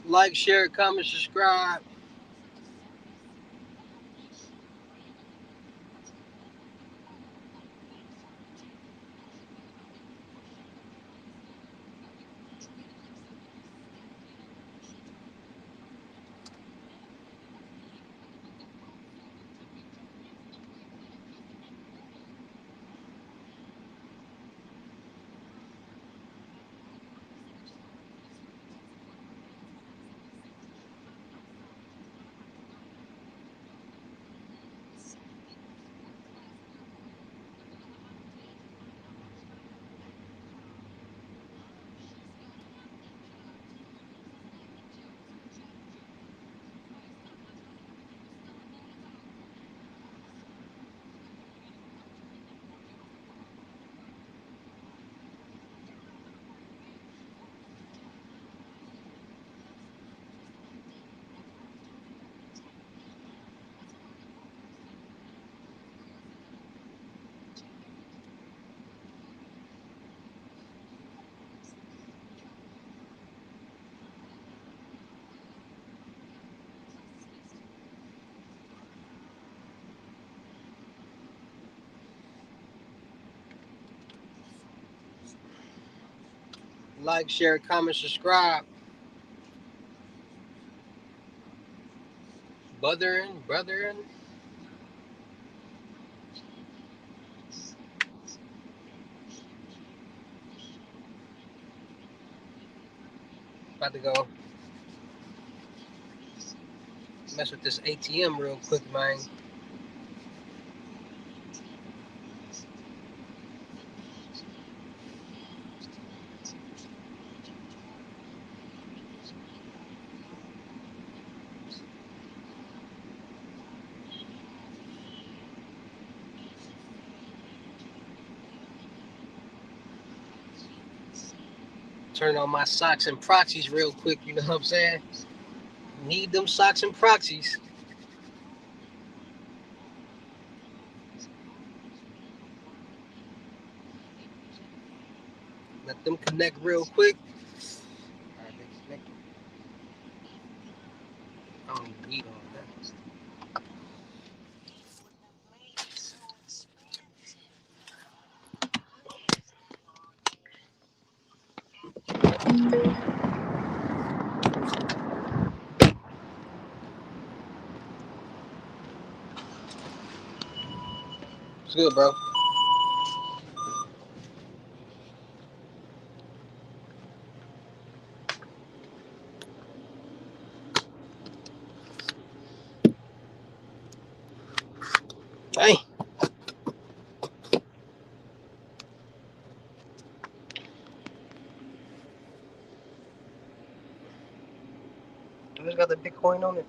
Like, share, comment, subscribe. Like, share, comment, subscribe. Brethren. About to go mess with this ATM real quick, man. Turn on my socks and proxies real quick, you know what I'm saying? Need them socks and proxies. Let them connect real quick. All right, they connected. I don't need all that. It's good, bro. It's got the Bitcoin on it.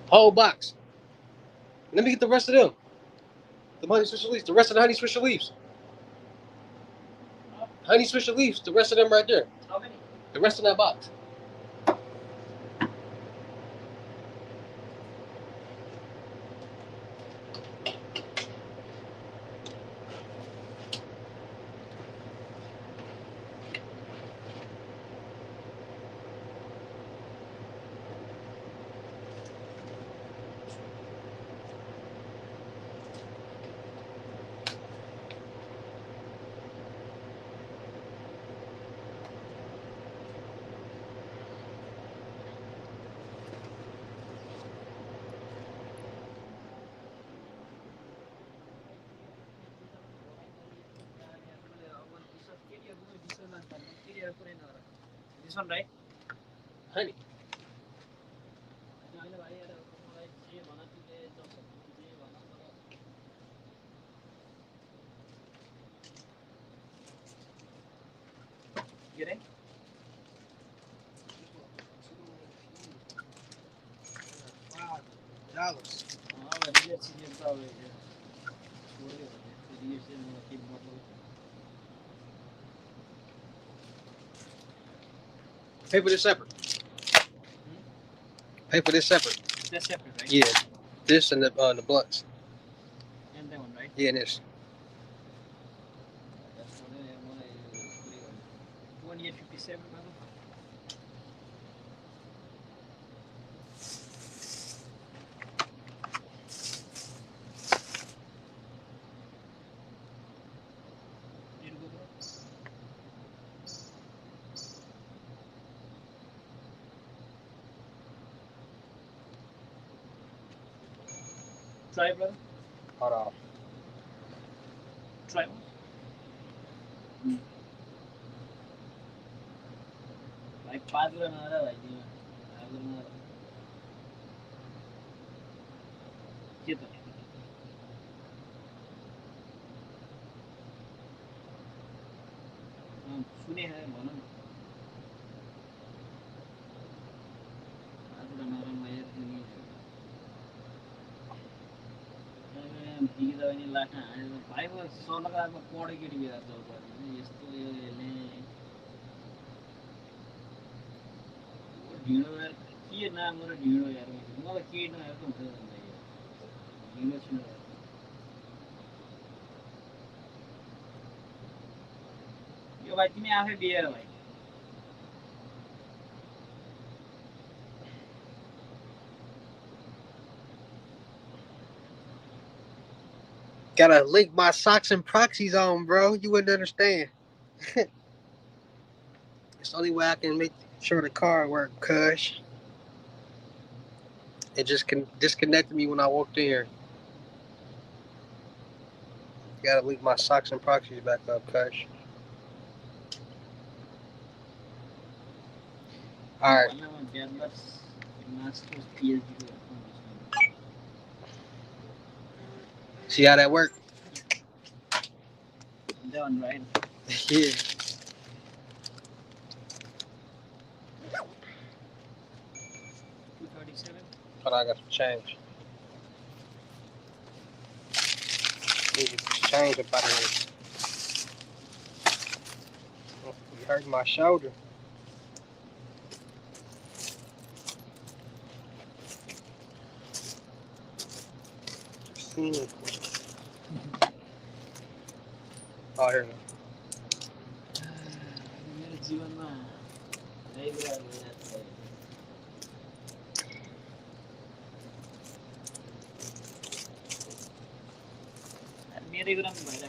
Whole box. Let me get the rest of them. The Honey Swisher Leaves. The rest of the Honey Swisher Leaves. Honey Swisher Leaves. The rest of them right there. How many? The rest of that box. This one, right? Honey. Get it? $5. Pay for this separate. Pay for this separate. That's separate, right? Yeah. This and the blunts. And that one, right? Yeah, and this. That's 157, brother. Try, brother. Hold on. Try one. Like 5 gram आ रहा है भाई जी 5 gram आ रहा है ये तो सुने हैं भनौँ न 5 gram आ रहा है ये तिमी बिग्दा पनि लाटा हानेर भाइको सलगाको पढे केटी बिहा चल्छ यस्तो यो हेर्ने ढिँडो यार के नाम र ढिँडो यार मलाई के नआएर त हुन्छ भन्दै ढिँडो छिँडो यो भाइ तिमी आफै बिहेर भाइ Gotta link my socks and proxies on, bro. You wouldn't understand. It's the only way I can make Sure, the card worked, cuz. It just disconnected me when I walked in here. Gotta leave my socks and proxies back up, cuz. Alright. See how that worked? Done, right? Yeah. But I got some change. Need to change up out of here. You hurt my shoulder. Oh, here we go. मेरे ग्राम भाइला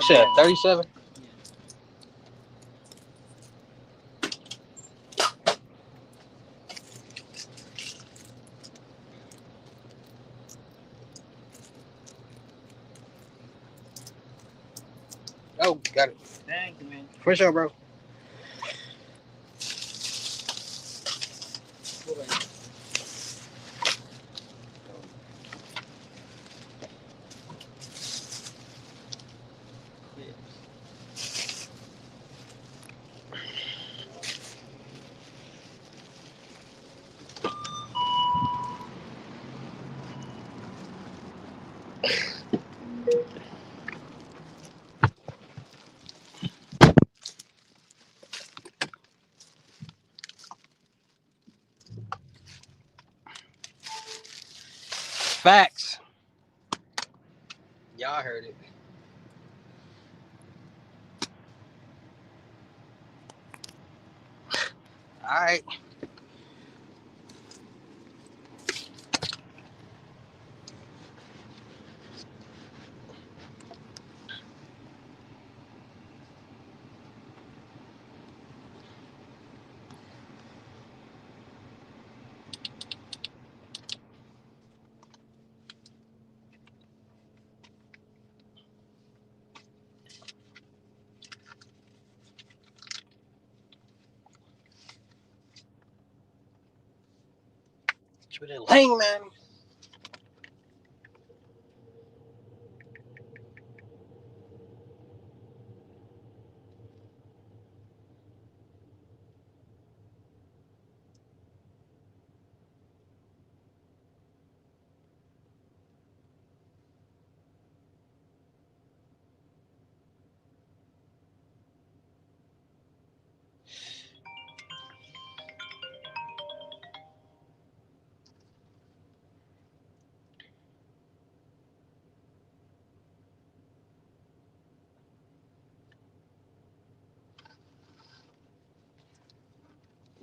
Shit, 37? Oh, got it. Thank you, man. For sure, bro. Facts. Y'all heard it. All right. With that lane, man.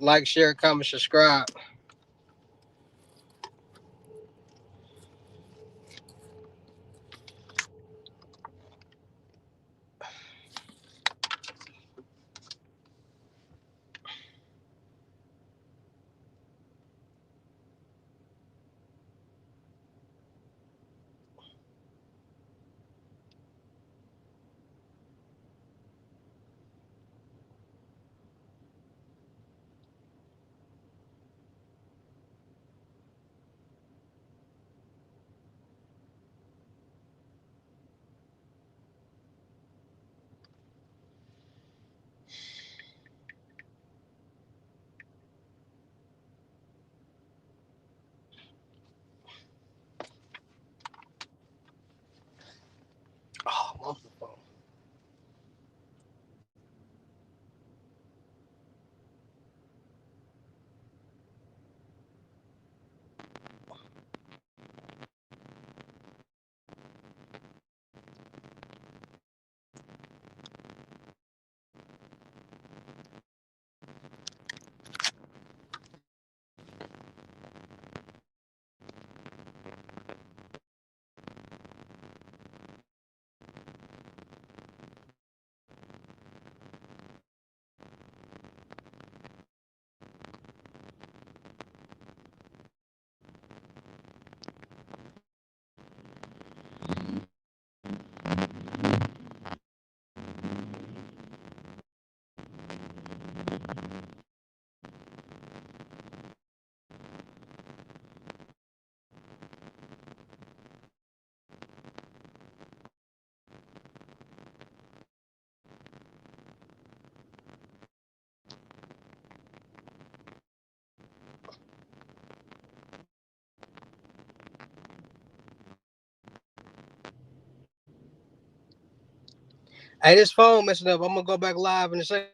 Like, share, comment, subscribe. Hey, this phone messing up. I'm gonna go back live in a second.